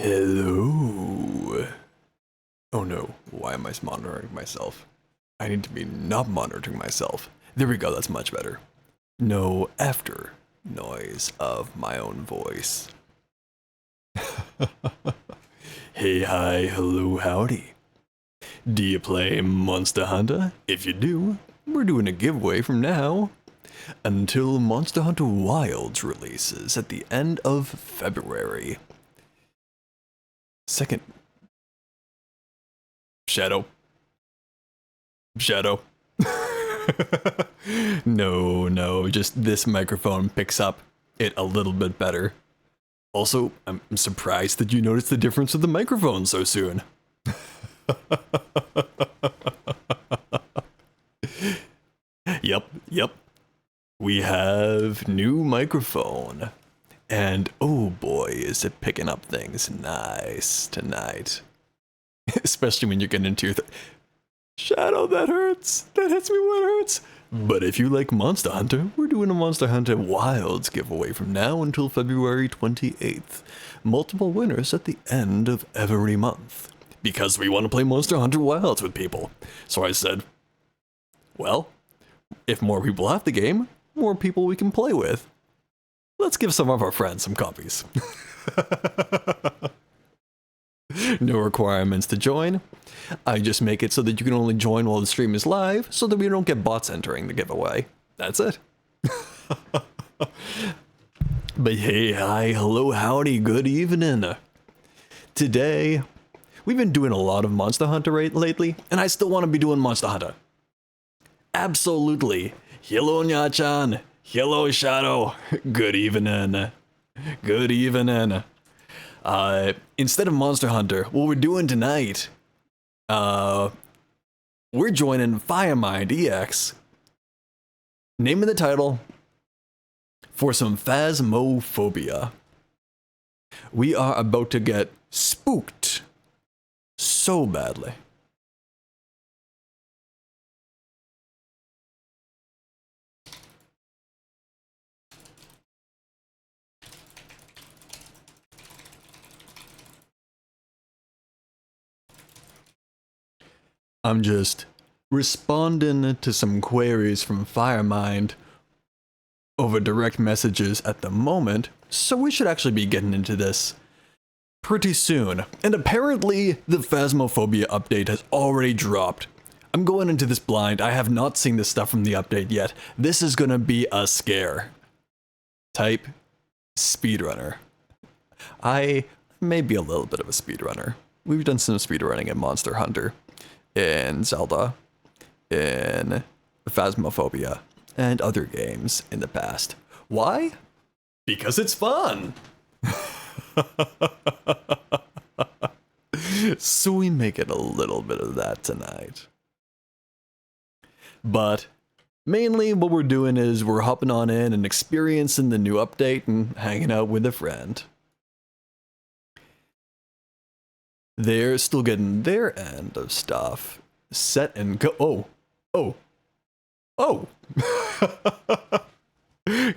Hello. Oh no, why am I monitoring myself? I need to be not monitoring myself. There we go, that's much better. No after noise of my own voice. Hey, hi, hello, howdy. Do you play Monster Hunter? If you do, we're doing a giveaway from now until Monster Hunter Wilds releases at the end of February. Second. Shadow. No, just this microphone picks up it a little bit better. Also, I'm surprised that you noticed the difference with the microphone so soon. Yep. We have new microphone. And oh boy, is it picking up things nice tonight. Especially when you get into your Shadow, that hurts. That hits me when it hurts. But if you like Monster Hunter, we're doing a Monster Hunter Wilds giveaway from now until February 28th. Multiple winners at the end of every month. Because we want to play Monster Hunter Wilds with people. So I said, well, if more people have the game, more people we can play with. Let's give some of our friends some copies. No requirements to join. I just make it so that you can only join while the stream is live, so that we don't get bots entering the giveaway. That's it. But hey, hi, hello, howdy, good evening. Today, we've been doing a lot of Monster Hunter lately, and I still want to be doing Monster Hunter. Absolutely. Hello, Nya-chan. Hello, Shadow. Good evening. Good evening. Instead of Monster Hunter, what we're doing tonight, we're joining Firemind EX. Name of the title, for some Phasmophobia. We are about to get spooked so badly. I'm just responding to some queries from Firemind over direct messages at the moment, so we should actually be getting into this pretty soon. And apparently, the Phasmophobia update has already dropped. I'm going into this blind. I have not seen the stuff from the update yet. This is gonna be a scare. Type speedrunner. I may be a little bit of a speedrunner. We've done some speedrunning in Monster Hunter, in Zelda, in Phasmophobia, and other games in the past. Why? Because it's fun! So we make it a little bit of that tonight. But mainly what we're doing is we're hopping on in and experiencing the new update and hanging out with a friend. They're still getting their end of stuff set and go. Oh.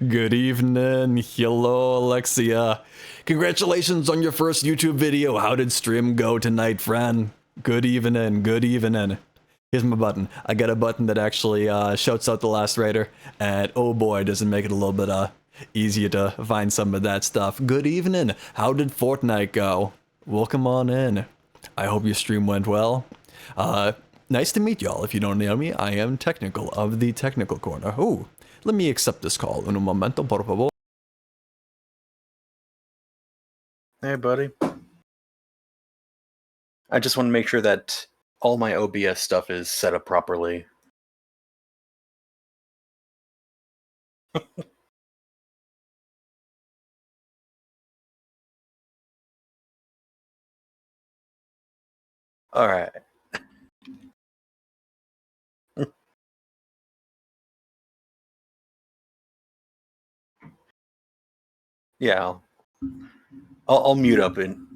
Good evening. Hello, Alexia. Congratulations on your first YouTube video. How did stream go tonight, friend? Good evening. Here's my button. I got a button that actually shouts out the last raider, and oh boy, does it make it a little bit easier to find some of that stuff. Good evening. How did Fortnite go? Welcome on in. I hope your stream went well. Nice to meet y'all. If you don't know me, I am Technical of the Technical Corner. Oh, let me accept this call. Un momento, por favor. Hey, buddy. I just want to make sure that all my OBS stuff is set up properly. All right. Yeah, I'll mute up and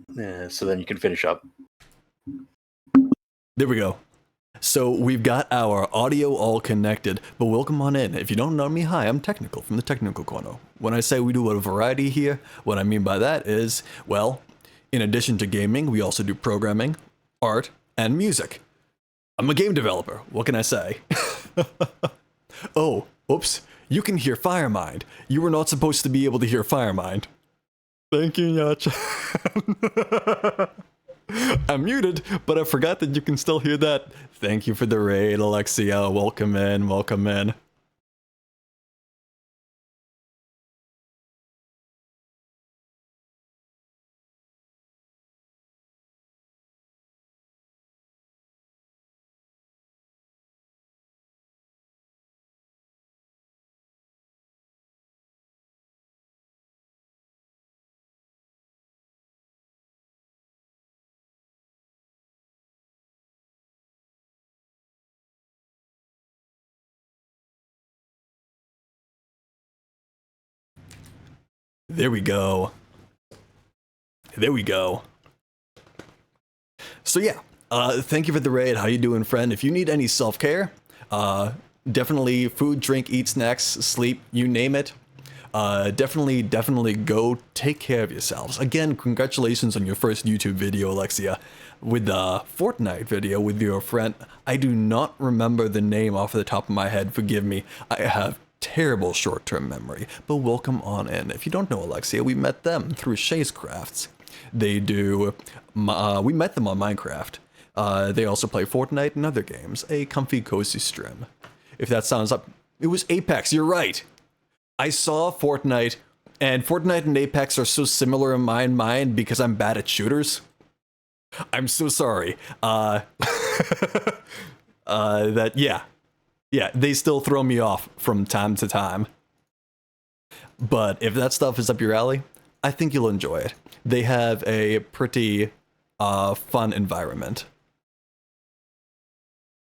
so then you can finish up. There we go. So we've got our audio all connected, but welcome on in. If you don't know me, hi, I'm Technical from the Technical Corner. When I say we do a variety here, what I mean by that is, well, In addition to gaming, we also do programming, art, and music. I'm a game developer. What can I say? Oh, oops. You can hear Firemind. You were not supposed to be able to hear Firemind. Thank you, Yacha. I'm muted, but I forgot that you can still hear that. Thank you for the raid, Alexia. Welcome in, welcome in. There we go. There we go. So yeah, thank you for the raid. How you doing, friend? If you need any self-care, definitely food, drink, eat, snacks, sleep, you name it. Definitely go take care of yourselves. Again, congratulations on your first YouTube video, Alexia. With the Fortnite video with your friend, I do not remember the name off the top of my head, forgive me. I have terrible short-term memory, but welcome on in. If you don't know Alexia, we met them through Shay's Crafts. They do, we met them on Minecraft. They also play Fortnite and other games, a comfy, cozy stream. If that sounds up, it was Apex, you're right. I saw Fortnite, and Fortnite and Apex are so similar in my mind because I'm bad at shooters. I'm so sorry. Yeah, they still throw me off from time to time. But if that stuff is up your alley, I think you'll enjoy it. They have a pretty fun environment.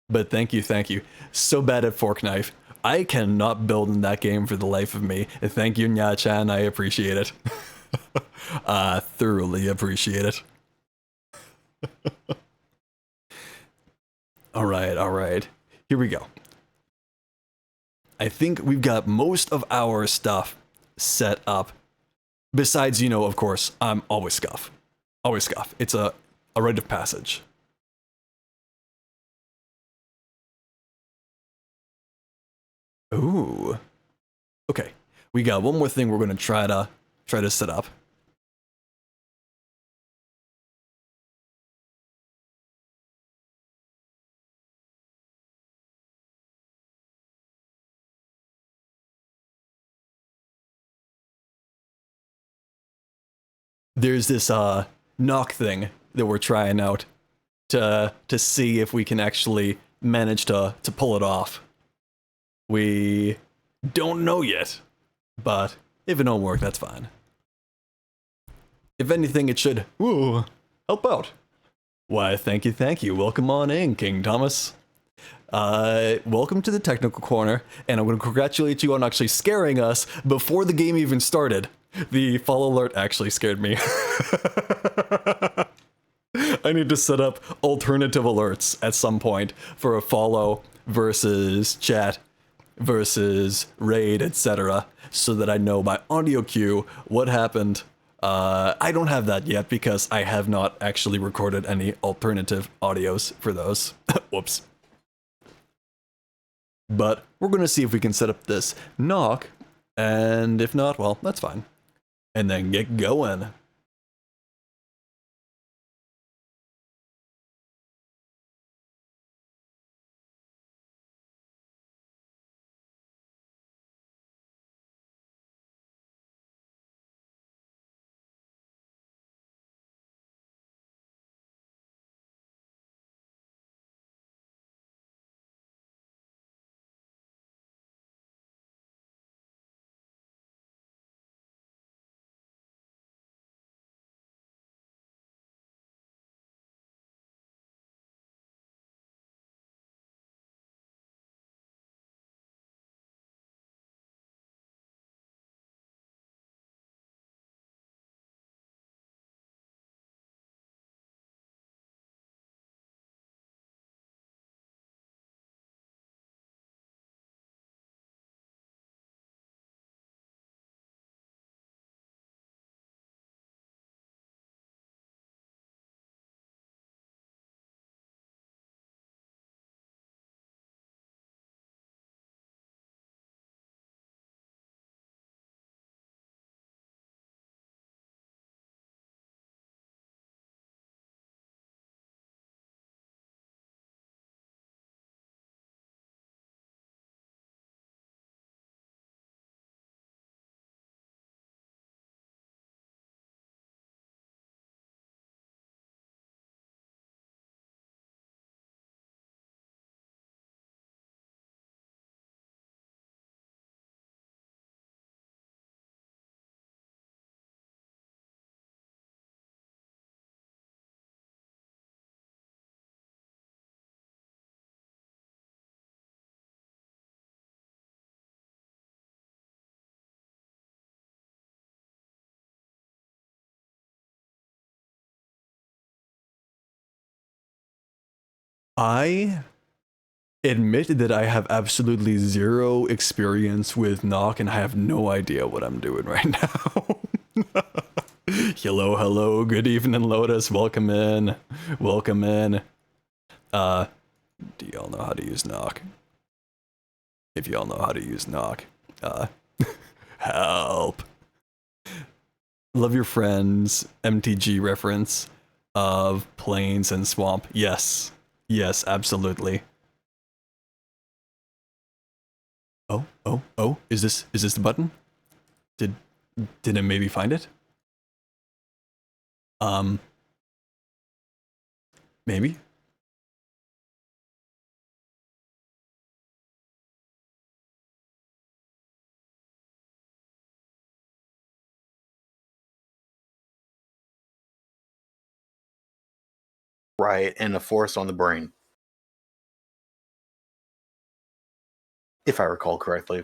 But thank you. So bad at Fork Knife. I cannot build in that game for the life of me. Thank you, Nya-chan. I appreciate it. Thoroughly appreciate it. All right. Here we go. I think we've got most of our stuff set up. Besides, you know, of course, I'm always scuff. Always scuff. It's a rite of passage. Ooh. Okay. We got one more thing we're gonna try to set up. There's this knock thing that we're trying out to see if we can actually manage to pull it off. We don't know yet, but if it don't work, that's fine. If anything, it should help out. Why, thank you. Welcome on in, King Thomas. Welcome to the technical corner, and I'm going to congratulate you on actually scaring us before the game even started. The follow alert actually scared me. I need to set up alternative alerts at some point for a follow versus chat versus raid, etc., so that I know by audio cue what happened. I don't have that yet because I have not actually recorded any alternative audios for those. Whoops. But we're going to see if we can set up this knock, and if not, well, that's fine. And then get going. I admit that I have absolutely zero experience with knock, and I have no idea what I'm doing right now. Hello, good evening, Lotus. Welcome in. Welcome in. Do y'all know how to use knock? If y'all know how to use knock, help. Love your friends MTG reference of plains and swamp. Yes, absolutely. Oh, is this the button? Did it maybe find it? Maybe? Right, and a force on the brain. If I recall correctly.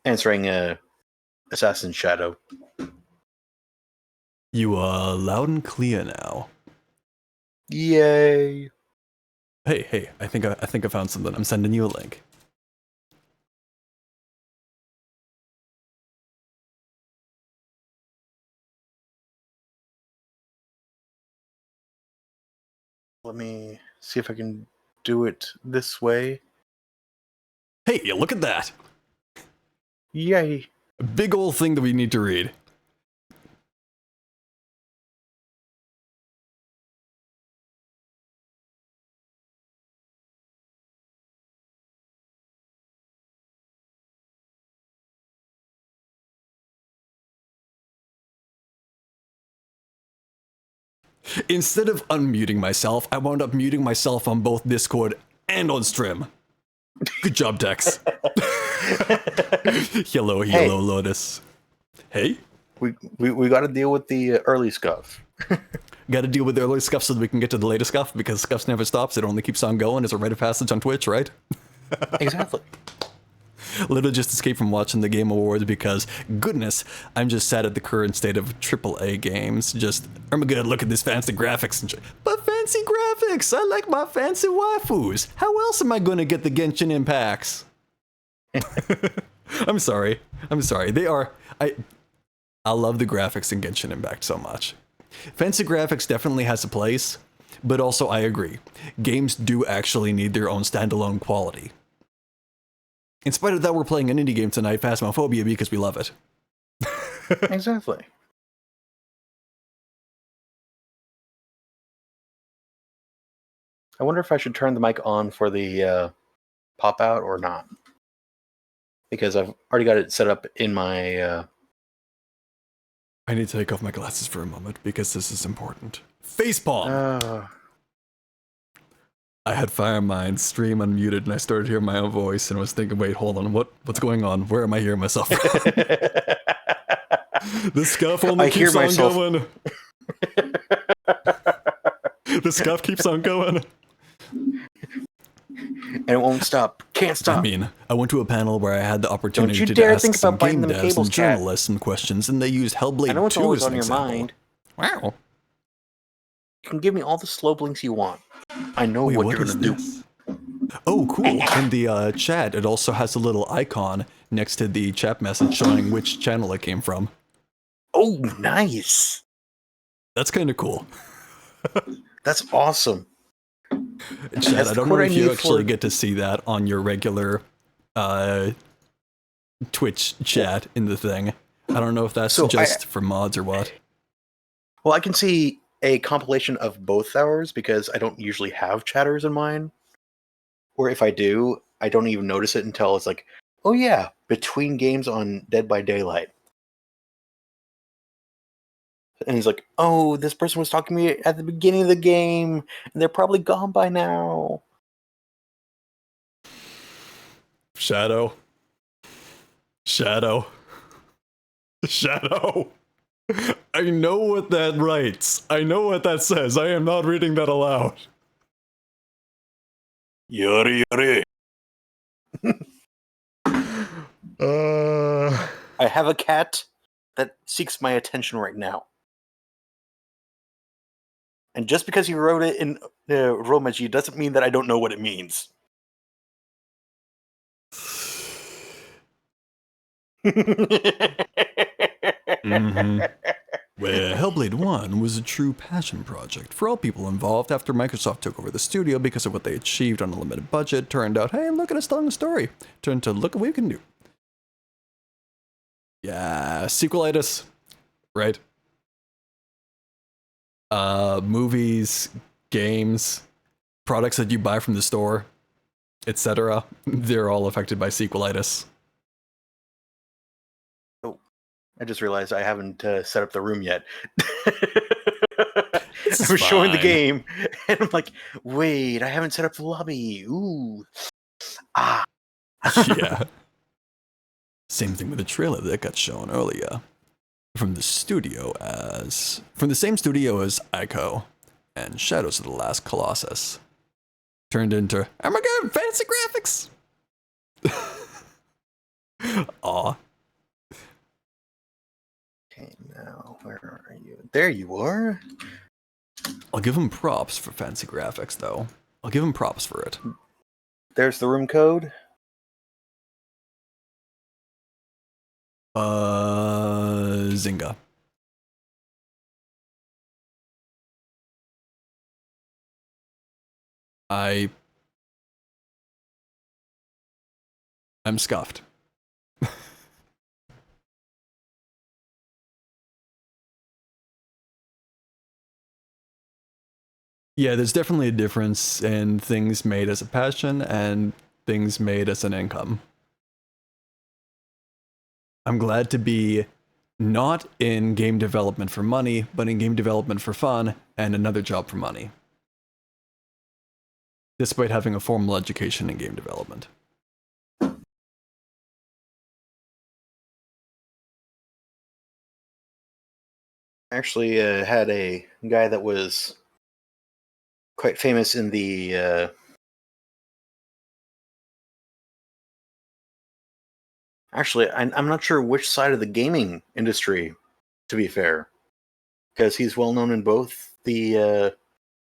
Answering Assassin's Shadow. You are loud and clear now. Yay! Hey, I think I found something. I'm sending you a link. Let me see if I can do it this way. Hey, look at that! Yay! A big old thing that we need to read. Instead of unmuting myself, I wound up muting myself on both Discord and on stream. Good job, Dex. Hello, Hey. Lotus. Hey? We got to deal with the early scuff. Got to deal with the early scuff so that we can get to the later scuff, because scuffs never stops. It only keeps on going. It's a rite of passage on Twitch, right? Exactly. Literally just escaped from watching the Game Awards because, goodness, I'm just sad at the current state of AAA games. Just, oh my god, look at this fancy graphics and shit. But fancy graphics! I like my fancy waifus! How else am I gonna get the Genshin impacts? I'm sorry. They are... I love the graphics in Genshin Impact so much. Fancy graphics definitely has a place, but also I agree. Games do actually need their own standalone quality. In spite of that, we're playing an indie game tonight, Phasmophobia, because we love it. Exactly. I wonder if I should turn the mic on for the pop out or not. Because I've already got it set up in my... I need to take off my glasses for a moment, because this is important. Facepalm! I had Firemind stream unmuted, and I started hearing my own voice, and I was thinking, wait, hold on, what's going on? Where am I hearing myself from? The scuff only keeps on going. The scuff keeps on going. And it won't stop. Can't stop. I mean, I went to a panel where I had the opportunity Don't you to dare ask think some about game biting them devs cables, and Chad. journalists some questions, and they used Hellblade 2 I know it's always as on an your example. mind. Wow. You can give me all the slow blinks you want. I know Wait, what what you're is going to do. this? Oh, cool. In the chat, it also has a little icon next to the chat message showing which channel it came from. Oh, nice. That's kind of cool. That's awesome. Chat, I don't know if you actually get to see that on your regular Twitch chat in the thing. I don't know if that's just for mods or what. Well, I can see a compilation of both hours because I don't usually have chatters in mine. Or if I do, I don't even notice it until it's like, oh yeah, between games on Dead by Daylight. And he's like, oh, this person was talking to me at the beginning of the game, and they're probably gone by now. Shadow. I know what that writes. I know what that says. I am not reading that aloud. Yuri. I have a cat that seeks my attention right now. And just because you wrote it in Romaji doesn't mean that I don't know what it means. Mm-hmm. Where Hellblade 1 was a true passion project for all people involved after Microsoft took over the studio because of what they achieved on a limited budget. Turned out, hey, look at us telling a story. Turned to look at what we can do. Yeah, sequelitis, right? Movies, games, products that you buy from the store, etc. They're all affected by sequelitis. Oh, I just realized I haven't set up the room yet. This I'm is showing the fine. game, and I'm like, wait, I haven't set up the lobby. Ooh. Ah. Yeah. Same thing with the trailer that got shown earlier. From the same studio as Ico and Shadows of the Last Colossus. Turned into, oh my god, fancy graphics! Aw. Okay, now, where are you? There you are. I'll give him props for fancy graphics, though. I'll give him props for it. There's the room code. Zynga. I'm scuffed. Yeah, there's definitely a difference in things made as a passion and things made as an income. I'm glad to be not in game development for money, but in game development for fun and another job for money. Despite having a formal education in game development. Actually, had a guy that was quite famous in the. Actually, I'm not sure which side of the gaming industry, to be fair, because he's well known in both the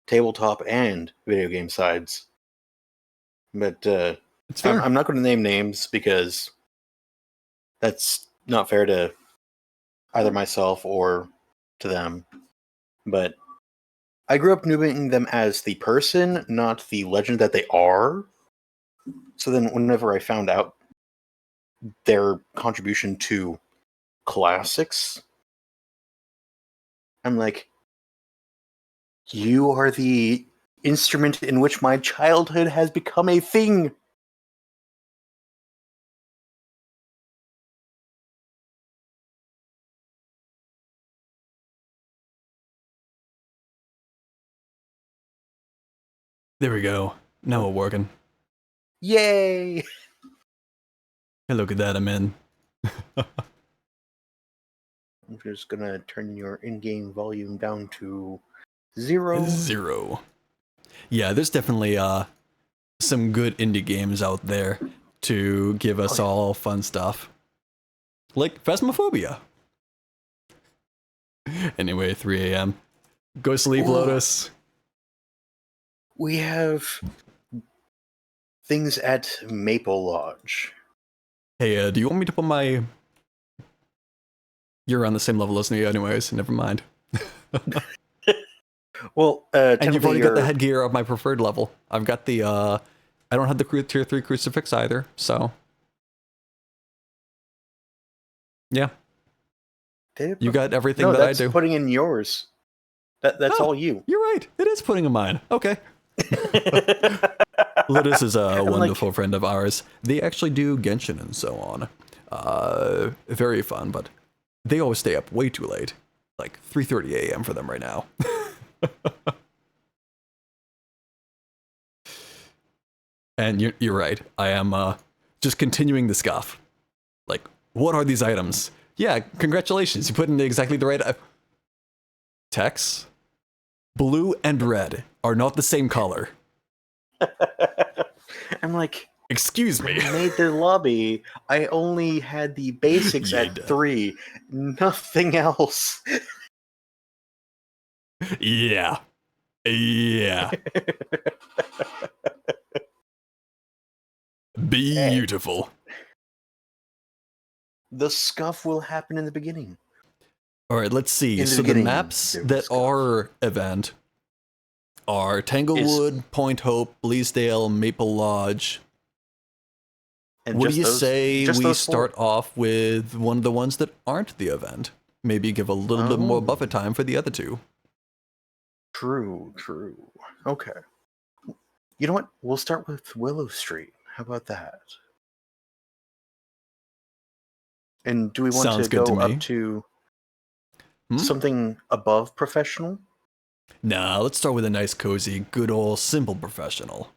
tabletop and video game sides. But It's fair. I'm not going to name names because that's not fair to either myself or to them. But I grew up knowing them as the person, not the legend that they are. So then, whenever I found out their contribution to classics, I'm like, you are the instrument in which my childhood has become a thing. There we go. Now we're working. Yay! Hey, look at that, I'm in. I'm just gonna turn your in-game volume down to 0. 0. Yeah, there's definitely some good indie games out there to give us all fun stuff. Like Phasmophobia. Anyway, 3 a.m. Go sleep, Ooh. Lotus. We have things at Maple Lodge. Hey, do you want me to put my... You're on the same level as me anyways, never mind. Well, and you've already got the headgear of my preferred level. I've got the, I don't have the tier 3 crucifix either, so... Yeah. You got everything that I do. No, that's putting in yours. That's all you. You're right. It is putting in mine. Okay. Lotus is a wonderful friend of ours. They actually do Genshin and so on. Very fun, but they always stay up way too late. Like 3:30 a.m. for them right now. And you're right. I am just continuing the scuff. Like, what are these items? Yeah, congratulations. You put in exactly the right... Text? Blue and red are not the same color. I'm like, excuse me. I made the lobby. I only had the basics at 3. Nothing else. Yeah. Yeah. Hey, Beautiful. the scuff will happen in the beginning. All right, let's see. In the So the beginning, maps there was that scuff. are event are Is Tanglewood, Point Hope, Bleasdale, Maple Lodge. and What do you say just we those start four. off with one of the ones that aren't the event? Maybe give a little bit more Oh, buffer time for the other two. true, true. Okay. You know what? We'll start with Willow Street. How about that? And do we want Sounds to good to go up me. to Hmm? something above professional? Nah, let's start with a nice, cozy, good old simple professional.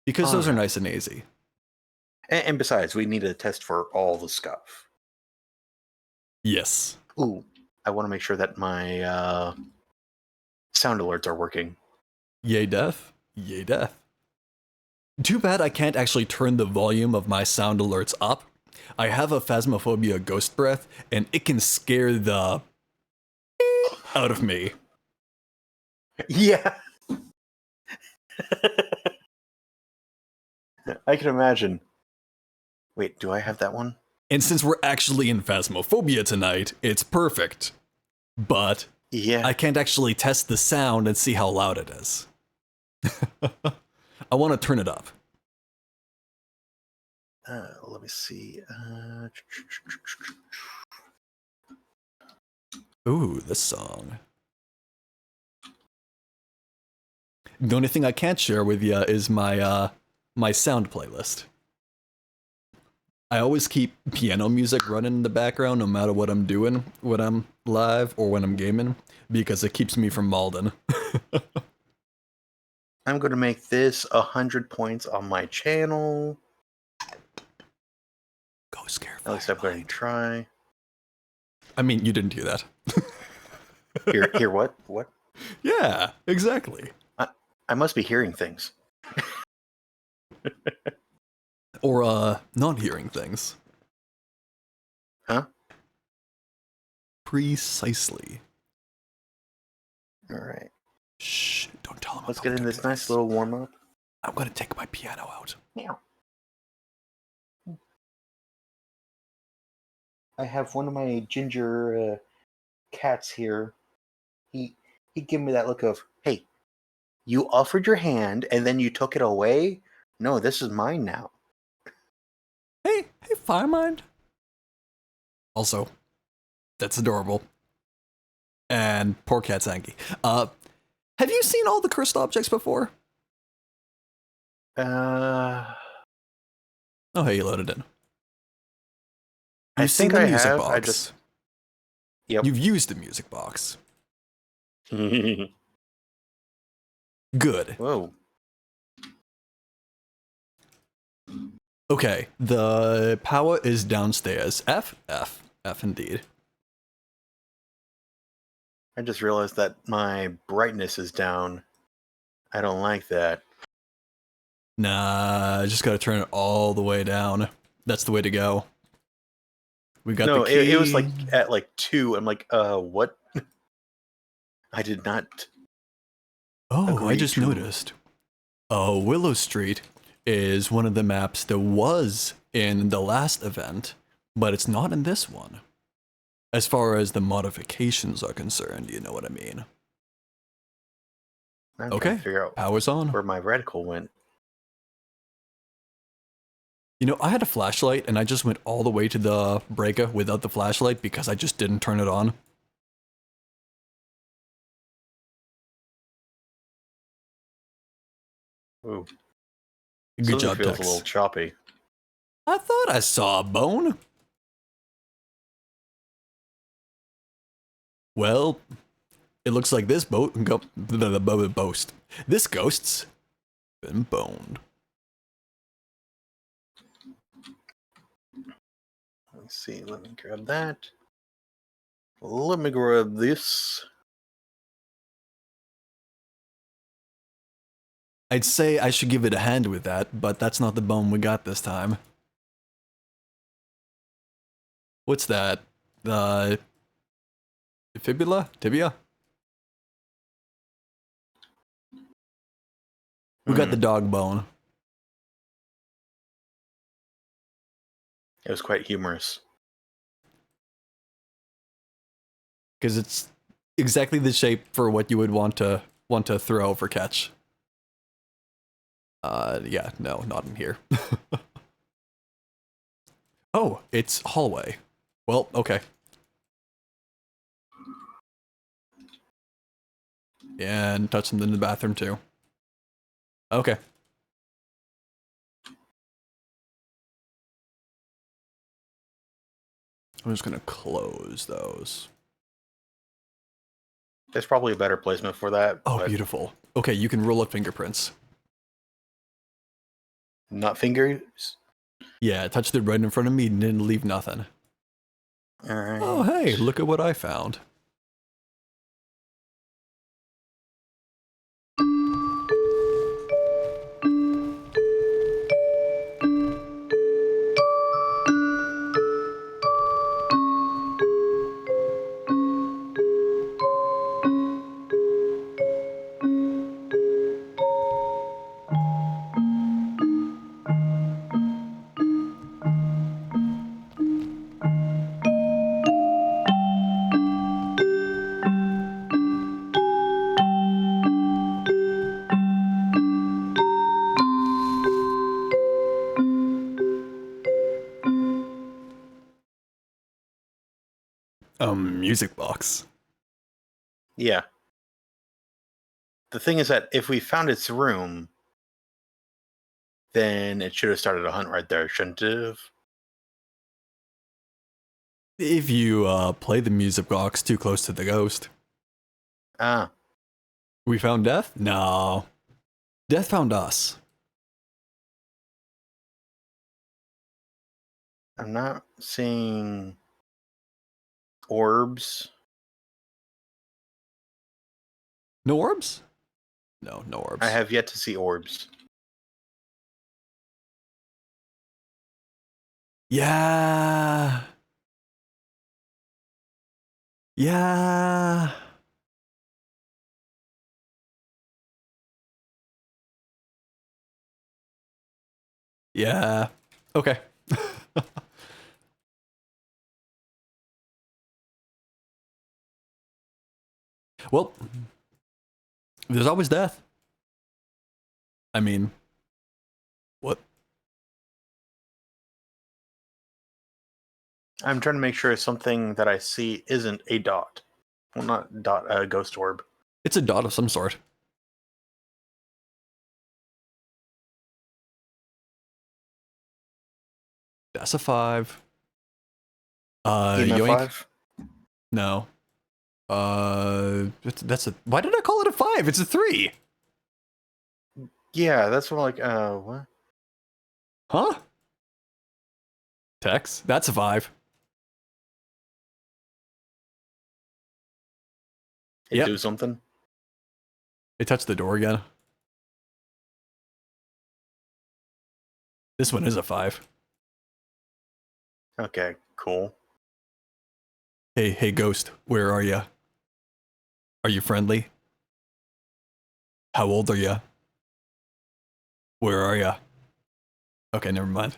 Because All those are right. nice and easy. And besides, we need a test for all the scuff. Yes. Ooh, I want to make sure that my sound alerts are working. Yay death. Yay death. Too bad I can't actually turn the volume of my sound alerts up. I have a Phasmophobia ghost breath, and it can scare the out of me. Yeah, I can imagine. Wait, do I have that one? And since we're actually in Phasmophobia tonight, it's perfect. But Yeah. I can't actually test the sound and see how loud it is. I want to turn it up. Let me see. Ooh, this song. The only thing I can't share with you is my sound playlist. I always keep piano music running in the background no matter what I'm doing when I'm live or when I'm gaming because it keeps me from malding. I'm going to make this 100 points on my channel. Go scare At least I'm going to Firemind. try. I mean, you didn't do that. Hear what? What? Yeah, exactly. I must be hearing things. Or not hearing things. Huh? Precisely. All right. Shh, don't tell him I'm Let's get going in to do this nice this. little warm up. I'm going to take my piano out. Meow. I have one of my ginger cats here. He he gave me that look of, hey, you offered your hand and then you took it away? No, this is mine now. Hey, Firemind. Also, that's adorable. And poor cat's Angie. Have you seen all the cursed objects before? Uh, Oh, hey, you loaded in. I You've seen think the I music have. I box. just yep. You've used the music box. Good. Whoa. Okay, the power is downstairs. F indeed. I just realized that my brightness is down. I don't like that. Nah, I just gotta turn it all the way down. That's the way to go. We got the No, it was key. like at like 2. I'm like, what? I did not Oh, I agree just to. noticed. Oh, Willow Street is one of the maps that was in the last event, but it's not in this one. As far as the modifications are concerned, you know what I mean. I'm trying to Okay, figure out power's on. where my reticle went. You know, I had a flashlight and I just went all the way to the breaker without the flashlight because I just didn't turn it on. Ooh, Good something job, feels a little Tex. choppy. I thought I saw a bone. Well, it looks like this boast. This ghost's been boned. Let's see. Let me grab that. Let me grab this. I'd say I should give it a hand with that, but that's not the bone we got this time. What's that? The fibula? Tibia? We got the dog bone. It was quite humorous. Because it's exactly the shape for what you would want to throw for catch. Yeah, no, not in here. Oh, it's hallway. Well, okay. And touch something in the bathroom too. Okay. I'm just gonna close those. There's probably a better placement for that. Oh, but beautiful. Okay, you can roll up fingerprints. not fingers. Yeah, touched it right in front of me and didn't leave nothing. All right. Oh, hey, look at what I found. Music box. Yeah. The thing is that if we found its room, then it should have started a hunt right there, shouldn't it have? If you play the music box too close to the ghost. Ah, We found Death? No. Death found us. I'm not seeing orbs. No orbs? No, no orbs. I have yet to see orbs. Yeah. Yeah. Yeah. Okay. Well, there's always death. I mean, what? I'm trying to make sure something that I see isn't a dot. Well, not dot, a ghost orb. It's a dot of some sort. That's a 5. EMF Yoink. 5? No. That's a. Why did I call it a 5? It's a 3. Yeah, that's what I'm like, what? Huh? Tex. That's a 5. It Yep. do something? It touched the door again. This one is a 5. Okay, cool. Hey, ghost. Where are you? Are you friendly? How old are you? Where are you? Okay, never mind.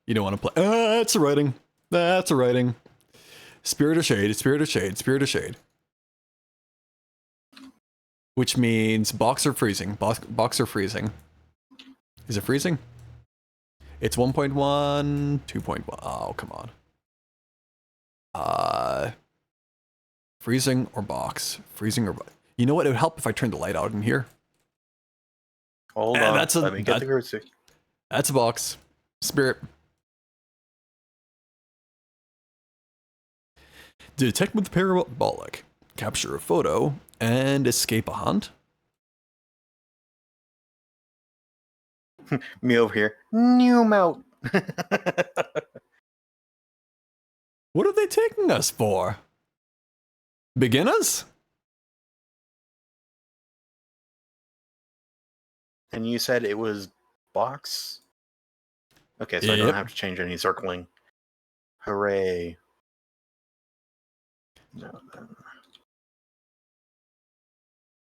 You don't want to play. That's a writing. That's a writing. Spirit of Shade, Spirit of Shade, Spirit of Shade. Which means boxer freezing. Boxer freezing. Is it freezing? It's 1.1, 2.1. Oh, come on. Freezing or box? Freezing or... You know what? It would help if I turned the light out in here. Hold on. That's a, Let me get the cursor. That's a box. Spirit. Detect with parabolic. Capture a photo and escape a hunt. Me over here. New mount. What are they taking us for? Beginners? And you said it was box? Okay, so I don't Yep. have to change any circling. Hooray. No,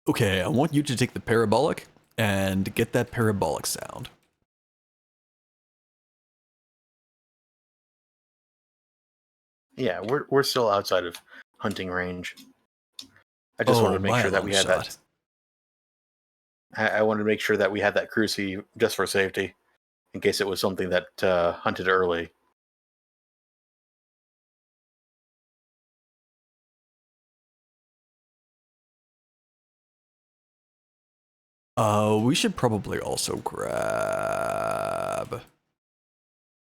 Okay, I want you to take the parabolic and get that parabolic sound. Yeah, we're still outside of hunting range. I just wanted to make by a sure that long we had shot. that. I wanted to make sure that we had that crucie just for safety, in case it was something that hunted early. We should probably also grab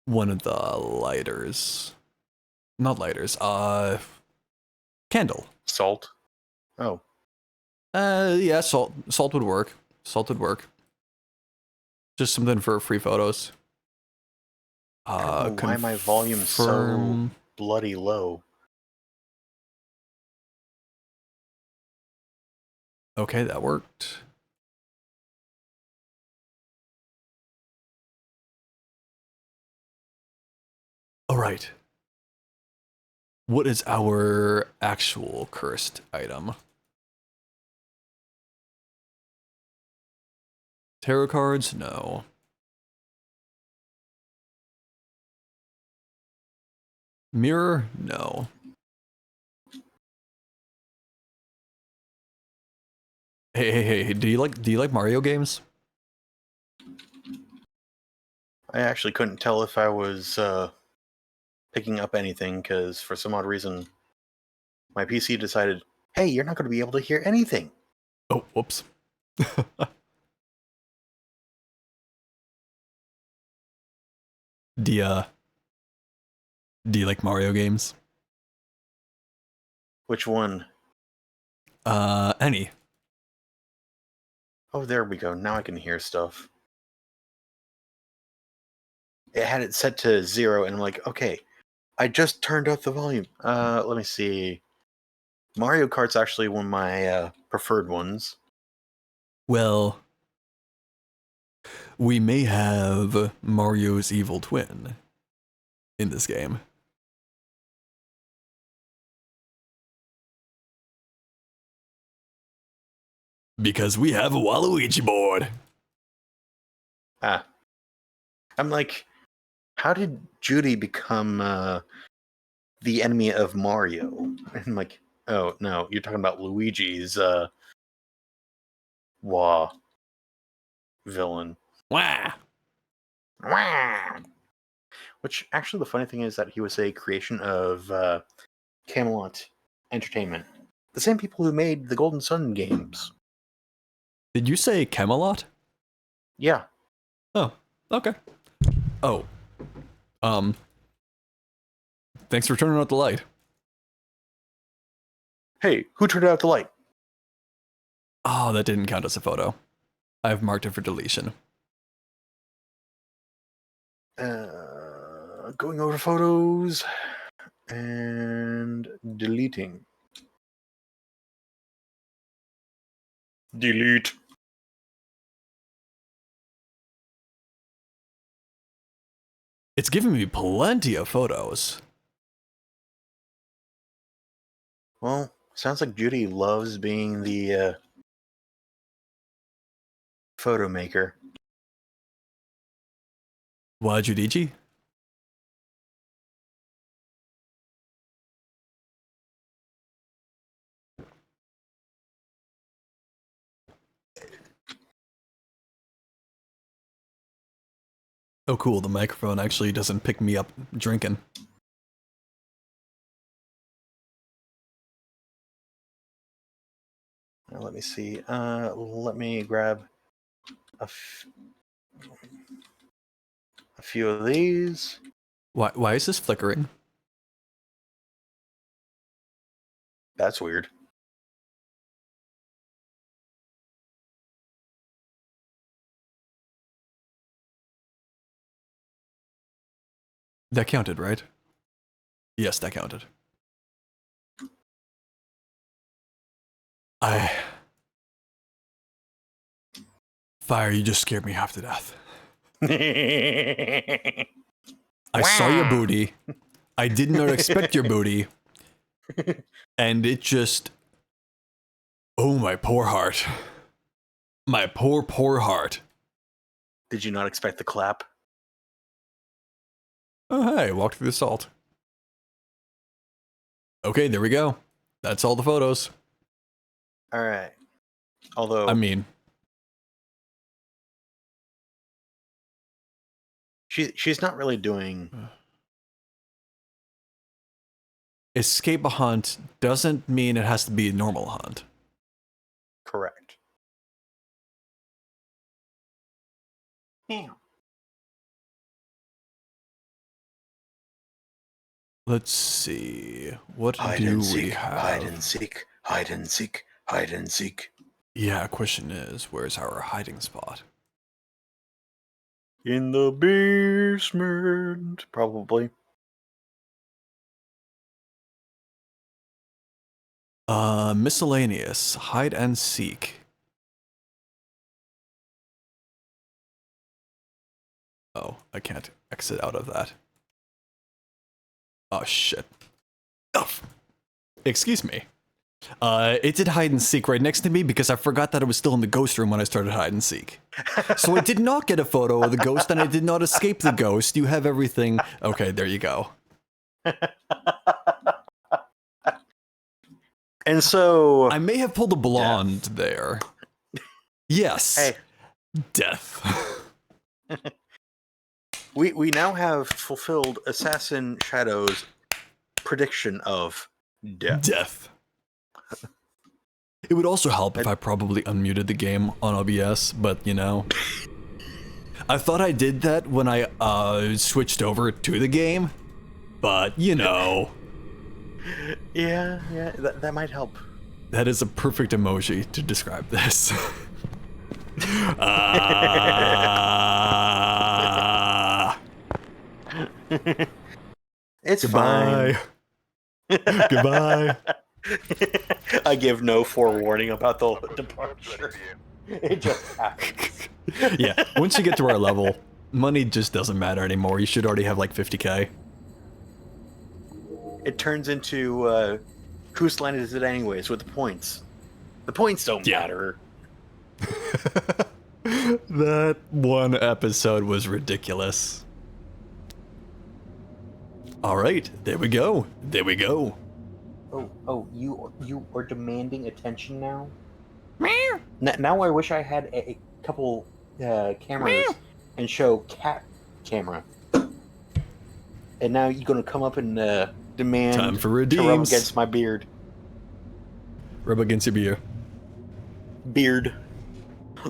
one of the lighters. Not lighters, candle. Salt. Oh, Yeah, salt would work. Salt would work. Just something for free photos. I don't know why my volume's so bloody low. Okay, that worked. All right. What is our actual cursed item? Tarot cards? No. Mirror? No. Hey, do you like Mario games? I actually couldn't tell if I was picking up anything because for some odd reason my PC decided, hey, you're not going to be able to hear anything. Oh, whoops. Do you like Mario games? Which one? Any. Oh, there we go. Now I can hear stuff. It had it set to 0, and I'm like, okay, I just turned up the volume. Let me see. Mario Kart's actually one of my preferred ones. Well, we may have Mario's evil twin in this game. Because we have a Waluigi board. Ah. I'm like, how did Judy become the enemy of Mario? And I'm like, oh, no, you're talking about Luigi's Wah villain. Wah! Wah! Which, actually, the funny thing is that he was a creation of Camelot Entertainment. The same people who made the Golden Sun games. Did you say Camelot? Yeah. Oh, okay. Oh. Thanks for turning out the light. Hey, who turned out the light? Oh, that didn't count as a photo. I've marked it for deletion. Going over photos and deleting. Delete. It's giving me plenty of photos. Well, sounds like Judy loves being the photo maker. Why Judici? Oh, cool. The microphone actually doesn't pick me up drinking. Now, let me see. Let me grab a few of these. Why is this flickering? That's weird. That counted, right? Yes, that counted. Fire, you just scared me half to death. I saw your booty. I did not expect your booty. And it just... Oh, my poor heart. My poor, poor heart. Did you not expect the clap? Oh, hey, walk through the salt. Okay, there we go. That's all the photos. All right. Although I mean, she's not really doing. escape a hunt doesn't mean it has to be a normal hunt. Correct. Damn. Let's see. What Hide do and we seek, have? hide and seek, hide and seek, hide and seek. Yeah, question is, where's our hiding spot? In the basement, probably. Miscellaneous. Hide and seek. Oh, I can't exit out of that. Oh, shit. Oh, excuse me. It did hide and seek right next to me because I forgot that I was still in the ghost room when I started hide and seek. So I did not get a photo of the ghost and I did not escape the ghost. You have everything. Okay, there you go. And so I may have pulled a blonde there. Yes. Hey. Death. we now have fulfilled Assassin Shadow's prediction of death. Death. It would also help if I probably unmuted the game on OBS, but you know. I thought I did that when I switched over to the game, but you know. Yeah, that might help. That is a perfect emoji to describe this. It's Goodbye. fine. Goodbye. I give no forewarning about the departure. It just happens. Yeah, once you get to our level, money just doesn't matter anymore. You should already have like 50k. It turns into whose line is it anyways with the points? The points don't matter. That one episode was ridiculous. All right, there we go. There we go. Oh, you are demanding attention now? Now I wish I had a couple cameras and show cat camera. And now you're gonna come up and demand Time for to rub redeems. against my beard. Rub against your beer. Beard.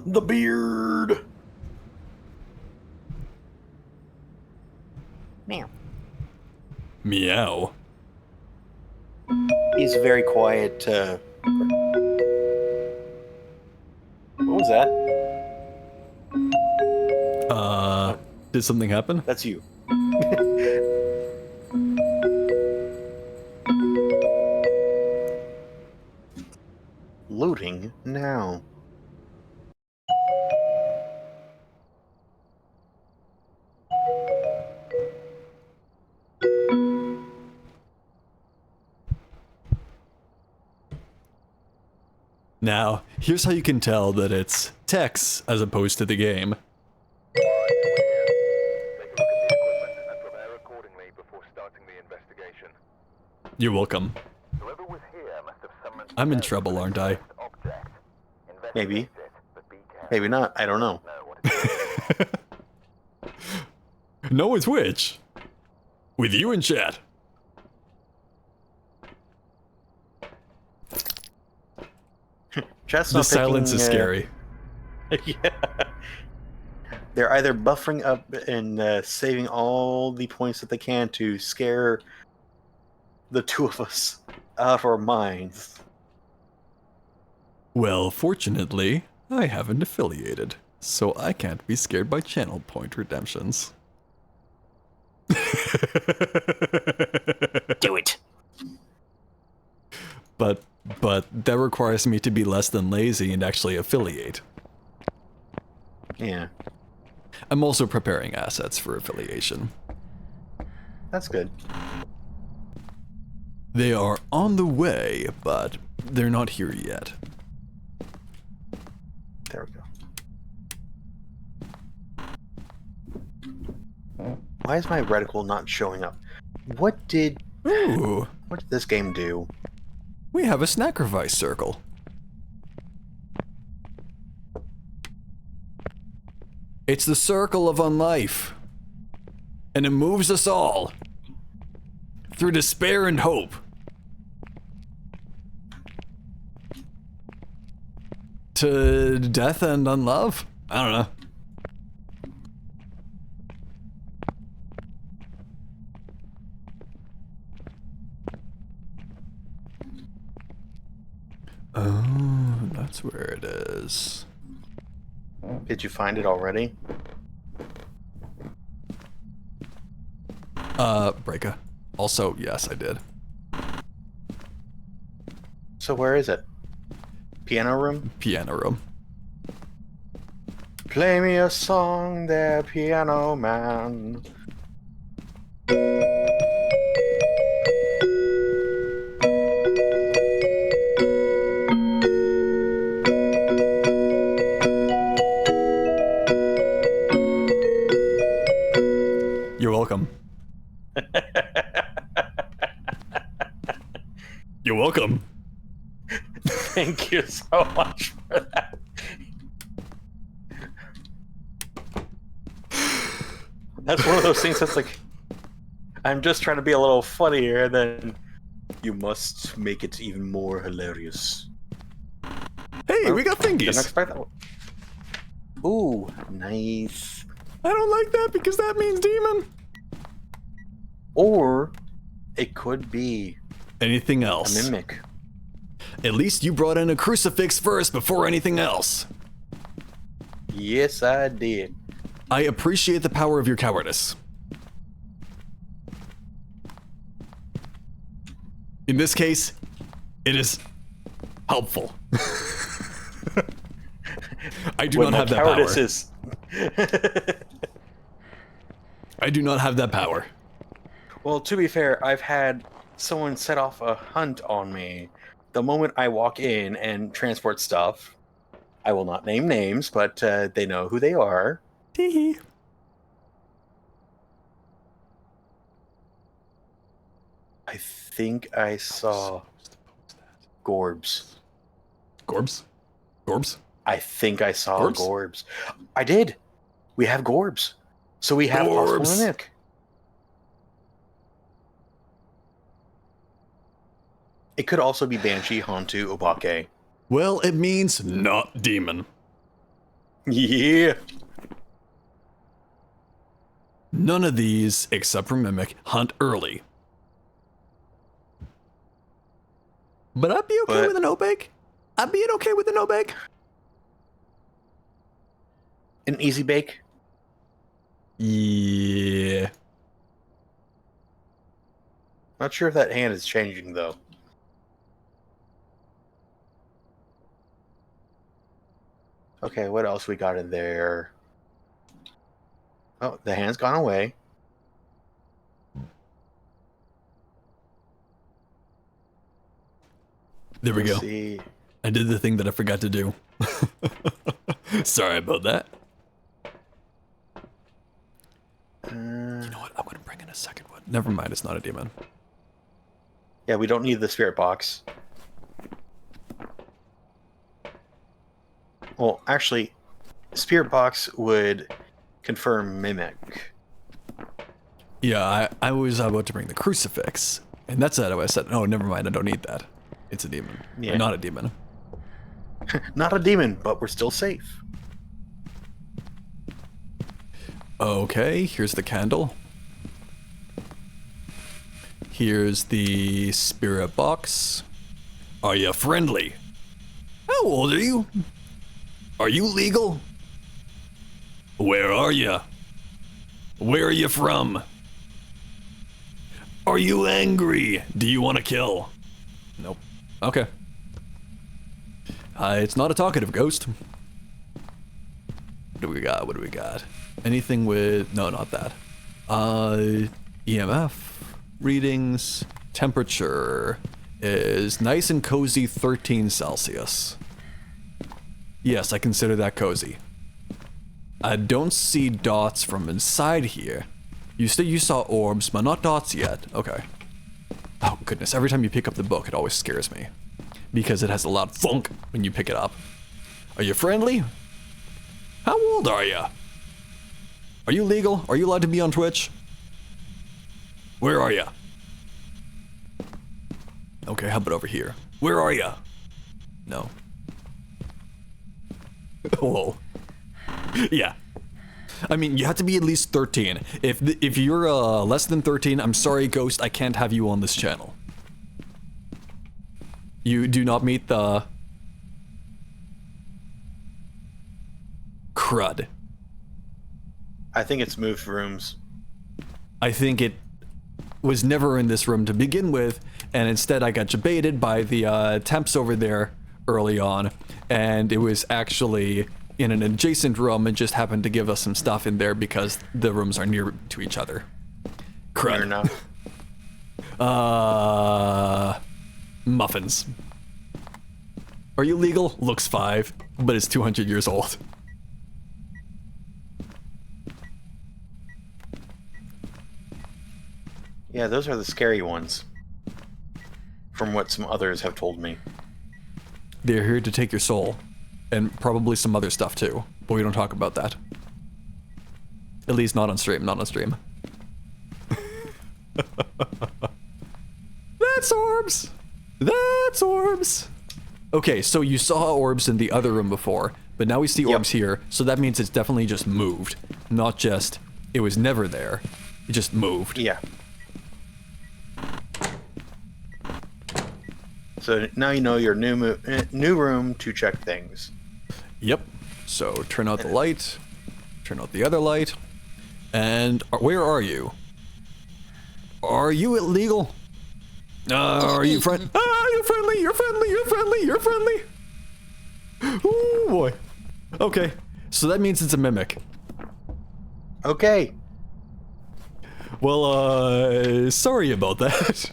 The beard. Meow. Meow. He's very quiet. What was that? Did something happen? That's you. Loading now. Now, here's how you can tell that it's text as opposed to the game. Take a look at the equipment and prepare accordingly before starting the investigation. You're welcome. Whoever was here must have summoned I'm in trouble, aren't I? object. Maybe. Investigate it, but be careful. Maybe not. I don't know. Know what it is. No, it's which? With you in chat. Chat's The not silence picking, is scary. Yeah. They're either buffering up and saving all the points that they can to scare the two of us out of our minds. Well, fortunately, I haven't affiliated, so I can't be scared by channel point redemptions. Do it. But that requires me to be less than lazy and actually affiliate. Yeah, I'm also preparing assets for affiliation. that's good. They are on the way, but they're not here yet. There we go. Why is my reticle not showing up? What did Ooh, this game do? we have a sacrifice circle. It's the circle of unlife. And it moves us all through despair and hope. To death and unlove? I don't know. Oh, that's where it is. Did you find it already? Breaka. Also, yes, I did. So where is it? Piano room? Piano room. Play me a song there, piano man. You're welcome. You're welcome. Thank you so much for that. That's one of those things that's like, I'm just trying to be a little funnier, and then you must make it even more hilarious. Hey, we got Didn't thingies. expect that one. Ooh, nice. I don't like that because that means demon. Or it could be Anything a else? mimic. At least you brought in a crucifix first before anything else. Yes, I did. I appreciate the power of your cowardice. In this case, it is helpful. I do When not have my that cowardice power. is I do not have that power. Well, to be fair, I've had someone set off a hunt on me the moment I walk in and transport stuff. I will not name names, but they know who they are. Tee-hee. I think I saw Gorbs. Gorbs? Gorbs? I think I saw Gorbs? Gorbs. I did. We have Gorbs. So we have possible Gorbs. mimic. It could also be Banshee, Hantu, Obake. Well, it means not demon. Yeah. None of these, except for Mimic, hunt early. But I'd be okay But- with an no-bake. I'd be okay with a no-bake. An easy bake. Yeah. Not sure if that hand is changing though. Okay, what else we got in there? Oh, the hand's gone away. There we Let's go. see. I did the thing that I forgot to do. Sorry about that. You know what? I'm gonna bring in a second one. Never mind, it's not a demon. Yeah, we don't need the spirit box. Well, actually, spirit box would confirm mimic. Yeah, I was about to bring the crucifix, and that's it. I said, oh, never mind, I don't need that. It's a demon. Yeah. Or not a demon. Not a demon, but we're still safe. Okay, here's the candle. Here's the spirit box. Are you friendly? How old are you? Are you legal? Where are you? Where are you from? Are you angry? Do you want to kill? Nope. Okay. It's not a talkative ghost. What do we got? What do we got? Anything with... No, not that. EMF readings. Temperature is nice and cozy 13 Celsius. Yes, I consider that cozy. I don't see dots from inside here. You said you saw orbs, but not dots yet. Okay. Oh goodness, every time you pick up the book, it always scares me. Because it has a loud thunk when you pick it up. Are you friendly? How old are you? Are you legal? Are you allowed to be on Twitch? Where are you? Okay, how about over here? Where are you? No. Whoa. Yeah. I mean, you have to be at least 13. If you're less than 13, I'm sorry, Ghost, I can't have you on this channel. You do not meet the... crud. I think it's moved rooms. I think it was never in this room to begin with, and instead I got debated by the temps over there early on, and it was actually in an adjacent room and just happened to give us some stuff in there because the rooms are near to each other. Fair Crud. enough. Muffins. Are you legal? Looks 5, but it's 200 years old. Yeah, those are the scary ones. From what some others have told me. They're here to take your soul. And probably some other stuff too. But we don't talk about that. At least not on stream, not on stream. That's orbs! That's orbs! Okay, so you saw orbs in the other room before, but now we see orbs here, so that means it's definitely just moved. Not just, it was never there. It just moved. Yeah. So now you know your new room to check things. Yep. So turn out the light, turn out the other light, and where are you? Are you illegal? Are you friend? Ah, you're friendly. You're friendly. You're friendly. You're friendly. Oh boy. Okay. So that means it's a mimic. Okay. Well, sorry about that.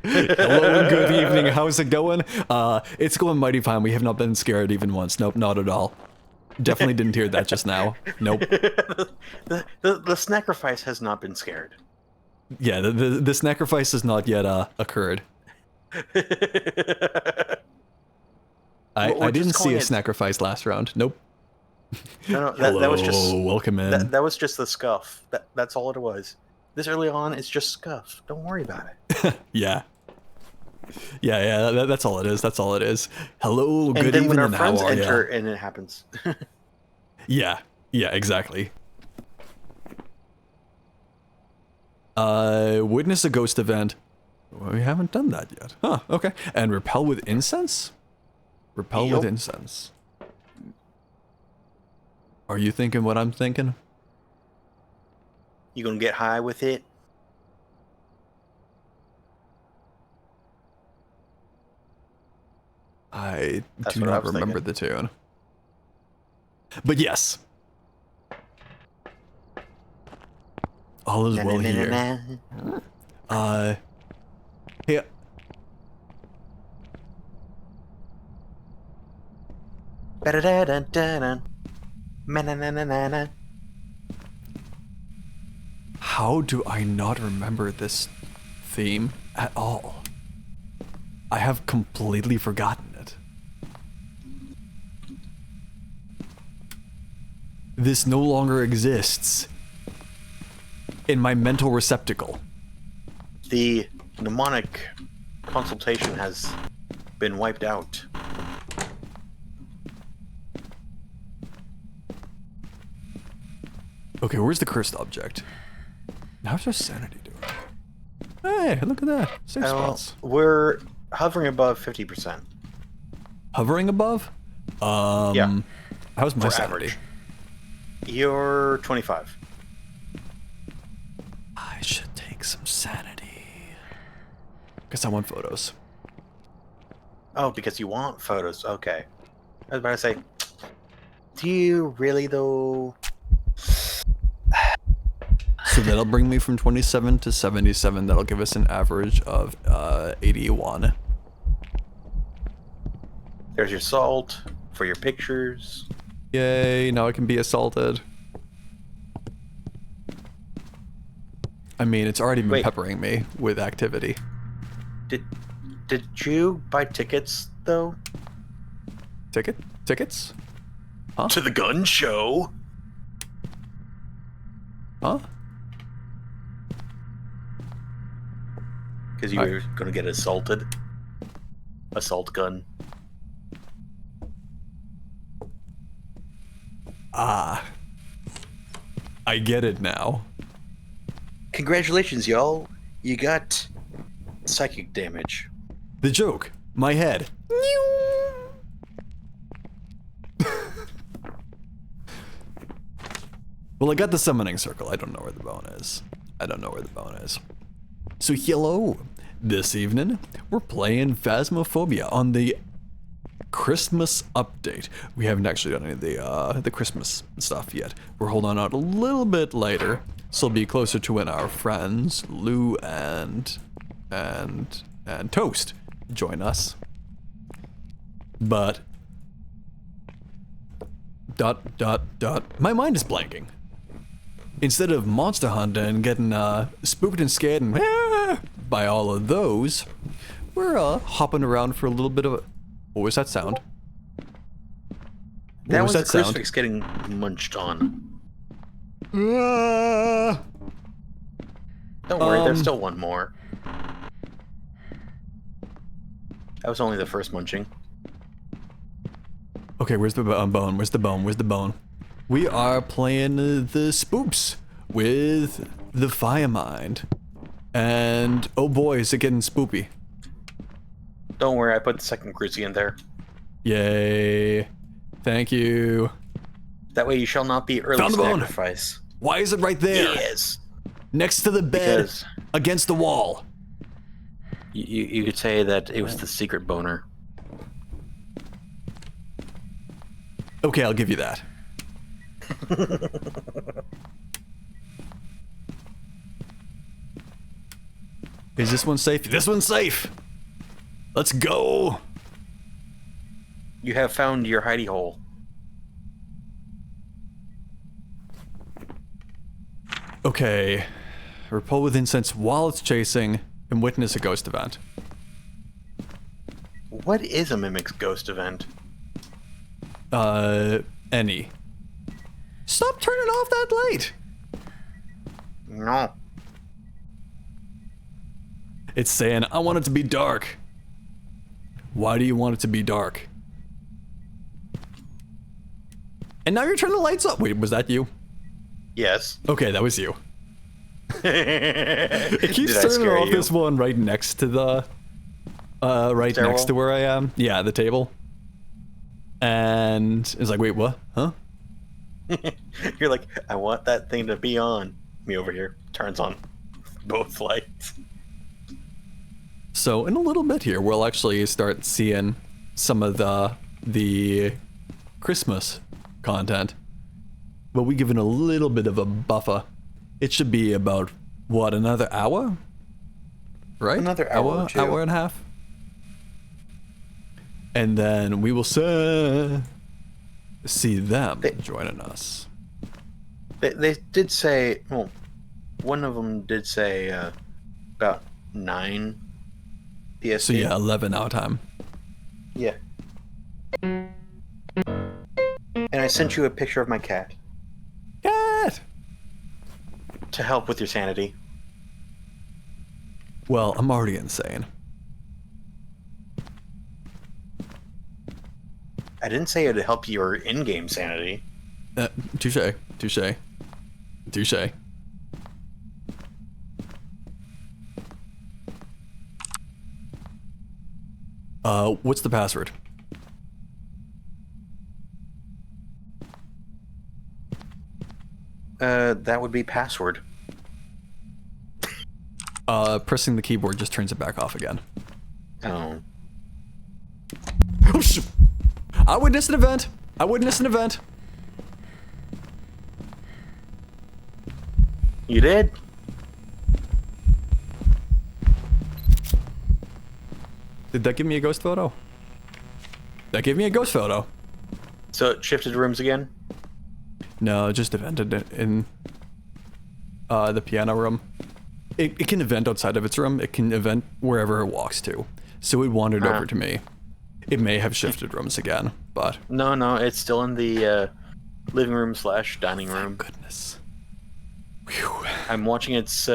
Hello and good evening. How's it going? It's going mighty fine. We have not been scared even once. Nope, not at all. Definitely didn't hear that just now. Nope. The sacrifice has not been scared. Yeah, the sacrifice has not yet occurred. I didn't see a sacrifice last round. Nope. No, Hello, that was just welcome in. that was just the scuff. That's all it was. This early on, it's just scuff. Don't worry about it. Yeah. Yeah, that's all it is. That's all it is. Hello, good and then evening, when our and friends how are enter, ya? and it happens. Yeah, exactly. Witness a ghost event. Well, we haven't done that yet. Huh, okay. And repel with incense? Repel with Yup. incense. Are you thinking what I'm thinking? You gonna get high with it? I That's do what I not was remember the tune. But yes. All is well here. Hey. How do I not remember this theme at all? I have completely forgotten it. This no longer exists in my mental receptacle. The mnemonic consultation has been wiped out. Okay, where's the cursed object? How's our sanity doing? Hey, look at that. 6 spots. We're hovering above 50%. Hovering above? Yeah. How's my For sanity? average. You're 25. I should take some sanity. Guess I want photos. Oh, because you want photos. Okay. I was about to say, do you really though? So that'll bring me from 27 to 77. That'll give us an average of 81. There's your salt, for your pictures. Yay, now I can be assaulted. I mean, it's already been Wait. peppering me with activity. Did you buy tickets though? Tickets? To the gun show? Huh? Because you were gonna get assaulted. Assault gun. Ah. I get it now. Congratulations, y'all. You got psychic damage. The joke. My head. Well, I got the summoning circle. I don't know where the bone is. So hello. This evening, we're playing Phasmophobia on the Christmas update. We haven't actually done any of the Christmas stuff yet. We're holding out a little bit later, so it'll be closer to when our friends Lou and Toast join us. But my mind is blanking. Instead of monster hunting and getting spooked and scared and by all of those, we're hopping around for a little bit of a... What was that sound? That was the that sound? crucifix getting munched on. Ah! Don't worry, there's still one more. That was only the first munching. Okay, where's the bone? Where's the bone? We are playing the Spooks with the Firemind. And oh boy, is it getting spoopy. Don't worry, I put the second cruci in there. Yay. Thank you. That way you shall not be early Found the bone. sacrifice. Why is it right there? Yes. Next to the bed, Because against the wall. you could say that it was the secret boner. Okay, I'll give you that. Is this one safe? This one's safe! Let's go! You have found your hidey hole. Okay. Repel with incense while it's chasing and witness a ghost event. What is a mimic's ghost event? Any. Stop turning off that light! No. It's saying, I want it to be dark. Why do you want it to be dark? And now you're turning the lights up. Wait, was that you? Yes. Okay, that was you. It keeps Did I turning scare off you? this one right next to the... right Stairwell? next to where I am. Yeah, the table. And it's like, wait, what? Huh? You're like, I want that thing to be on. Me over here. Turns on both lights. So in a little bit here, we'll actually start seeing some of the Christmas content. But we give it a little bit of a buffer. It should be about, what, another hour? Right? Another hour or two. Hour and a half. And then we will see them joining us. They did say, well, one of them did say about 9 PST. So yeah, 11 our time. Yeah. And I sent you a picture of my cat Cat! to help with your sanity. Well, I'm already insane. I didn't say it'd help your in-game sanity. Touche. What's the password? That would be password. Pressing the keyboard just turns it back off again. Oh. Oh, shoot! I witnessed an event! You did? Did that give me a ghost photo? That gave me a ghost photo. So it shifted rooms again? No, just evented it in the piano room. It can event outside of its room. It can event wherever it walks to. So it wandered over to me. It may have shifted rooms again, but... No, it's still in the living room / dining room. Thank goodness. Whew. I'm watching its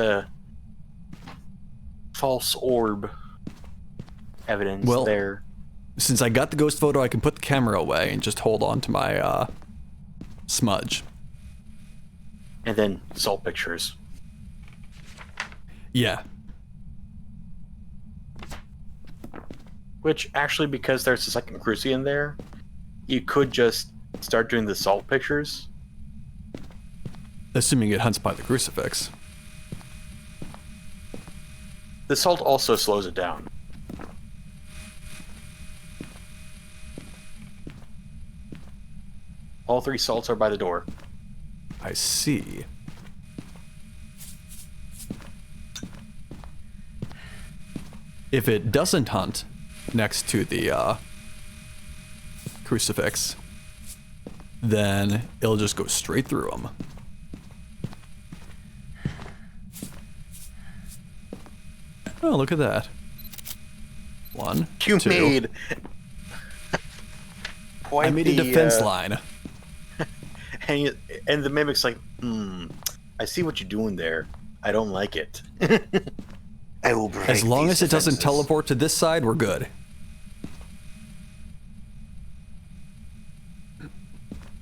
false orb evidence Well, there. Since I got the ghost photo, I can put the camera away and just hold on to my smudge. And then salt pictures. Yeah. Which, actually, because there's a second cruci in there, you could just start doing the salt pictures. Assuming it hunts by the crucifix. The salt also slows it down. All 3 salts are by the door. I see. If it doesn't hunt next to the crucifix, then it'll just go straight through them. Oh, look at that. 1, You 2. made... quite I made a defense line. And the mimic's like, I see what you're doing there. I don't like it. I will break As long these as it doesn't defenses. teleport to this side, we're good.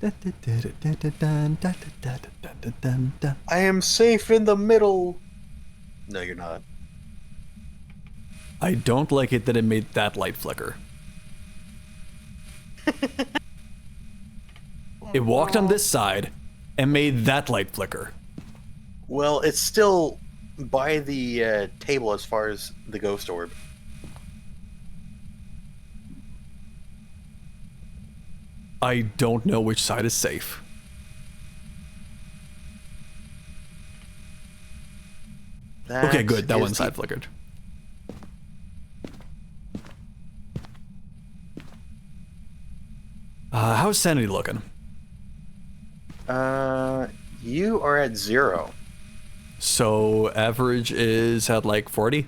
I am safe in the middle. No, you're not. I don't like it that it made that light flicker. It walked on this side and made that light flicker. Well, it's still by the table as far as the ghost orb. I don't know which side is safe. Okay, good. That one side flickered. How's sanity looking? You are at 0. So average is at like 40?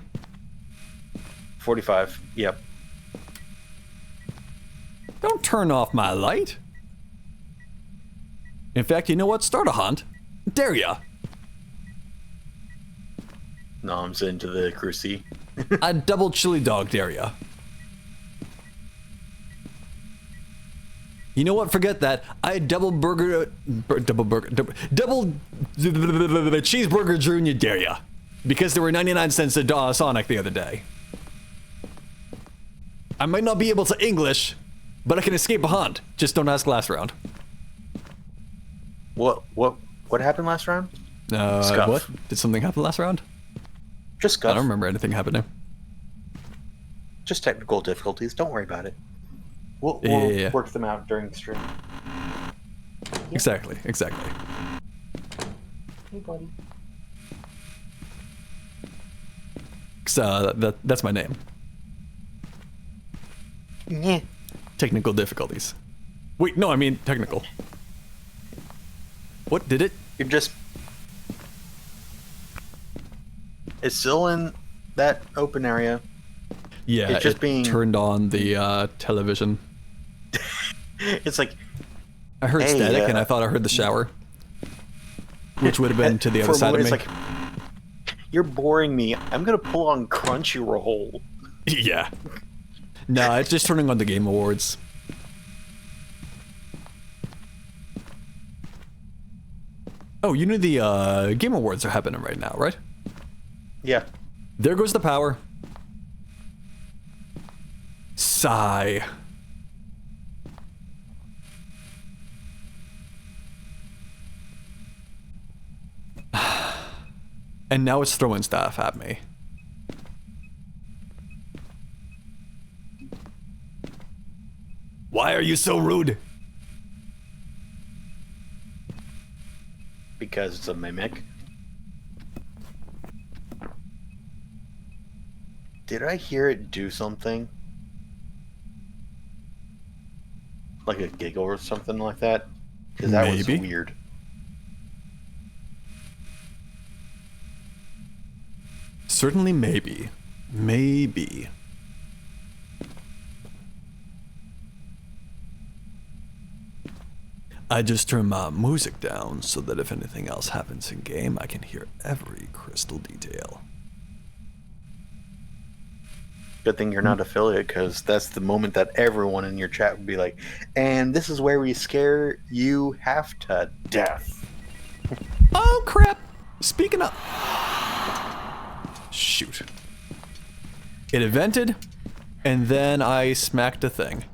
45. Yep. Don't turn off my light. In fact, you know what? Start a hunt. Dare ya? Noms into the cruci. A double chili dog dare ya. You know what? Forget that. I had double cheeseburger junior dare ya. Because there were 99 cents at Sonic the other day. I might not be able to English, but I can escape a hunt. Just don't ask last round. What happened last round? Scuff. What? Did something happen last round? Just I scuff. don't remember anything happening. Just technical difficulties. Don't worry about it. We'll Yeah. work them out during the stream. Exactly. Hey, buddy. That's my name. Yeah. Technical difficulties. Wait, no, I mean technical. What did it? You're just... It's still in that open area. Yeah, It's just it being- turned on the television. It's like... I heard Hey, static and I thought I heard the shower. Which would have been to the for other a side of me. moment, it's like, you're boring me. I'm gonna pull on Crunchyroll. Yeah. Nah, it's just turning on the Game Awards. Oh, you know the Game Awards are happening right now, right? Yeah. There goes the power. Sigh. And now it's throwing stuff at me. Why are you so rude? Because it's a mimic. Did I hear it do something? like a giggle or something like that. Because that was Maybe. weird. Certainly maybe. Maybe. I just turn my music down so that if anything else happens in game, I can hear every crystal detail. Good thing you're not affiliate, because that's the moment that everyone in your chat would be like, and this is where we scare you half to death. Oh crap! Speaking of... Shoot. It evented, and then I smacked a thing.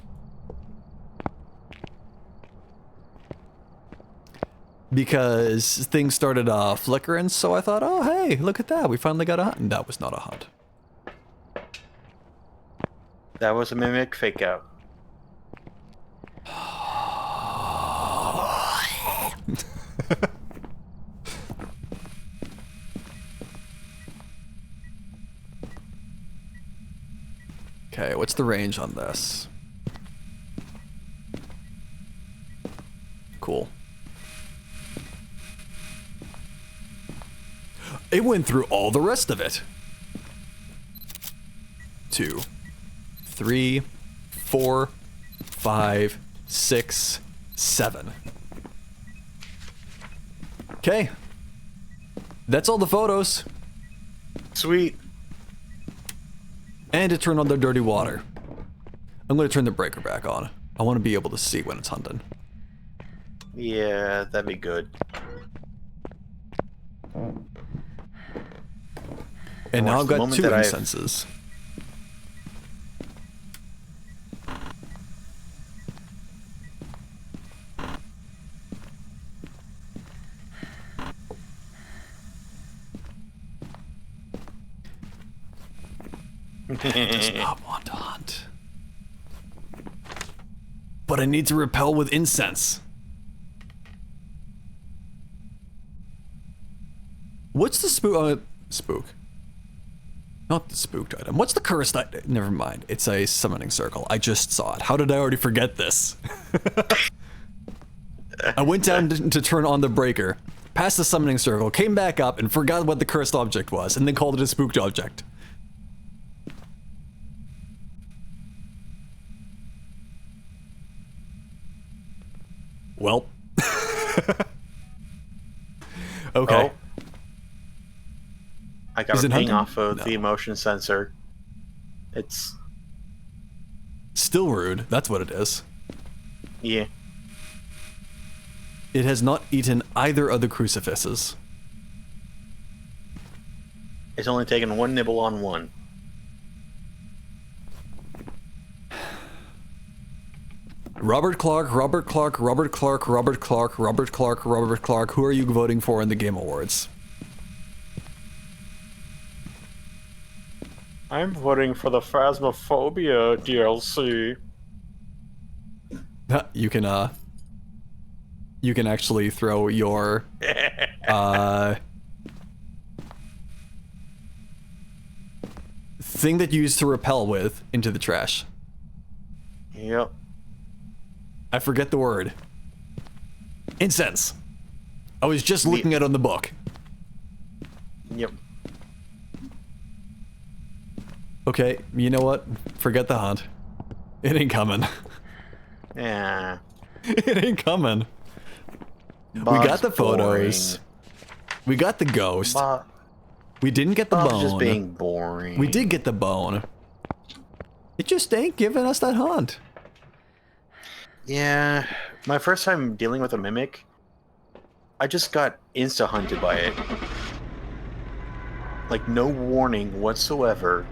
Because things started flickering, so I thought, oh hey, look at that, we finally got a hunt. And that was not a hunt. That was a mimic fake out. Okay, what's the range on this? Cool. It went through all the rest of it. 2, 3, 4, 5, 6, 7. Okay. That's all the photos. Sweet. And to turn on the dirty water. I'm going to turn the breaker back on. I want to be able to see when it's hunting. Yeah, that'd be good. And now Watch I've the got moment 2 that I've- incenses. Does not want to hunt. But I need to repel with incense. What's the spook? Not the spooked item. What's the cursed item? Never mind. It's a summoning circle. I just saw it. How did I already forget this? I went down to turn on the breaker, passed the summoning circle, came back up, and forgot what the cursed object was, and then called it a spooked object. Well. Okay. Oh. I got Is a it ping hunting? off of No. the motion sensor. It's... Still rude. That's what it is. yeah. It has not eaten either of the crucifixes. It's only taken one nibble on one. Robert Clark, Robert Clark, Robert Clark, Robert Clark, Robert Clark, Robert Clark. Who are you voting for in the Game Awards? I'm voting for the Phasmophobia DLC. You can actually throw your thing that you use to repel with into the trash. Yep. I forget the word. Incense. I was just looking at it on the book. Yep. Okay, you know what? Forget the hunt. It ain't coming. Yeah. It ain't coming. We Bob's got the photos. boring. We got the ghost. Bob, We didn't get the Bob's bone. just being boring. We did get the bone. It just ain't giving us that hunt. Yeah. My first time dealing with a mimic, I just got insta-hunted by it. Like, no warning whatsoever.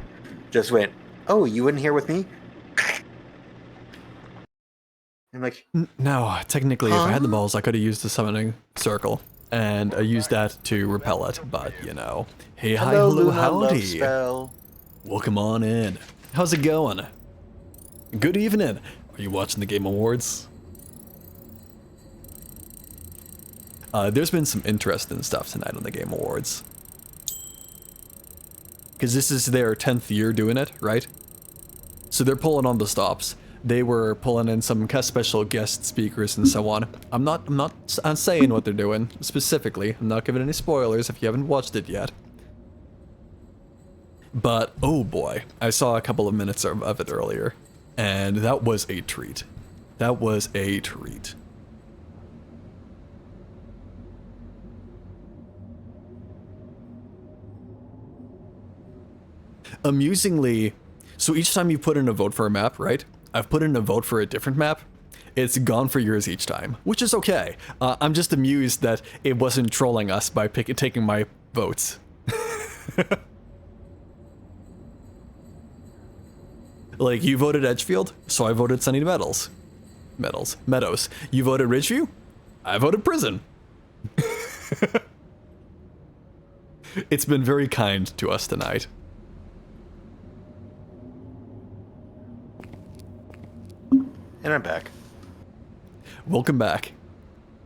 Just went, oh, you in here with me? I'm like, No, technically, if I had the balls, I could have used the summoning circle. And I used that to repel it, but, you know. Hey, hi, hello, Luna, love howdy. spell. Welcome on in. How's it going? Good evening. Are you watching the Game Awards? There's been some interesting stuff tonight on the Game Awards. Because this is their 10th year doing it, right? So they're pulling on the stops. they were pulling in some special guest speakers and so on. I'm not saying what they're doing specifically. I'm not giving any spoilers if you haven't watched it yet. But oh boy, I saw a couple of minutes of it earlier, and that was a treat. That was a treat. Amusingly, so each time you put in a vote for a map, right? I've put in a vote for a different map. It's gone for yours each time, which is okay. I'm just amused that it wasn't trolling us by taking my votes. Like, you voted Edgefield, so I voted Sunny Meadows. Meadows. You voted Ridgeview? I voted Prison. It's been very kind to us tonight. And I'm back. Welcome back.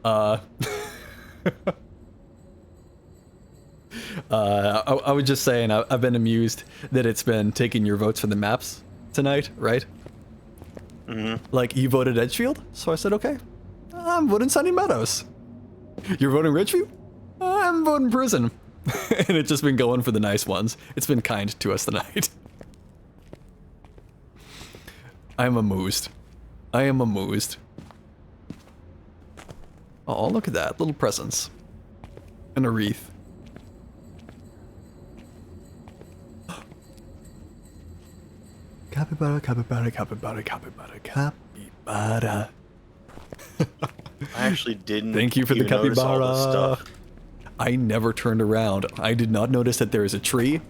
I was just saying, I've been amused that it's been taking your votes for the maps tonight, right? Mm-hmm. Like, you voted Edgefield, so I said, okay, I'm voting Sunny Meadows. You're voting Ridgeview? I'm voting Prison. And it's just been going for the nice ones. It's been kind to us tonight. I'm amused. I am amused. Oh, look at that. Little presents. And a wreath. Capybara, capybara, capybara, capybara, capybara. I actually didn't. Thank you for the even notice all this capybara. stuff. I never turned around. I did not notice that there is a tree,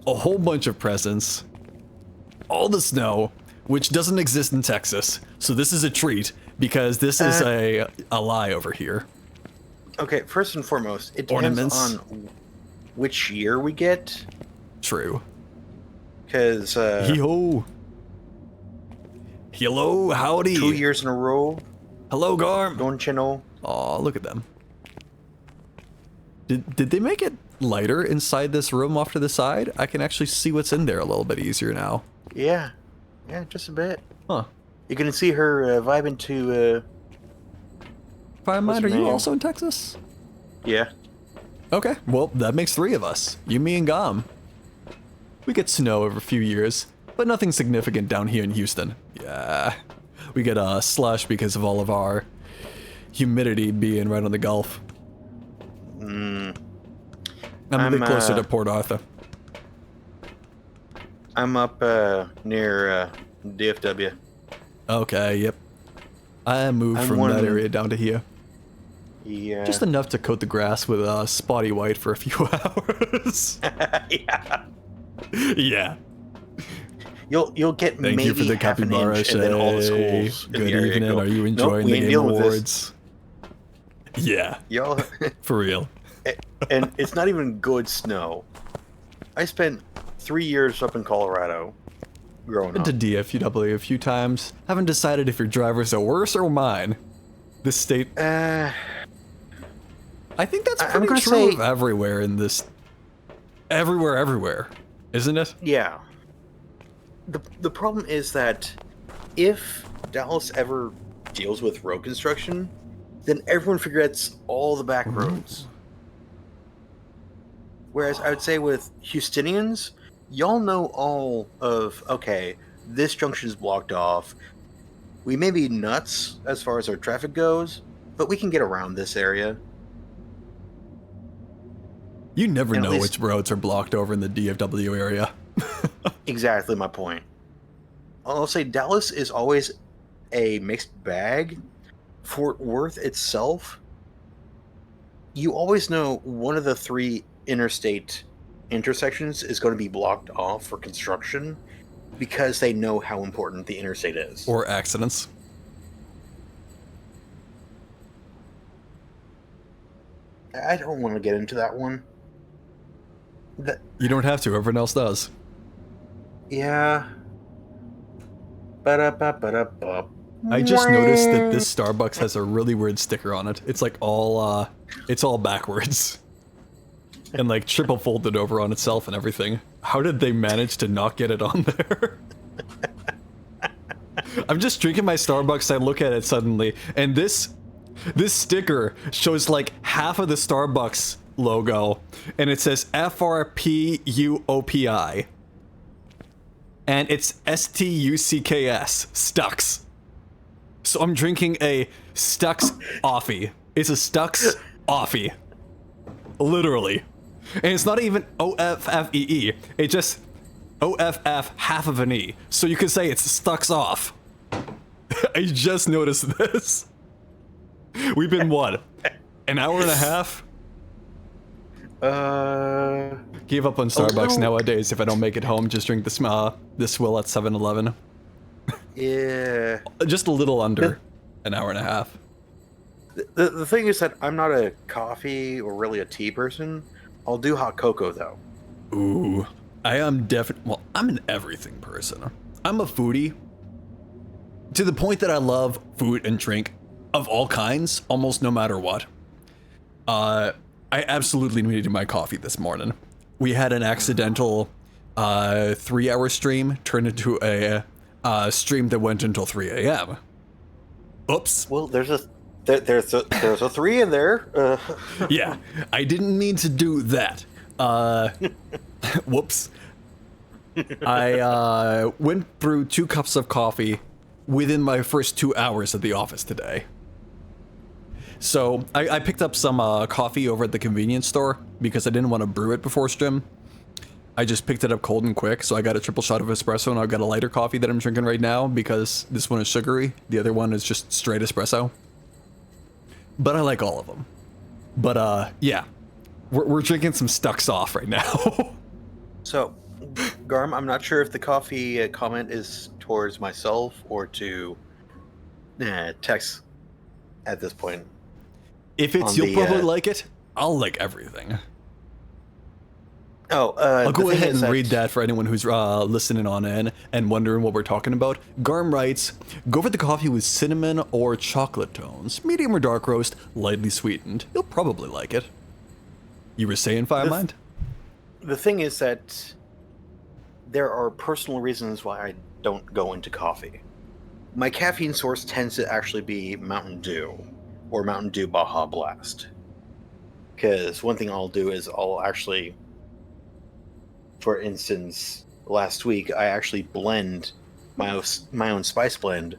a whole bunch of presents, all the snow, which doesn't exist in Texas. So this is a treat because this is a lie over here. Okay, first and foremost, it depends Ornaments. on which year we get. True. Because Hee-ho. Hello, howdy. 2 years in a row, Hello, Garm. don't you know? Aw, look at them. Did they make it lighter inside this room off to the side? I can actually see what's in there a little bit easier now. Yeah, just a bit. Huh. You can see her vibing to. Fire Mind, are What's her you name? also in Texas? Yeah. Okay, well, that makes 3 of us. You, me, and Gom. We get snow over a few years, but nothing significant down here in Houston. Yeah. We get slush because of all of our humidity being right on the Gulf. I'm a bit closer to Port Arthur. I'm up near DFW. Okay, yep. I moved I'm from one- that area down to here. Yeah. Just enough to coat the grass with spotty white for a few hours. yeah. Yeah. You'll get Thank maybe you for the half an capybara, inch, and then all the Shay. schools in Good the area evening. go, Are you "Nope, enjoying we the ain't Game dealing with this." Awards? Yeah, Y'all, for real. and it's not even good snow. I spent 3 years up in Colorado growing Been up. to DFW a few times. Haven't decided if your drivers are worse or mine. This state, I think that's I'm pretty gonna true say- of everywhere in this. Everywhere, isn't it? Yeah. The problem is that if Dallas ever deals with road construction, then everyone forgets all the back roads. Whereas I would say with Houstonians, y'all know all of, okay, this junction is blocked off. We may be nuts as far as our traffic goes, but we can get around this area. You never And at know least- which roads are blocked over in the DFW area. Exactly my point. I'll say Dallas is always a mixed bag. Fort Worth itself, you always know one of the 3 interstate intersections is going to be blocked off for construction because they know how important the interstate is. Or accidents. I don't want to get into that one. You don't have to, everyone else does. Yeah. Ba-da-ba-ba-da-ba. I just noticed that this Starbucks has a really weird sticker on it. It's like it's all backwards. And like triple folded over on itself and everything. How did they manage to not get it on there? I'm just drinking my Starbucks. I look at it suddenly, and this sticker shows like half of the Starbucks logo, and it says FRPUOPI, and it's STUCKS, Stux. So I'm drinking a Stux Offie. It's a Stux Offie, literally, and it's not even OFFEE. It just OFF half of an E, so you could say it's Stux Off. I just noticed this. We've been what? An hour and a half? Gave up on Starbucks nowadays. If I don't make it home, just drink the swill at 7-Eleven. Yeah. Just a little under an hour and a half. The thing is that I'm not a coffee or really a tea person. I'll do hot cocoa though. Ooh. I am well, I'm an everything person. I'm a foodie. To the point that I love food and drink of all kinds, almost no matter what. I absolutely needed my coffee this morning. We had an accidental 3-hour stream turn into a stream that went until 3 a.m. Oops. Well, there's a 3 in there. Yeah, I didn't mean to do that. Whoops. I went through 2 cups of coffee within my first 2 hours at the office today. So I picked up some coffee over at the convenience store because I didn't want to brew it before stream. I just picked it up cold and quick, so I got a triple shot of espresso, and I've got a lighter coffee that I'm drinking right now because this one is sugary, the other one is just straight espresso. But I like all of them. But yeah, we're drinking some Stux Off right now. So, Garm, I'm not sure if the coffee comment is towards myself or to Tex at this point. If it's you'll probably like it, I'll like everything. I'll go ahead and read that for anyone who's listening on in and wondering what we're talking about. Garm writes, go for the coffee with cinnamon or chocolate tones, medium or dark roast, lightly sweetened. You'll probably like it. You were saying, Firemind? The thing is that there are personal reasons why I don't go into coffee. My caffeine source tends to actually be Mountain Dew or Mountain Dew Baja Blast. Because one thing I'll do is I'll actually, for instance, last week I actually blend my own spice blend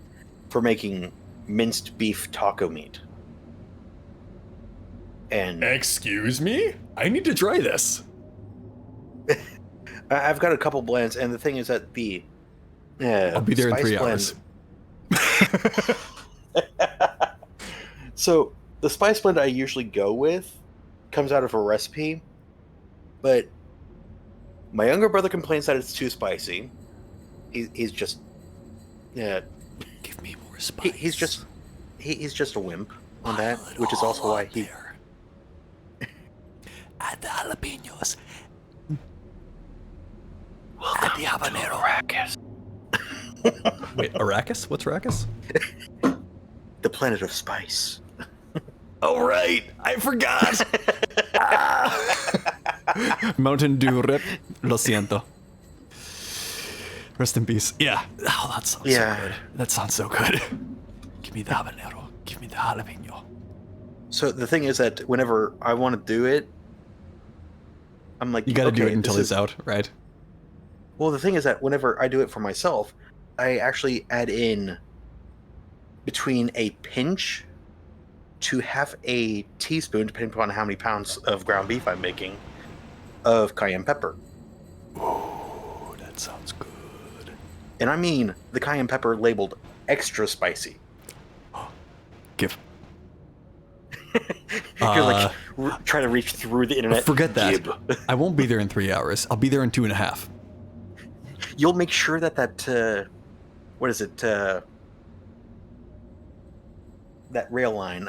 for making minced beef taco meat. And excuse me? I need to try this. I've got a couple blends, and the thing is that the I'll be there in 3 hours. So the spice blend I usually go with comes out of a recipe, but my younger brother complains that it's too spicy. He's just give me more spice. He's just a wimp on that, which is also why he add the jalapenos. Add the habanero. Arrakis. Wait, Arrakis? What's Arrakis? The planet of spice. Oh, right. I forgot. Mountain Dew rip. Lo siento. Rest in peace. Yeah. Oh, that sounds so good. That sounds so good. Give me the habanero. Give me the jalapeno. So the thing is that whenever I want to do it, I'm like, you got to do it until it's out, right? Well, the thing is that whenever I do it for myself, I actually add in between a pinch to half a teaspoon, depending upon how many pounds of ground beef I'm making, of cayenne pepper. Oh, that sounds good. And I mean the cayenne pepper labeled extra spicy. Give. You're like trying to reach through the internet. Forget that. I won't be there in 3 hours. I'll be there in 2.5. You'll make sure that what is it? That rail line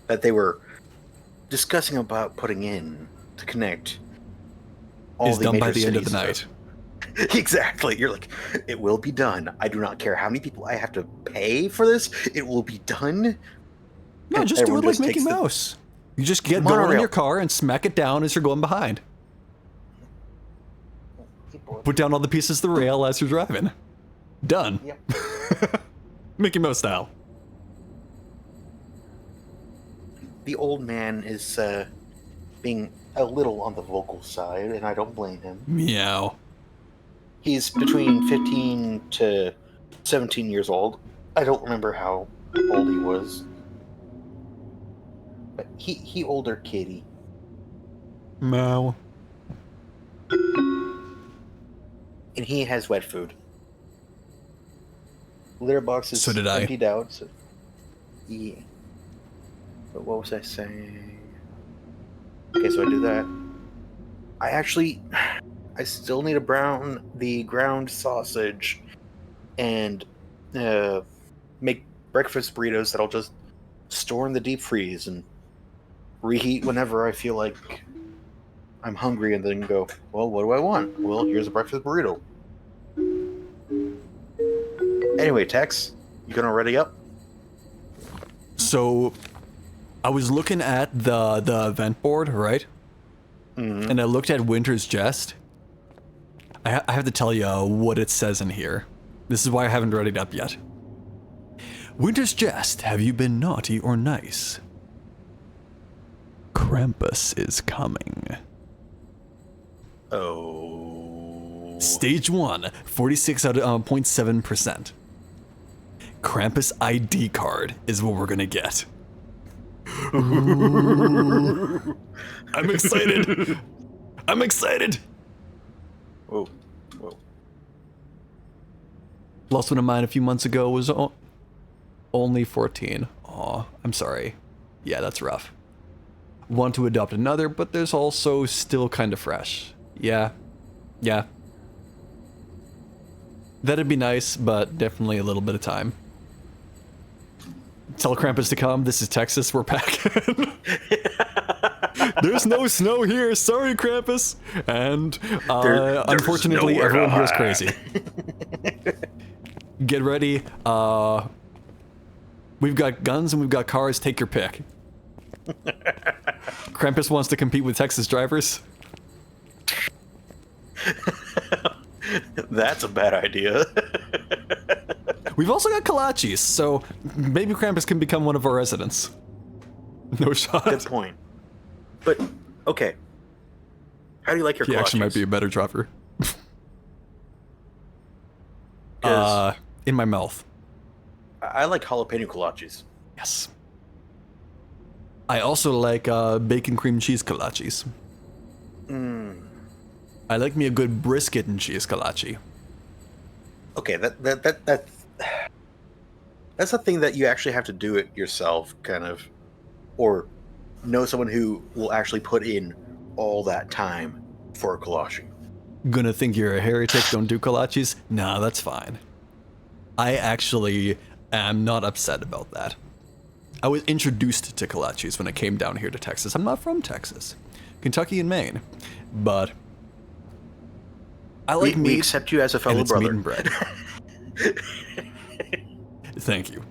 that they were discussing about putting in to connect all is the done major by the end of the cities. night. Exactly. You're like, it will be done. I do not care how many people I have to pay for this. It will be done. No, just do it like Mickey Mouse. You just go in your car and smack it down as you're going behind. Put down all the pieces of the rail as you're driving. Done. Yep. Mickey Mouse style. The old man is being a little on the vocal side, and I don't blame him. Meow. He's between 15 to 17 years old. I don't remember how old he was. But he older kitty. Meow. And he has wet food. Litter box is So did I. emptied out. So, yeah. But what was I saying? Okay, so I do that. I still need to brown the ground sausage and make breakfast burritos that I'll just store in the deep freeze and reheat whenever I feel like I'm hungry, and then go, well, what do I want? Well, here's a breakfast burrito. Anyway, Tex, you gonna ready up? So, I was looking at the event board, right? Mm-hmm. And I looked at Winter's Jest. I have to tell you what it says in here. This is why I haven't read it up yet. Winter's Jest, have you been naughty or nice? Krampus is coming. Oh. Stage 1, 46 out of 0.7%. Krampus ID card is what we're gonna get. Ooh. I'm excited. I'm excited. Whoa. Whoa. Lost one of mine a few months ago was only 14. Aw, I'm sorry. Yeah, that's rough. Want to adopt another, but there's also still kind of fresh. Yeah. That'd be nice, but definitely a little bit of time. Tell Krampus to come. This is Texas. We're back. There's no snow here. Sorry, Krampus. And There's unfortunately, nowhere to everyone here is hide. crazy. Get ready. We've got guns and we've got cars. Take your pick. Krampus wants to compete with Texas drivers. That's a bad idea. We've also got kolaches, so maybe Krampus can become one of our residents. No shot. Good point. But, okay. How do you like your He actually might be a better driver. In my mouth. I like jalapeno kolaches. Yes. I also like bacon cream cheese kolaches. I like me a good brisket and cheese kolache. Okay, that's a thing that you actually have to do it yourself, kind of, or know someone who will actually put in all that time for a kolache. Gonna think you're a heretic, don't do kolaches? Nah, that's fine. I actually am not upset about that. I was introduced to kolaches when I came down here to Texas. I'm not from Texas. Kentucky and Maine. But I like meat. We accept you as a fellow and it's brother. meat and bread. Thank you.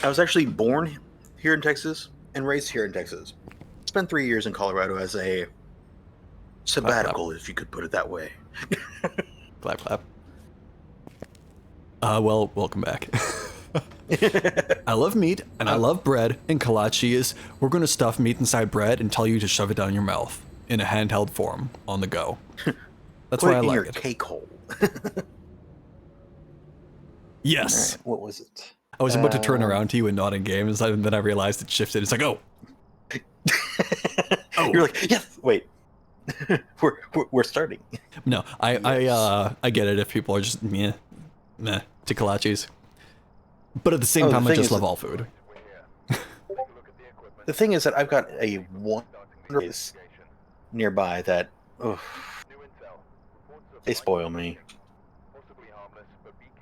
I was actually born here in Texas and raised here in Texas. Spent 3 years in Colorado as a sabbatical, if you could put it that way. Clap, clap. Well, welcome back. I love meat, and I love bread, and kolache is, we're gonna stuff meat inside bread and tell you to shove it down your mouth in a handheld form on the go. That's Put why it I in like your it. cake hole. Yes. Alright, what was it? I was about to turn around to you and nod in game, and then I realized it shifted. It's like, oh. Oh. You're like, yes, wait. we're starting. No, I get it if people are just meh to kolaches. But at the same Oh, the time, I thing just is love that- all food. The thing is that I've got a one place nearby that they spoil me.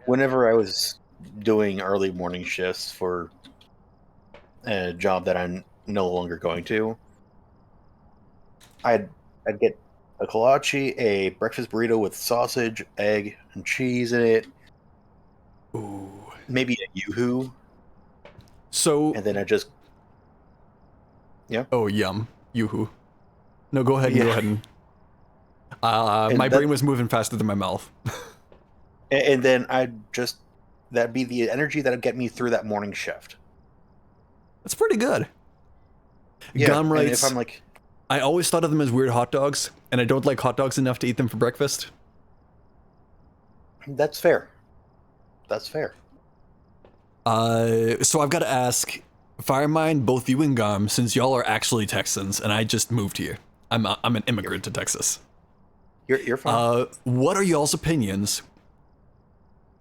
Whenever I was doing early morning shifts for a job that I'm no longer going to, I'd get a kolache, a breakfast burrito with sausage, egg, and cheese in it, Ooh. maybe a yoo-hoo, So, and then I just oh, yum. Yoo-hoo. No, go ahead and Yeah. go ahead and... And my that- brain was moving faster than my mouth. And then that'd be the energy that'd get me through that morning shift. That's pretty good. Yeah, Gum and writes, if I'm like, I always thought of them as weird hot dogs, and I don't like hot dogs enough to eat them for breakfast. that's fair. That's fair. So I've got to ask, Firemind, both you and Gum, since y'all are actually Texans, and I just moved here. I'm an immigrant to Texas. You're fine. What are y'all's opinions?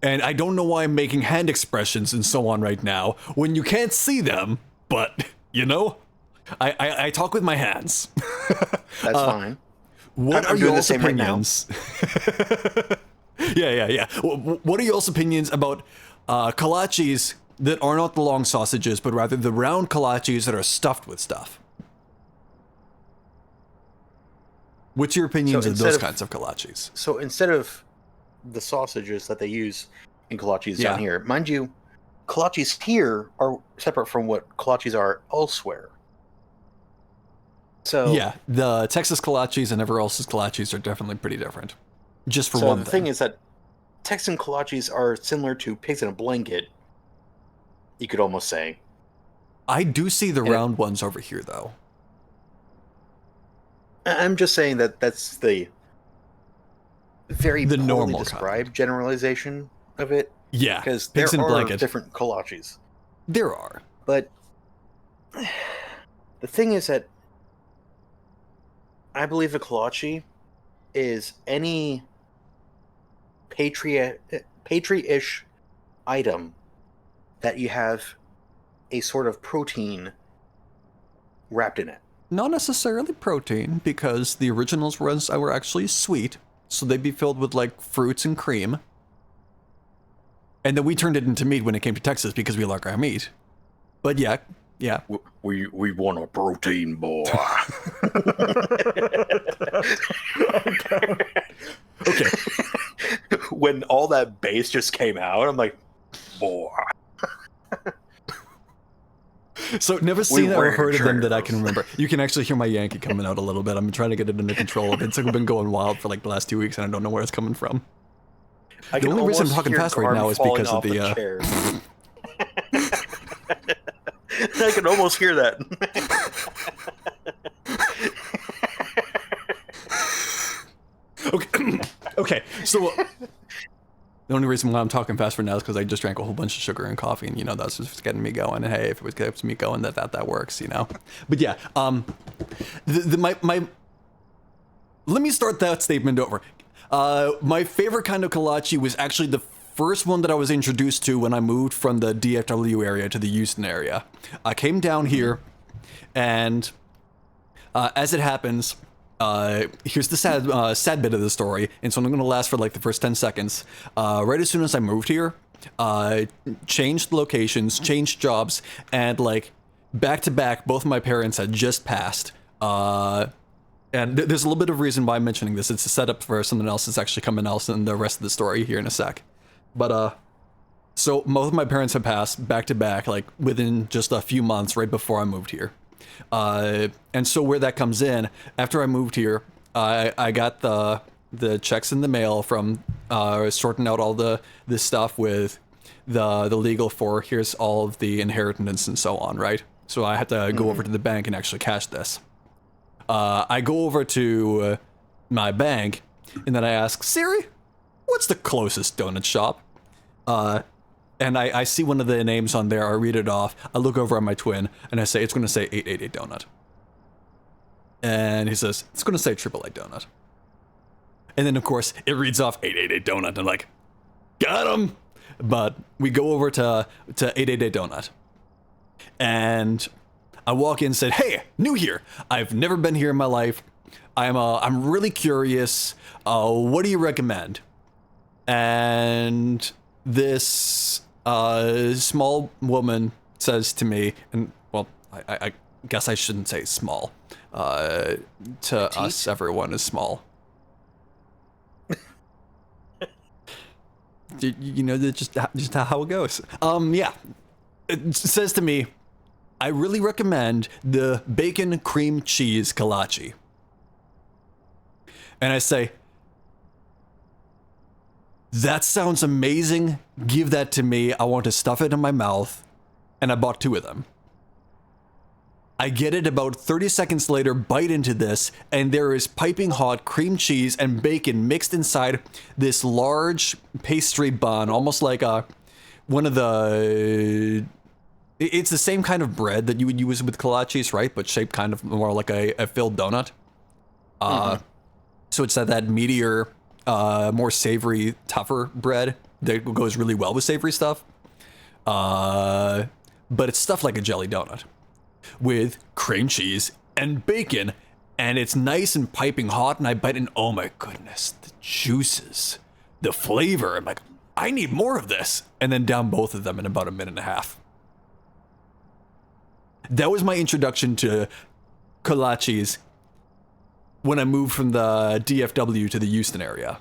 And I don't know why I'm making hand expressions and so on right now when you can't see them, but you know, I talk with my hands. That's fine. What I'm are doing the y'all's same right now. opinions? Yeah. What are y'all's opinions about kolaches that are not the long sausages, but rather the round kolaches that are stuffed with stuff? What's your opinions of those kinds of kolaches? So instead of the sausages that they use in kolaches Yeah. down here, mind you, kolaches here are separate from what kolaches are elsewhere. So Yeah, the Texas kolaches and everywhere else's kolaches are definitely pretty different. Just for so one the thing. thing is that Texan kolaches are similar to pigs in a blanket. You could almost say. I do see the round ones over here, though. I'm just saying that that's the very The poorly normal described generalization of it. Yeah, Because there pigs in a are blanket. different kolaches. There are. But the thing is that I believe a kolache is any patriot-ish item that you have a sort of protein wrapped in it. Not necessarily protein, because the originals were actually sweet, so they'd be filled with like fruits and cream. And then we turned it into meat when it came to Texas because we like our meat. But yeah. We want a protein, boy. Okay. When all that bass just came out, I'm like, boy. So never seen or wear heard of them that I chairs. can remember. You can actually hear my Yankee coming out a little bit. I'm trying to get it under control. It's been going wild for like the last 2 weeks, and I don't know where it's coming from. The only reason I'm talking fast right now is because of the I can almost hear that. Okay. So the only reason why I'm talking fast right now is because I just drank a whole bunch of sugar and coffee, and that's just getting me going. And hey, if it gets me going, that works, But yeah, let me start that statement over. My favorite kind of kolache was actually the first one that I was introduced to when I moved from the DFW area to the Houston area. I came down here, and as it happens, here's the sad bit of the story, and so I'm going to last for like the first 10 seconds. Right as soon as I moved here, changed locations, changed jobs, and like back to back, both of my parents had just passed. And there's a little bit of reason why I'm mentioning this. It's a setup for something else that's actually coming else in the rest of the story here in a sec. But so both of my parents had passed back to back, like within just a few months right before I moved here. And so where that comes in, after I moved here, I got the checks in the mail from sorting out all this stuff with the legal for here's all of the inheritance and so on, right? So I had to go over to the bank and actually cash this. I go over to my bank, and then I ask, Siri, what's the closest donut shop? And I see one of the names on there, I read it off, I look over at my twin, and I say, it's going to say 888 Donut. And he says, it's going to say 888 Donut. And then, of course, it reads off 888 Donut, and I'm like, got him! But we go over to 888 Donut. And I walk in and said, hey, new here. I've never been here in my life. I'm really curious. What do you recommend? And this small woman says to me, and well, I guess I shouldn't say small. To us, everyone is small. That's just how it goes. Yeah. It says to me, I really recommend the bacon cream cheese kolache. And I say, That sounds amazing. Give that to me. I want to stuff it in my mouth. And I bought 2 of them. I get it about 30 seconds later, bite into this, and there is piping hot cream cheese and bacon mixed inside this large pastry bun, almost like one of the... It's the same kind of bread that you would use with kolaches, right? But shaped kind of more like a filled donut. So it's that meatier, more savory, tougher bread that goes really well with savory stuff. But it's stuffed like a jelly donut with cream cheese and bacon, and it's nice and piping hot, and I bite and oh my goodness, the juices, the flavor. I'm like, I need more of this. And then down both of them in about a minute and a half. That was my introduction to kolaches when I moved from the DFW to the Houston area.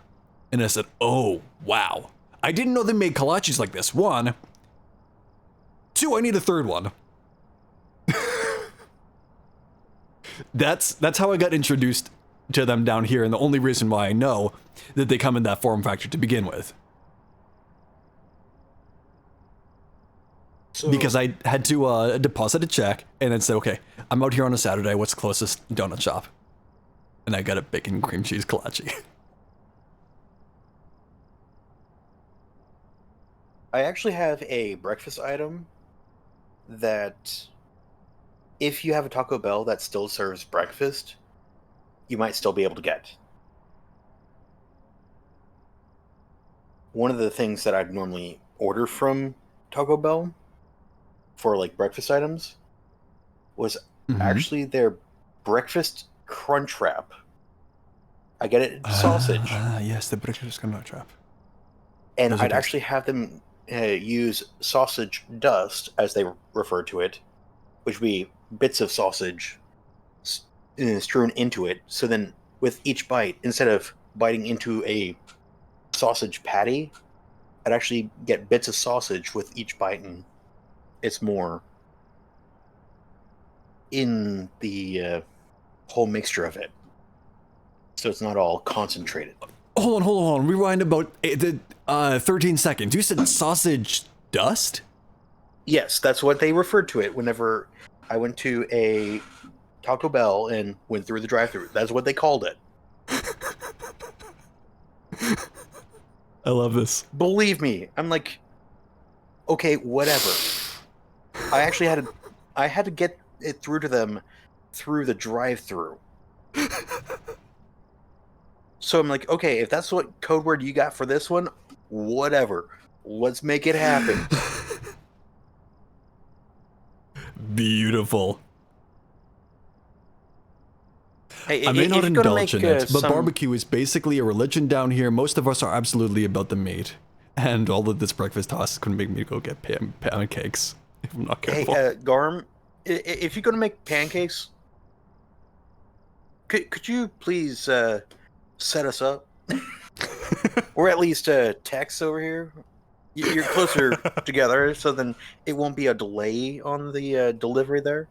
And I said, oh, wow. I didn't know they made kolaches like this. 1. 2, I need a 3rd one. That's how I got introduced to them down here, and the only reason why I know that they come in that form factor to begin with. So, because I had to deposit a check and then say, okay, I'm out here on a Saturday, what's the closest donut shop? And I got a bacon cream cheese kolache. I actually have a breakfast item that if you have a Taco Bell that still serves breakfast, you might still be able to get. One of the things that I'd normally order from Taco Bell for like breakfast items was actually their breakfast crunch wrap. I get it sausage. Yes, the breakfast crunch wrap. And I'd actually have them use sausage dust, as they refer to it, which would be bits of sausage strewn into it. So then with each bite, instead of biting into a sausage patty, I'd actually get bits of sausage with each bite, and it's more in the whole mixture of it. So it's not all concentrated. Hold on. Rewind about 13 seconds. You said sausage dust? Yes, that's what they referred to it whenever I went to a Taco Bell and went through the drive-thru. That's what they called it. I love this. Believe me, I'm like, okay, whatever. I actually had to get it through to them through the drive-thru. So I'm like, okay, if that's what code word you got for this one, whatever. Let's make it happen. Beautiful. Hey, I may not indulge in it, but barbecue is basically a religion down here. Most of us are absolutely about the meat. And all of this breakfast toss couldn't make me go get pancakes, if I'm not careful. Hey, Garm, if you're going to make pancakes, could you please set us up? Or at least text over here? You're closer together, so then it won't be a delay on the delivery there.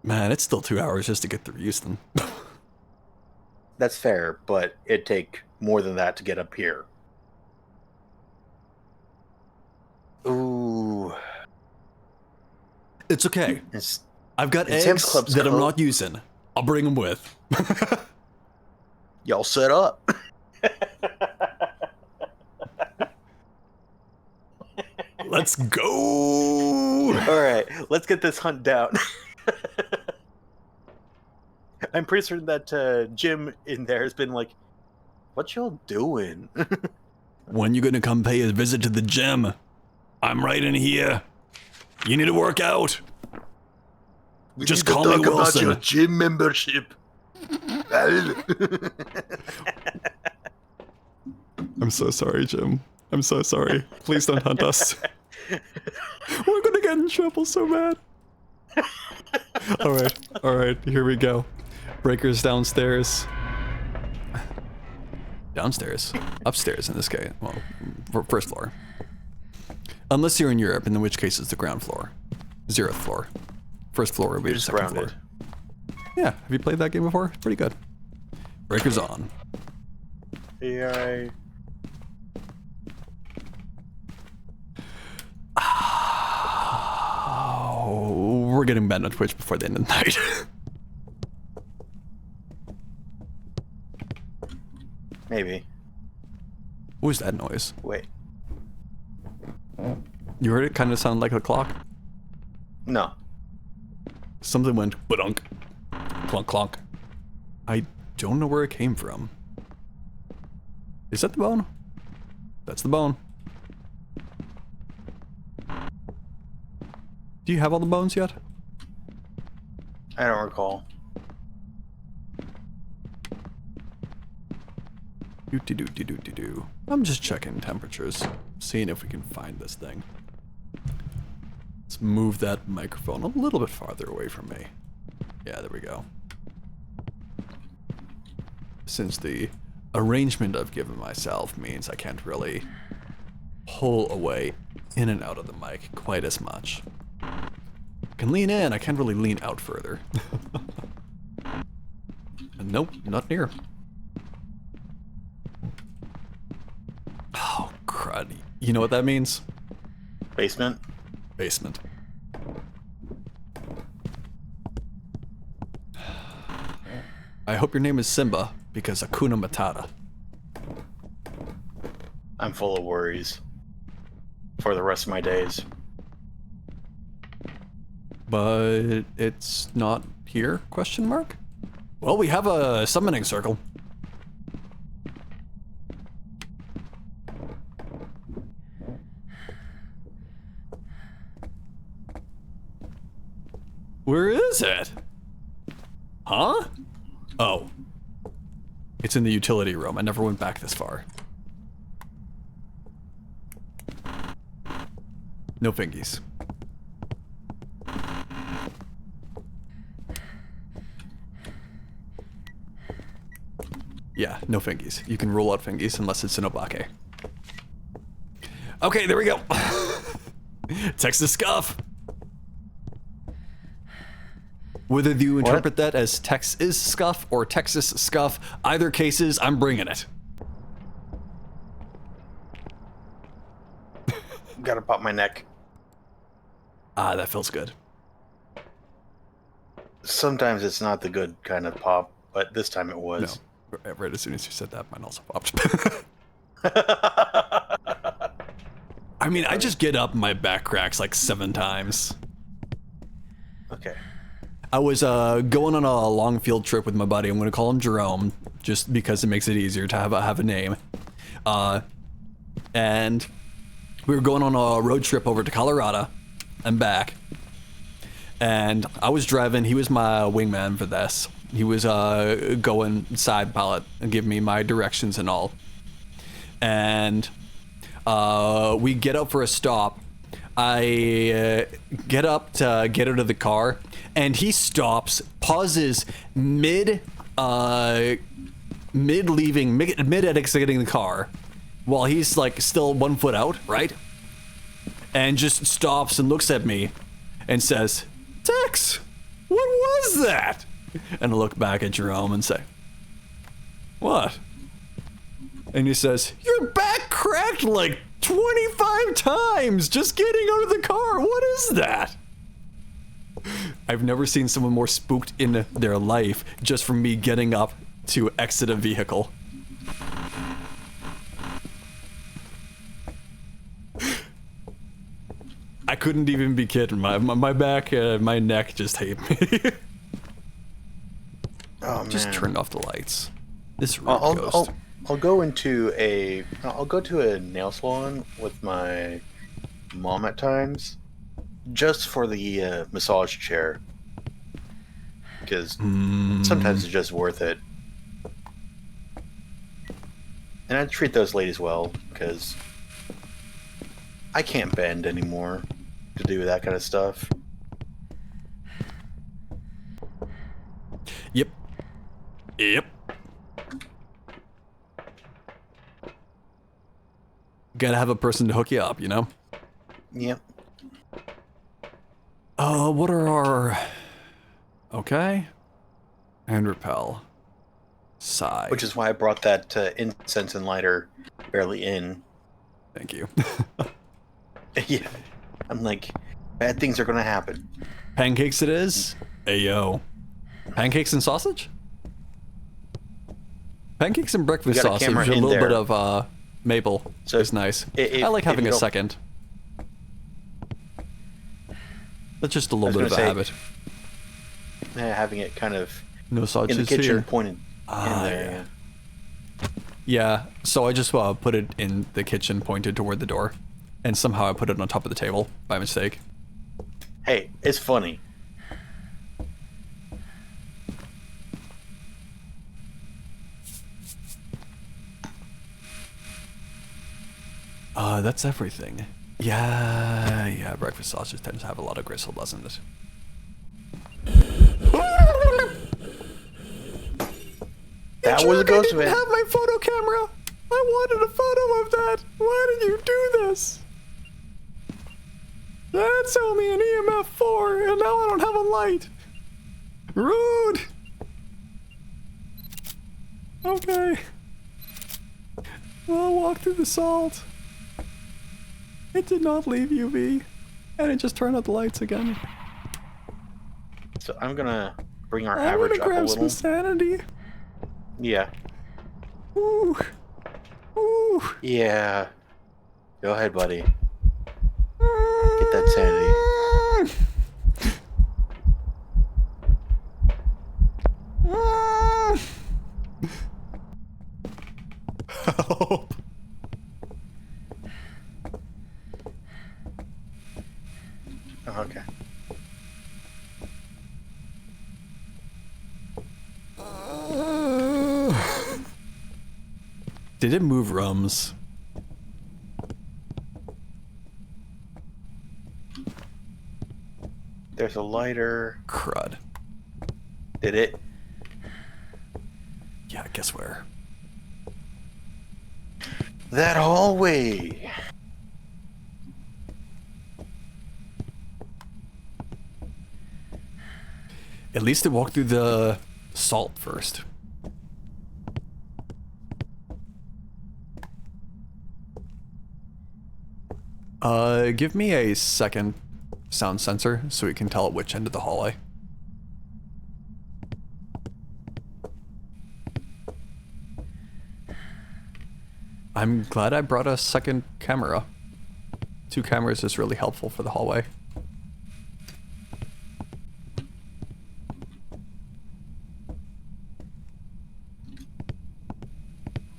Man, it's still 2 hours just to get through Houston. That's fair, but it'd take more than that to get up here. Ooh. It's okay. I've got eggs that I'm not using. I'll bring them with. Y'all set up. Let's go! Alright, let's get this hunt down. I'm pretty certain that Jim in there has been like, what y'all doing? When you gonna come pay a visit to the gym? I'm right in here. You need to work out. Just call me Wilson. About your gym membership. I'm so sorry, Jim. I'm so sorry. Please don't hunt us. We're gonna get in trouble so bad. Alright, here we go. Breaker's downstairs. Downstairs? Upstairs in this case. Well, first floor. Unless you're in Europe, in which case it's the ground floor. 0th floor. First floor would be the second floor. Yeah, have you played that game before? It's pretty good. Breaker's on. AI. getting banned on Twitch before the end of the night. Maybe. What was that noise? Wait. You heard it kind of sound like a clock? No. Something went ba-dunk, clunk clunk. I don't know where it came from. Is that the bone? That's the bone. Do you have all the bones yet? I don't recall. Do. I'm just checking temperatures, seeing if we can find this thing. Let's move that microphone a little bit farther away from me. Yeah, there we go. Since the arrangement I've given myself means I can't really pull away in and out of the mic quite as much. I can lean in, I can't really lean out further. And nope, not near. Oh, crud. You know what that means? Basement? Basement. I hope your name is Simba, because Hakuna Matata. I'm full of worries. For the rest of my days. But it's not here? Question mark? Well, we have a summoning circle. Where is it? Huh? Oh. It's in the utility room. I never went back this far. No fingies. Yeah, no fingies. You can rule out fingies unless it's an obake. Okay, there we go. Texas scuff. Whether you interpret that as Texas scuff or Texas scuff, either cases, I'm bringing it. Gotta pop my neck. Ah, that feels good. Sometimes it's not the good kind of pop, but this time it was. No, right as soon as you said that, mine also popped. I mean, I just get up and my back cracks like 7 times. Okay. I was going on a long field trip with my buddy. I'm going to call him Jerome, just because it makes it easier to have a name. And we were going on a road trip over to Colorado and back. And I was driving. He was my wingman for this. He was going side pilot and giving me my directions and all. And we get up for a stop. I get up to get out of the car, and he stops, pauses mid exiting the car, while he's like still 1 foot out, right? And just stops and looks at me, and says, "Tex, what was that?" And I look back at Jerome and say, "What?" And he says, "Your back cracked like 25 times just getting out of the car. What is that?" I've never seen someone more spooked in their life just from me getting up to exit a vehicle. I couldn't even be kidding. My back, my neck just hate me. Oh, man. Just turned off the lights. This road ghost. I'll go to a nail salon with my mom at times, just for the massage chair, because sometimes it's just worth it. And I treat those ladies well, because I can't bend anymore to do that kind of stuff. Yep. Gotta have a person to hook you up, you know? Yep. What are our... Okay. And repel. Sigh. Which is why I brought that incense and lighter barely in. Thank you. Yeah. I'm like, Bad things are gonna happen. Pancakes it is. Ayo. Pancakes and sausage? Pancakes and breakfast You got a sausage, camera a in little bit there. of maple So is nice. if- I like if having you a don't- second. That's just a I little was bit of a gonna habit. Having it kind of No sausages in the kitchen, here. pointed Ah, in there. yeah. Yeah. Yeah, so I just put it in the kitchen pointed toward the door. And somehow I put it on top of the table by mistake. Hey, it's funny. That's everything. Yeah, breakfast sausage tends to have a lot of gristle, doesn't it? That was a ghost didn't event. have my photo camera. I wanted a photo of that. Why did you do this? That's only an EMF 4, and now I don't have a light. Rude. Okay. I'll walk through the salt. It did not leave UV, and it just turned out the lights again. So I'm gonna bring our I'm average gonna up a grab some little. sanity. Yeah. Ooh. Ooh. Yeah. Go ahead, buddy. Get that sanity. Help. Oh, okay. Did it move rums? There's a lighter. Crud. Did it? Yeah, guess where? That hallway. At least it walked through the salt first. Give me a second sound sensor so we can tell at which end of the hallway. I'm glad I brought a second camera. 2 cameras is really helpful for the hallway.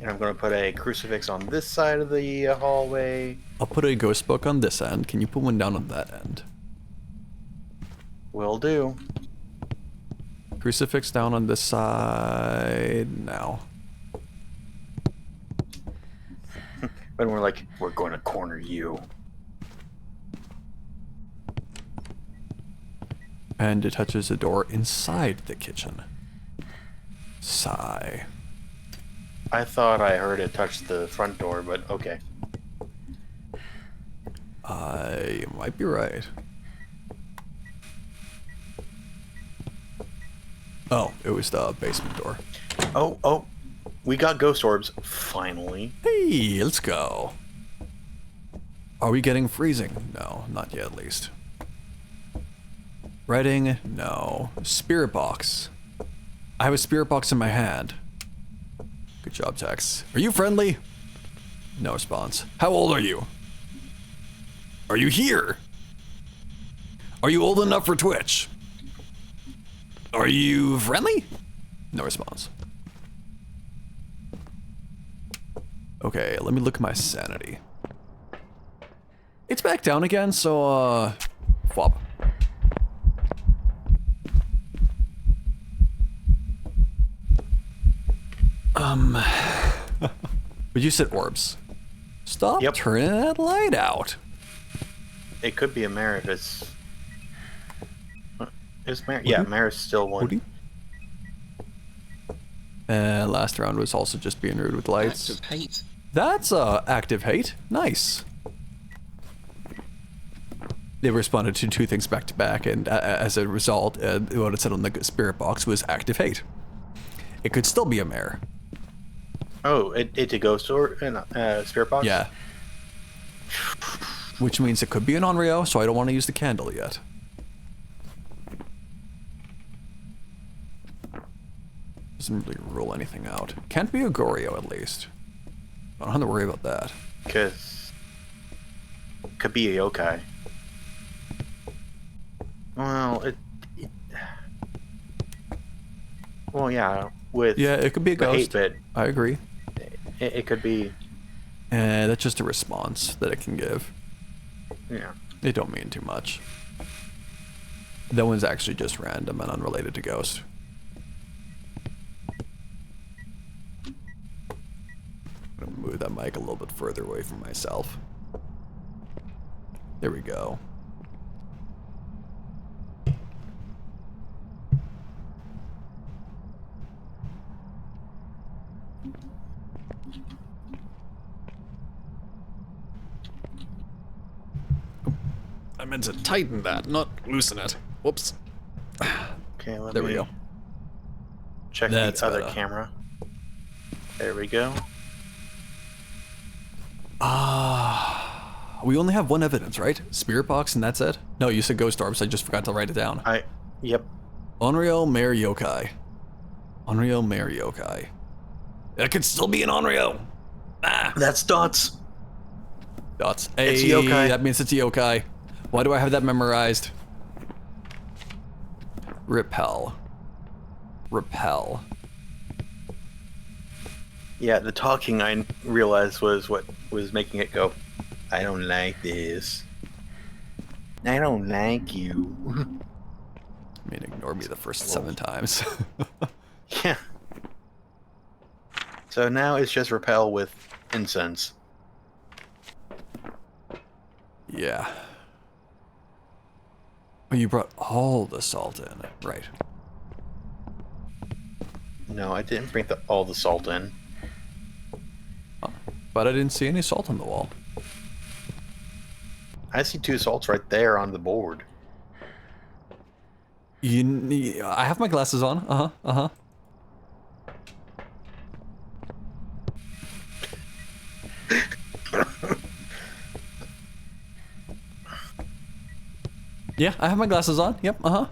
And I'm gonna put a crucifix on this side of the hallway. I'll put a ghost book on this end. Can you put one down on that end? Will do. Crucifix down on this side now. When we're like, we're going to corner you. And it touches a door inside the kitchen. Sigh. I thought I heard it touch the front door, but okay. I might be right. Oh, it was the basement door. Oh, we got ghost orbs, finally. Hey, let's go. Are we getting freezing? No, not yet at least. Writing? No. Spirit box. I have a spirit box in my hand. Good job, Tex. Are you friendly? No response. How old are you? Are you here? Are you old enough for Twitch? Are you friendly? No response. Okay, let me look at my sanity. It's back down again, so, flop. But you said orbs. Stop Yep. turning that light out. It could be a mare if it's... Is mare? Yeah, mare's still one. Woody? And last round was also just being rude with lights. Active hate. That's active hate. Nice. They responded to 2 things back to back, and as a result, what it said on the spirit box was active hate. It could still be a mare. Oh, it's a ghost or spirit box? Yeah. which means it could be an Onryo, so I don't want to use the candle yet. Doesn't really rule anything out. Can't be a Goryo at least. I don't have to worry about that. Because could be a yokai. Well, well, yeah. With Yeah, it could be a the ghost. 8-bit, I agree. it could be. That's just a response that it can give. Yeah. They don't mean too much. That one's actually just random and unrelated to ghost. I'm gonna move that mic a little bit further away from myself. There we go. I meant to tighten that, not loosen it. Whoops. Okay, let There me we go. check That's the other better. camera. There we go. We only have one evidence, right? Spirit box and that's it? No, you said ghost orbs, I just forgot to write it down. Yep. Onryo, Mare, Yokai. Onryo, Mare, Yokai. That could still be an Onryo! Ah! That's dots. Dots. It's Hey, yokai. that means it's a yokai. Why do I have that memorized? Repel. Repel. Yeah, the talking I realized was what was making it go, I don't like this. I don't like you. I mean, ignore me the first 7 times. Yeah. So now it's just repel with incense. Yeah. Oh, you brought all the salt in. Right. No, I didn't bring all the salt in. But I didn't see any salt on the wall. I see 2 salts right there on the board. I have my glasses on. Uh-huh, uh-huh. Yeah, I have my glasses on. Yep, uh-huh.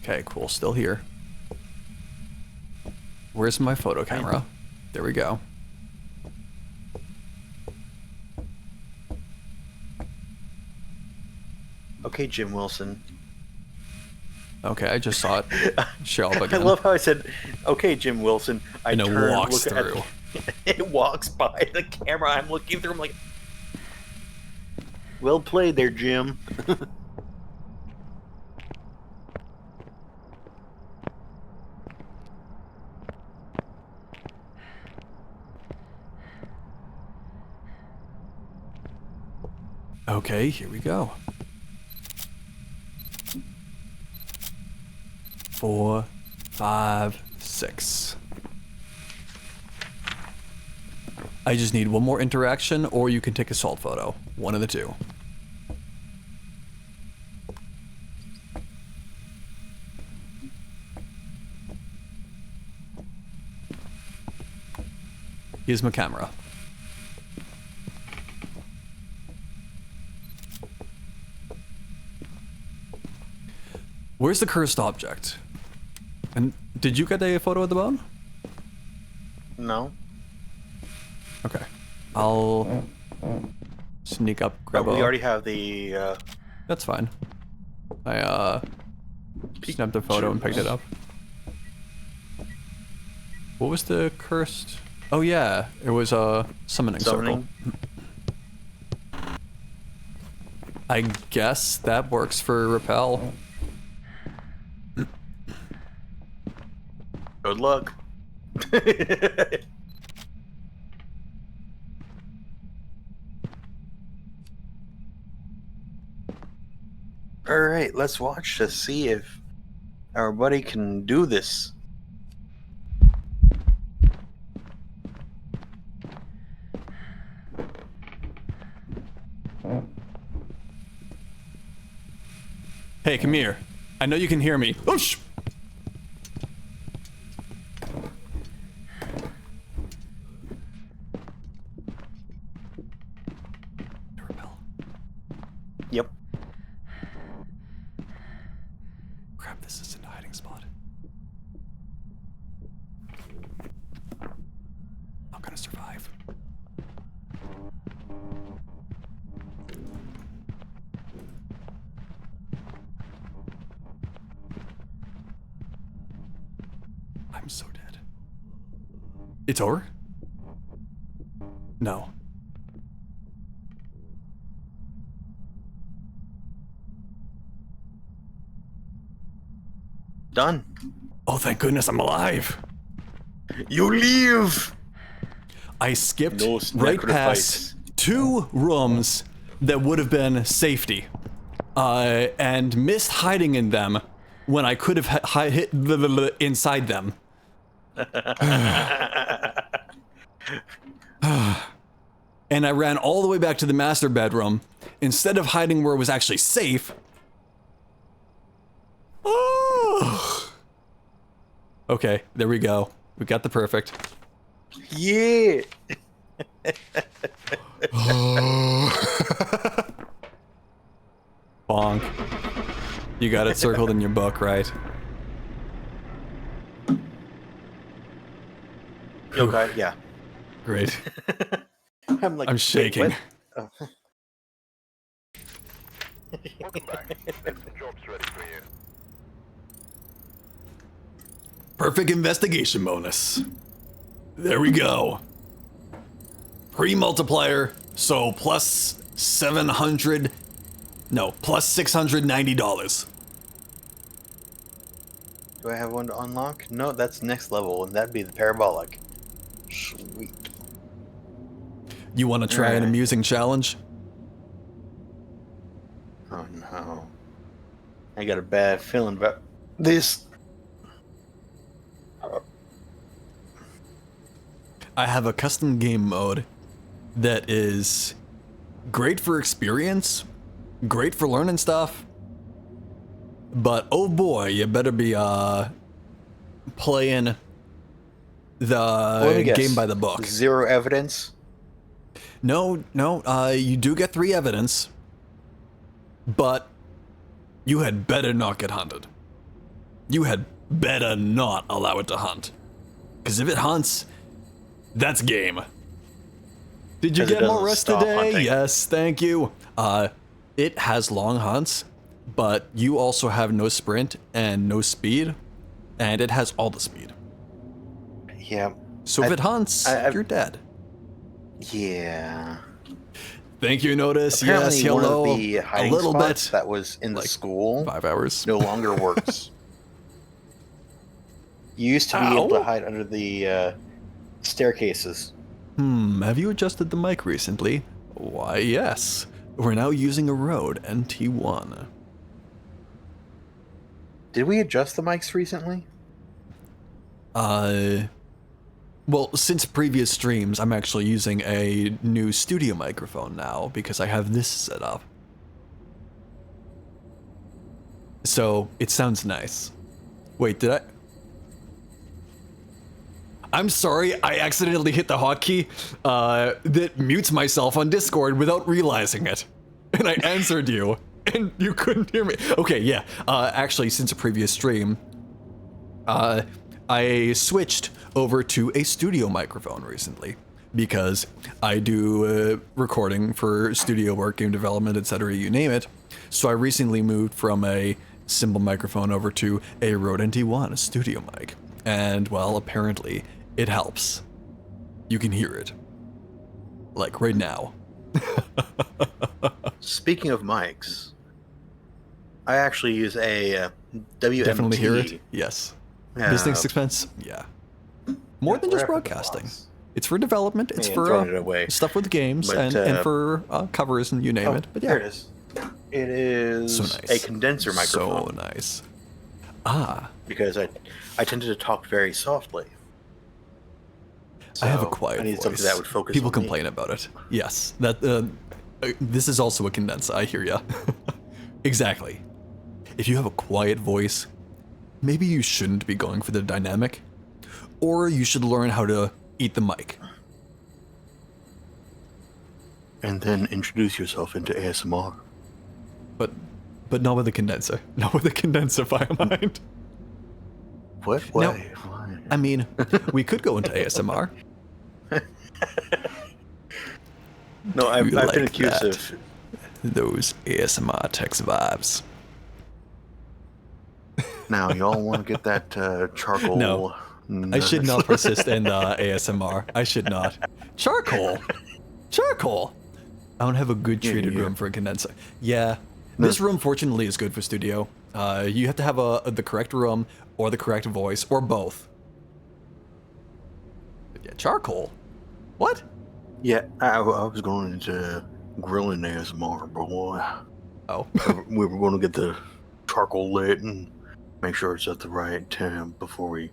Okay, cool. Still here. Where's my photo camera? There we go. Okay, Jim Wilson. Okay, I just saw it show up I again. love how I said, okay, Jim Wilson. And it walks through. It walks by the camera. I'm looking through. I'm like, well played there, Jim. Okay, here we go. 4, 5, 6. I just need one more interaction, or you can take a salt photo. One of the two. Here's my camera. Where's the cursed object? And did you get a photo of the bone? No. Okay. I'll sneak up, grab We a... already have the. That's fine. I snapped a photo and picked it up. What was the cursed? Oh yeah, it was a summoning circle. I guess that works for repel. Good luck. All right, let's watch to see if Our buddy can do this. Hey, come here. I know you can hear me. Oosh! Repel. Yep. Crap, this isn't a hiding spot. I'm gonna survive. I'm so dead. It's over? No. Done. Oh, thank goodness I'm alive. You leave. I skipped No right sacrifice. past 2 rooms that would have been safety, and missed hiding in them when I could have hit inside them. And I ran all the way back to the master bedroom instead of hiding where it was actually safe. Oh. Okay, there we go. We got the perfect. Yeah. Bonk. You got it circled in your book, right? Okay. Yeah. Great. I'm like. I'm shaking. Wait, what? Oh. Welcome back. There's some jobs ready for you. Perfect investigation bonus. There we go. Pre-multiplier, so plus 700. No, plus $690. Do I have one to unlock? No, that's next level, and that'd be the parabolic. Sweet. You want to try an Alright. amusing challenge? Oh no. I got a bad feeling about this. I have a custom game mode that is great for experience, great for learning stuff, but oh boy, you better be playing Let me the guess. game by the book. 0 evidence. No, you do get 3 evidence, but you had better not get hunted. You had better not allow it to hunt. Because if it hunts, that's game. Did you 'Cause it get more doesn't rest stop today? hunting. Yes, thank you. It has long hunts, but you also have no sprint and no speed, and it has all the speed. Yeah. So if it hunts, I've- you're dead. Yeah. Thank you, Notice. Apparently, Yes, one hello. of the A hiding little spots bit. that was in the like school 5 hours. no longer works. You used to be able to Ow. hide under the staircases. Have you adjusted the mic recently? Why, yes. We're now using a Rode NT1. Did we adjust the mics recently? Well, since previous streams, I'm actually using a new studio microphone now because I have this set up. So, it sounds nice. Wait, did I? I'm sorry, I accidentally hit the hotkey that mutes myself on Discord without realizing it. And I answered you, and you couldn't hear me. Okay, yeah. Actually, since a previous stream, I switched over to a studio microphone recently because I do recording for studio work, game development, etc., you name it. So I recently moved from a simple microphone over to a Rode NT1, a studio mic. And, well, apparently it helps. You can hear it. Like right now. Speaking of mics, I actually use a WMT. Definitely hear it? Yes. Business expense? Yeah. More than just Right out the broadcasting. box. It's for development, it's And for throwing it away. stuff with games, But, and for covers and you name Oh, it. But yeah. there it is. It is So nice. a condenser microphone. So nice. Ah, because I tended to talk very softly. I have a So quiet I need voice. something that would focus People on me. complain about it. Yes, that this is also a condenser. I hear ya. Exactly. If you have a quiet voice, maybe you shouldn't be going for the dynamic, or you should learn how to eat the mic. And then introduce yourself into ASMR. But not with a condenser. Not with a condenser, Firemind. What? No. Why? I mean, we could go into ASMR. No, I've you been like accused that? of. Those ASMR text vibes. Now, y'all want to get that charcoal? No. I should not persist in ASMR. I should not. Charcoal. Charcoal. I don't have a good treated room for a condenser. Yeah. This room, fortunately, is good for studio. You have to have the correct room, or the correct voice, or both. But yeah, charcoal. What? Yeah, I was going into grilling ASMR, boy. Oh. We were going to get the charcoal lit and make sure it's at the right temp before we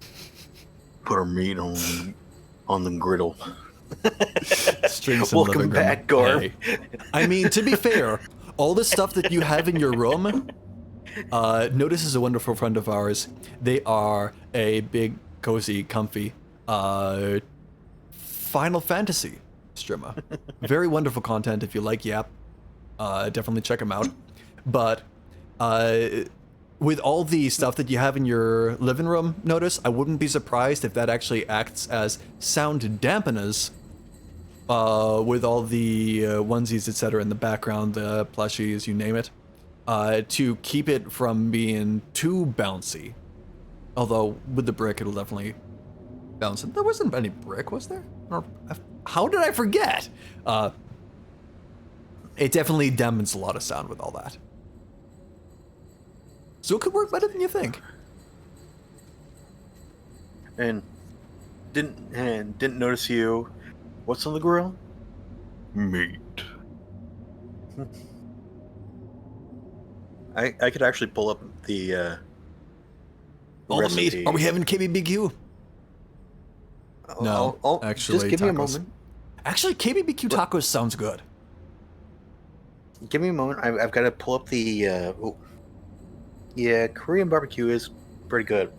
put our meat on the griddle. Strings and Welcome living room. back, Garb. Hey. I mean, to be fair, all the stuff that you have in your room, Notice is a wonderful friend of ours. They are a big, cozy, comfy, Final Fantasy streamer. Very wonderful content if you like Yap. Definitely check them out. But with all the stuff that you have in your living room, Notice, I wouldn't be surprised if that actually acts as sound dampeners with all the onesies, etc. in the background, the plushies, you name it, to keep it from being too bouncy. Although with the brick, it'll definitely bounce. There wasn't any brick, was there? Or, how did I forget? It definitely dampens a lot of sound with all that. So it could work better than you think. And didn't notice you. What's on the grill? Meat. I could actually pull up the All recipe. the meat. Are we having KBBQ? No, actually, just give me a tacos. moment. Actually, KBBQ tacos sounds good. Give me a moment. I've got to pull up the. Yeah, Korean barbecue is pretty good.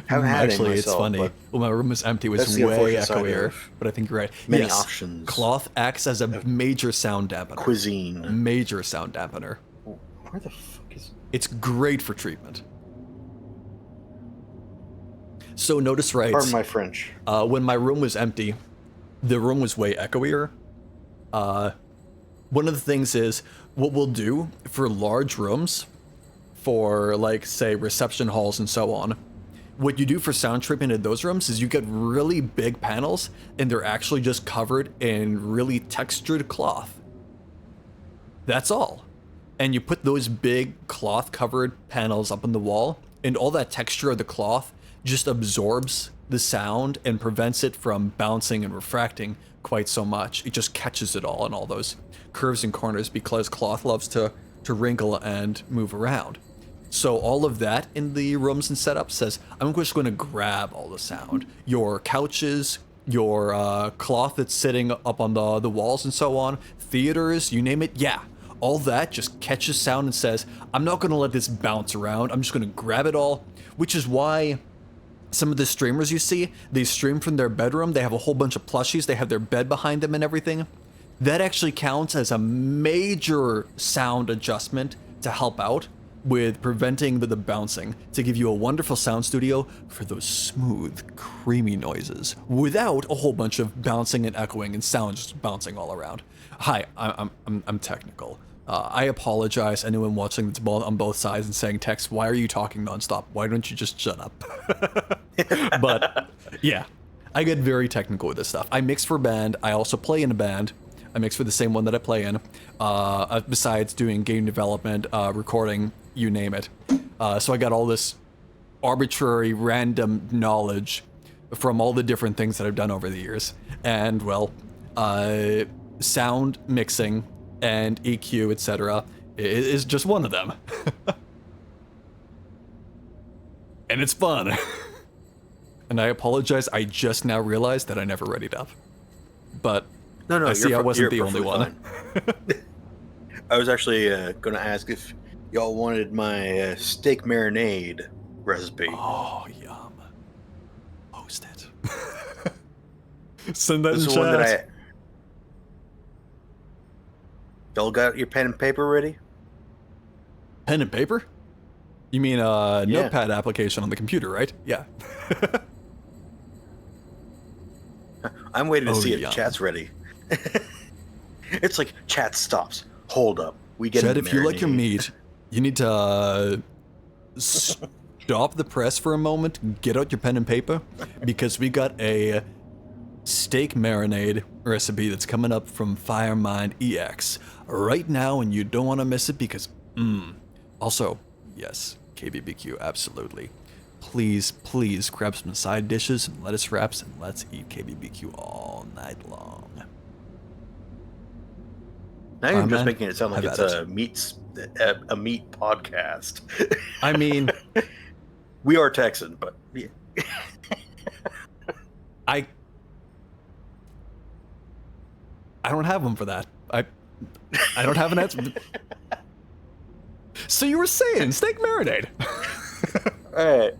Haven't had Actually, any it's myself, funny. but Well, my room was empty. It was that's the way unfortunate side echoier, of but I think you're right. many Yes, options. cloth acts as a major sound dampener. Cuisine. Major sound dampener. Where the fuck is? It's great for treatment. So Notice writes, Pardon my French. when my room was empty, the room was way echoier. One of the things is, what we'll do for large rooms, for like, say, reception halls and so on, what you do for sound treatment in those rooms is you get really big panels, and they're actually just covered in really textured cloth. That's all. And you put those big cloth-covered panels up on the wall, and all that texture of the cloth just absorbs the sound and prevents it from bouncing and refracting quite so much. It just catches it all in all those curves and corners, because cloth loves to wrinkle and move around. So all of that in the rooms and setups says, I'm just going to grab all the sound. Your couches, your cloth that's sitting up on the walls and so on, theaters, you name it, yeah. All that just catches sound and says, I'm not going to let this bounce around. I'm just going to grab it all, which is why some of the streamers you see, they stream from their bedroom. They have a whole bunch of plushies. They have their bed behind them and everything. That actually counts as a major sound adjustment to help out with preventing the bouncing, to give you a wonderful sound studio for those smooth, creamy noises without a whole bunch of bouncing and echoing and sound just bouncing all around. Hi, I'm technical. I apologize, anyone watching that's on both sides and saying, Tex, why are you talking nonstop? Why don't you just shut up? But yeah, I get very technical with this stuff. I mix for a band. I also play in a band. I mix for the same one that I play in, besides doing game development, recording, you name it. So I got all this arbitrary, random knowledge from all the different things that I've done over the years. And, well, sound mixing and EQ, etc., is just one of them. and it's fun. And I apologize, I just now realized that I never readied up. But No, I see I wasn't you're the only one. perfectly fine. I was actually going to ask if y'all wanted my steak marinade recipe. Oh, yum. Post it. Send that This in is the one that chat. Y'all got your pen and paper ready? Pen and paper? You mean a notepad application on the computer, right? Yeah. I'm waiting to Oh, see if yum. chat's ready. It's like chat stops. Hold up. We get Chad, a if you like your marinade. meat, you need to stop the press for a moment, get out your pen and paper, because we got a steak marinade recipe that's coming up from Firemind EX right now, and you don't want to miss it because, Also, yes, KBBQ, absolutely. Please, please grab some side dishes and lettuce wraps, and let's eat KBBQ all night long. Now you're just Fireman, making it sound like have it's at a meat podcast. I mean, We are Texan, but yeah. I don't have one for that. I don't have an answer. So you were saying steak marinade? Alright.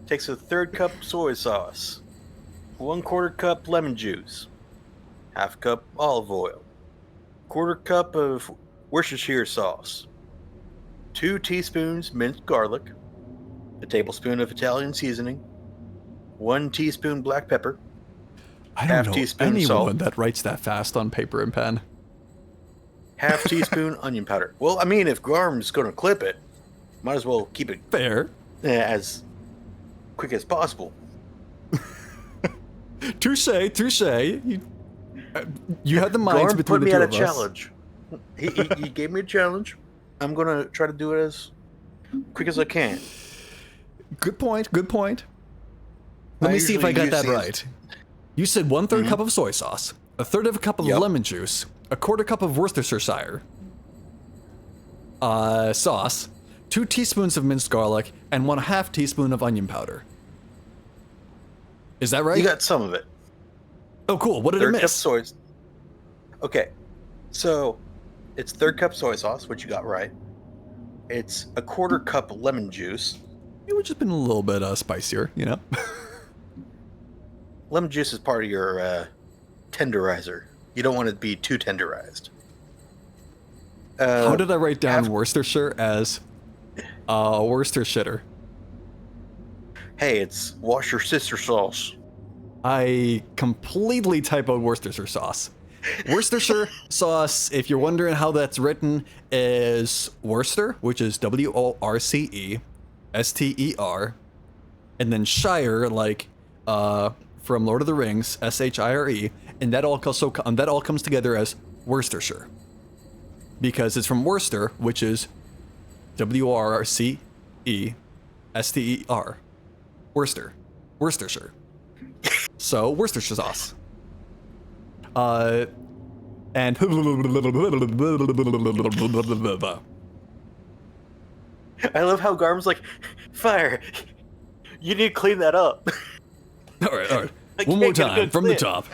Takes a 1/3 cup soy sauce, 1/4 cup lemon juice, 1/2 cup olive oil, 1/4 cup of Worcestershire sauce, 2 teaspoons minced garlic, a tablespoon of Italian seasoning, 1 teaspoon black pepper, I don't 1/2 know teaspoon anyone salt, that writes that fast on paper and pen. 1/2 teaspoon onion powder. Well, I mean, if Garm's going to clip it, might as well keep it Fair. as quick as possible. Touche, touche. You had the minds Garm between put the me two at a of us. challenge. He gave me a challenge. I'm going to try to do it as quick as I can. Good point, good point. Let I me see if I usually got that use right. You said 1/3 cup of soy sauce, 1/3 of a cup of Yep. lemon juice, 1/4 cup of Worcestershire sauce, 2 teaspoons of minced garlic, and 1/2 teaspoon of onion powder. Is that right? You got some of it. Oh, cool. What did I 1/3 cup miss? soy. Okay, so it's 1/3 cup soy sauce, which you got right. It's a 1/4 cup lemon juice. It would just been a little bit spicier, you know? Lemon juice is part of your tenderizer. You don't want it to be too tenderized. How did I write down half- Worcestershire as Worcestershire? Hey, it's wash your sister sauce. I completely typoed Worcestershire sauce. Worcestershire sauce, if you're wondering how that's written, is Worcester, which is WORCESTER, and then Shire, like from Lord of the Rings, SHIRE, and that all comes together as Worcestershire, because it's from Worcester, which is WORCESTER, Worcestershire. So Worcestershire sauce. And I love how Garm's like, fire. You need to clean that up. all right. I One more can't get a time good from the clip. top.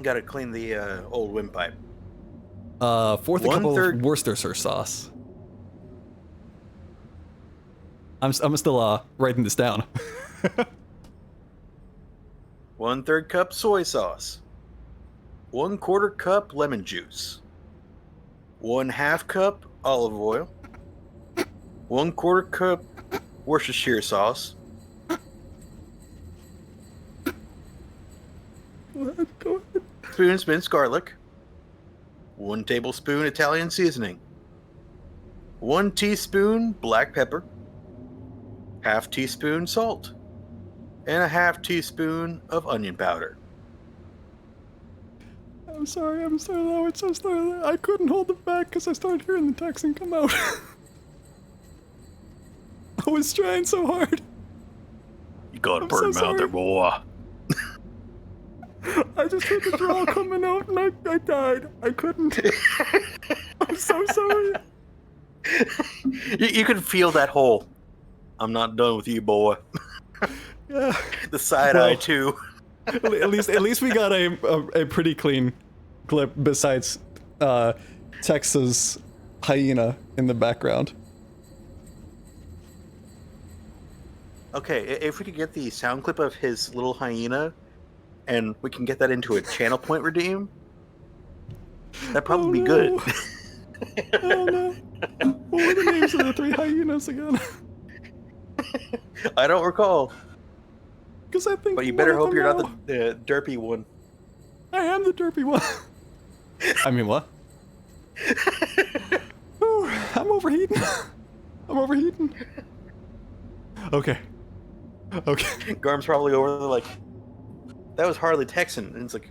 Gotta clean the old windpipe. 4th cup of 1/3 Worcestershire sauce. I'm still writing this down. 1/3 cup soy sauce. 1/4 cup lemon juice. 1/2 cup olive oil. 1/4 cup Worcestershire sauce. Go ahead. Spoon minced garlic. 1 tablespoon Italian seasoning. 1 teaspoon black pepper. 1/2 teaspoon salt. And 1/2 teaspoon of onion powder. I'm sorry, I'm so low. It's so slow. I couldn't hold it back because I started hearing the Texan come out. I was trying so hard. You gotta I'm so burn me out there, sorry. boy. I just heard the drawl coming out and I died. I couldn't. I'm so sorry. You can feel that whole. I'm not done with you, boy. Yeah. The side Well, eye too. at least we got a pretty clean clip besides Texas hyena in the background. Okay, if we could get the sound clip of his little hyena, and we can get that into a channel point redeem, that'd probably be good. Oh no. What were the names of the 3 hyenas again? I don't recall, Because I think but you one better of hope them you're now. not the derpy one. I am the derpy one. I mean, what? Ooh, I'm overheating. I'm overheating. Okay. Okay. Garm's probably over there like, that was hardly Texan, and it's like,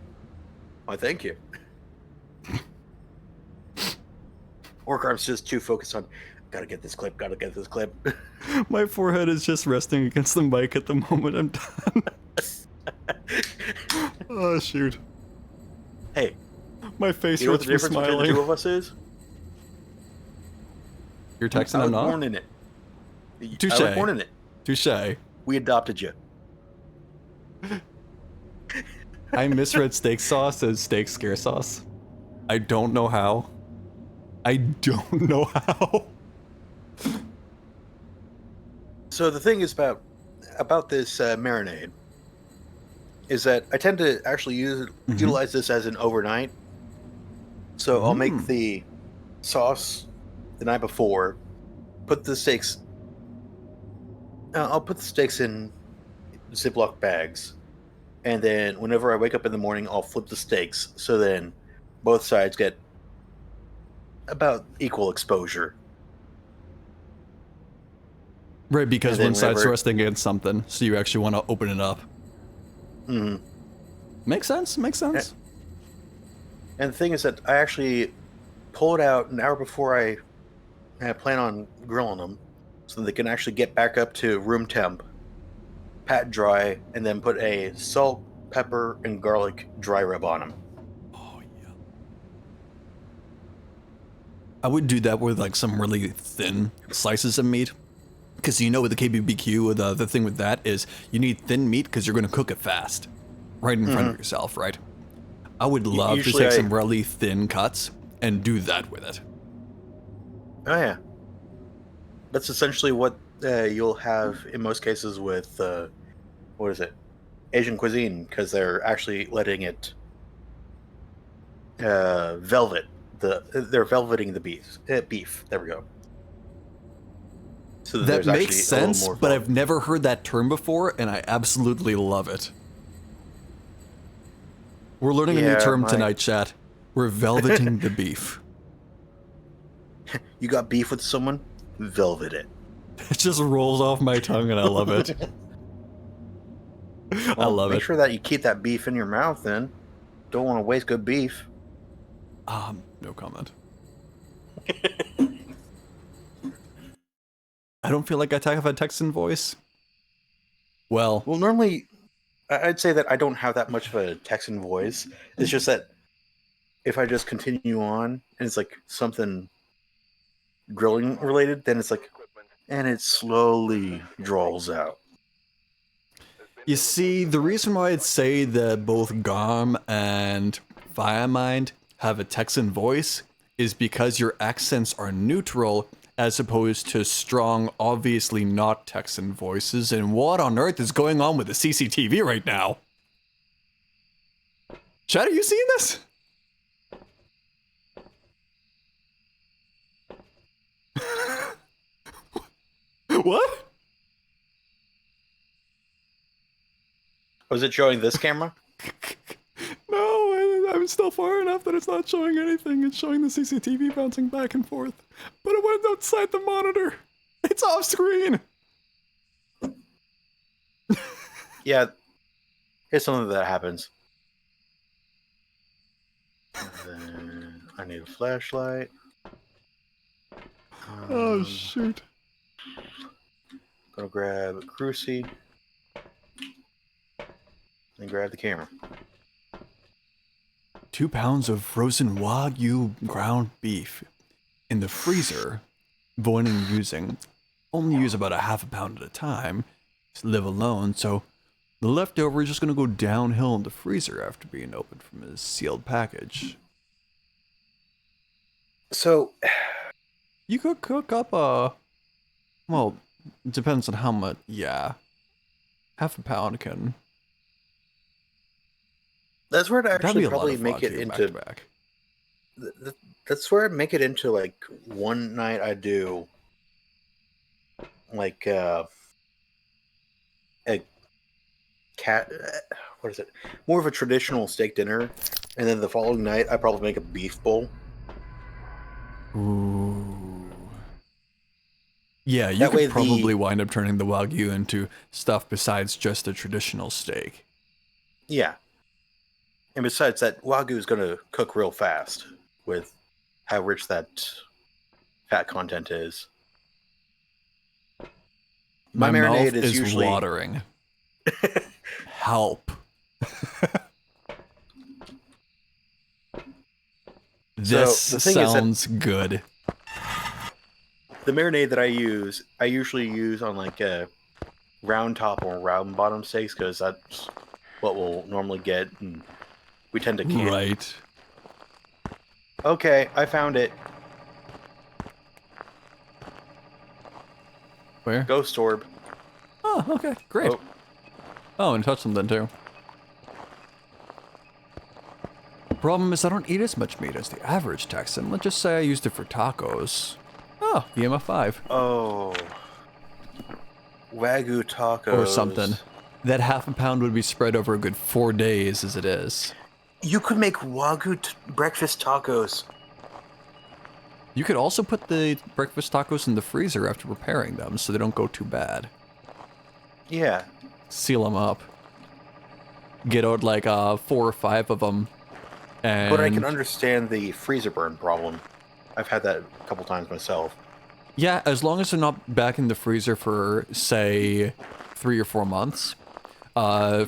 why, thank you. Or Garm's just too focused on, gotta get this clip. My forehead is just resting against the mic at the moment I'm done. Oh, shoot. Hey, My face you know what hurts the from difference between the smiling. two of us is? You're texting, I was I'm not? born in it. Touche. I was born in it. Touche. We adopted you. I misread steak sauce as steak scare sauce. I don't know how. I don't know how. So the thing is about this marinade is that I tend to actually utilize this as an overnight. So I'll make the sauce the night before, put the steaks. I'll put the steaks in Ziploc bags, and then whenever I wake up in the morning, I'll flip the steaks. So then both sides get about equal exposure. Right, because And then one side's whenever- resting against something, so you actually want to open it up. Mhm. Makes sense, makes sense. And the thing is that I actually pull it out an hour before I plan on grilling them, so they can actually get back up to room temp, pat dry, and then put a salt, pepper, and garlic dry rub on them. Oh, yeah. I would do that with like some really thin slices of meat. Because you know with the KBBQ, the thing with that is you need thin meat because you're going to cook it fast. Right in front of yourself, right? I would love to Usually take some really thin cuts and do that with it. Oh yeah, that's essentially what you'll have in most cases with what is it, Asian cuisine, because they're actually letting it velvet they're velveting the beef. Beef. There we go. So That there's makes actually a little sense, more but velvet. I've never heard that term before, and I absolutely love it. We're learning a new Yeah, term my- tonight, chat. We're velveting the beef. You got beef with someone, velvet it. It just rolls off my tongue, and I love it. I Well, love make it. sure that you keep that beef in your mouth. Then, don't want to waste good beef. No comment. I don't feel like I have a Texan voice. Well, Well, normally, I'd say that I don't have that much of a Texan voice. It's just that if I just continue on and it's like something grilling related, then it's like, and it slowly draws out. you see, the reason why I'd say that both Garm and Firemind have a Texan voice is because your accents are neutral as opposed to strong, obviously not Texan voices. And what on earth is going on with the CCTV right now? Chad, are you seeing this? What? Was it showing this camera? No, I'm still far enough that it's not showing anything. It's showing the CCTV bouncing back and forth. But it went outside the monitor. It's off screen. Yeah, it's something that happens. And then I need a flashlight. Oh, shoot. Gonna grab a cruci and grab the camera. 2 pounds of frozen Wagyu ground beef in the freezer avoiding using, only use about a half a pound at a time, to live alone, so the leftover is just going to go downhill in the freezer after being opened from a sealed package. So, You could cook up well, it depends on how much, yeah. Half a pound can, that's where I'd that'd actually be a lot probably of make it Wagyu into. back. That's where I'd make it into, like, one night I do, like, a cat. What is it? More of a traditional steak dinner, and then the following night I probably make a beef bowl. Ooh. Yeah, you That way could probably wind up turning the Wagyu into stuff besides just a traditional steak. Yeah. And besides that, Wagyu is going to cook real fast with how rich that fat content is. My marinade mouth is is usually watering. Help. This So, the thing is that- sounds good. the marinade that I usually use on like a round top or round bottom steaks because that's what we'll normally get, and we tend to can. Right. Okay, I found it. Where? Ghost orb. Oh, okay, great. Oh, and touch them then too. Problem is I don't eat as much meat as the average Texan. Let's just say I used it for tacos. Oh, EMF5. Oh. Wagyu tacos. Or something. That half a pound would be spread over a good 4 days as it is. You could make Wagyu breakfast tacos. You could also put the breakfast tacos in the freezer after preparing them so they don't go too bad. Yeah. Seal them up. Get out like 4 or 5 of them. And But I can understand the freezer burn problem. I've had that a couple times myself. yeah, as long as they're not back in the freezer for, say, 3 or 4 months.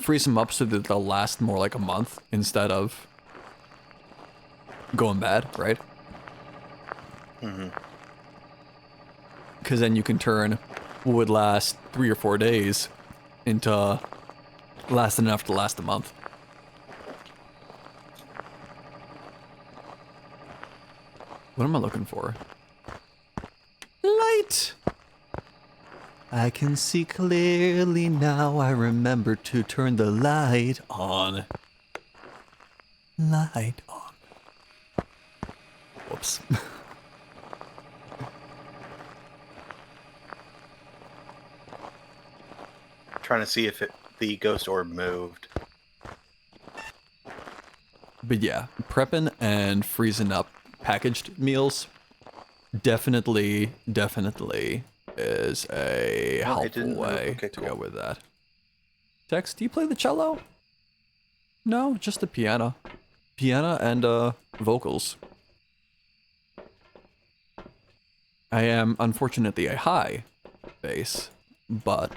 Freeze them up so that they'll last more like a month instead of going bad, right? Mm-hmm. Because then you can turn what would last 3 or 4 days into last enough to last a month. What am I looking for? Light! I can see clearly now. I remember to turn the light on. Light on. Whoops. Trying to see if the ghost orb moved. But yeah, prepping and freezing up packaged meals definitely is a Oh, it helpful didn't move. way Okay, to cool. go with that. Tex, do you play the cello? No, just the piano. Piano and vocals. I am unfortunately a high bass, but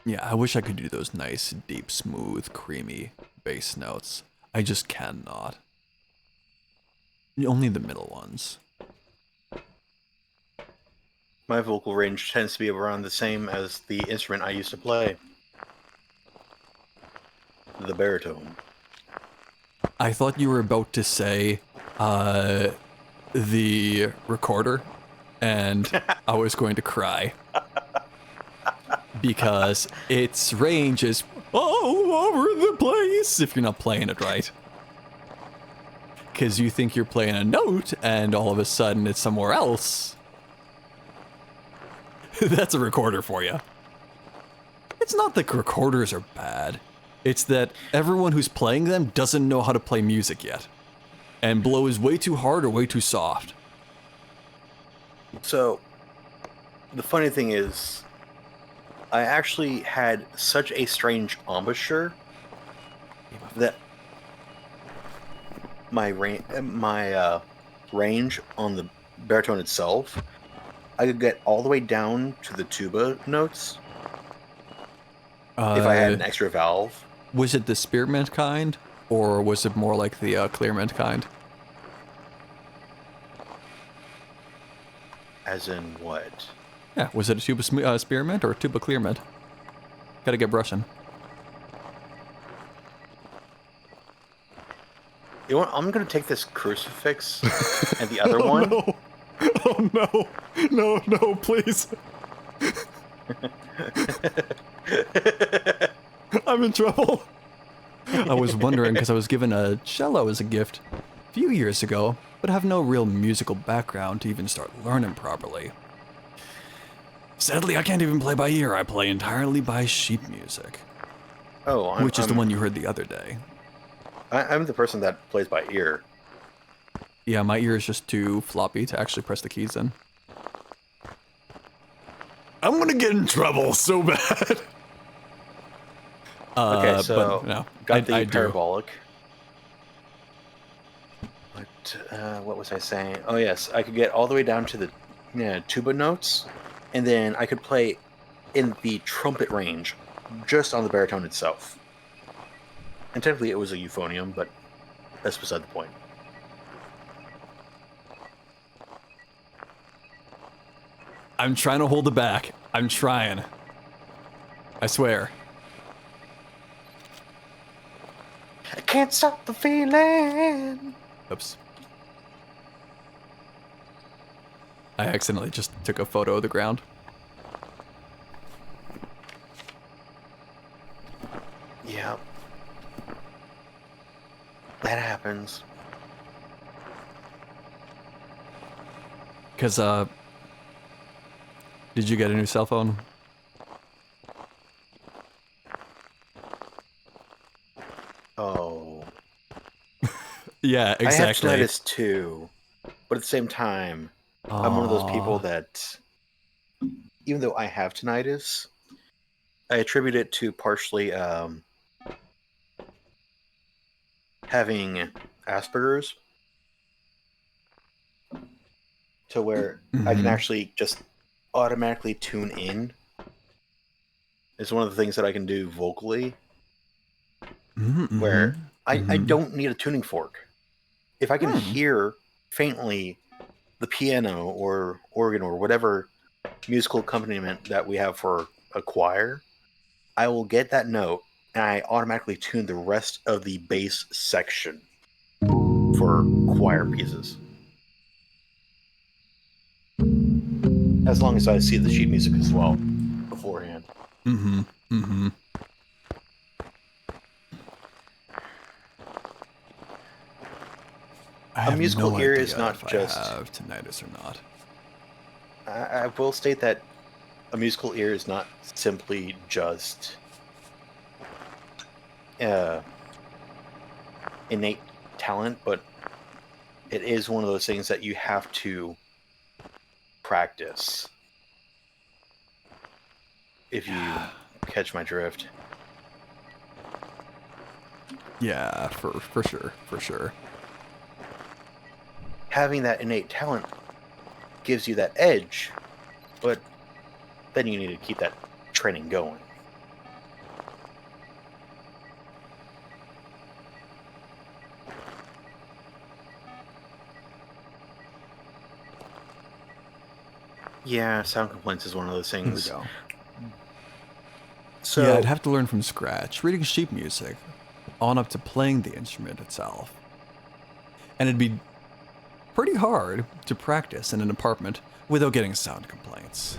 yeah, I wish I could do those nice, deep, smooth, creamy bass notes. I just cannot. Only the middle ones. My vocal range tends to be around the same as the instrument I used to play. The baritone. I thought you were about to say, the recorder, and I was going to cry. Because its range is all over the place if you're not playing it right. Because you think you're playing a note, and all of a sudden it's somewhere else. That's a recorder for you. It's not that recorders are bad. It's that everyone who's playing them doesn't know how to play music yet. And blows way too hard or way too soft. So, the funny thing is, I actually had such a strange embouchure that my range on the baritone itself, I could get all the way down to the tuba notes if I had an extra valve. Was it the spearmint kind, or was it more like the clearmint kind? As in what? Yeah, was it a tube of spearmint or a tube of clearmint? Gotta get brushing. You know what? I'm gonna take this crucifix and the other Oh one. no! Oh no! No, no, please! I'm in trouble! I was wondering because I was given a cello as a gift a few years ago, but have no real musical background to even start learning properly. Sadly, I can't even play by ear. I play entirely by sheet music, Oh, which is the one you heard the other day. I'm the person that plays by ear. Yeah, my ear is just too floppy to actually press the keys in. I'm gonna get in trouble so bad. Okay, so but no, got the I do. parabolic. But what was I saying? Oh yes, I could get all the way down to the tuba notes, and then I could play in the trumpet range, just on the baritone itself. And technically, it was a euphonium, but that's beside the point. I'm trying to hold it back. I'm trying. I swear. I can't stop the feeling. Oops. I accidentally just took a photo of the ground. Yeah. That happens. Cause did you get a new cell phone? Oh. Yeah, exactly. I have tinnitus too, but at the same time, I'm one of those people that, even though I have tinnitus, I attribute it to partially having Asperger's, to where I can actually just automatically tune in. It's one of the things that I can do vocally, where I don't need a tuning fork. If I can hear faintly the piano or organ or whatever musical accompaniment that we have for a choir, I will get that note and I automatically tune the rest of the bass section for choir pieces. As long as I see the sheet music as well beforehand. I have musical no ear idea is not if just- I have tinnitus or not. I will state that a musical ear is not simply just innate talent, but it is one of those things that you have to practice. If you catch my drift. Yeah, for sure, for sure. Having that innate talent gives you that edge, but then you need to keep that training going. Yeah, sound complaints is one of those Here we things. go. So Yeah, I'd have to learn from scratch, reading sheet music, on up to playing the instrument itself. And it'd be pretty hard to practice in an apartment without getting sound complaints.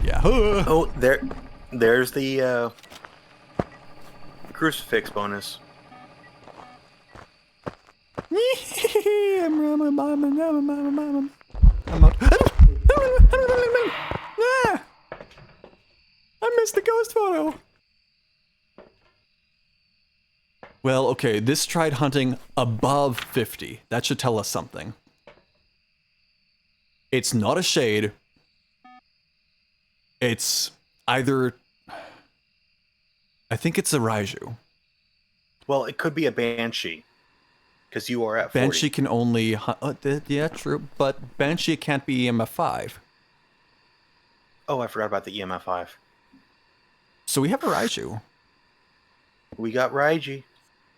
Yeah. oh, there's the crucifix bonus. I'm out. Ah! I missed the ghost photo. Well, okay, this tried hunting above 50. That should tell us something. It's not a shade. It's either... I think it's a Raiju. Well, it could be a banshee, because you are at 40. Banshee can only hunt... yeah, true, but Banshee can't be EMF 5. Oh, I forgot about the EMF 5. So we have a Raiju. We got Raiji.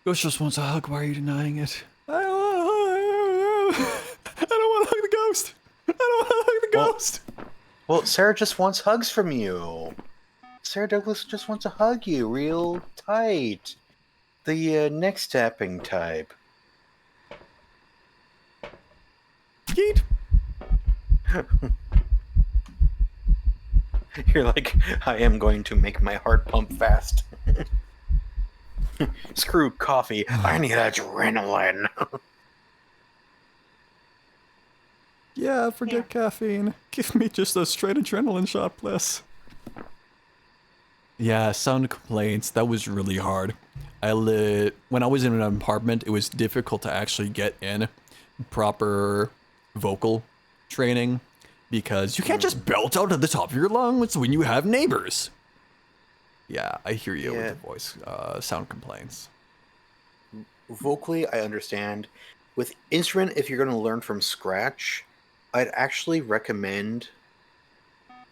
Ghost just wants a hug. Why are you denying it? I don't want to hug the ghost. I don't want to hug the Well- ghost. Well, Sarah just wants hugs from you. Sarah Douglas just wants to hug you real tight. The next tapping type. Yeet. You're like, I am going to make my heart pump fast. Screw coffee. I need adrenaline. Yeah, forget caffeine. Give me just a straight adrenaline shot, please. Yeah, sound complaints. That was really hard. When I was in an apartment, it was difficult to actually get in proper vocal training because you can't just belt out at the top of your lungs when you have neighbors. Yeah, I hear you with Yeah. the voice sound complaints. Vocally, I understand. With instrument, if you're going to learn from scratch, I'd actually recommend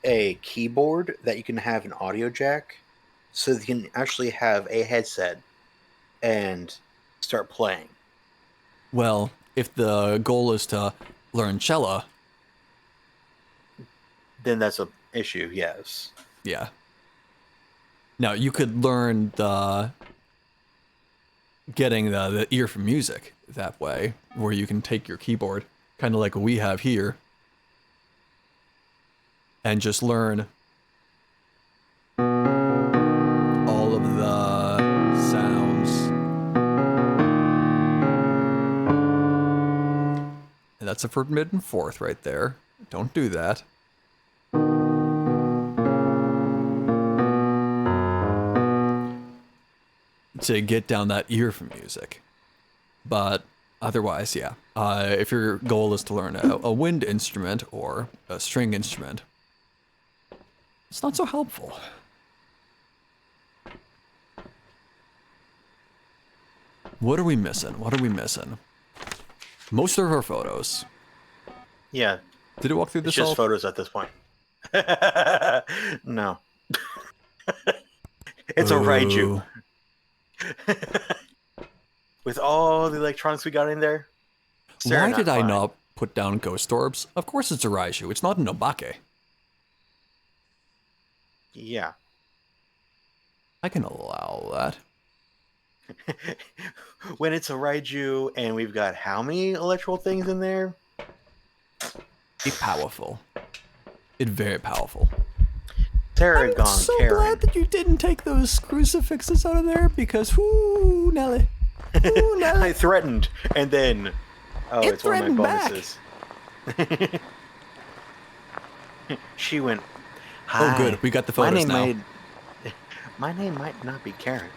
a keyboard that you can have an audio jack so that you can actually have a headset and start playing. Well, if the goal is to learn cello, Then that's a issue, yes. yeah. Now you could learn getting the ear for music that way, where you can take your keyboard, kind of like what we have here, and just learn all of the sounds. And that's a forbidden fourth right there. Don't do that. To get down that ear for music. But otherwise, yeah. If your goal is to learn a wind instrument or a string instrument, it's not so helpful. What are we missing? What are we missing? Most of our photos. Yeah, Did it walk through it's this just all? photos at this point. No. It's a Raiju. With all the electronics we got in there. Sarah, Why did I fine. not put down ghost orbs? Of course it's a Raiju. It's not an Obake. Yeah. I can allow that. When it's a Raiju and we've got how many electrical things in there? It's powerful. It's very powerful. Sarah I'm gone so Karen. glad that you didn't take those crucifixes out of there because, whoo, Nelly. Ooh, Nelly. I threatened, and then It it's one of my threatened back. bonuses. She went. Oh, Hi, good. We got the my photos name now. my name might not be Karen,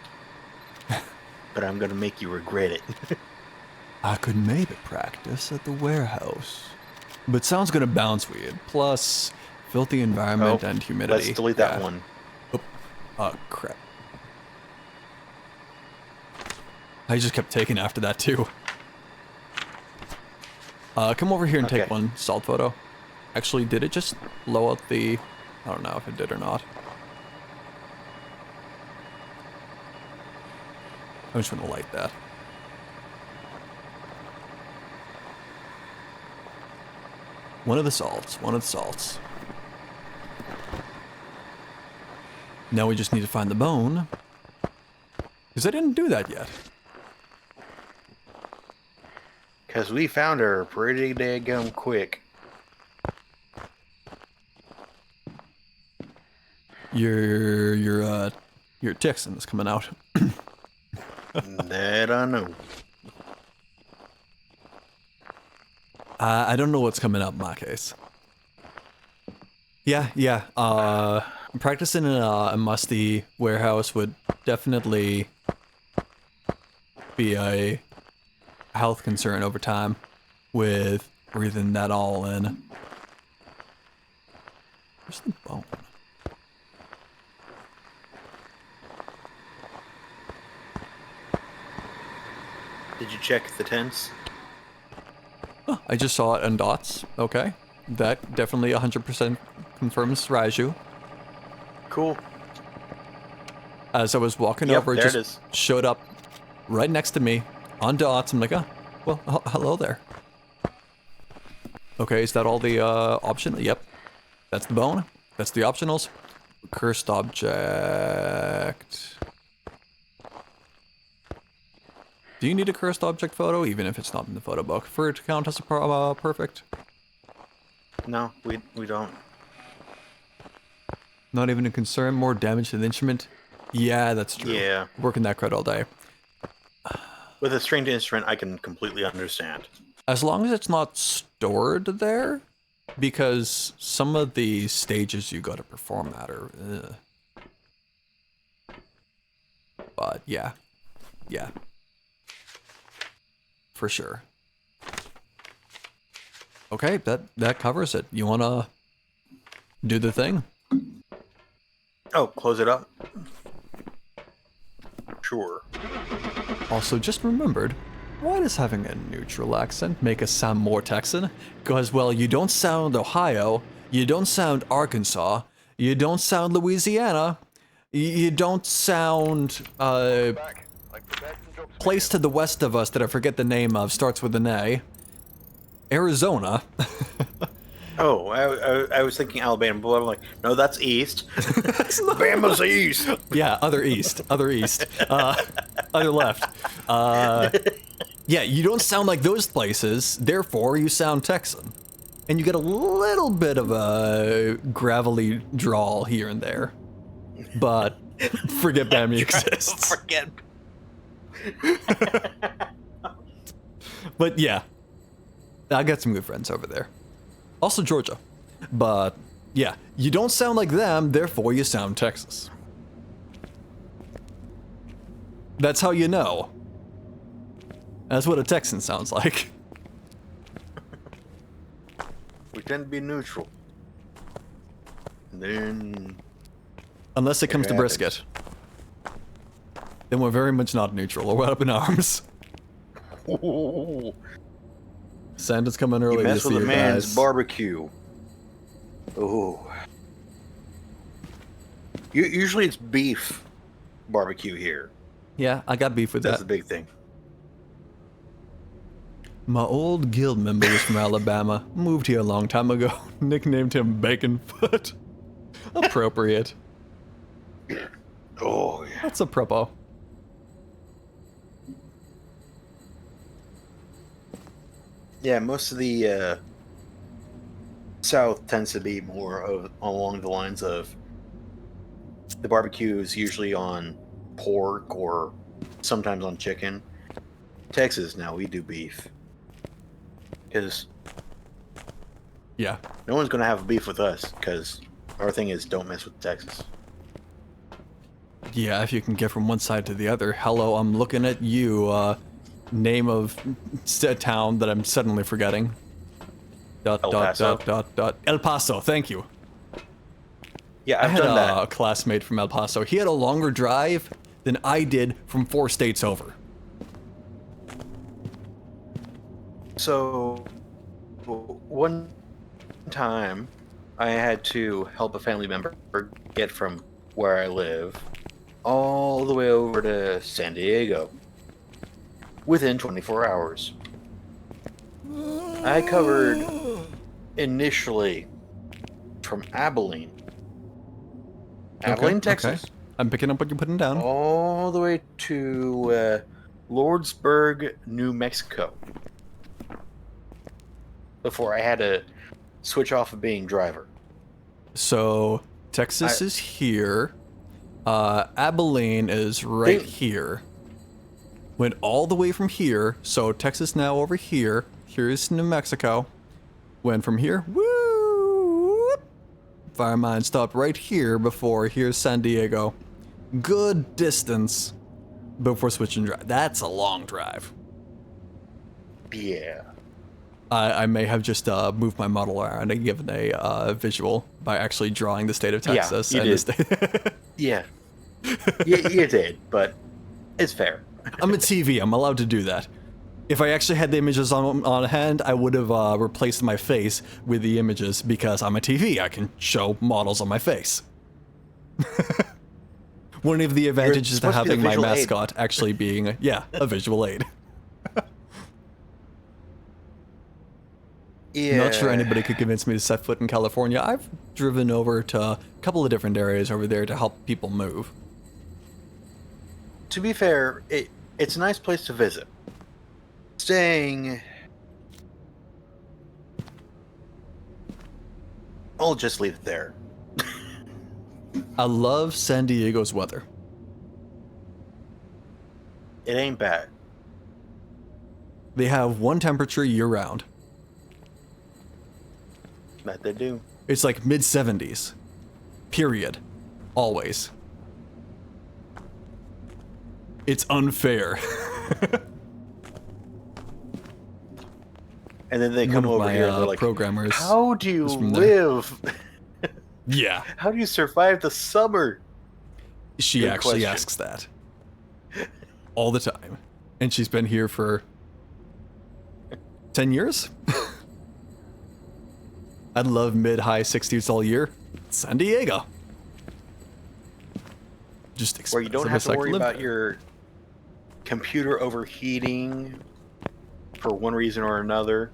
but I'm gonna make you regret it. I could maybe practice at the warehouse. But sound's gonna bounce weird. Plus, filthy environment and humidity. Let's delete that Yeah. one. Oh, crap. I just kept taking after that, too. Come over here and take Okay. one salt photo. Actually, did it just blow out the... I don't know if it did or not. I'm just gonna light that. One of the salts, one of the salts. Now we just need to find the bone. Because I didn't do that yet. Because we found her pretty daggum quick. Your Texan's coming out. That I know. I don't know what's coming up in my case. Yeah. Practicing in a musty warehouse would definitely be a health concern over time with breathing that all in. Where's the bone? Did you check the tents? Oh, I just saw it in dots. Okay. That definitely 100% confirms Raiju. Cool. As I was walking Yep, over, it there it just is. showed up right next to me on dots. I'm like, oh, well, hello there. Okay, is that all the option? Yep. That's the bone. That's the optionals. Cursed object. Do you need a cursed object photo, even if it's not in the photo book, for it to count as a perfect? No, we don't. Not even a concern. More damage to the instrument. Yeah, that's true. Yeah. Working that cred all day. With a stringed instrument, I can completely understand. As long as it's not stored there, because some of the stages you gotta perform at are... But yeah. Yeah. For sure. Okay, that covers it. You wanna do the thing? Oh, close it up? Sure. Also, just remembered, why does having a neutral accent make us sound more Texan? Because, well, you don't sound Ohio, you don't sound Arkansas, you don't sound Louisiana, you don't sound, Back. I've prepared some jobs for place to the west of us that I forget the name of, starts with an A. Arizona. Oh, I was thinking Alabama, but I'm like, no, that's east. Bama's east. Yeah, other east, other left. Yeah, you don't sound like those places, therefore you sound Texan. And you get a little bit of a gravelly drawl here and there. But forget Bammy exists. Forget. But yeah, I got some good friends over there. Also Georgia. But yeah, you don't sound like them, therefore you sound Texas. That's how you know. That's what a Texan sounds like. We tend to be neutral. And then... Unless it comes to It happens. brisket. Then we're very much not neutral, or we're up in arms. Ooh, Santa's coming you early mess this with year, a man's guys. barbecue. Ooh. Usually it's beef barbecue here. Yeah, I got beef with That's that. the big thing. My old guild member was from Alabama, moved here a long time ago, nicknamed him Bacon Foot. Appropriate. Oh, yeah. That's a propo. Yeah, most of the South tends to be more of along the lines of the barbecue is usually on pork or sometimes on chicken. Texas, now we do beef. Because Yeah. no one's going to have beef with us, because our thing is don't mess with Texas. Yeah, if you can get from one side to the other. Hello, I'm looking at you, name of town that I'm suddenly forgetting. El Paso? El Paso, thank you. Yeah, I I've had done that. a classmate from El Paso. He had a longer drive than I did from 4 states over. So, one time, I had to help a family member get from where I live all the way over to San Diego within 24 hours. I covered initially from Abilene, Okay. Texas, I'm picking up what you're putting down. all the way to Lordsburg, New Mexico, before I had to switch off of being driver. So Texas is here. Abilene is right They- here. Went all the way from here. So Texas now over here. Here's New Mexico. Went from here. Woo! Fire mine stopped right here before here's San Diego. Good distance before switching drive. That's a long drive. Yeah. I may have just moved my model around and given a visual by actually drawing the state of Yeah, Texas. you and did. the state Yeah. You did, but it's fair. I'm a TV. I'm allowed to do that. If I actually had the images on hand, I would have replaced my face with the images because I'm a TV. I can show models on my face. One of the advantages to supposed to be the having my visual aid. mascot actually being, a visual aid. Yeah. Not sure anybody could convince me to set foot in California. I've driven over to a couple of different areas over there to help people move. To be fair, it's a nice place to visit. Staying... I'll just leave it there. I love San Diego's weather. It ain't bad. They have one temperature year-round. That they do. It's like mid-70s. Period. Always. It's unfair. And then they One come of over my, here and they're like, programmers how do you was from there. live? Yeah. How do you survive the summer? She Good actually question. asks that. All the time. And she's been here for 10 years? I'd love mid-high 60s all year. San Diego. Just expensive Where you don't have as to I worry live about there. your computer overheating for one reason or another.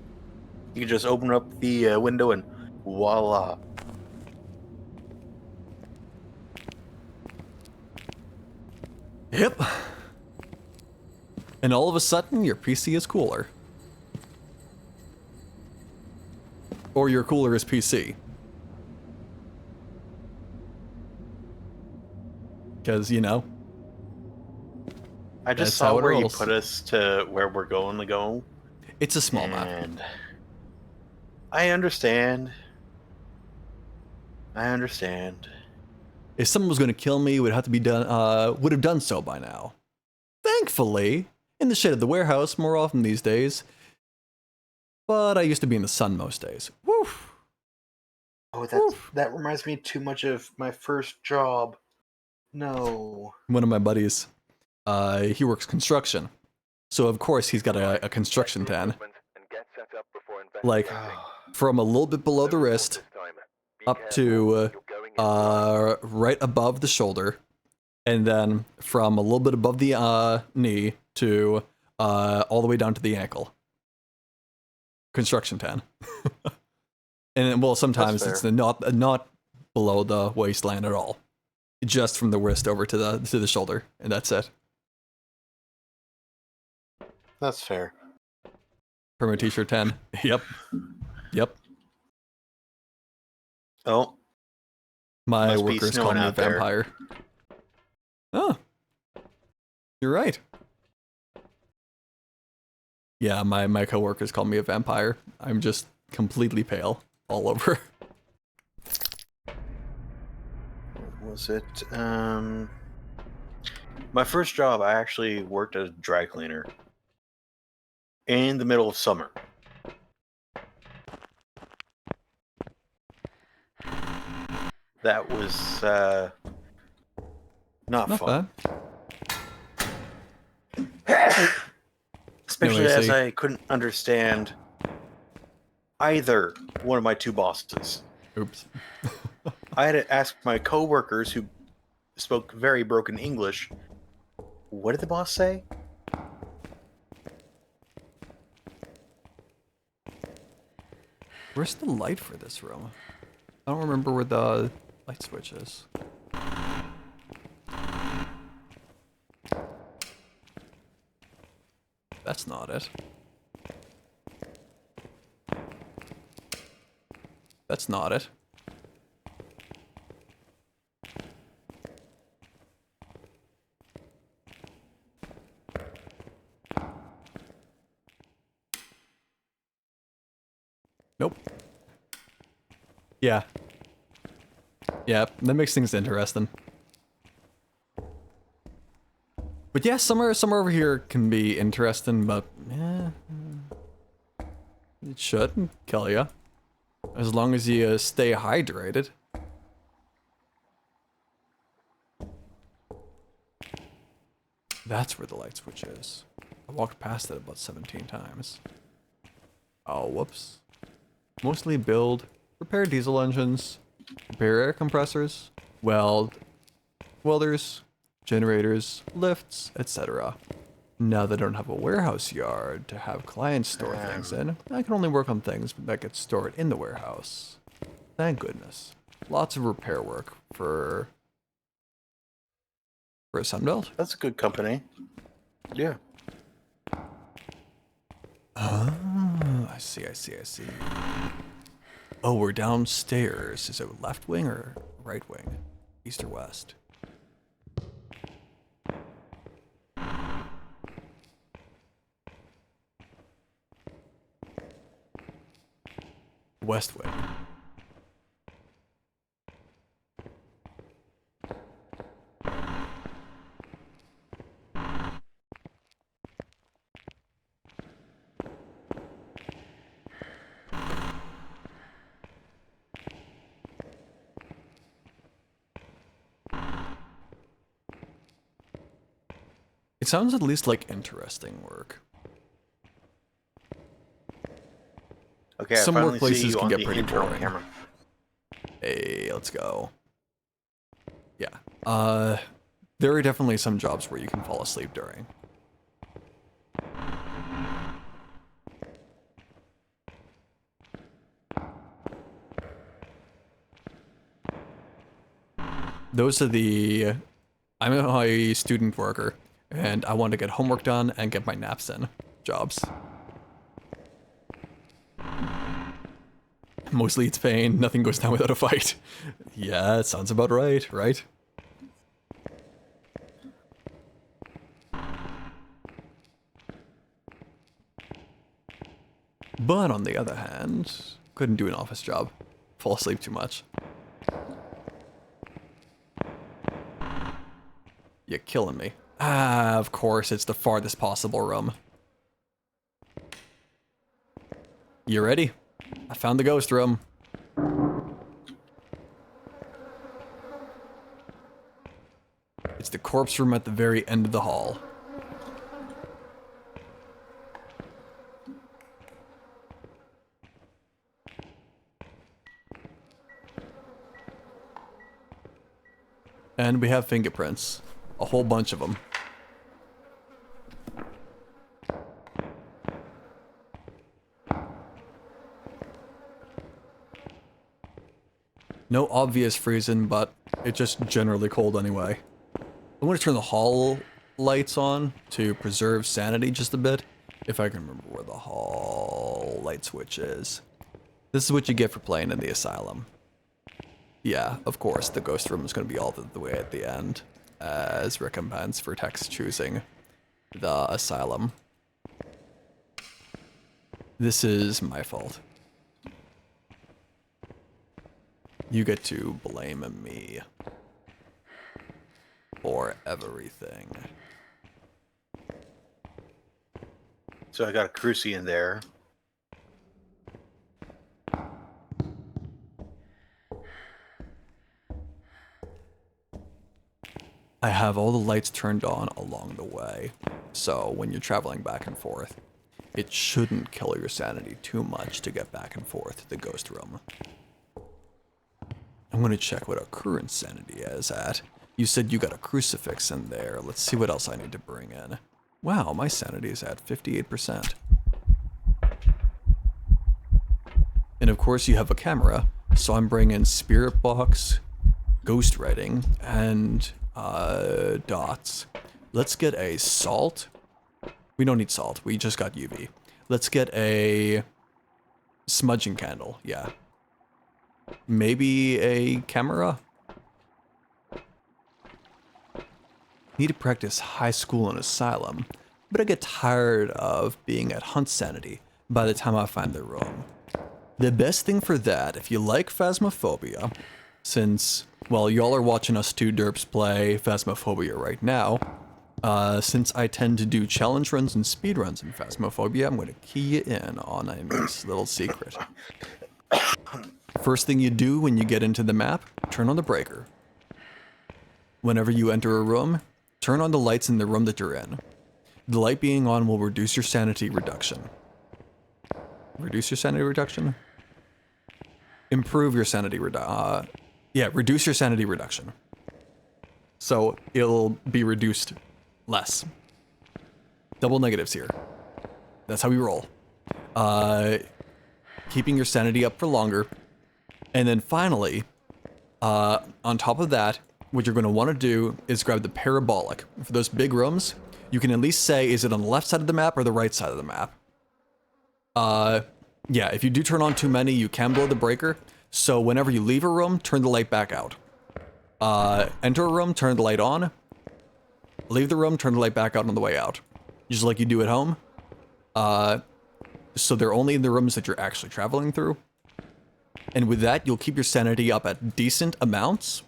You can just open up the window and voila. Yep. And all of a sudden, your PC is cooler. Or your cooler is PC. Because, you know, I just That's saw how it where you rolls. put us to where we're going to go. it's a small map. And I understand. I understand. If someone was going to kill me, it would have to be done. Would have done so by now. Thankfully, in the shade of the warehouse more often these days. But I used to be in the sun most days. Woo! Oh, that reminds me too much of my first job. No. One of my buddies, he works construction, so of course he's got a construction tan, like from a little bit below the wrist up to right above the shoulder, and then from a little bit above the knee to all the way down to the ankle. Construction tan. And well, sometimes That's it's not below the waistline at all, just from the wrist over to the shoulder, and that's it. That's fair. Perma t-shirt tan. Yep. Yep. Oh, My Must be workers call snowing me a out there. vampire. Oh. You're right. Yeah, my coworkers call me a vampire. I'm just completely pale all over. what was it? My first job, I actually worked as a dry cleaner in the middle of summer. That was not Not fun. bad. Especially No as AC. I couldn't understand either one of my two bosses. Oops. I had to ask my coworkers who spoke very broken English, what did the boss say? Where's the light for this room? I don't remember where the light switch is. That's not it. That's not it. Nope. Yeah. Yeah, that makes things interesting. But yeah, summer over here can be interesting, but yeah, it shouldn't kill you. As long as you stay hydrated. That's where the light switch is. I walked past it about 17 times. Oh, whoops. Mostly build, repair diesel engines, repair air compressors, welders, generators, lifts, etc. Now that I don't have a warehouse yard to have clients store things in, I can only work on things that get stored in the warehouse. Thank goodness. Lots of repair work for a Sunbelt. That's good company. Yeah. Oh, I see. Oh, we're downstairs. Is it left wing or right wing? East or west? West wing. It sounds at least like interesting work. Okay, Some I finally see workplaces you can on get the pretty internal boring. camera. Hey, let's go. Yeah. There are definitely some jobs where you can fall asleep during. Those are the... I'm a student worker, and I want to get homework done and get my naps in jobs. Mostly it's pain, nothing goes down without a fight. Yeah, it sounds about right, right? But on the other hand, couldn't do an office job. Fall asleep too much. You're killing me. Ah, of course, it's the farthest possible room. You ready? I found the ghost room. It's the corpse room at the very end of the hall. And we have fingerprints. A whole bunch of them. No obvious reason, but it's just generally cold anyway. I'm going to turn the hall lights on to preserve sanity just a bit. If I can remember where the hall light switch is. This is what you get for playing in the asylum. Yeah, of course, the ghost room is going to be all the way at the end. As recompense for Tex choosing the asylum. This is my fault. You get to blame me for everything. So I got a crucie in there. I have all the lights turned on along the way, so when you're traveling back and forth, it shouldn't kill your sanity too much to get back and forth to the ghost room. I'm gonna check what our current sanity is at. You said you got a crucifix in there. Let's see what else I need to bring in. Wow, my sanity is at 58%. And of course you have a camera, so I'm bringing spirit box, ghost writing, and dots. Let's get a salt. We don't need salt, we just got UV. Let's get a smudging candle, yeah. Maybe a camera? Need to practice high school and asylum, but I get tired of being at hunt sanity by the time I find the room. The best thing for that, if you like Phasmophobia, since, well, y'all are watching us two derps play Phasmophobia right now, since I tend to do challenge runs and speed runs in Phasmophobia, I'm going to key you in on a nice little secret. First thing you do when you get into the map, turn on the breaker. Whenever you enter a room, turn on the lights in the room that you're in. The light being on will reduce your sanity reduction. Reduce your sanity reduction? Improve your sanity reduction. Yeah, reduce your sanity reduction. So it'll be reduced less. double negatives here. That's how we roll. Keeping your sanity up for longer. And then finally, on top of that, what you're going to want to do is grab the parabolic. For those big rooms, you can at least say, is it on the left side of the map or the right side of the map? Yeah, if you do turn on too many, you can blow the breaker. So whenever you leave a room, turn the light back out. Enter a room, turn the light on. Leave the room, turn the light back out on the way out. Just like you do at home. So they're only in the rooms that you're actually traveling through. And with that, you'll keep your sanity up at decent amounts.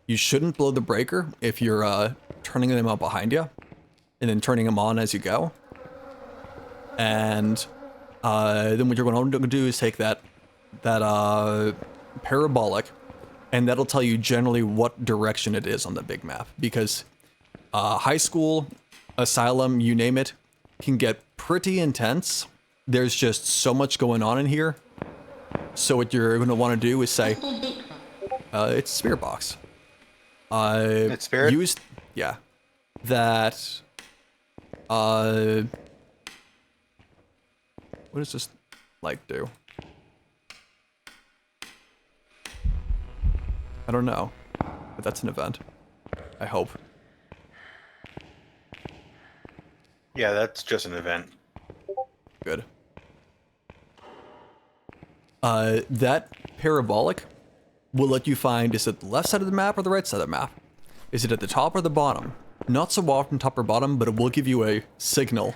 You shouldn't blow the breaker if you're turning them out behind you. And then turning them on as you go. And then what you're going to do is take that parabolic, and that'll tell you generally what direction it is on the big map. Because high school, asylum, you name it, can get pretty intense. There's just so much going on in here. So what you're going to want to do is say, it's spirit box. It's spirit? Used, yeah. That, what does this light do? I don't know, but that's an event. I hope. Yeah, that's just an event. Good. That parabolic will let you find, is it the left side of the map or the right side of the map? Is it at the top or the bottom? Not so often top or bottom, but it will give you a signal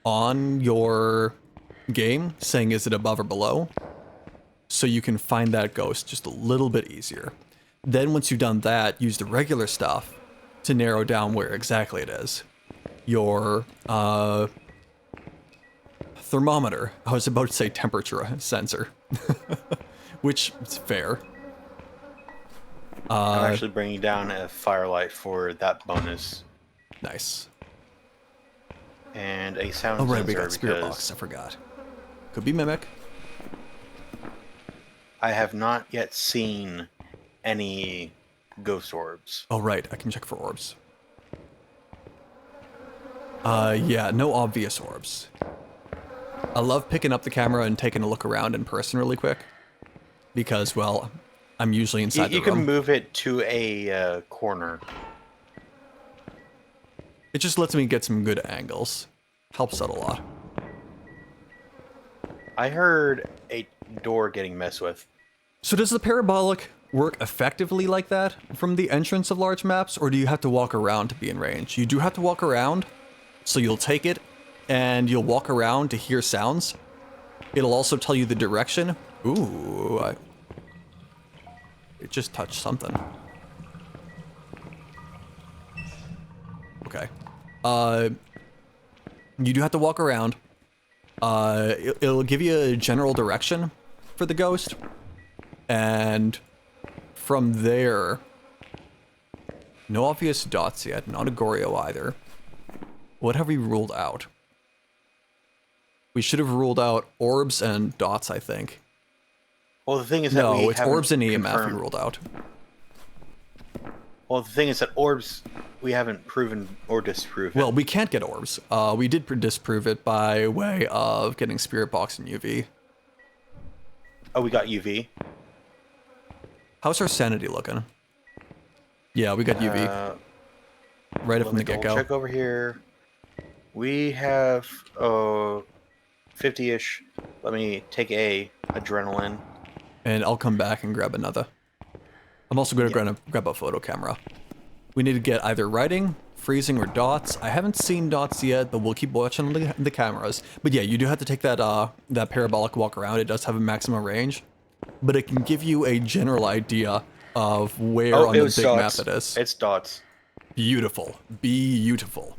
on your game saying is it above or below, so you can find that ghost just a little bit easier. Then once you've done that, use the regular stuff to narrow down where exactly it is. Your thermometer, I was about to say temperature sensor, which is fair. I'm actually bringing down a firelight for that bonus. Nice. And a sound Oh right, sensor we got spirit because box, I forgot. Could be mimic. I have not yet seen any ghost orbs. Oh right, I can check for orbs. Yeah, no obvious orbs. I love picking up the camera and taking a look around in person really quick. Because, well, I'm usually inside the You room. can move it to a corner. It just lets me get some good angles. Helps out a lot. I heard a door getting messed with. So does the parabolic work effectively like that from the entrance of large maps, or do you have to walk around to be in range? You do have to walk around, so you'll take it, and you'll walk around to hear sounds. It'll also tell you the direction. Ooh, it just touched something. Okay. You do have to walk around. It'll give you a general direction for the ghost. And from there, no obvious dots yet, not a Goryo either. What have we ruled out? We should have ruled out orbs and dots, I think. Well, the thing is that No, it's haven't orbs and EMF we confirmed- ruled out. Well, the thing is that orbs we haven't proven or disproven. Well, we can't get orbs. We did disprove it by way of getting Spirit Box and UV. Oh, we got UV. How's our sanity looking? Yeah, we got UV. Right up Let from me the double get-go. check over here. We have 50-ish. Let me take a adrenaline. And I'll come back and grab another. I'm also going to grab a photo camera. We need to get either writing, freezing, or dots. I haven't seen dots yet, but we'll keep watching the cameras. But yeah, you do have to take that that parabolic walk around. It does have a maximum range, but it can give you a general idea of where on the big dots. map it is. It's dots. Beautiful. Beautiful.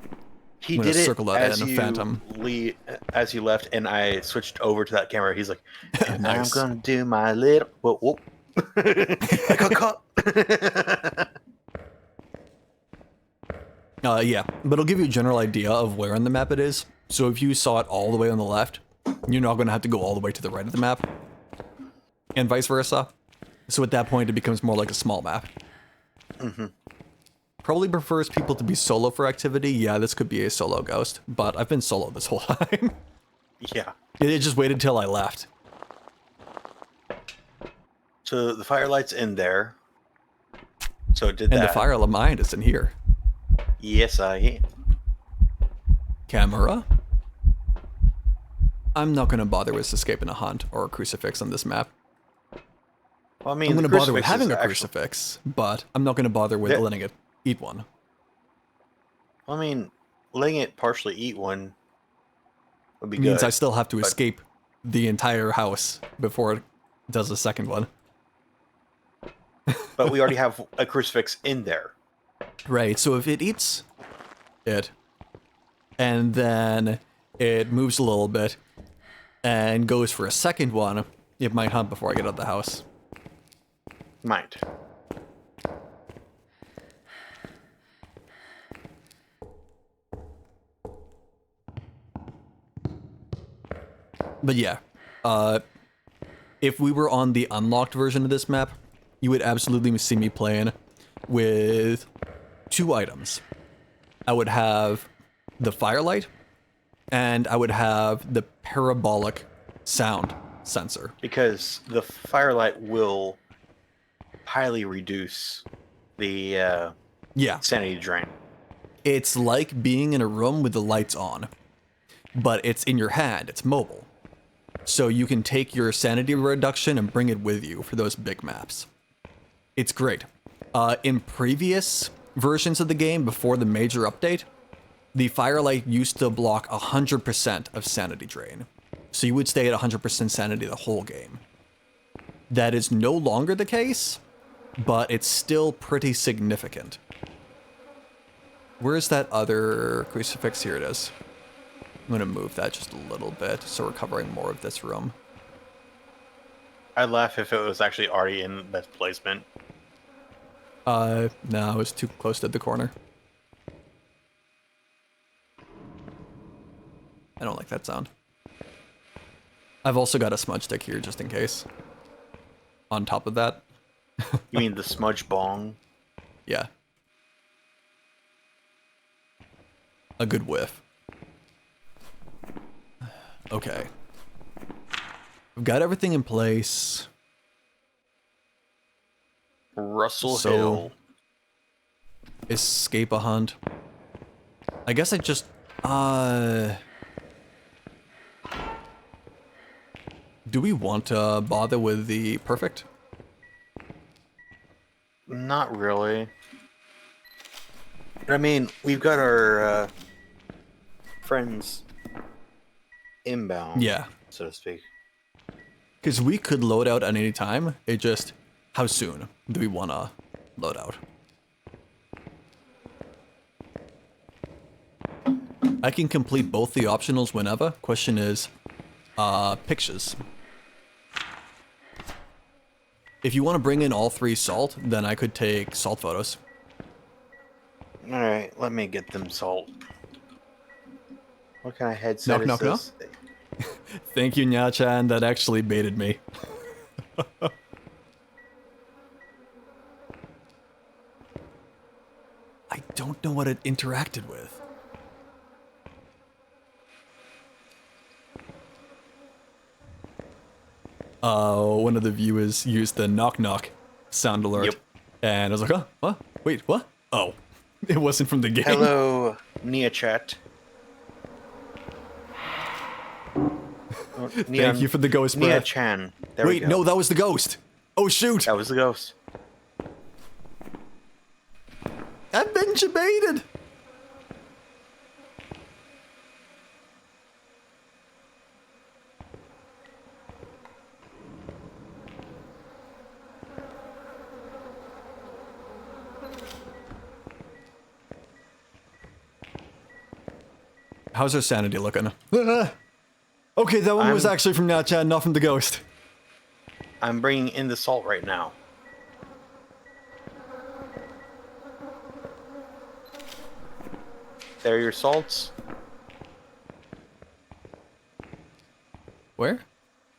He I'm gonna did it circle that as in, a you phantom. as you left, and I switched over to that camera. He's like, and Nice. I'm gonna do my little whoop whoop. I got caught. Yeah, but it'll give you a general idea of where on the map it is. So if you saw it all the way on the left, you're not going to have to go all the way to the right of the map. And vice versa. So at that point, it becomes more like a small map. Mm-hmm. probably prefers people to be solo for activity, yeah, this could be a solo ghost, but I've been solo this whole time. Yeah. It just waited till I left. So the firelight's in there. So it did And that. the fire of mind is in here. Yes, I. Camera? I'm not going to bother with escaping a hunt or a crucifix on this map. Well, I mean, I'm the going to bother with crucifix having is a actually- crucifix, but I'm not going to bother with There- letting it eat one. I mean, letting it partially eat one would be Means good. I still have to but- escape the entire house before it does the second one. But we already have a crucifix in there. Right, so if it eats it, and then it moves a little bit, and goes for a second one, it might hunt before I get out of the house. Might. But yeah, if we were on the unlocked version of this map, you would absolutely see me playing with 2 items. I would have the firelight, and I would have the parabolic sound sensor. Because the firelight will highly reduce the Yeah, sanity drain. it's like being in a room with the lights on, but it's in your hand, it's mobile. So you can take your sanity reduction and bring it with you for those big maps. It's great. In previous versions of the game, before the major update, the firelight used to block 100% of sanity drain. So you would stay at 100% sanity the whole game. That is no longer the case, but it's still pretty significant. Where's that other crucifix? Here it is. I'm gonna move that just a little bit so we're covering more of this room. I'd laugh if it was actually already in that placement. No, it was too close to the corner. I don't like that sound. I've also got a smudge stick here just in case. On top of that. You mean the smudge bong? Yeah. A good whiff. Okay. We've got everything in place. Russell So- Hill. Escape a hunt. I guess I just do we want to bother with the perfect? Not really. I mean, we've got our friends inbound, Yeah. so to speak. Because we could load out at any time. It just, how soon do we want to load out? I can complete both the optionals whenever. Question is, pictures. If you want to bring in all 3 salt, then I could take salt photos. All right, let me get them salt. What kind of headset Knock, is knock, this? Thank you, Nya-chan. That actually baited me. I don't know what it interacted with. One of the viewers used the knock knock sound alert. Yep. And I was like, oh, what? Wait, what? Oh, it wasn't from the game. Hello, Nia Chat. Oh, Thank you for the ghost Nia breath. Chan. There we Wait, go. no, that was the ghost. Oh, shoot. That was the ghost. I've been baited. How's our sanity looking? Okay, that one was I'm- actually from Nya-chan, not from the ghost. I'm bringing in the salt right now. There are your salts. Where?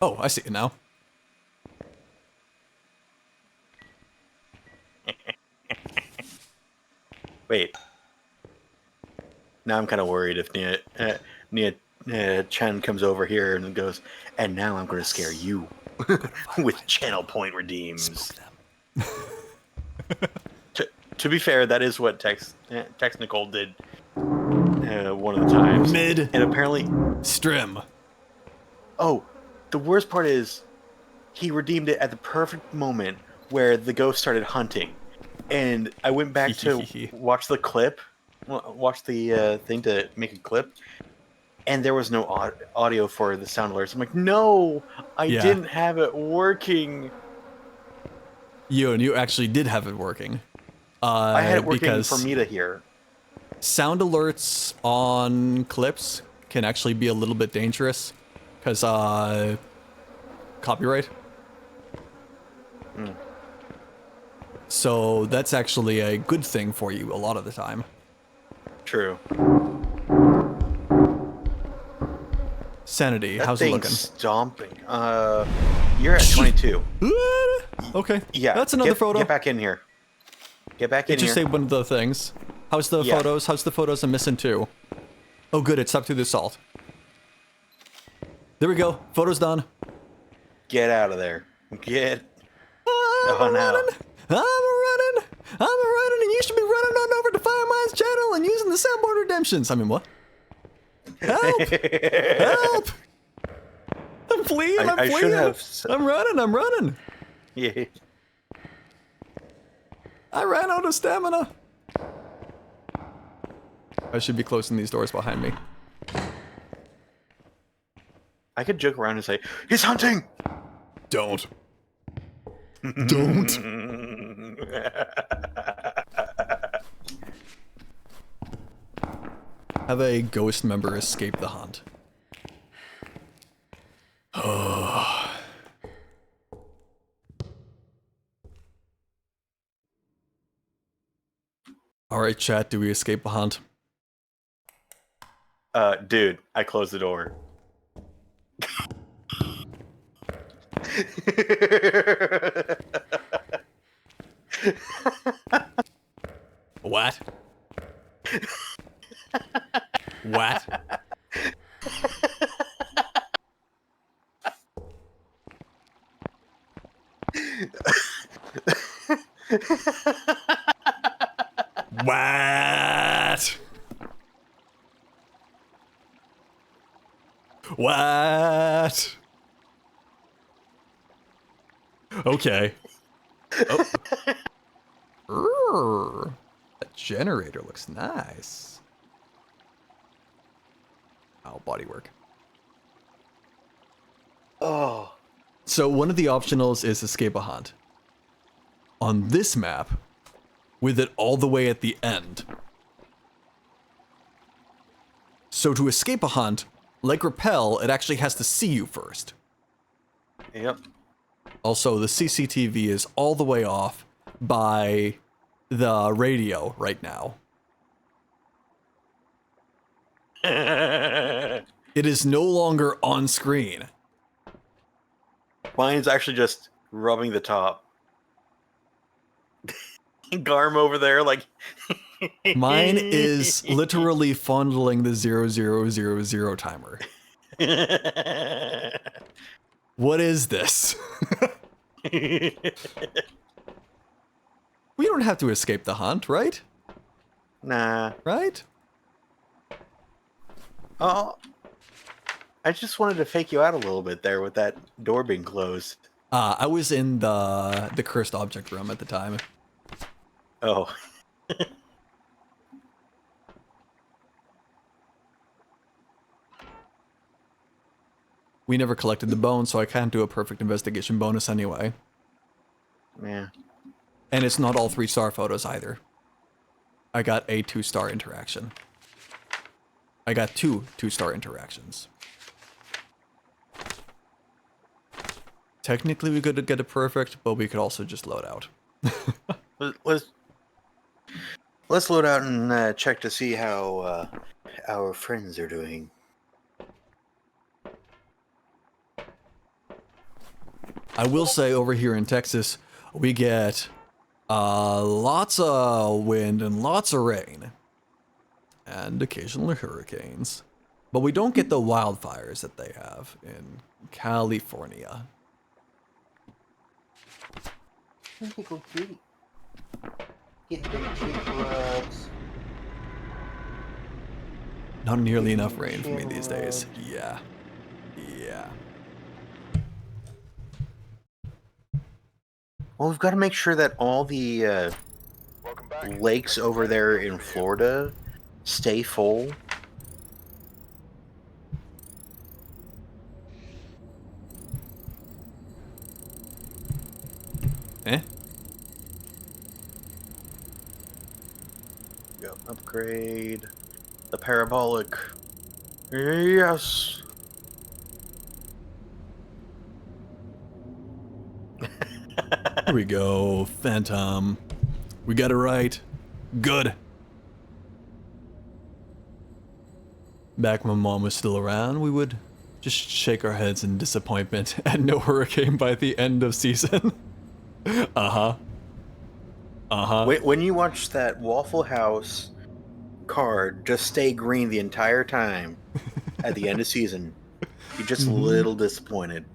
Oh, I see it now. Wait. Now I'm kind of worried if Nia Chen comes over here and goes, and now I'm going to scare you with channel point redeems. To be fair, that is what Tex Nicole did one of the times. Mid. And apparently... Strim. Oh, the worst part is he redeemed it at the perfect moment where the ghost started hunting. And I went back to watch the clip, watch the thing to make a clip, and there was no audio for the sound alerts. I'm like, no, I didn't have it working. You actually did have it working. I had it working because for me to hear. Sound alerts on clips can actually be a little bit dangerous because copyright. So that's actually a good thing for you a lot of the time. True. Sanity, That how's it thing's looking? stomping. You're at 22. Okay. Yeah. That's another photo. Get back in here. Get back in Did you here. say one of the things? How's the photos? How's the photos? I'm missing two. Oh, good. It's up through the salt. There we go. Photos done. Get out of there. Get I'm on out. running, and you should be running on over to Firemine's channel and using the soundboard redemptions. I mean, what? Help! Help! I'm fleeing, I'm I fleeing. should have... I'm running. Yeah. I ran out of stamina. I should be closing these doors behind me. I could joke around and say, he's hunting! Don't. Don't. Have a ghost member escape the hunt. Alright, chat, do we escape the hunt? Dude, I closed the door. What? What? What? What? Okay. Oh. That generator looks nice. Oh, bodywork. Oh. So one of the optionals is escape a hunt. On this map, with it all the way at the end. So to escape a hunt, like Repel, it actually has to see you first. Yep. Also, the CCTV is all the way off by the radio right now. It is no longer on screen. Mine's actually just rubbing the top. Garm over there, like... Mine is literally fondling the 0000 timer. What is this? We don't have to escape the hunt, right? Nah. Right? Oh. I just wanted to fake you out a little bit there with that door being closed. I was in the cursed object room at the time. Oh. We never collected the bone, so I can't do a perfect investigation bonus anyway. Yeah. And it's not all 3-star photos either. I got a 2-star interaction. I got 2 2-star interactions. Technically we could get it perfect, but we could also just load out. Let's load out and check to see how our friends are doing. I will say over here in Texas, we get Lots of wind and lots of rain. And occasional hurricanes. But we don't get the wildfires that they have in California. Tickle feet. Getting big cheek rubs. Not nearly enough rain for me these days. Yeah. Yeah. Well, we've got to make sure that all the Welcome back. lakes over there in Florida stay full. Eh? Go upgrade the parabolic. Yes. Here we go. Phantom. We got it right. Good. Back when Mom was still around, we would just shake our heads in disappointment at no hurricane by the end of season. Uh-huh. Uh-huh. When you watch that Waffle House card just stay green the entire time at the end of season, you're just a little disappointed.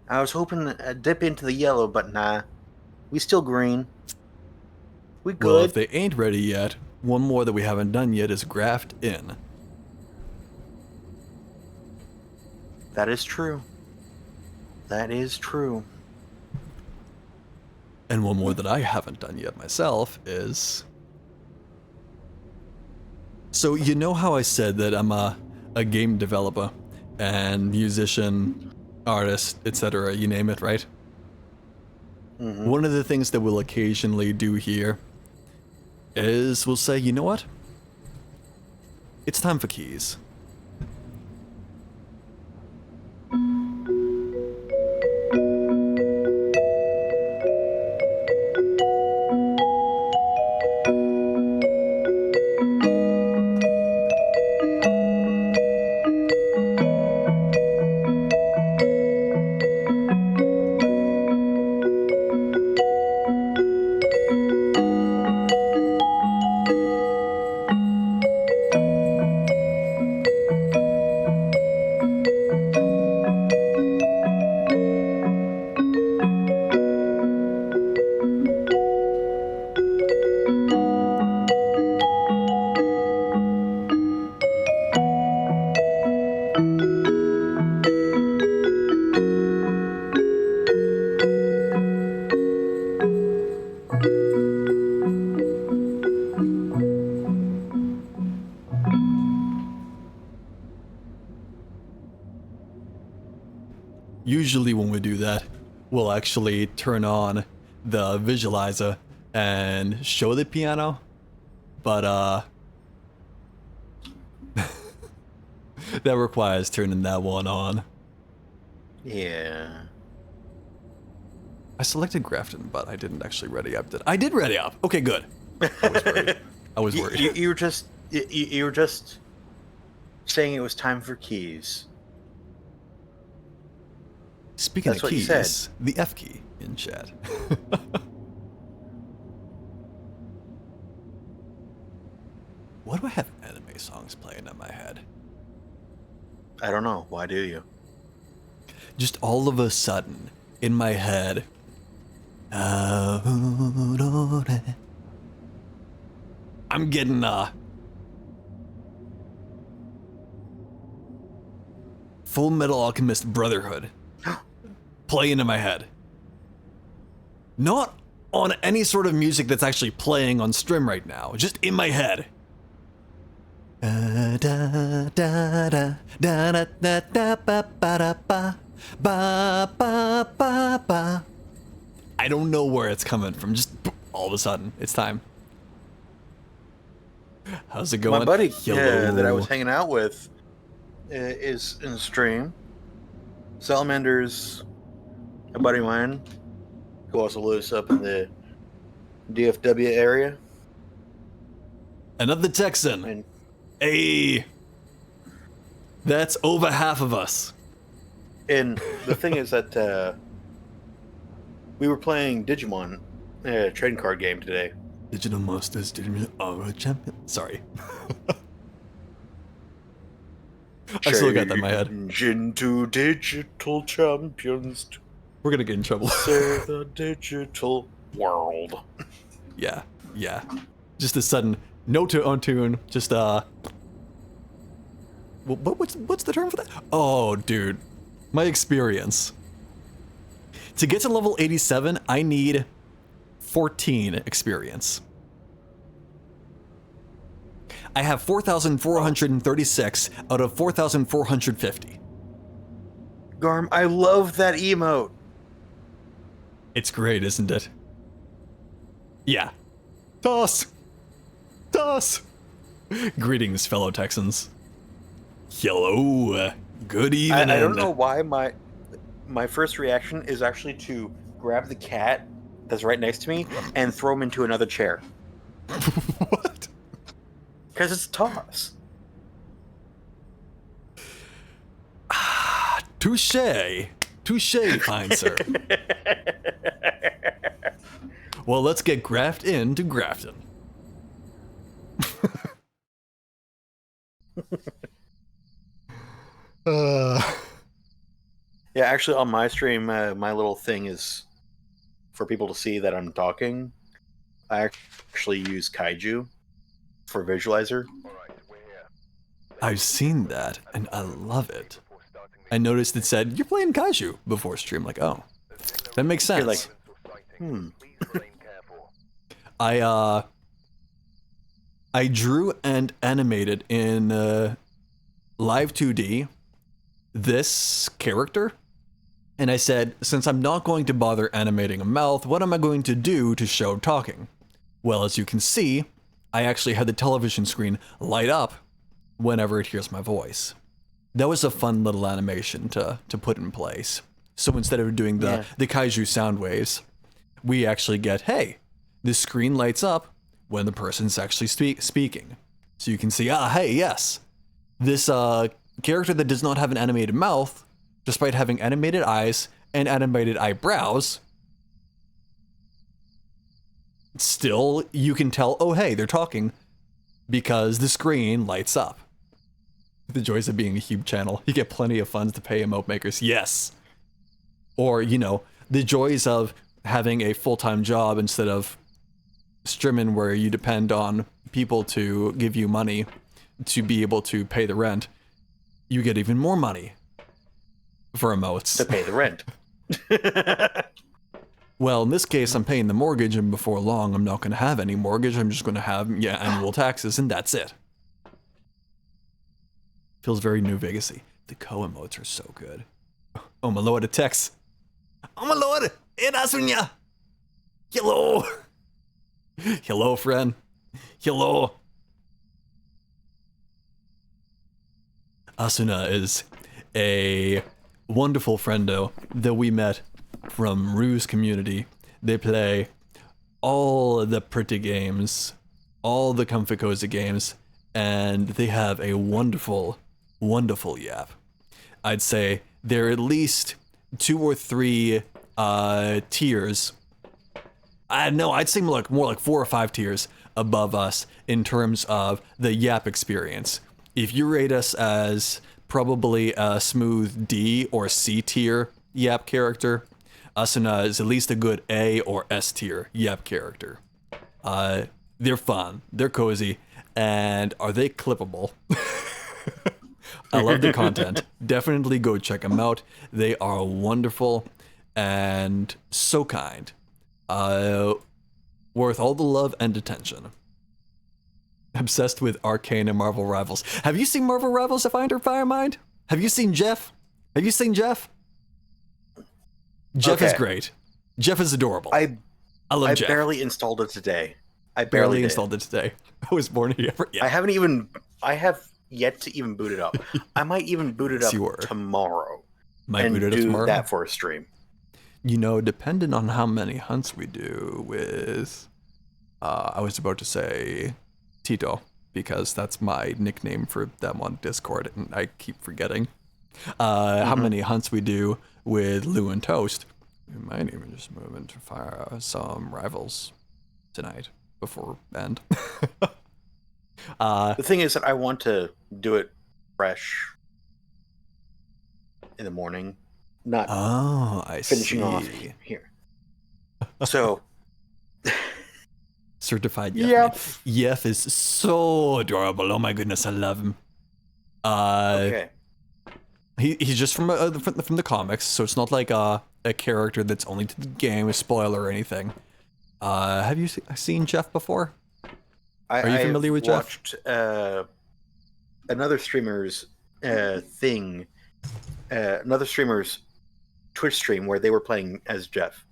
I was hoping to dip into the yellow, but nah. We still green. We good. Well, if they ain't ready yet, one more that we haven't done yet is graft in. That is true. That is true. And one more that I haven't done yet myself is... So you know how I said that I'm a game developer and musician, artist, etc., you name it, right? Mhm. One of the things that we'll occasionally do here is we'll say, you know what? It's time for keys. Usually when we do that, we'll actually turn on the visualizer and show the piano, but that requires turning that one on. Yeah. I selected Grafton, but I didn't actually ready up. I did ready up. Okay, good. I was worried. I was worried. You were just saying it was time for keys. Speaking That's of what you keys, said. the F key in chat. Why do I have anime songs playing in my head? I don't know. Why do you? Just all of a sudden, in my head, I'm getting Full Metal Alchemist Brotherhood playing in my head. Not on any sort of music that's actually playing on stream right now, just in my head. I don't know where it's coming from, just all of a sudden, it's time. How's it going? My buddy Hello. that I was hanging out with is in the stream. Salamander's a buddy of mine who also lives up in the DFW area. Another Texan. And Hey, that's over half of us. the thing is that We were playing Digimon, trading card game today. Digital Monsters, Digital Aura Champion. Sorry. I still got that in my head. Change into digital champions to We're gonna get in trouble. save the digital world. Yeah. Just a sudden no to on tune. Just what's the term for that? Oh, dude, my experience. To get to level 87, I need 14 experience. I have 4,436 out of 4,450. Garm, I love that emote. It's great, isn't it? Yeah. Toss! Greetings, fellow Texans. Hello. Good evening. I don't know why my first reaction is actually to grab the cat that's right next to me and throw him into another chair. What? Because it's Toss. Touche, fine sir. Well, let's get graft into Grafton. Yeah, actually, on my stream, my little thing is for people to see that I'm talking. I actually use Kaiju for visualizer. I've seen that, and I love it. I noticed it said, you're playing Kaiju before stream. Like, oh, that makes sense. You're like, I drew and animated in Live 2D this character, and I said, since I'm not going to bother animating a mouth, what am I going to do to show talking? Well, as you can see, I actually had the television screen light up whenever it hears my voice. That was a fun little animation to put in place. So instead of doing the kaiju sound waves, we actually get, hey, the screen lights up when the person's actually speaking. So you can see, hey, yes, this character that does not have an animated mouth, despite having animated eyes and animated eyebrows, still you can tell, oh, hey, they're talking because the screen lights up. The joys of being a Hube channel. You get plenty of funds to pay emote makers. Yes. Or, the joys of having a full-time job instead of streaming where you depend on people to give you money to be able to pay the rent. You get even more money for emotes. to pay the rent. Well, in this case, I'm paying the mortgage, and before long, I'm not going to have any mortgage. I'm just going to have annual taxes, and that's it. Feels very New Vegas-y. The co-emotes are so good. Oh my lord, a text. Oh my lord, Erasunya. Hello. Hello, friend. Hello. Asuna is a wonderful friendo that we met from Rue's community. They play all the pretty games, all the comfy cozy games, and they have a wonderful, wonderful yap. I'd say there are at least 2 or 3 tiers. I'd say more like 4 or 5 tiers above us in terms of the yap experience. If you rate us as probably a smooth D or C tier yap character, Asuna is at least a good A or S tier yap character. They're fun, they're cozy, and are they clippable? I love the content. Definitely go check them out. They are wonderful and so kind. Worth all the love and attention. Obsessed with Arcane and Marvel Rivals. Have you seen Marvel Rivals, if I enter Firemind? Have you seen Jeff? Jeff is great. Jeff is adorable. I love Jeff. I barely installed it today. I barely installed it today. I was born here. Yeah. I have yet to even boot it up. I might even boot it up tomorrow. That for a stream. Depending on how many hunts we do with, I was about to say Tito, because that's my nickname for them on Discord, and I keep forgetting. How many hunts we do with Lou and Toast, We might even just move into fire some rivals tonight before end. The thing is that I want to do it fresh in the morning, not I finishing see. off here. So, Certified Yef. Yep. Yef is so adorable. Oh my goodness, I love him. okay. He's just from the comics, so it's not like a character that's only to the game, a spoiler or anything. Have you seen Jeff before? Are you familiar with Jeff? watched another streamer's thing, another streamer's Twitch stream where they were playing as Jeff.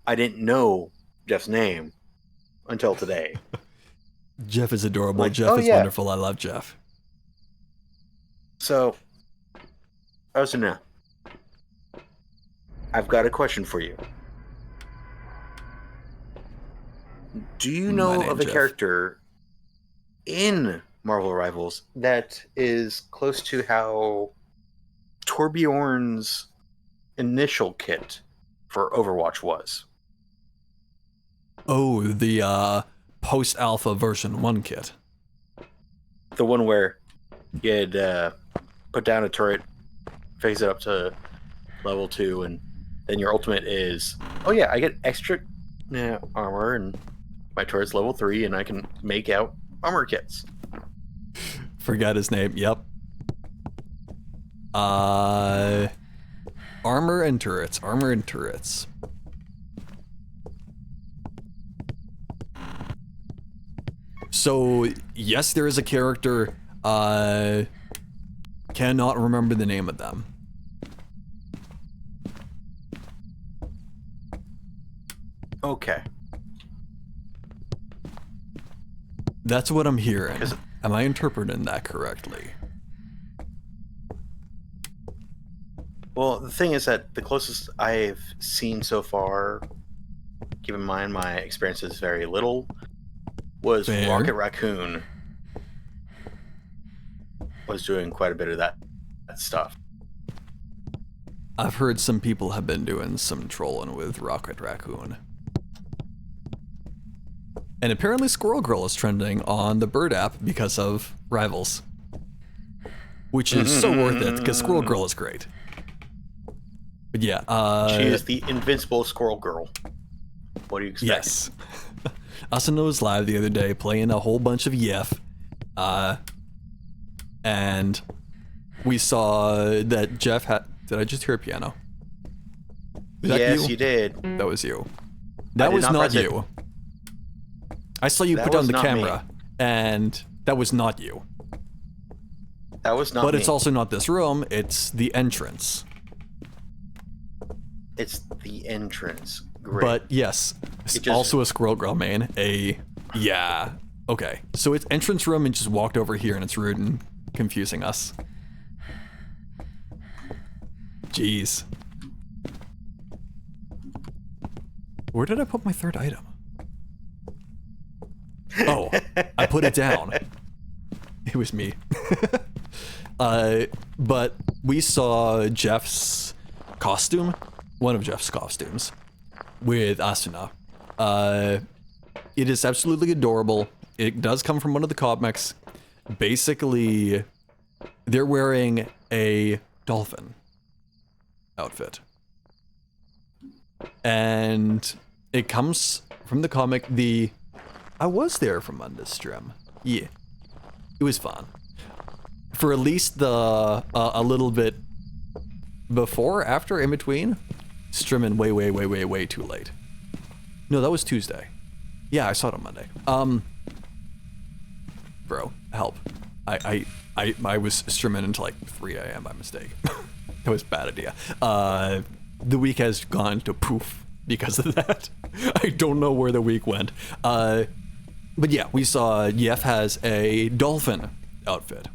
I didn't know Jeff's name until today. Jeff is adorable. Like, Jeff is wonderful. I love Jeff. So, Osuna, I've got a question for you. Do you know of a Jeff. character in Marvel Rivals that is close to how Torbjorn's initial kit for Overwatch was? Oh, the post-alpha version 1 kit. The one where you'd put down a turret, phase it up to level 2, and then your ultimate is, oh yeah, I get extra armor, and my turret's level 3, and I can make out armor kits. Forgot his name. Yep. Armor and turrets. Armor and turrets. So, yes, there is a character. Cannot remember the name of them. Okay. That's what I'm hearing. 'Cause- Am I interpreting that correctly? Well, the thing is that the closest I've seen so far, keep in mind my experience is very little, was Fair. Rocket Raccoon was doing quite a bit of that stuff. I've heard some people have been doing some trolling with Rocket Raccoon. And apparently Squirrel Girl is trending on the Bird app because of Rivals. Which is so worth it, because Squirrel Girl is great. But yeah, She is the invincible squirrel girl. What do you expect? yes. Asuna was live the other day playing a whole bunch of Yef. And we saw that Jeff had... Did I just hear a piano? Was that Yes, you did. That was you. That did was not not press it. you. I saw you That put down was the not me. camera, and that was not you. That was not But me. it's also not this room, it's the entrance. It's the entrance. Great. But yes, it's It just- also a Squirrel Girl main. Yeah. Okay, so it's entrance room and just walked over here and it's rude and confusing us. Jeez. Where did I put my third item? Oh, I put it down. It was me. But we saw Jeff's costume, one of Jeff's costumes, with Asuna. It is absolutely adorable. It does come from one of the comics. Basically, they're wearing a dolphin outfit. And it comes from the comic. I was there for Monday's stream. Yeah. It was fun. For at least the a little bit before, after, in between, streaming way too late. No, that was Tuesday. Yeah, I saw it on Monday. Bro, help. I was streaming until like 3 a.m. by mistake. That was a bad idea. The week has gone to poof because of that. I don't know where the week went. But yeah, we saw Yef has a dolphin outfit.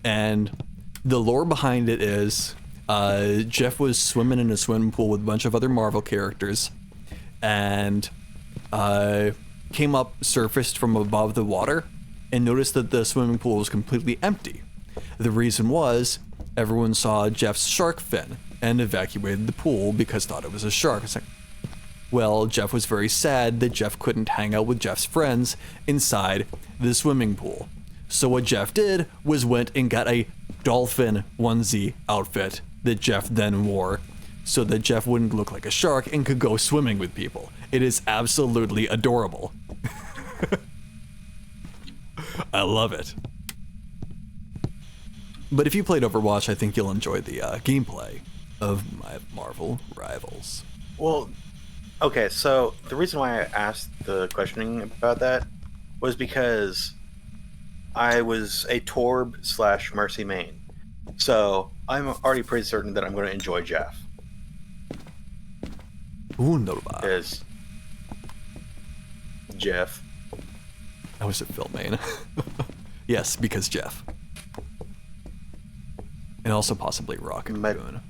And the lore behind it is Jeff was swimming in a swimming pool with a bunch of other Marvel characters and came up, surfaced from above the water, and noticed that the swimming pool was completely empty. The reason was everyone saw Jeff's shark fin and evacuated the pool because thought it was a shark. It's like, well, Jeff was very sad that Jeff couldn't hang out with Jeff's friends inside the swimming pool. So what Jeff did was went and got a dolphin onesie outfit that Jeff then wore so that Jeff wouldn't look like a shark and could go swimming with people. It is absolutely adorable. I love it. But if you played Overwatch, I think you'll enjoy the gameplay of my Marvel rivals. Well, okay, so the reason why I asked the questioning about that was because I was a Torb / Mercy main. So I'm already pretty certain that I'm going to enjoy Jeff. Wunderbar. Because Jeff. I was at Phil main. Yes, because Jeff. And also possibly Rocket Moon.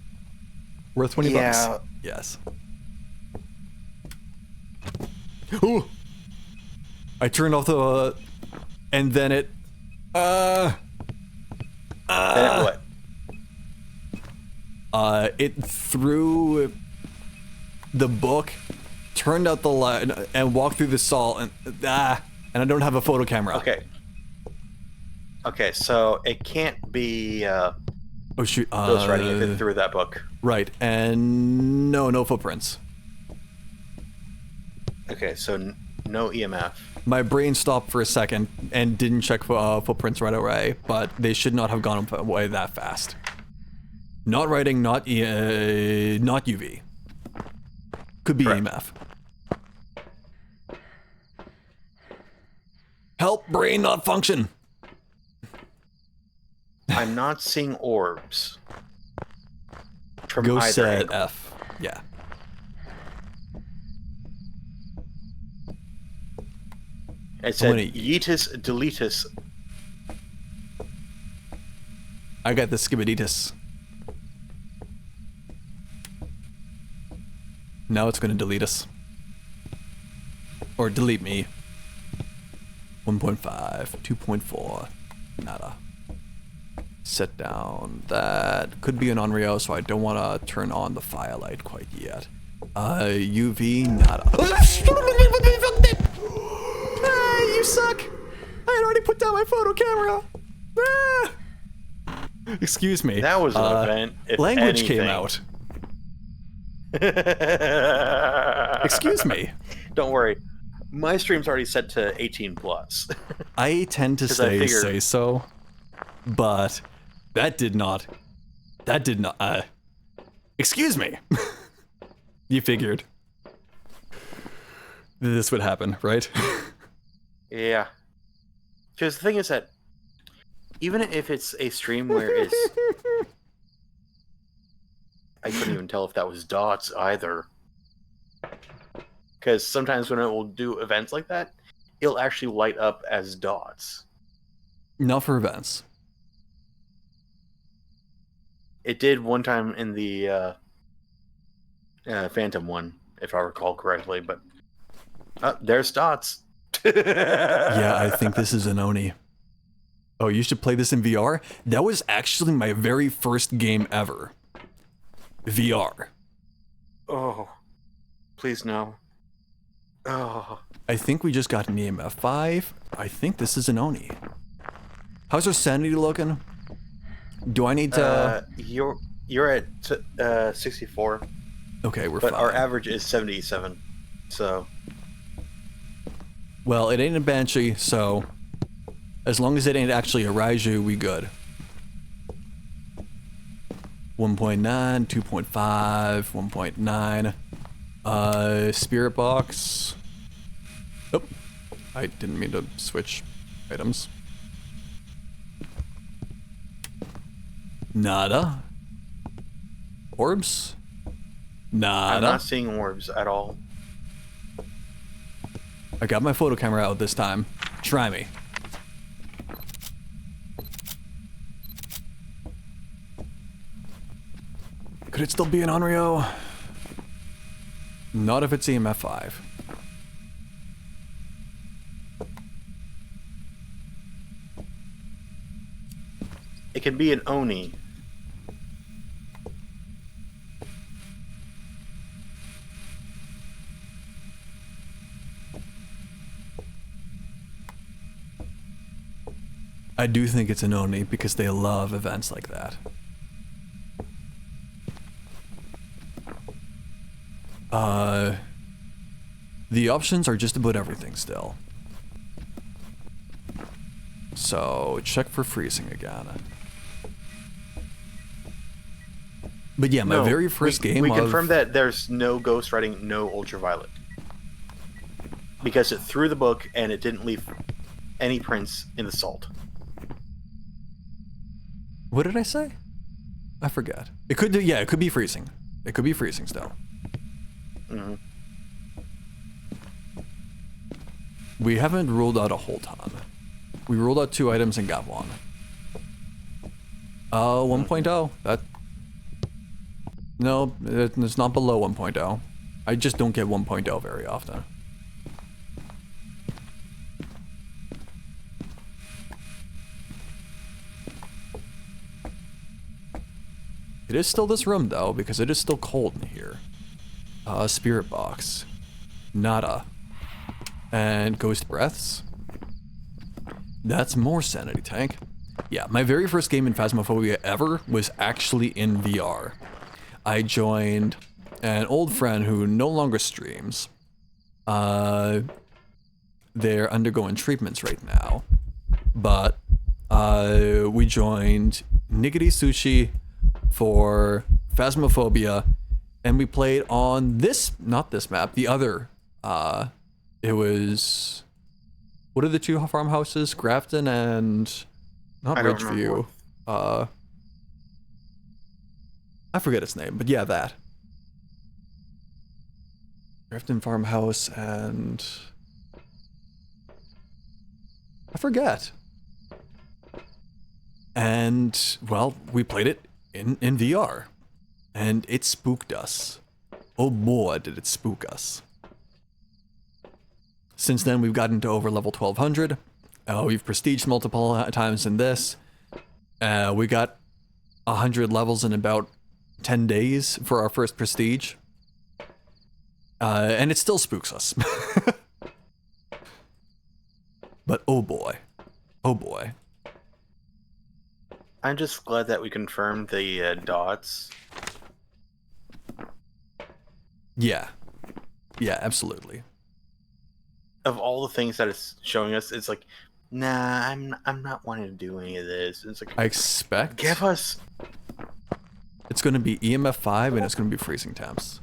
Worth 20 bucks. Yes. Ooh! I turned off the... and then it... Then what? It threw the book, turned out the light, and walked through the salt, and I don't have a photo camera. Okay. Okay, so it can't be Oh shoot! ghostwriting if it threw that book. Right, and no footprints. Okay, so no EMF. My brain stopped for a second and didn't check for footprints right away, but they should not have gone away that fast. Not writing, not UV. Could be Correct. EMF. Help, brain not function. I'm not seeing orbs. From Go either set angle. F. Yeah. It said gonna- yeetus deletus. I got the skibaditis. Now it's gonna delete us. Or delete me. 1.5, 2.4, nada. Set down that. Could be an Onryo, so I don't want to turn on the firelight quite yet. UV, nada. You suck! I had already put down my photo camera! Excuse me. That was an event. If Language came anything. out. Excuse me. Don't worry. My stream's already set to 18 plus. I tend to 'Cause I figure- say so, but that did not. Excuse me. You figured this would happen, right? Yeah. Because the thing is that even if it's a stream where it's... I couldn't even tell if that was dots either. Because sometimes when it will do events like that, it'll actually light up as dots. Not for events. It did one time in the Phantom one, if I recall correctly, but there's dots. Yeah, I think this is an Oni. Oh, you should play this in VR? That was actually my very first game ever. VR. Oh, please no. Oh, I think we just got an EMF 5. I think this is an Oni. How's our sanity looking? Do I need to... you're at 64, okay, we're but fine. our average is 77. So Well, it ain't a Banshee, so... as long as it ain't actually a Raiju, we good. 1.9, 2.5, 1.9. Spirit box. Oh, I didn't mean to switch items. Nada. Orbs? Nada. I'm not seeing orbs at all. I got my photo camera out this time. Try me. Could it still be an Onryo? Not if it's EMF 5. It can be an Oni. I do think it's an Oni because they love events like that. The options are just about everything still. So, check for freezing again. But yeah, my very first game We of... confirmed that there's no ghost writing, no ultraviolet. Because it threw the book and it didn't leave any prints in the salt. What did I say? I forgot. It could, yeah, it could be freezing. It could be freezing still. Mm-hmm. We haven't ruled out a whole ton. We ruled out 2 items and got 1. 1.0. That... No, it's not below 1.0. I just don't get 1.0 very often. It is still this room though, because it is still cold in here. Spirit box. Nada. And ghost breaths. That's more sanity tank. Yeah, my very first game in Phasmophobia ever was actually in VR. I joined an old friend who no longer streams. They're undergoing treatments right now. But we joined Niggity Sushi for Phasmophobia, and we played on this, not this map, the other. It was... What are the 2 farmhouses? Grafton and... Not I don't remember Ridgeview. I forget its name, but yeah, that. Grafton Farmhouse and... I forget. And, well, we played it in VR. And it spooked us. Oh boy, did it spook us. Since then, we've gotten to over level 1200. We've prestiged multiple times in this. We got 100 levels in about 10 days for our first prestige. And it still spooks us. But oh boy. Oh boy. I'm just glad that we confirmed the dots. Yeah. Yeah, absolutely. Of all the things that it's showing us, it's like, nah, I'm not wanting to do any of this. It's like, I expect give us... it's going to be EMF 5 and it's going to be freezing temps.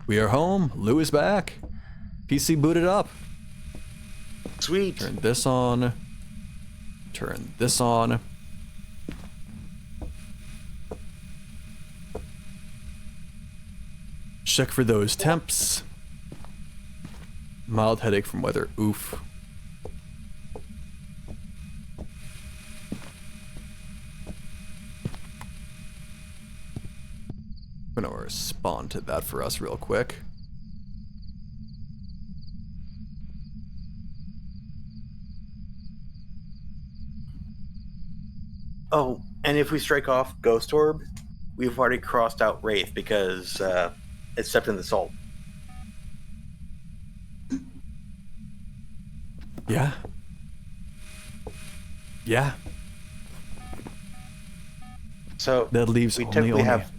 We are home. Lou is back. PC booted up. Sweet. Turn this on. Turn this on. Check for those temps. Mild headache from weather. Oof. I'm gonna respond to that for us real quick. Oh, and if we strike off Ghost Orb, we've already crossed out Wraith because it's stepped in the salt. Yeah. Yeah. So That leaves we only typically Oni. have...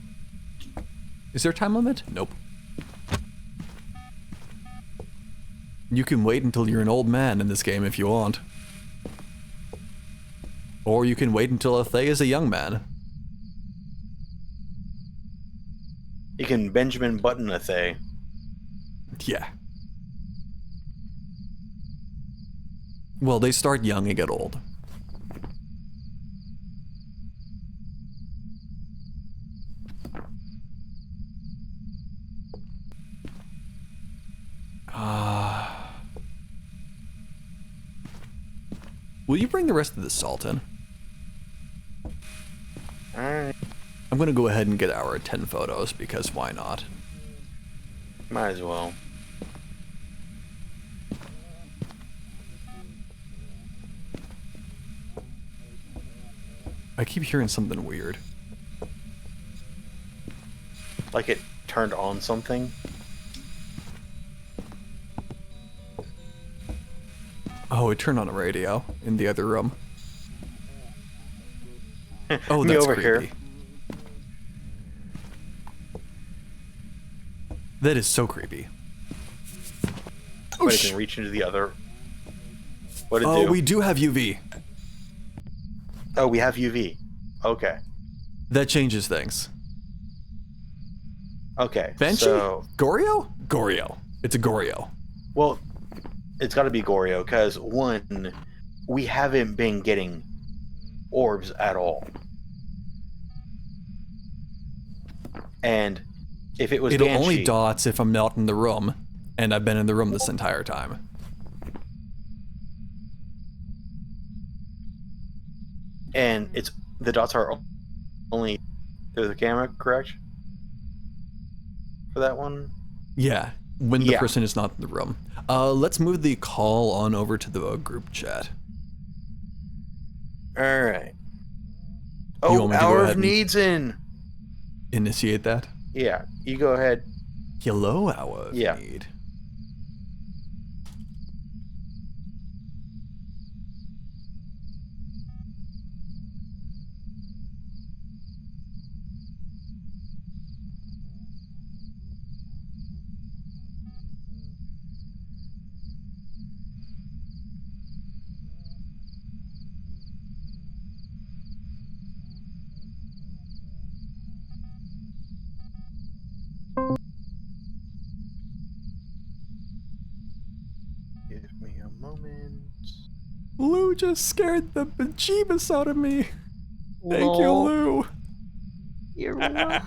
Is there a time limit? Nope. You can wait until you're an old man in this game if you want. Or you can wait until Athay is a young man. You can Benjamin Button a Thay. Yeah. Well, they start young and get old. Will you bring the rest of the salt in? Alright. I'm gonna go ahead and get our 10 photos because why not? Might as well. I keep hearing something weird. Like it turned on something. Oh, it turned on a radio in the other room. Oh, Me that's over creepy. here. That is so creepy. But it can reach into the other. What it Oh, do? we do have UV. Oh, we have UV. Okay. That changes things. Okay. Banshee? So, Goryo? Goryo. It's a Goryo. well, it's got to be Goryo because one, we haven't been getting orbs at all, and if it was It'll Banshee, only dots if I'm not in the room, and I've been in the room this entire time. and it's the dots are only through the camera, correct? For that one. Yeah, when the Yeah. person is not in the room. Let's move the call on over to the group chat. All right. You Oh, want me to go Hour ahead of and- Needs in. Initiate that. Yeah, you go ahead. Hello, Hour of Yeah. Need. Give me a moment. Lou just scared the bejeebus out of me. Thank you, Lou. You're welcome.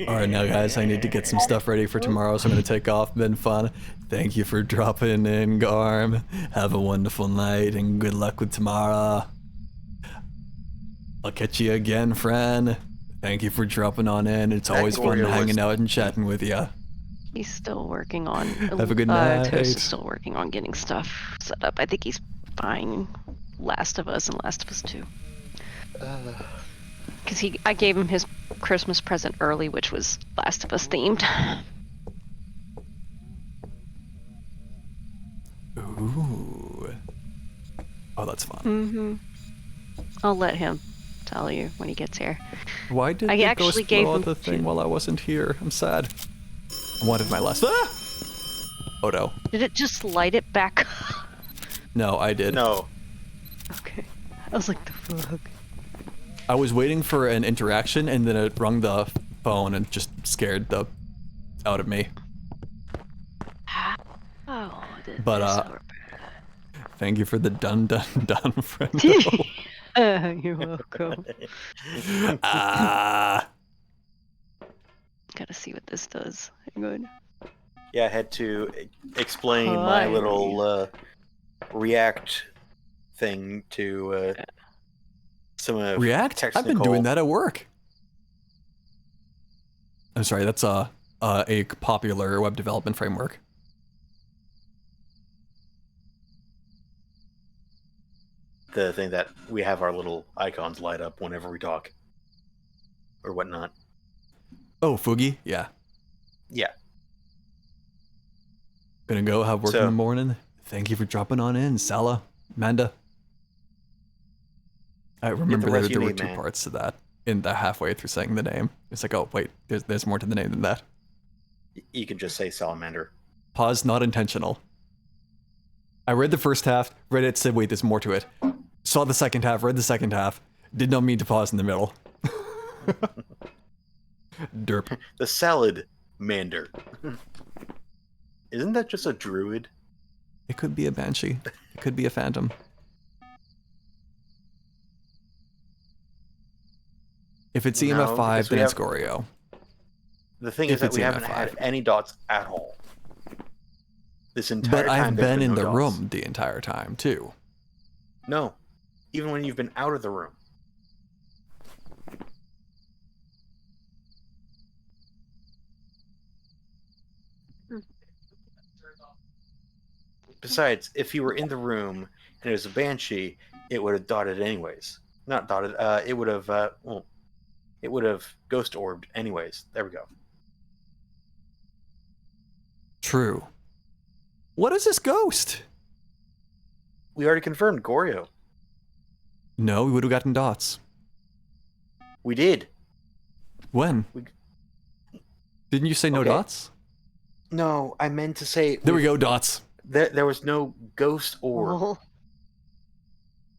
Alright, now guys, I need to get some stuff ready for tomorrow, so I'm gonna take off. Been fun. Thank you for dropping in, Garm. Have a wonderful night, and good luck with tomorrow. I'll catch you again, friend. Thank you for dropping on in. It's That always fun Goryo was- hanging out and chatting with you. He's still working on. Have a good night. Toast is still working on getting stuff set up. I think he's buying Last of Us and Last of Us 2. Because I gave him his Christmas present early, which was Last of Us themed. Ooh. Oh, that's fun. Mm-hmm. I'll let him tell you when he gets here. Why did I the actually ghost gave blow out him the thing two. while I wasn't here? I'm sad. I wanted my last. Ah! Oh no. Did it just light it back? No, I did. No. Okay. I was like, the fuck? I was waiting for an interaction, and then it rung the phone and just scared the out of me. Oh, did But, this uh, over- Thank you for the dun, friend. You're welcome. Ah. Gotta see what this does. Hang on. Yeah, I had to explain my Hi. little React thing to some of React? technical. I've been doing that at work. I'm sorry, that's a popular web development framework. The thing that we have our little icons light up whenever we talk, or whatnot. Oh, Fugi? Yeah. Yeah. Gonna go have work in So- the morning. Thank you for dropping on in, Sala, Manda. I remember rest there you were need, two man. parts to that in the halfway through saying the name. It's like, oh wait, there's more to the name than that. You can just say salamander. Pause not intentional. I read the first half, read it, said wait, there's more to it. Saw the second half, read the second half, did not mean to pause in the middle. Derp. The salad mander. Isn't that just a druid? It could be a banshee. It could be a phantom. If it's No, EMF 5, because we then it's have- Goryo. The thing If is that it's we EMF haven't had 5. any dots at all. This entire But time. I've there's been in no the dots. room the entire time, too. No. Even when you've been out of the room. Besides, if you were in the room and it was a banshee, it would have dotted anyways. Not dotted. It would have. It would have ghost orbed anyways. There we go. True. What is this ghost? We already confirmed Goryo. No, we would have gotten dots. We did. When? Didn't you say no Okay. dots? No, I meant to say There we go, dots. there was no ghost orb.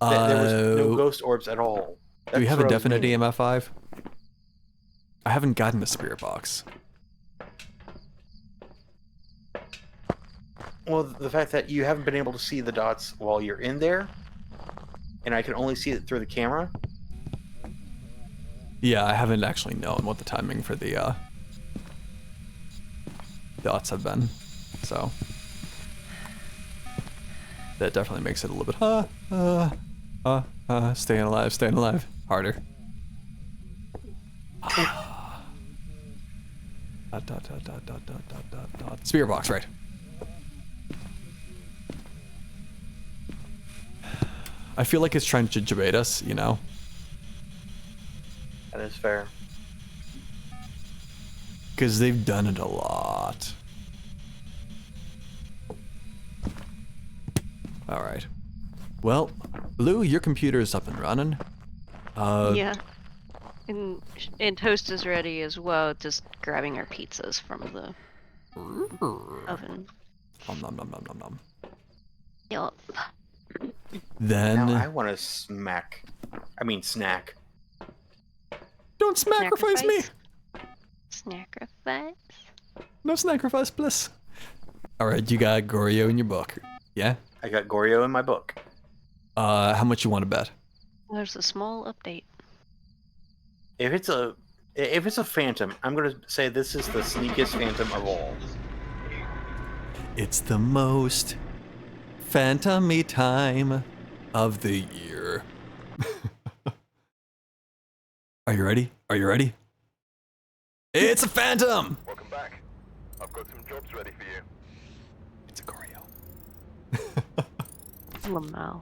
Oh, There was no ghost orbs at all. Do we That's have a what I was definite meaning. EMF5? I haven't gotten the spirit box. Well, the fact that you haven't been able to see the dots while you're in there, and I can only see it through the camera. Yeah, I haven't actually known what the timing for the dots have been, so that definitely makes it a little bit staying alive harder. Dot. Spirit box, right? I feel like it's trying to debate us, you know? That is fair. Because they've done it a lot. Alright. Well, Blue, your computer is up and running. yeah. And Toast is ready as well, just grabbing our pizzas from the oven. Nom nom nom nom nom nom. Yup. Then Now I want to snack. don't sacrifice me. Sacrifice. No sacrifice, bliss. Alright, you got Goryo in your book. Yeah? I got Goryo in my book. How much you want to bet? There's a small update. If it's a phantom, I'm gonna say this is the sneakiest phantom of all. It's the most phantom-y time of the year. Are you ready? Are you ready? It's a phantom! Welcome back. I've got some jobs ready for you. It's a Goryo. Lamau.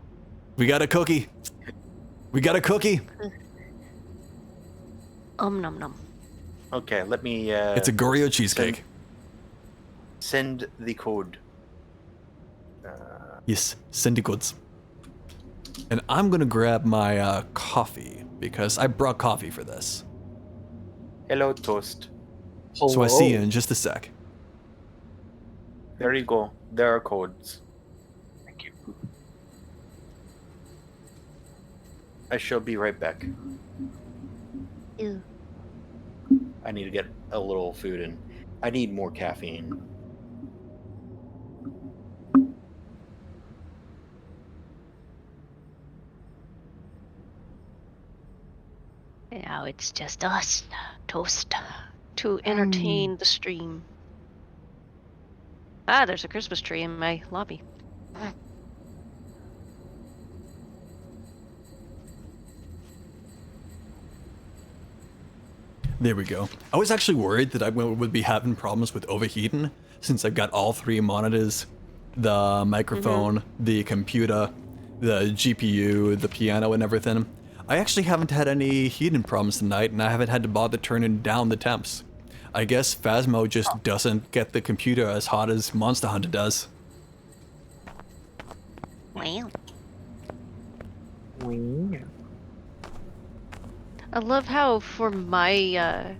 We got a cookie. We got a cookie. Nom nom. Okay, let me. It's a Goryo cheesecake. Send the code. Yes, send the goods. And I'm gonna grab my coffee because I brought coffee for this. Hello, Toast. So I see you in just a sec. There you go. There are codes. Thank you. I shall be right back. Ew. I need to get a little food in. I need more caffeine. Now it's just us, Toast, to entertain the stream. Ah, there's a Christmas tree in my lobby. There we go. I was actually worried that I would be having problems with overheating since I've got all three monitors, the microphone, the computer, the GPU, the piano, and everything. I actually haven't had any heating problems tonight, and I haven't had to bother turning down the temps. I guess Phasmo just doesn't get the computer as hot as Monster Hunter does. Wow. I love how for my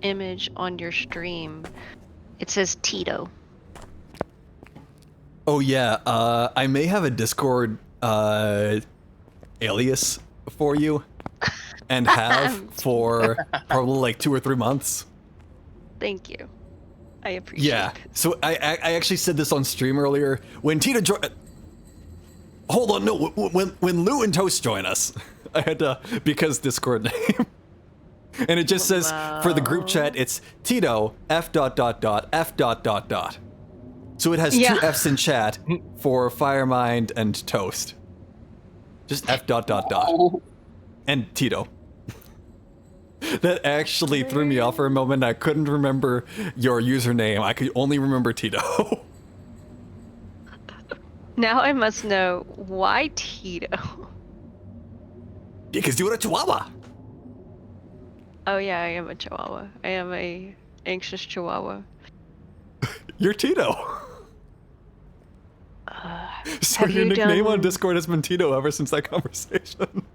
image on your stream, it says Tito. Oh yeah, I may have a Discord alias for you, and have for probably like 2 or 3 months. Thank you. I appreciate Yeah. it. So I actually said this on stream earlier when Tito hold on, no, when Lou and Toast join us, I had to because Discord name. And it just says for the group chat it's Tito F dot dot dot F dot dot dot. So it has Yeah. 2 F's in chat for Firemind and Toast. Just F dot dot dot. And Tito. That actually threw me off for a moment. I couldn't remember your username. I could only remember Tito. Now I must know why Tito. Because you're a Chihuahua. Oh yeah, I am a Chihuahua. I am a anxious Chihuahua. You're Tito. So Have your you nickname on done- Discord has been Tito ever since that conversation.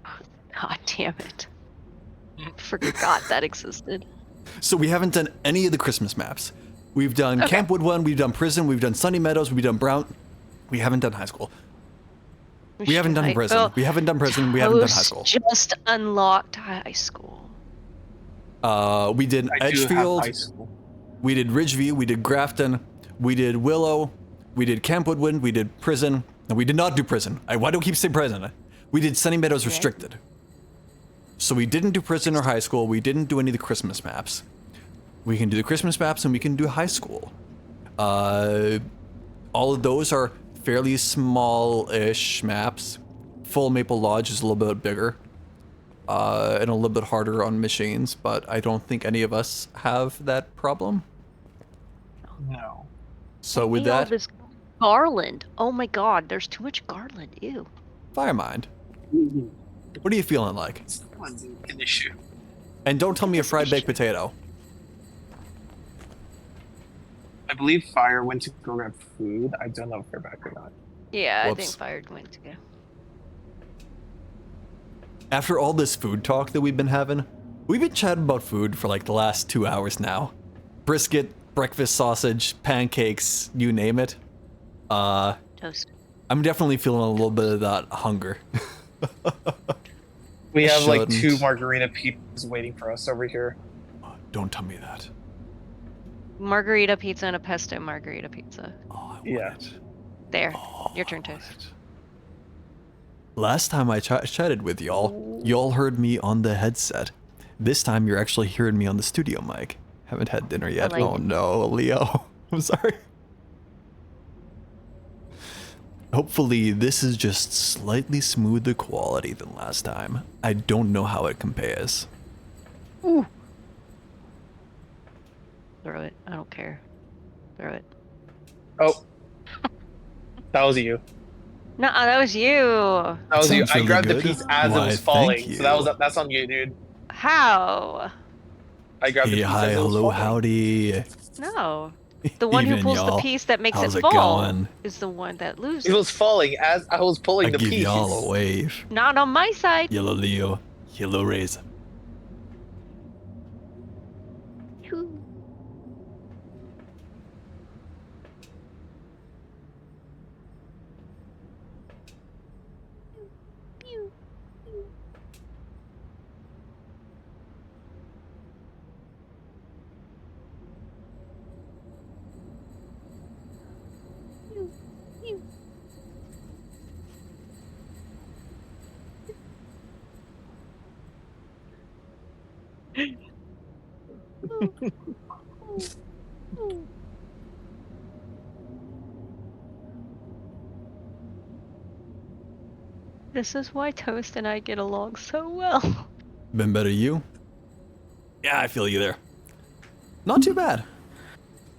God damn it. Forgot that existed. So we haven't done any of the Christmas maps. We've done Okay. Camp Woodland, we've done Prison, we've done Sunny Meadows, we've done Brown. We haven't done high school. We haven't done Prison. Oh, We haven't done Prison. We haven't done high Toast school. just unlocked high school. We did I do have high Edgefield. school. We did Ridgeview. We did Grafton. We did Willow. We did Camp Woodland. We did Prison. No, we did not do Prison. Why do I keep saying Prison? We did Sunny Meadows Okay. Restricted. So we didn't do Prison or high school. We didn't do any of the Christmas maps. We can do the Christmas maps and we can do high school. All of those are fairly small-ish maps. Full Maple Lodge is a little bit bigger. And a little bit harder on machines, but I don't think any of us have that problem. No. So with Hey, all that, this garland. Oh my god, there's too much garland. Ew. Firemind, what are you feeling like? Someone's an issue. And don't tell me a fried baked potato. I believe Fire went to go grab food. I don't know if they're back or not. Yeah, I Whoops. think Fired went to go. After all this food talk that we've been having, we've been chatting about food for like the last 2 hours now. Brisket, breakfast sausage, pancakes, you name it. Toast. I'm definitely feeling a little bit of that hunger. We have like Shouldn't. 2 margarita pizzas waiting for us over here. Don't tell me that. Margarita pizza and a pesto margarita pizza. Oh, I want Yeah. it. There. Oh, Your turn, I want Toast. it. Last time I chatted with y'all heard me on the headset. This time you're actually hearing me on the studio mic. Haven't had dinner yet. like Oh it. no, Leo. I'm sorry. Hopefully this is just slightly smoother quality than last time. I don't know how it compares. Ooh. Throw it. I don't care. Throw it. Oh. That was you. No, that was you. That was you. Sounds I really grabbed good. the piece as Why, it was thank falling. you. So that's on you, dude. How? I grabbed the Hey, piece hi, as it was hello, falling. howdy. No. The one who Evening, pulls the y'all. piece that makes How's it it fall going? is the one that loses. It was falling as I was pulling I the give piece. y'all a wave. Not on my side. Yellow Leo, yellow raisin. This is why Toast and I get along so well. Been better you? Yeah, I feel you there. Not too bad.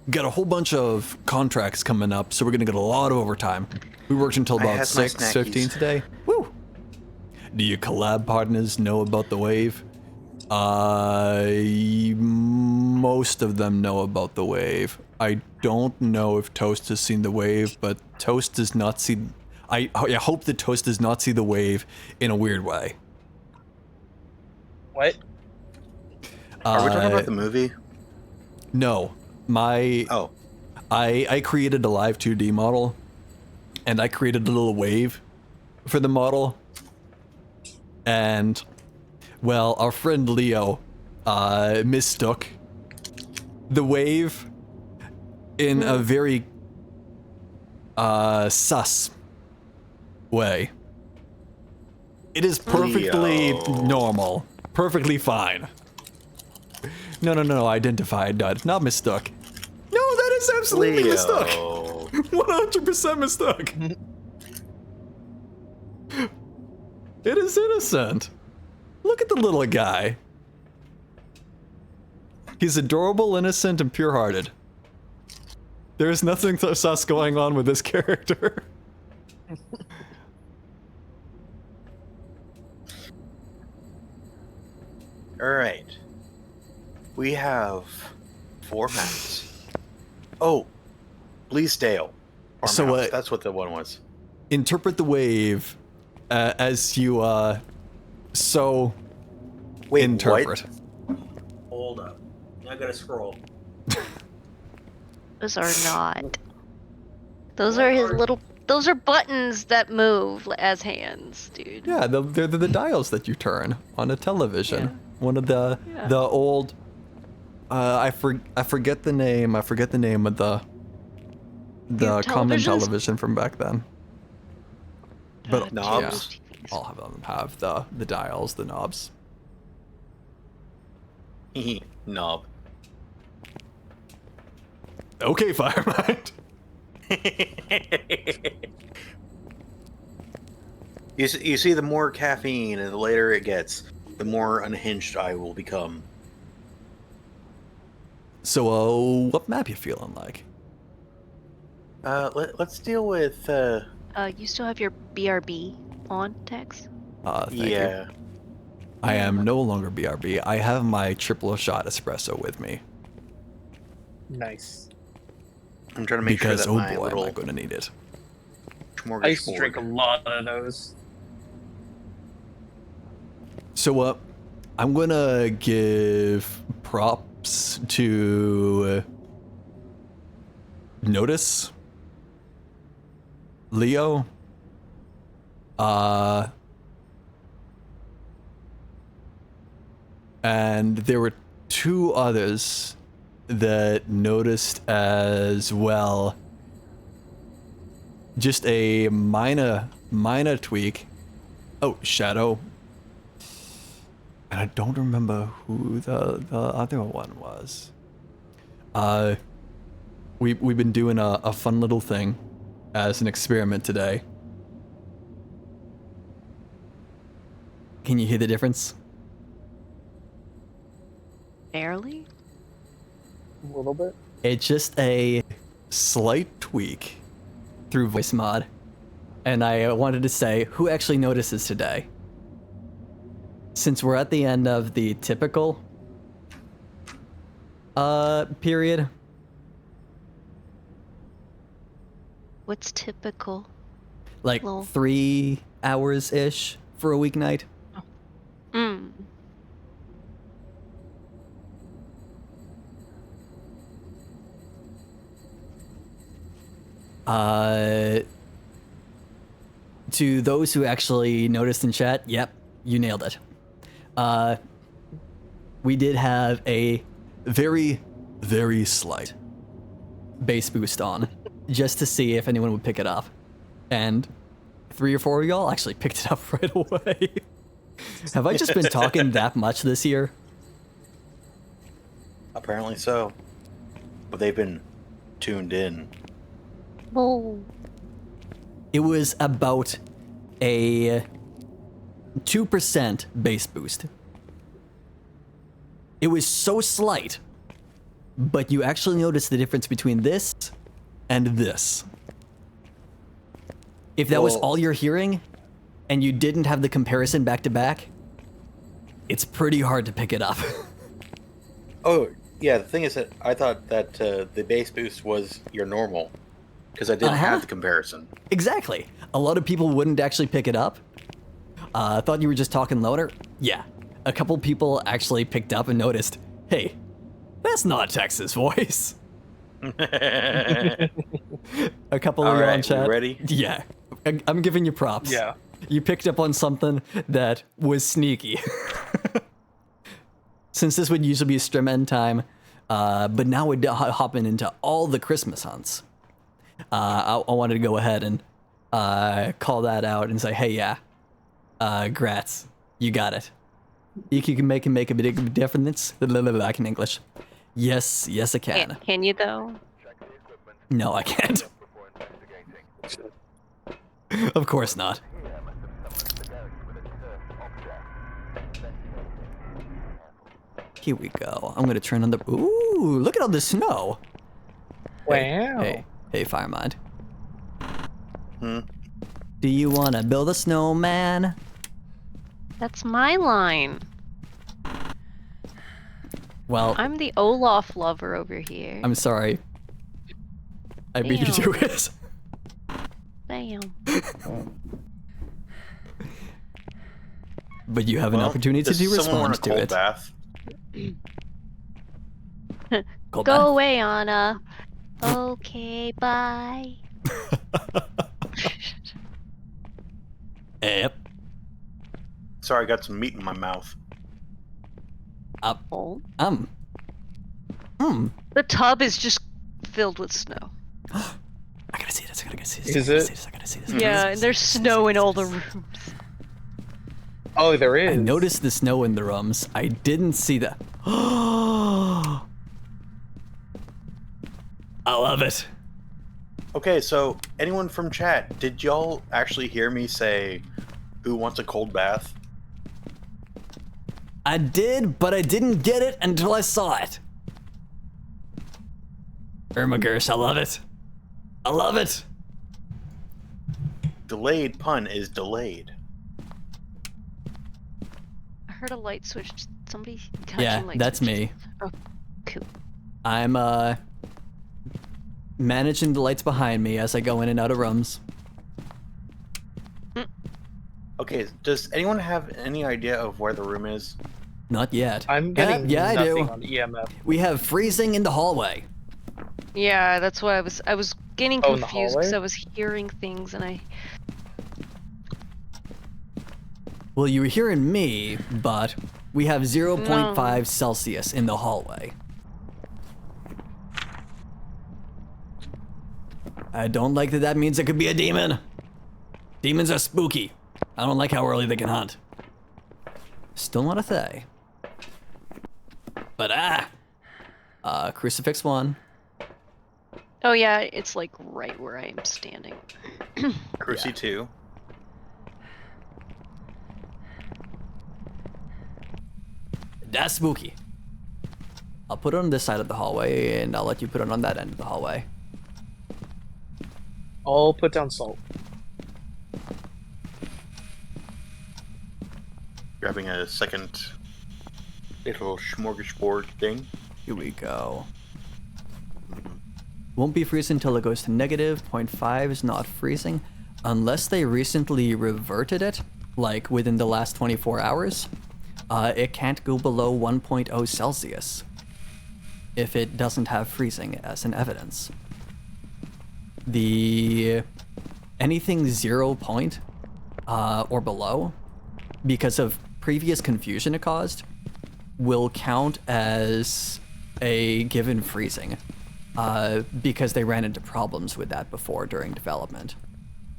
Got a whole bunch of contracts coming up, so we're gonna get a lot of overtime. We worked until I about had my 6:15 snackies. today. Woo! Do your collab partners know about the wave? Most of them know about the wave. I don't know if Toast has seen the wave, but Toast does not see. I hope that Toast does not see the wave in a weird way. What? Are we talking Uh, about the movie? No, my Oh, I created a live 2D model, and I created a little wave for the model, and well, our friend Leo mistook the wave in a very sus way. It is perfectly Leo. normal, perfectly fine. No, identified, not mistook. No, that is absolutely mistook. Leo. 100% mistook. It is innocent. Look at the little guy. He's adorable, innocent, and pure-hearted. There is nothing sus going on with this character. All right. We have 4 maps. Oh, Bleasdale. So, Farmhouse. That's what the one was. interpret the wave as you so Wait, interpret. what? Hold up. Now I gotta scroll. Those are not. Those are his little. Those are buttons that move as hands, dude. Yeah, they're the dials that you turn on a television. Yeah. One of the old. I forget the name. I forget the name of the common televisions? television from back then. But Knobs? yeah, all of them have the dials, the knobs. Knob. Okay, Firemind. You see, the more caffeine and the later it gets, the more unhinged I will become. So, what map you feeling like? Let's deal with. You still have your BRB on, Tex? Thank you. Yeah. I am no longer BRB. I have my triple shot espresso with me Nice. I'm trying to make because sure that my oh boy, am little I going to need it. I used to drink a lot of those. So, I'm gonna give props to Notice, Leo, and there were two others that noticed as well. Just a minor tweak. Oh, Shadow. And I don't remember who the other one was. We've been doing a fun little thing as an experiment today. Can you hear the difference? Barely? A little bit. It's just a slight tweak through voice mod. And I wanted to say, who actually notices today? Since we're at the end of the typical period. What's typical? Like Lol. 3 hours-ish for a weeknight. Mm. To those who actually noticed in chat, yep, you nailed it. We did have a very, very slight bass boost on, just to see if anyone would pick it up. And 3 or 4 of y'all actually picked it up right away. Have I just been talking that much this year? Apparently so. But they've been tuned in. Whoa. It was about a 2% bass boost. It was so slight, but you actually notice the difference between this and this. If that was Well- all you're hearing, and you didn't have the comparison back to back, it's pretty hard to pick it up. Oh, yeah, the thing is that I thought that the bass boost was your normal. Because I didn't have the comparison. Exactly. A lot of people wouldn't actually pick it up. Thought you were just talking louder. Yeah. A couple people actually picked up and noticed, hey, that's not Tex's voice. A couple of you on Alright, chat. we ready? Yeah. I'm giving you props. Yeah. You picked up on something that was sneaky. Since this would usually be a stream end time, but now we're hopping into all the Christmas hunts. I wanted to go ahead and call that out and say, hey, yeah, grats, you got it. You can make a big difference. I can English. Yes, I can. Can you though? Check the equipment No, I can't. before investigating. Of course not. Here must have someone in the garage with a cursed object. Investigating. Here we go. I'm gonna turn on the. Ooh, look at all the snow. Wow. Hey, Firemind. Hmm? Do you wanna build a snowman? That's my line. Well, I'm the Olaf lover over here. I'm sorry. I beat you to it. Damn. But you have an opportunity does to someone want respond a to cold it. bath? Cold Go bath? away, Anna. Okay, bye. Yep. Sorry, I got some meat in my mouth. Up. Oh. The The tub is just filled with snow. I gotta see this. I gotta see this. Is I gotta it? see this. I gotta see this. Yeah, and there's snow in all the rooms. Oh, there is. I noticed the snow in the rooms. I didn't see that. I love it. Okay, so anyone from chat, did y'all actually hear me say, "Who wants a cold bath"? I did, but I didn't get it until I saw it. Ermagers, I love it. I love it. Delayed pun is delayed. I heard a light switch. Somebody touching Yeah, light that's switches. me. Oh, cool. I'm managing the lights behind me as I go in and out of rooms. Okay, does anyone have any idea of where the room is? Not yet. I'm getting yeah, I nothing do. on EMF. We have freezing in the hallway. Yeah, that's why I was getting Oh, in the confused because hallway? I was hearing things and I. Well, you were hearing me, but we have 0.5 No. Celsius in the hallway. I don't like that means it could be a demon. Demons are spooky. I don't like how early they can hunt. Still not a Thay. But Crucifix 1. Oh yeah, it's like right where I am standing. Cruci 2. That's spooky. I'll put it on this side of the hallway, and I'll let you put it on that end of the hallway. I'll put down salt. Grabbing a second little smorgasbord thing. Here we go. Won't be freezing until it goes to negative. 0.5 is not freezing. Unless they recently reverted it, like within the last 24 hours, it can't go below 1.0 Celsius if it doesn't have freezing as an evidence. Anything 0 point or below, because of previous confusion it caused, will count as a given freezing, because they ran into problems with that before during development.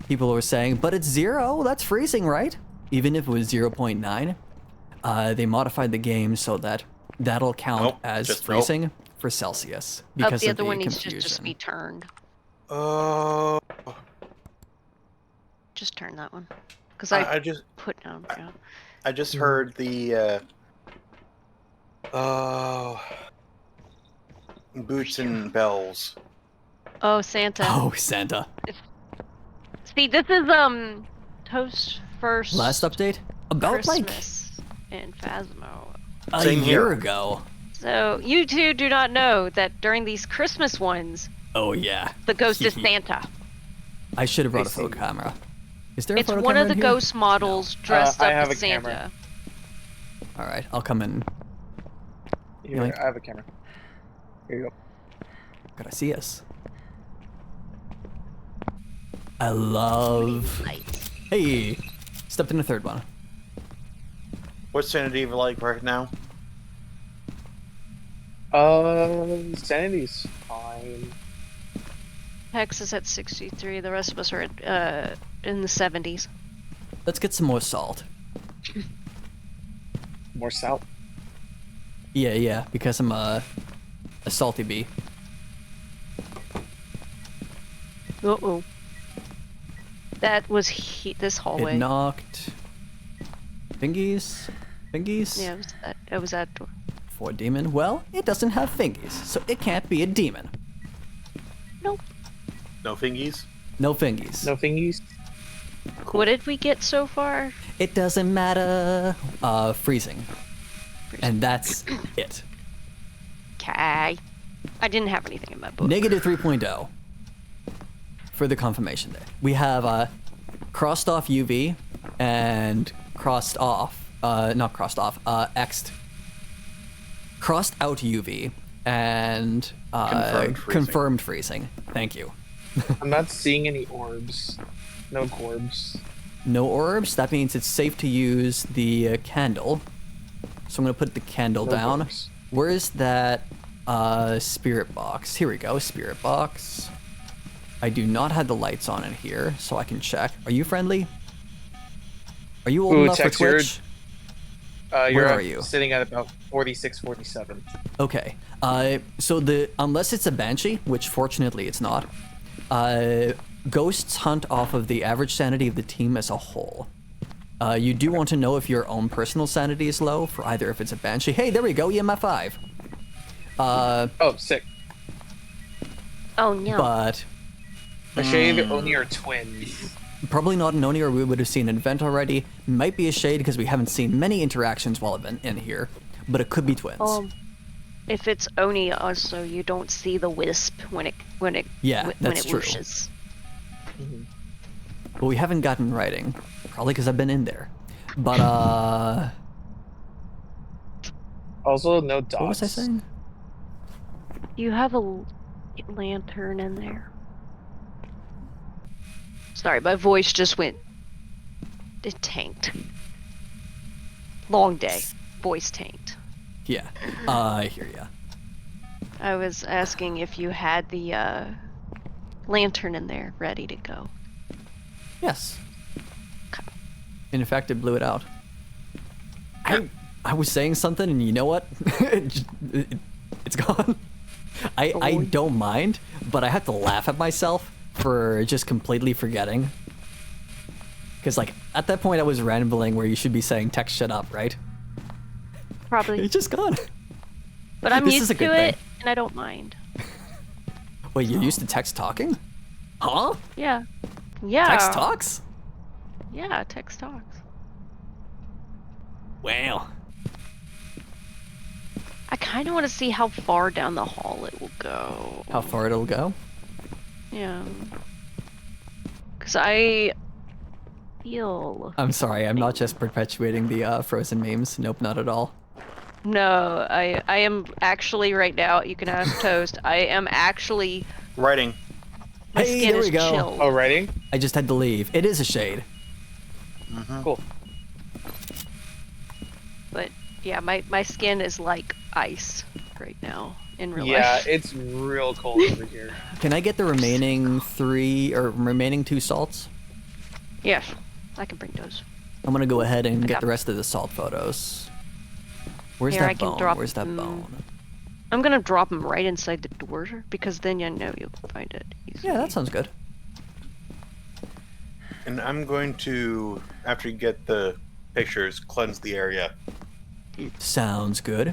People were saying, but it's 0, that's freezing, right? Even if it was 0.9, they modified the game so that that'll count Nope, as just freezing for Celsius because the of other the one needs confusion. to just be turned. Oh, Just turn that one. Because I just put down. Yeah. I just heard the boots and bells. Oh, Santa. Oh, Santa. See, this is Toast first Last update? About Christmas in Phasmo. like a Same year here. ago. So you two do not know that during these Christmas ones, Oh yeah. the ghost is Santa. I should have brought a I see. photo camera. Is there a It's photo one camera of the in here? ghost models dressed I up have as a Santa. camera. All right, I'll come in. Here, like- I have a camera. Here you go. Gotta see us. I love. Hey, stepped in the third one. What's sanity like right now? Sanity's fine. Hex is at 63. The rest of us are at, in the 70s. Let's get some more salt. More salt. Yeah, because I'm a salty bee. Uh-oh. That was this hallway. It knocked. Fingies? Yeah, it was that door. For demon? Well, it doesn't have fingies, so it can't be a demon. Nope. No fingies? No fingies. No thingies. What did we get so far? It doesn't matter. Freezing. And that's it. Okay. I didn't have anything in my book. Negative 3.0. for the confirmation there. We have crossed off UV and crossed off, not crossed off, X'd. Crossed out UV and confirmed freezing. Thank you. I'm not seeing any orbs. No gorbs. No orbs. That means it's safe to use the candle. So I'm gonna put the candle No down. gorbs. Where is that spirit box? Here we go, spirit box. I do not have the lights on in here, so I can check. Are you friendly? Are you old Ooh, enough for Tex, you're- Twitch? You're are you? sitting at about 46, 47. Okay. So unless it's a banshee, which fortunately it's not, ghosts hunt off of the average sanity of the team as a whole. You do want to know if your own personal sanity is low for either if it's a banshee. Hey, there we go, EMF 5. Oh, sick. Oh no. But A shade, Oni, or twins. probably not an Oni, or we would have seen an event already. Might be a shade because we haven't seen many interactions while in here, but it could be twins. If it's Oni, also you don't see the wisp when it Yeah, when that's it true. whooshes. But we haven't gotten writing, probably because I've been in there. But Also, no dots. what was I saying? You have a lantern in there. Sorry, my voice just went. It tanked. Long day. Voice tanked. Yeah, I hear ya. I was asking if you had the lantern in there ready to go. Yes. In fact, it blew it out. I was saying something, and you know what? It's gone. I don't mind, but I have to laugh at myself for just completely forgetting. Because, like, at that point I was rambling where you should be saying text shut up, right? Probably. It's just gone. But I'm This used is a to good it, thing. and I don't mind. Wait, you're used to text talking? Huh? Yeah. Yeah. Text talks? Yeah, text talks. Wow. I kind of want to see how far down the hall it will go. How far it'll go? Yeah. Because I feel... I'm sorry, I'm not just perpetuating the Frozen memes. Nope, not at all. No, I am actually right now, you can ask Toast, I am actually... Writing. My Hey, skin there is we go. chilled. Oh, writing? I just had to leave. It is a shade. Cool. But yeah, my skin is like ice right now in real Yeah, life. it's real cold over here. Can I get the remaining remaining 2 salts? Yes, I can bring those. I'm gonna go ahead and get got- the rest of the salt photos. Where's Here, I that can bone? drop Where's that them. bone? I'm gonna drop them right inside the door because then you know you'll find it easily. Yeah, that sounds good. And I'm going to, after you get the pictures, cleanse the area. Sounds good.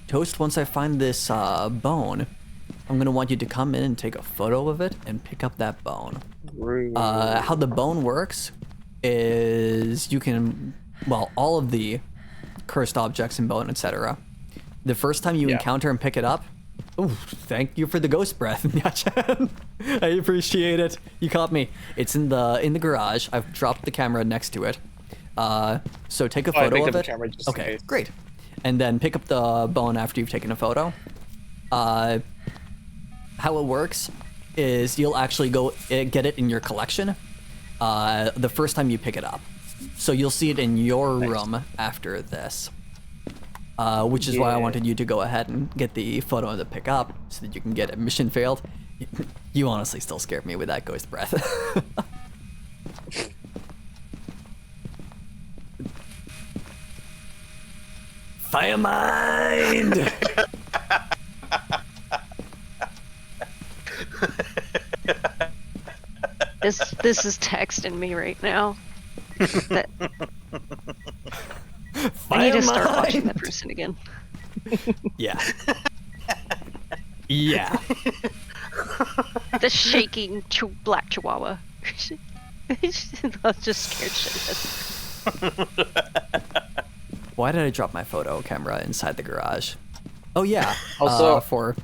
Toast, once I find this bone, I'm gonna want you to come in and take a photo of it and pick up that bone. How the bone works is you can, well, all of the cursed objects and bone, etc. The first time you encounter and pick it up, ooh, thank you for the ghost breath, Nyachan. I appreciate it. You caught me. It's in the garage. I've dropped the camera next to it. So take a I photo picked of up it. the camera just in Okay, case. great. And then pick up the bone after you've taken a photo. How it works is you'll actually go get it in your collection the first time you pick it up. So you'll see it in your room after this. Which is why I wanted you to go ahead and get the photo of the pick up so that you can get it. Mission failed. You honestly still scared me with that ghost breath. Fire mind! This is texting me right now. That, I need to start watching that person again. Yeah. Yeah. The shaking black chihuahua. I was just scared shitless. Why did I drop my photo camera inside the garage? Oh yeah. Also, for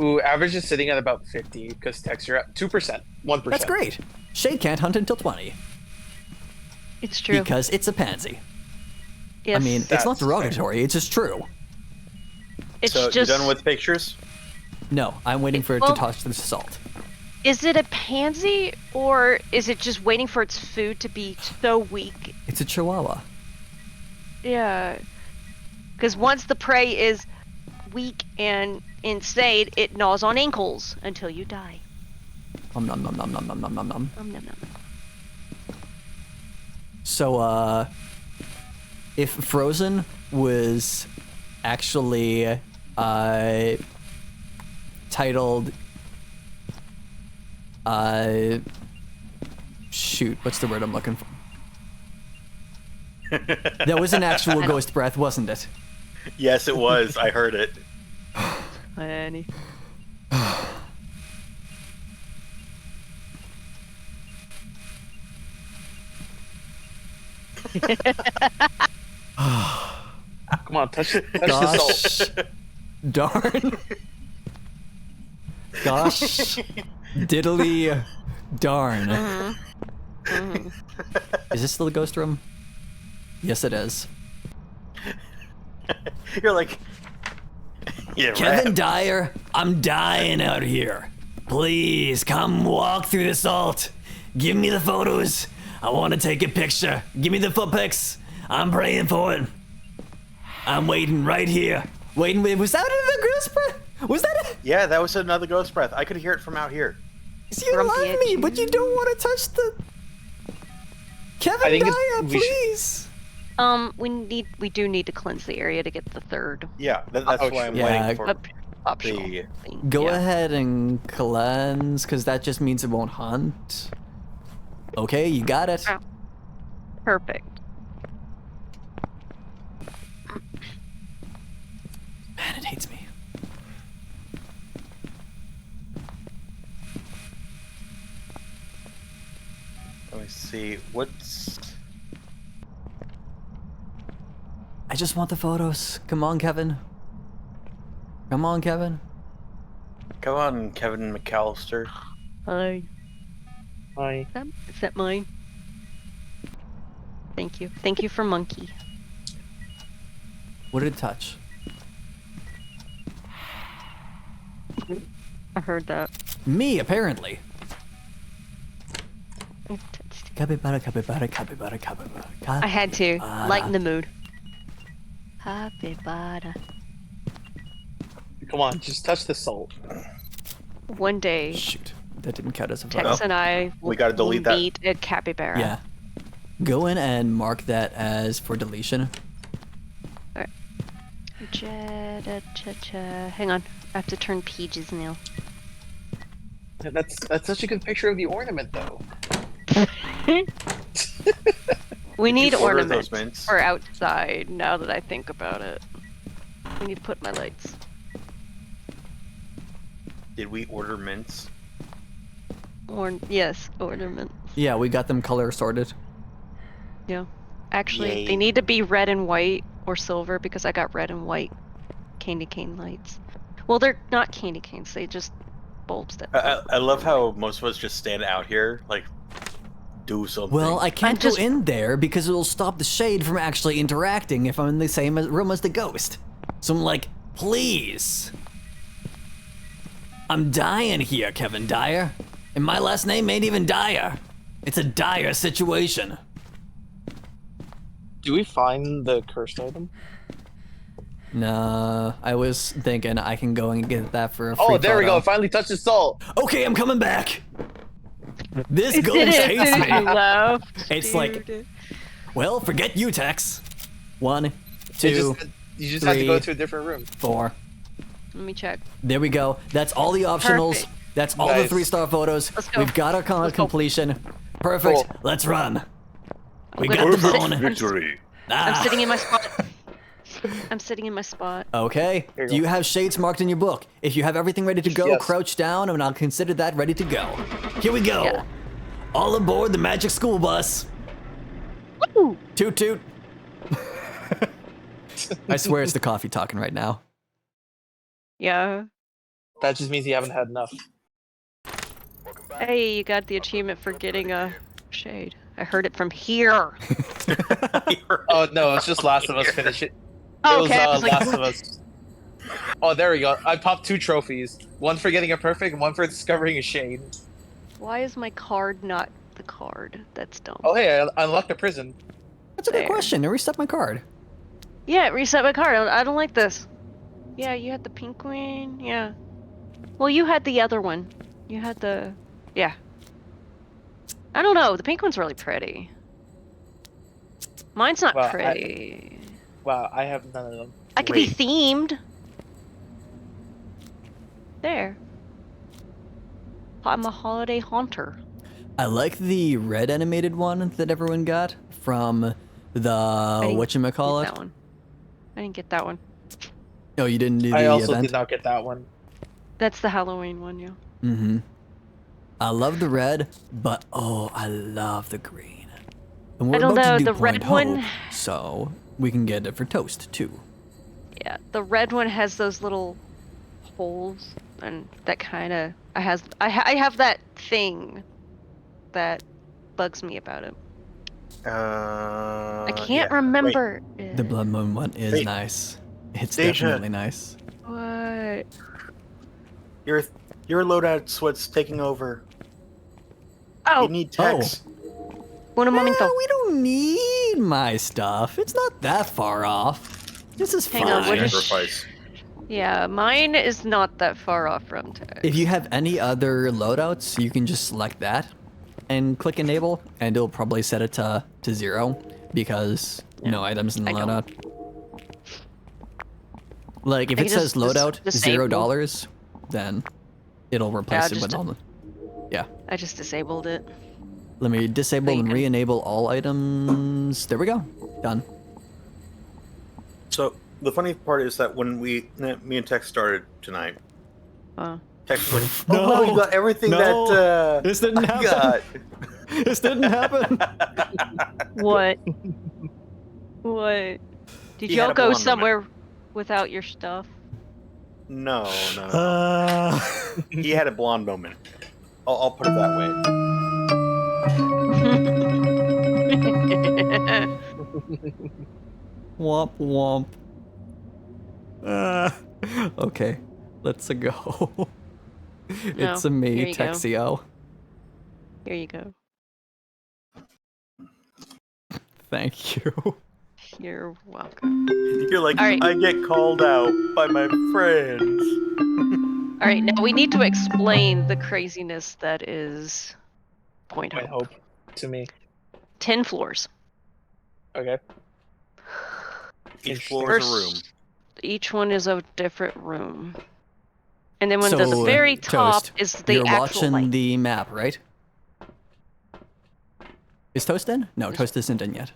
Ooh, average is sitting at about 50 because texture at 2%, 1%. That's great. Shade can't hunt until 20 It's true. because it's a pansy. Yes. I mean, it's not derogatory. It's just true. it's So just. you done with pictures? No, I'm waiting for it Well- to touch the salt. Is it a pansy or is it just waiting for its food to be so weak? It's a chihuahua. Yeah. Because once the prey is weak and insane, it gnaws on ankles until you die. Nom nom nom nom nom nom nom nom nom. Nom, nom, nom. So, if Frozen was actually titled, shoot, what's the word I'm looking for? That was an actual ghost breath, wasn't it? Yes, it was. I heard it. Honey. Come on, touch the salt. Gosh, darn. Gosh, diddly, darn. Is this still a ghost room? Yes, it is. You're like, yeah, Kevin right. Dyer, I'm dying out here. Please come walk through the salt. Give me the photos. I want to take a picture. Give me the foot pics. I'm praying for it. I'm waiting right here. Waiting. Was that another ghost breath? Was that it? Yeah, that was another ghost breath. I could hear it from out here. You From love the me, edge. but you don't want to touch the. Kevin I think it's- Dyer, we should- please. We do need to cleanse the area to get the third Yeah, that's Oh, why I'm yeah. waiting for optional the. thing. Go Yeah. ahead and cleanse, because that just means it won't hunt. Okay, you got it. Ah. Perfect. Man, it hates me. Let me see. What's. I just want the photos. Come on, Kevin. Come on, Kevin. Come on, Kevin McAllister. Hi. Hi. Is that mine? Thank you. Thank you for monkey. What did it touch? I heard that. Me, apparently. It touched- Capybara, capybara, capybara, capybara. I had to Capybara. lighten the mood. Capybara. Come on, just touch the salt. One day, Shoot, that didn't count as a photo. Tex and I We gotta will delete that. meet a capybara. Yeah. Go in and mark that as for deletion. Hang on. I have to turn pages now. That's such a good picture of the ornament, though. We need order ornaments those mints? for outside, now that I think about it. I need to put my lights. Did we order mints? Yes, ornaments. Yeah, we got them color sorted. Yeah. Actually, Yay. they need to be red and white or silver because I got red and white candy cane lights. Well, they're not candy canes, they just bulbs that. I love how most of us just stand out here, like, do something. Well, I can't just- go in there because it'll stop the shade from actually interacting if I'm in the same room as the ghost. So I'm like, please. I'm dying here, Kevin Dyer. And my last name ain't even Dyer. It's a dire situation. Do we find the cursed item? Nah, I was thinking I can go and get that for a free Oh, there we go. photo. I finally touched the salt. Okay, I'm coming back. This It ghost did it hates as soon as you me. left, It's like, dude. well, forget you, Tex. 1, You 2, just have to go 3. to a different room. 4. Let me check. There we go. That's all the optionals. Perfect. That's all the Nice. 3-star photos. Let's go. We've got our Let's go. completion. Perfect. Cool. Let's run. We Wait, got I'm the sit- bone. I'm Ah. sitting in my spot. I'm sitting in my spot. Okay. Here you Do you go. have shades marked in your book? If you have everything ready to go, Yes. crouch down and I'll consider that ready to go. Here we go. Yeah. All aboard the magic school bus. Woo! Toot toot. I swear it's the coffee talking right now. Yeah. That just means you haven't had enough. Hey, you got the achievement for getting a shade. I heard it from here. Oh no, it's just Last of Us. Finish it. Oh, It was okay, I was like, Last of Us. Oh, there we go. I popped 2 trophies. One for getting a perfect, and one for discovering a shade. why is my card not the card? That's dumb. Oh hey, I unlocked a prison. That's a good There. question. I reset my card. Yeah, reset my card. I don't like this. Yeah, you had the pink one. Yeah. Well, you had the other one. You had the... Yeah. I don't know. The pink one's really pretty. Mine's not Well, pretty. Wow, I have none of them. I could be themed. There. I'm a holiday haunter. I like the red animated one that everyone got from the didn't whatchamacallit. That one. I didn't get that one. Oh, you didn't do the I also event? did not get that one. That's the Halloween one, yeah. Mm-hmm. I love the red, but oh, I love the green. And we're I don't about know, to do the red Point one- Hope, so we can get it for toast too. Yeah, the red one has those little holes, and that kind of I have that thing that bugs me about it. I can't remember. It. The Blood Moon one is Hey, nice. It's Deja. definitely nice. What? Your loadout's what's taking over. Oh, You need text. un momento. We don't need my stuff. It's not that far off. This is Hang fine. on, what is- Sacrifice. Yeah, mine is not that far off from text. If you have any other loadouts, you can just select that and click enable, and it'll probably set it to 0 because no items in the I don't. loadout. Like if I it can says just loadout disable. $0, then it'll replace it just with all the. Yeah. I just disabled it. Let me disable There you and go. re-enable all items. There we go. Done. So the funny part is that when me and Tex started tonight, Tex went, "Oh, No. wow, you got everything No. that This didn't I happen. got." This didn't happen. What? What? Did He had y'all a go blonde somewhere without your stuff? No. Uh, He had a blonde moment. I'll put it that way. womp womp. Okay, let's go. It's a here me, you go. Texio. Here you go. Thank you. You're welcome. You're like, All right. I get called out by my friends. All right, now we need to explain the craziness that is Point I Hope. hope to me. 10 floors. Okay. Each floor is a First- room. Each one is a different room. And then when So, the very top Toast, is the You're actual watching like, the map, right? Is Toast in? No, Toast isn't in yet.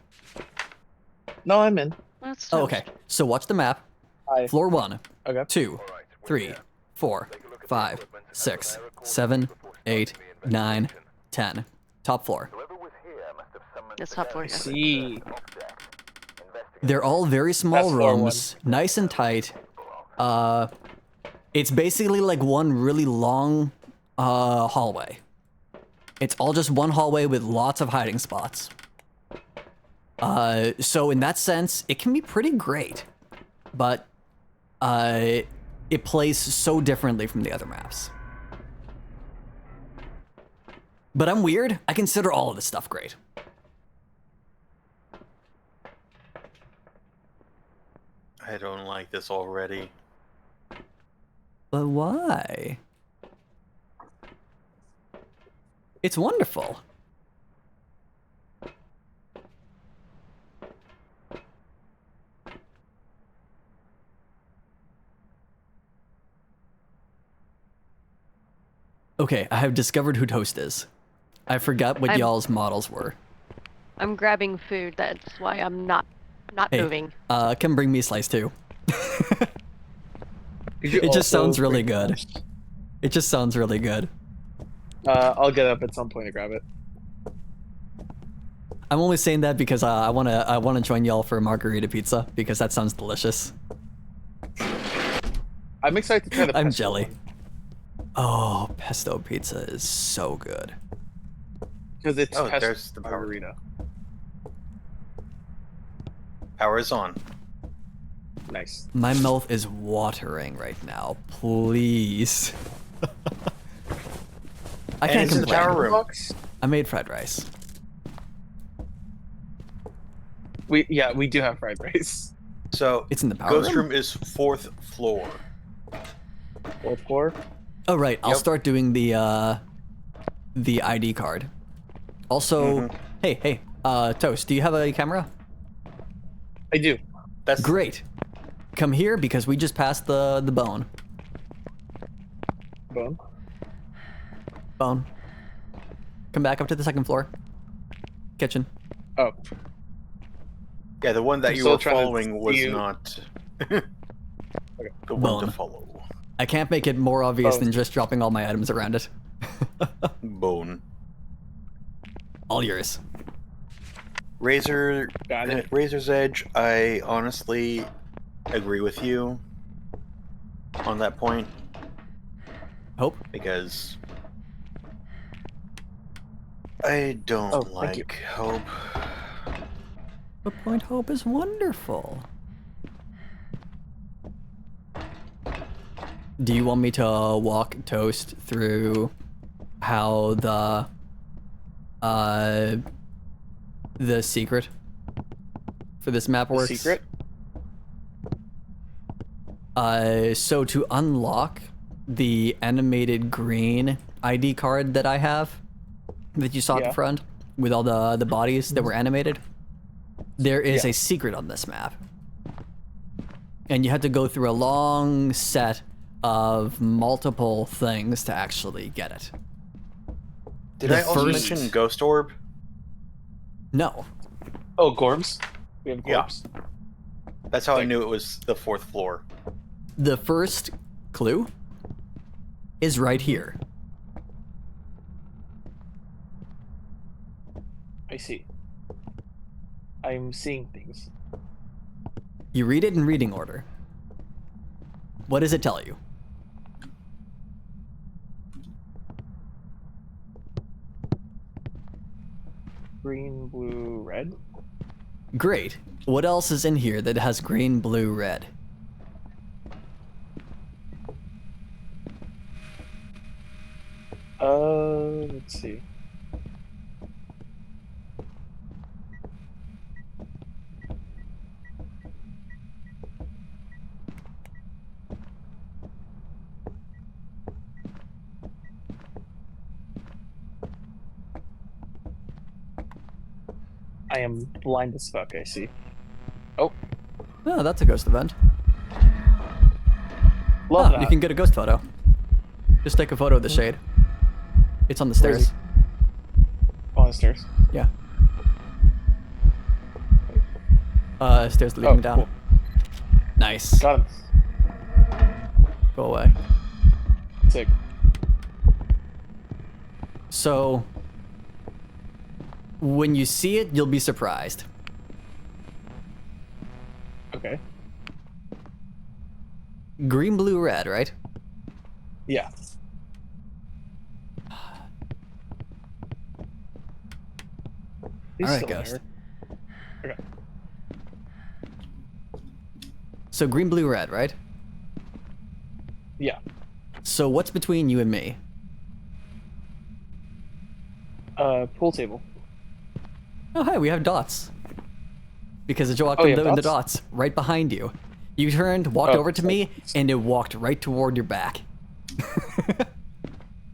No, I'm in. That's Oh, toast. okay. So watch the map. Hi. Floor 1, Okay. 2, 3, 4, 5, 6, 7, 8, 9, 10. Top floor. That's top floor. Yeah. See. They're all very small That's floor rooms, nice and tight. It's basically like one really long hallway. It's all just one hallway with lots of hiding spots. So in that sense, it can be pretty great, but it plays so differently from the other maps. But I'm weird. I consider all of this stuff great. I don't like this already. But why? It's wonderful. Okay, I have discovered who Toast is. I forgot what I'm- y'all's models were. I'm grabbing food. That's why I'm not Hey, moving. come bring me a slice too. Could you It just also sounds really bring- good. It just sounds really good. I'll get up at some point to grab it. I'm only saying that because I wanna join y'all for a margarita pizza because that sounds delicious. I'm excited to try the I'm pesto jelly. one. Oh, pesto pizza is so good. Because it's Oh, pesto there's the power. margarita. Power is on. Nice. My mouth is watering right now. Please. I And can't it's in the complain. power room. Box? I made fried rice. We do have fried rice. So It's in the power ghost room? room is 4th floor. Fourth floor. Oh right, I'll Yep. start doing the ID card. Also, hey, Toast, do you have a camera? I do. That's Great. Come here because we just passed the bone. Bone. Bone. Come back up to the 2nd floor. Kitchen. Oh, Yeah, the one that I'm you still were trying to following was see you. not the one to Bone. follow. I can't make it more obvious Bone. than just dropping all my items around it. Bone. All yours. Got it. Razor's Edge, I honestly agree with you on that point Hope? because I don't Oh, thank you. like Hope. The point Hope is wonderful. Do you want me to walk Toast through how the secret for this map works? Secret. So to unlock the animated green ID card that I have, that you saw at Yeah. the front, with all the bodies that were animated, there is Yeah. a secret on this map. And you have to go through a long set of multiple things to actually get it. Did The I also first- mention Ghost Orb? No. Oh, Gorbs. We have Yeah. Gorbs. That's how I knew it was the 4th floor. The first clue is right here. I see. I'm seeing things. You read it in reading order. What does it tell you? Green, blue, red. Great. What else is in here that has green, blue, red? Let's see. I am blind as fuck, I see. Oh, Oh, that's a ghost event. love Ah, that. you can get a ghost photo. Just take a photo of the shade. It's on the Where is stairs. On the stairs. Yeah. Stairs leading Oh, down. cool. Nice. Got him. Go away. Sick. So, when you see it, you'll be surprised. Okay. Green, blue, red, right? Yeah. He's Alright, still Ghost. there. Okay. So green, blue, red, right? Yeah. So what's between you and me? Pool table. Oh, hey, we have dots. Because it walked Oh, in, you have in the dots? dots right behind you. You turned, walked Oh, over to so- me, and it walked right toward your back.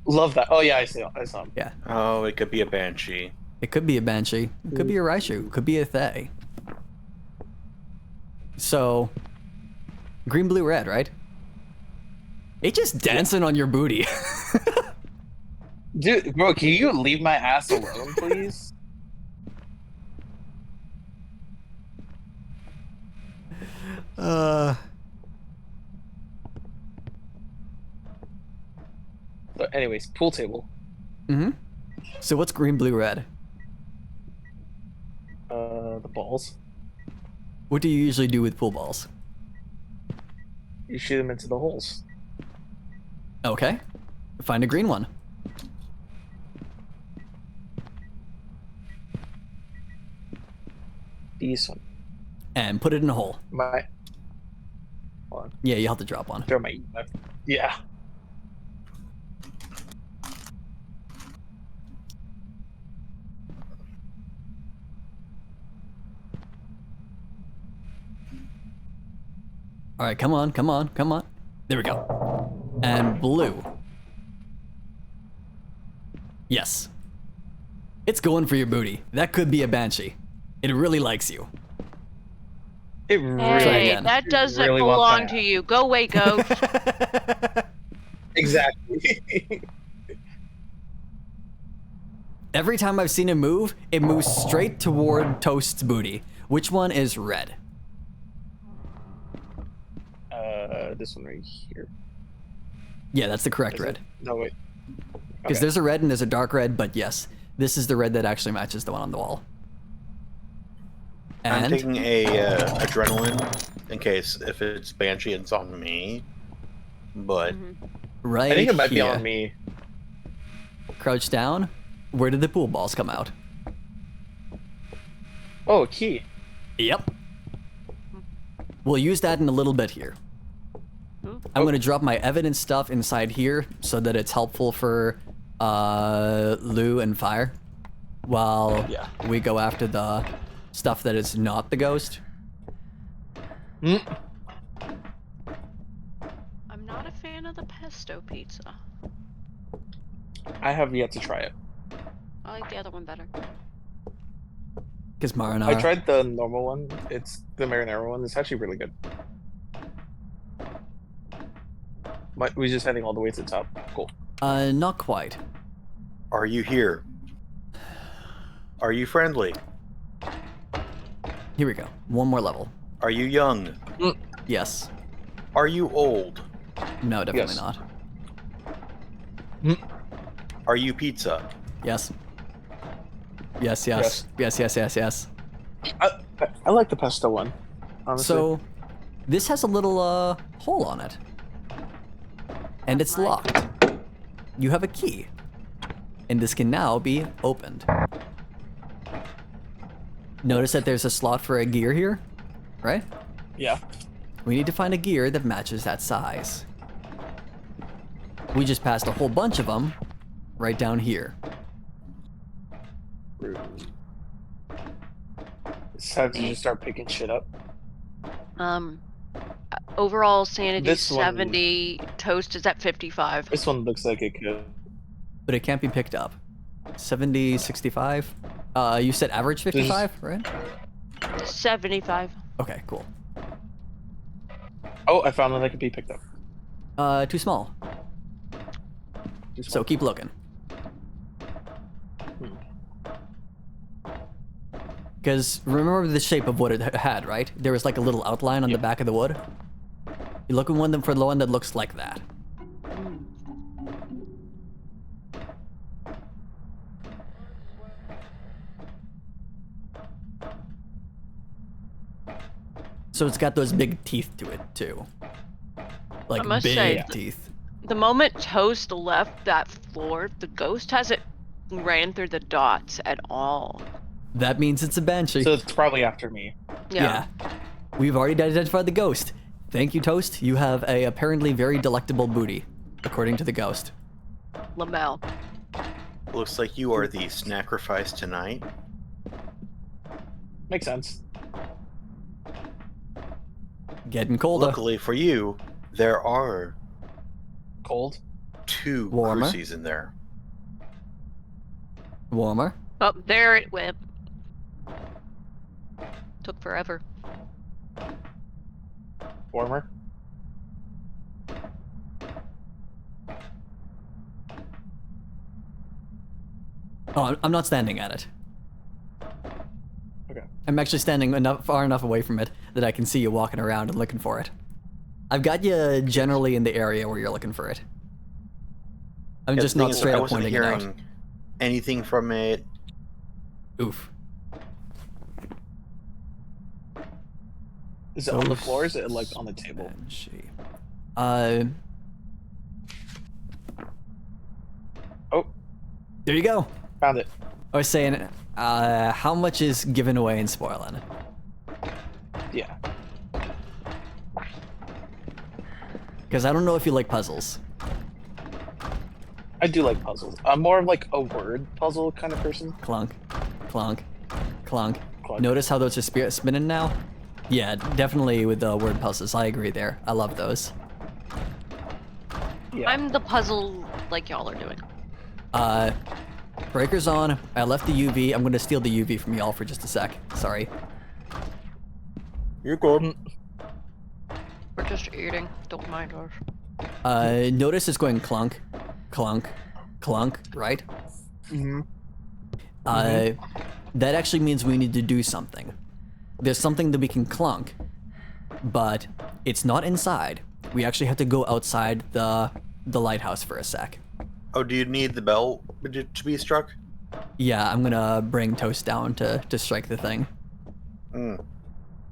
Love that. Oh yeah, I see. I saw him. Yeah. Oh, it could be a Banshee. It could be a Banshee. It could be a Raishu. It could be a Thay. So, green, blue, red, right? It's just dancing on your booty. Dude, bro, can you leave my ass alone, please? So, anyways, pool table. Mm-hmm. So what's green, blue, red? The balls. What do you usually do with pool balls? You shoot them into the holes. Okay. Find a green one. Decent. And put it in a hole. My. Hold on. Yeah, you have to drop one. Throw my. Yeah. All right, come on, come on, come on. There we go. And blue. Yes. It's going for your booty. That could be a banshee. It really likes you. It Try Hey, again. that doesn't really wants belong that. to you. Go away, ghost. Exactly. Every time I've seen it move straight toward Toast's booty. Which one is red? This one right here. Yeah, that's the correct Is red. it? No wait. Because Okay. there's a red and there's a dark red, but yes, this is the red that actually matches the one on the wall. I'm And taking a adrenaline in case if it's Banshee, it's on me. But right I think it might be here, on me. crouch down. Where did the pool balls come out? Oh, a key. Yep. We'll use that in a little bit here. I'm going to drop my evidence stuff inside here so that it's helpful for Lou and Fire while Yeah. we go after the stuff that is not the ghost. Mm. I'm not a fan of the pesto pizza. I have yet to try it. I like the other one better. Because marinara. I tried the normal one. It's the marinara one. It's actually really good. We're just heading all the way to the top. Cool. Not quite. are you here? Are you friendly? Here we go. One more level. Are you young? Yes. Are you old? No, definitely Yes. not. Are you pizza? Yes. Yes, yes. Yes, yes, yes, yes. I like the pesto one. Honestly. So, this has a little hole on it. And it's locked. You have a key. And this can now be opened. Notice that there's a slot for a gear here, right? Yeah. We need to find a gear that matches that size. We just passed a whole bunch of them right down here. It's time to just start picking shit up. Overall sanity This one- 70. Toast is at 55. This one looks like it could. But it can't be picked up. 70, 65? You said average 55, right? 75. Okay, cool. Oh, I found one that could be picked up. Too small. Just So one. keep looking. Because remember the shape of what it had, right? There was like a little outline on the back of the wood. You're looking for the one that looks like that. So it's got those big teeth to it too. Like I must big say, teeth. The moment Toast left that floor, the ghost hasn't ran through the dots at all. That means it's a banshee. So it's probably after me. Yeah. We've already identified the ghost. Thank you, Toast. You have a apparently very delectable booty, according to the ghost. Lamel. Looks like you are the sacrifice tonight. Makes sense. Getting colder. Luckily for you, there are Cold. 2 Warmer. crucies in there. Warmer. Oh, there it went. Took forever. Warmer. Oh, I'm not standing at it. Okay. I'm actually standing far enough away from it that I can see you walking around and looking for it. I've got you generally in the area where you're looking for it. I'm Yeah, just the thing not is, straight I up wasn't pointing it out. hearing anything from it. Oof. Is it on the floor? Or is it like on the table? Banshee. There you go. Found it. I was saying, how much is given away in spoiling? Yeah. Because I don't know if you like puzzles. I do like puzzles. I'm more of like a word puzzle kind of person. Clunk, clunk, clunk. Clunk. Notice how those are spinning now? Yeah, definitely with the word puzzles. I agree there. I love those. Yeah. I'm the puzzle like y'all are doing. Breaker's on. I left the UV. I'm going to steal the UV from y'all for just a sec. Sorry. You're good. We're just eating. Don't mind us. Notice it's going clunk, clunk, clunk, right? Mm-hmm. That actually means we need to do something. There's something that we can clunk, but it's not inside. We actually have to go outside the lighthouse for a sec. Oh, do you need the bell to be struck? Yeah, I'm gonna bring Toast down to strike the thing. Mm.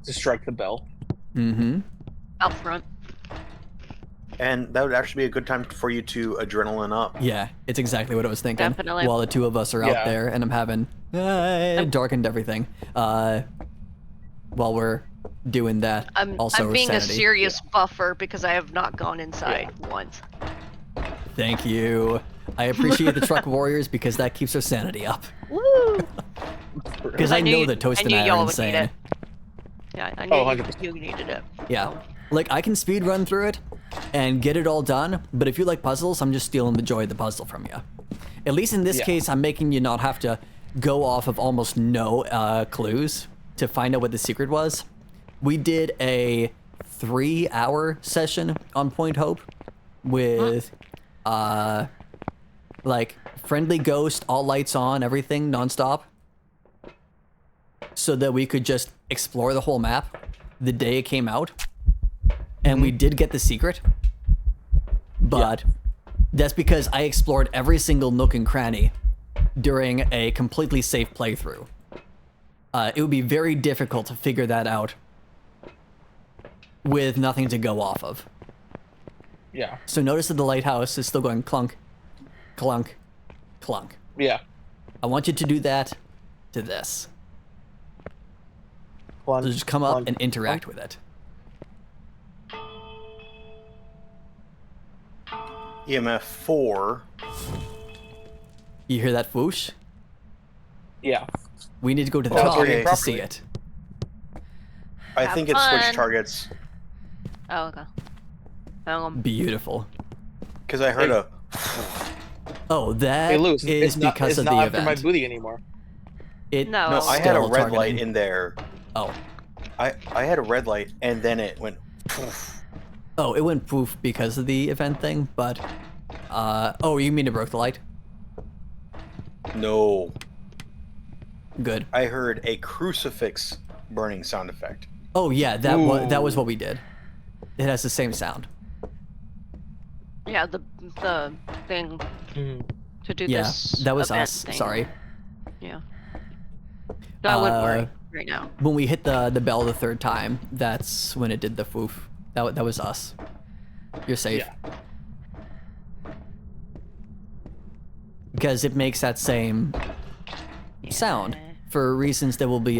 To strike the bell. Mm-hmm. Out front. And that would actually be a good time for you to adrenaline up. Yeah, it's exactly what I was thinking. Definitely. While the two of us are out Yeah. there and I'm having darkened everything. While we're doing that, I'm being sanity. a serious buffer because I have not gone inside once. Thank you. I appreciate the truck warriors because that keeps our sanity up. Woo! Because I know that Toast and I are y'all would need insane. it. Yeah, I knew 100%. you needed it. Yeah. Like, I can speed run through it and get it all done, but if you like puzzles, I'm just stealing the joy of the puzzle from you. At least in this Yeah. case, I'm making you not have to go off of almost no clues to find out what the secret was. We did a 3-hour session on Point Hope with, like, friendly ghost, all lights on, everything, nonstop. So that we could just explore the whole map the day it came out. And we did get the secret. But that's because I explored every single nook and cranny during a completely safe playthrough. It would be very difficult to figure that out with nothing to go off of. Yeah. So notice that the lighthouse is still going clunk, clunk, clunk. Yeah. I want you to do that to this. Clunk, So just come up clunk, and interact clunk. with it. EMF 4. You hear that whoosh? Yeah. We need to go to the Oh, top okay. to see it. I Have think it fun. switched targets Oh, okay. Beautiful. because I heard Hey. a. Oh, that Hey, is Lou, it's not, because it's of not the after my event. booty anymore. It No. No, I had a still red light targeting. in there. Oh. I had a red light and then it went. Oh, it went poof because of the event thing, but oh, you mean it broke the light? No, Good. I heard a crucifix burning sound effect. Oh yeah, that was what we did. It has the same sound. Yeah, the thing to do Yeah, this. that was event us. thing. Sorry. Yeah. No, I wouldn't Uh, worry right now. When we hit the bell the third time, that's when it did the foof. That was us. You're safe. Yeah. Because it makes that same sound for reasons that will be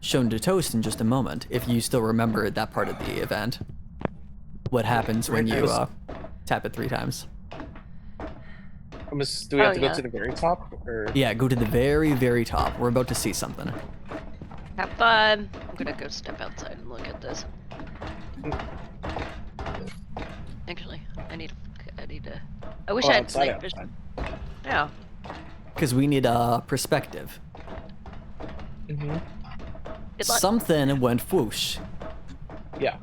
shown to Toast in just a moment, if you still remember that part of the event. What happens when you tap it 3 times. Do we have to yeah. go to the very top? Or... Yeah, go to the very, very top. We're about to see something. Have fun. I'm gonna go step outside and look at this. Actually, I need to. I wish I had outside, night vision. Yeah. Because we need a perspective. Mm-hmm. Something went whoosh. Yeah.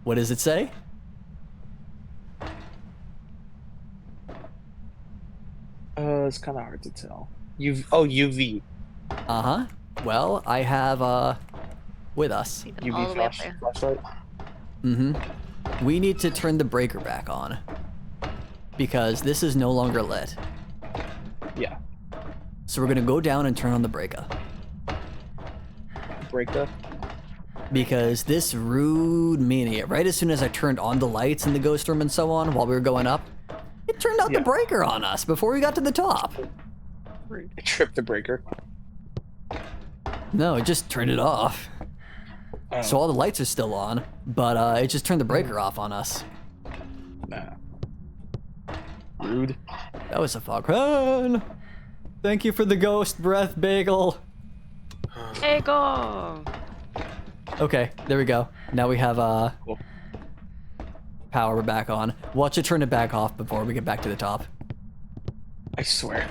What does it say? It's kind of hard to tell. UV. Uh-huh. Well, I have, with us. Even all UV the way up there. flashlight. Mm-hmm. We need to turn the breaker back on. Because this is no longer lit. Yeah. So we're gonna go down and turn on the breaker. Breaker. Because this rude meanie, right as soon as I turned on the lights in the ghost room and so on while we were going up, it turned out the Yeah. breaker on us before we got to the top. I tripped the breaker. No, just turn it off. Oh, So all the lights are still on, but it just turned the breaker off on us. nah. Rude. That was a fog run. Thank you for the ghost breath, Bagel. Hey, go. Okay, there we go. Now we have Cool. power back on. Watch it turn it back off before we get back to the top. I swear.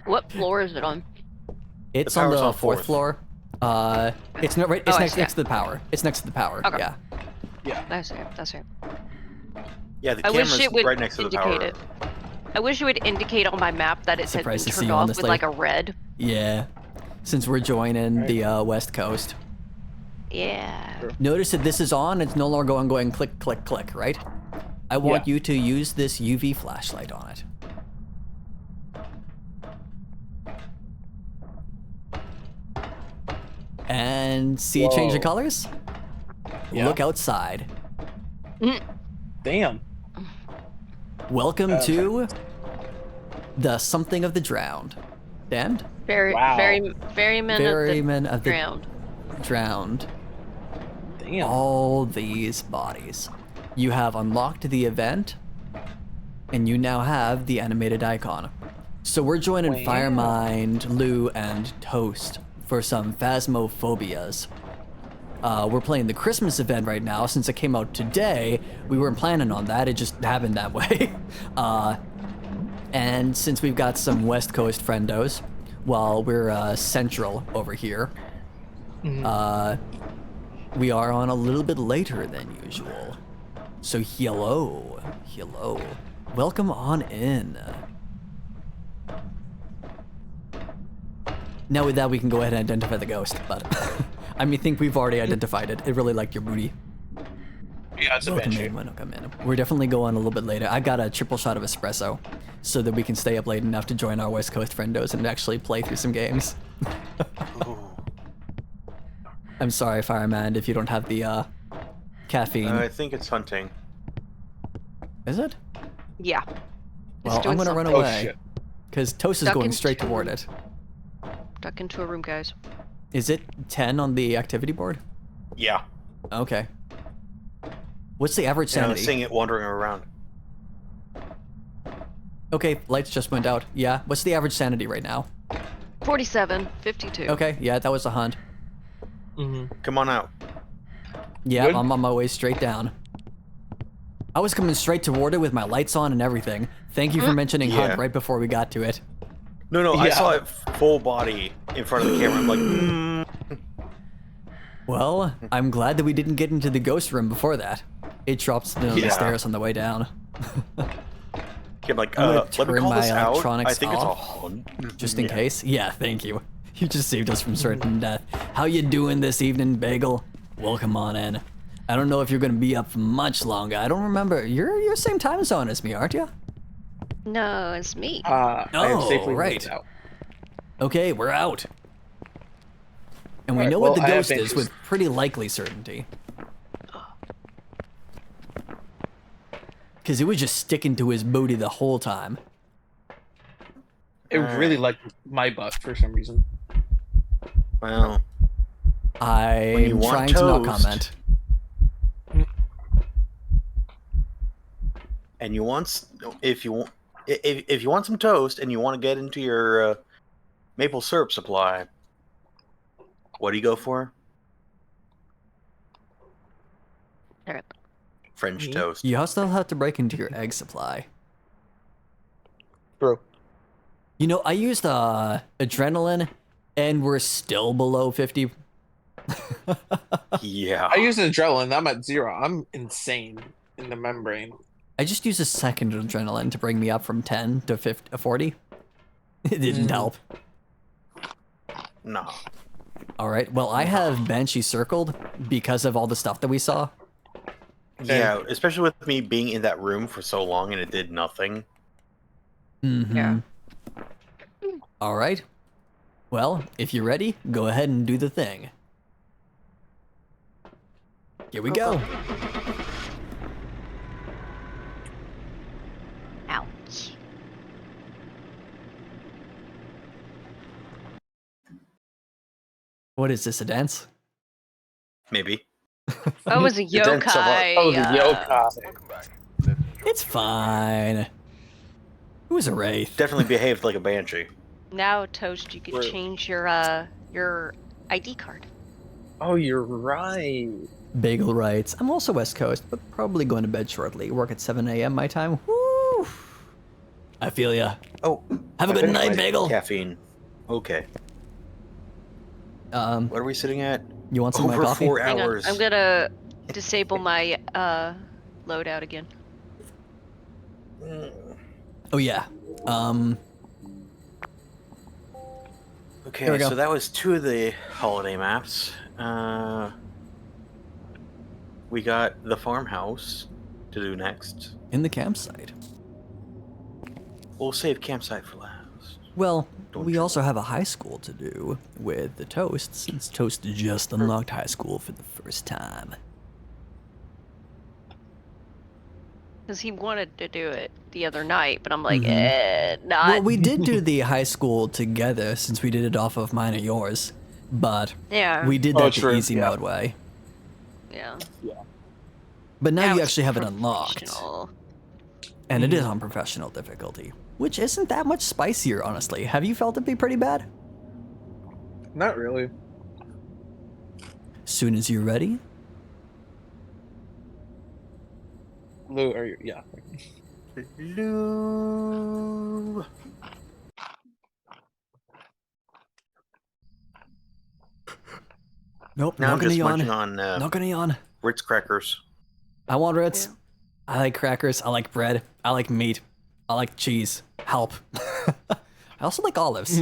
What floor is it on? It's The on power's the on fourth fourth. floor. It's not right. It's Oh, I next see. next to the power. It's next to the power. Okay. Yeah. Yeah. That's it. That's it. Yeah, the I wish camera's it would right next to the indicate power. it. I wish it would indicate on my map that it had been Surprised to see turned you, off honestly. with like a red. Yeah. Since we're joining the West Coast. Yeah. Notice that this is on. It's no longer going click click click. Right. I want Yeah. you to use this UV flashlight on it. And see it change the Whoa. colors? Yeah. Look outside. Damn. Welcome to the something of the drowned. Damned? Wow. Ferryman of the Ferryman drowned. Damn. All these bodies. You have unlocked the event, and you now have the animated icon. So we're joining Wow. Firemind, Lou, and Toast for some phasmophobias. We're playing the Christmas event right now. Since it came out today, we weren't planning on that. It just happened that way. And since we've got some West Coast friendos, while we're central over here, we are on a little bit later than usual. So hello, hello. Welcome on in. Now with that, we can go ahead and identify the ghost, but I think we've already identified it. It really liked your booty. Yeah, it's a Welcome banshee. in, welcome in. We're definitely going a little bit later. I got a triple shot of espresso so that we can stay up late enough to join our West Coast friendos and actually play through some games. Ooh. I'm sorry, Fireman, if you don't have the caffeine. I think it's hunting. Is it? Yeah. Well, doing I'm gonna run something. Oh away shit. because Toast is Duck going into- straight toward it. Duck into a room, guys. Is it 10 on the activity board? Yeah. Okay. What's the average And I sanity? was seeing it wandering around. Okay, lights just went out. Yeah, what's the average sanity right now? 47, 52. Okay, yeah, that was a hunt. Come on out. Yeah, Good. I'm on my way straight down. I was coming straight toward it with my lights on and everything. Thank you for mentioning Yeah. hunt right before we got to it. No, I Yeah. saw it full body in front of the camera. I'm like, Well, I'm glad that we didn't get into the ghost room before that. It drops down the Yeah. stairs on the way down. I'm like, I'm gonna let me turn call my this out. electronics I think it's a off, hunt. Just in Yeah. case. Yeah, thank you. You just saved us from certain death. How you doing this evening, Bagel? Welcome on in. I don't know if you're gonna be up for much longer. I don't remember. You're same time zone as me, aren't you? No, it's me. I am Oh, safely right. moved out. Okay, we're out. And we Alright, know well, what the I have ghost is benches. with pretty likely certainty. Because it was just sticking to his booty the whole time. It really liked my butt for some reason. Well, you I'm want trying to not toast. comment. and you want if you want some toast and you want to get into your maple syrup supply, what do you go for? Alright. French Mhm. toast. You still have to break into your egg supply. Bro. You know, I used adrenaline, and we're still below 50. Yeah. I use adrenaline. I'm at 0. I'm insane in the membrane. I just used a second adrenaline to bring me up from 10 to 50, 40. It didn't help. No. All right, well, I have Banshee circled because of all the stuff that we saw. Yeah, especially with me being in that room for so long and it did nothing. Mm-hmm. Yeah. All right. Well, if you're ready, go ahead and do the thing. Here we go. Ouch. What is this, a dance? Maybe. I was a It didn't yokai. survive. Oh, the yokai. Welcome back. Let's enjoy It's fine. Who is a wraith? Definitely behaved like a banshee. Now, Toast, you can True. change your ID card. Oh, you're right. Bagel writes, I'm also West Coast, but probably going to bed shortly. Work at 7 a.m. my time. Woo! I feel ya. Oh, Have a I good finished night, my Bagel. Caffeine. Okay. What are we sitting at? You want some of my Over coffee? 4 Hang on, hours. I'm gonna disable my loadout again. Oh yeah. Okay, Here we go. so that was 2 of the holiday maps. We got the farmhouse to do next. In the campsite. We'll save campsite for last. Well, Don't we you- also have a high school to do with the Toast, since Toast just unlocked high school for the first time. Because he wanted to do it the other night, but I'm like, Mhm. not. Well, we did do the high school together since we did it off of mine or yours, but Yeah. we did Oh, that the true, easy yeah. mode way. Yeah. But now you it's actually have it unlocked, professional. and it is on professional difficulty, which isn't that much spicier, honestly. Have you felt it be pretty bad? Not really. Soon as you're ready. Lou, are you? Yeah. Lou. Nope, Now not I'm gonna just yawn. munching on Not gonna yawn. Ritz crackers. I want Ritz. Yeah. I like crackers. I like bread. I like meat. I like cheese. Help. I also like olives.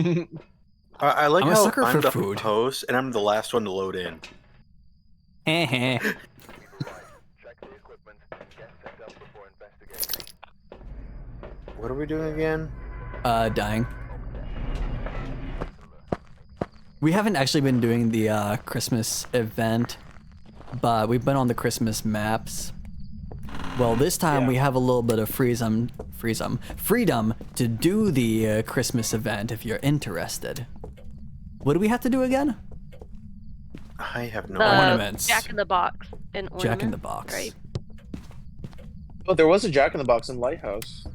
I like I'm a how sucker I'm for the food. host and I'm the last one to load in. Heh Be advised. Check the equipment and get set up before investigating. What are we doing again? Dying. We haven't actually been doing the Christmas event, but we've been on the Christmas maps. Well, this time Yeah. we have a little bit of freedom to do the Christmas event if you're interested. What do we have to do again? I have no The idea. Ornaments. Jack in the Box and ornament. Jack in the Box. Right. Oh, there was a Jack in the Box in Lighthouse.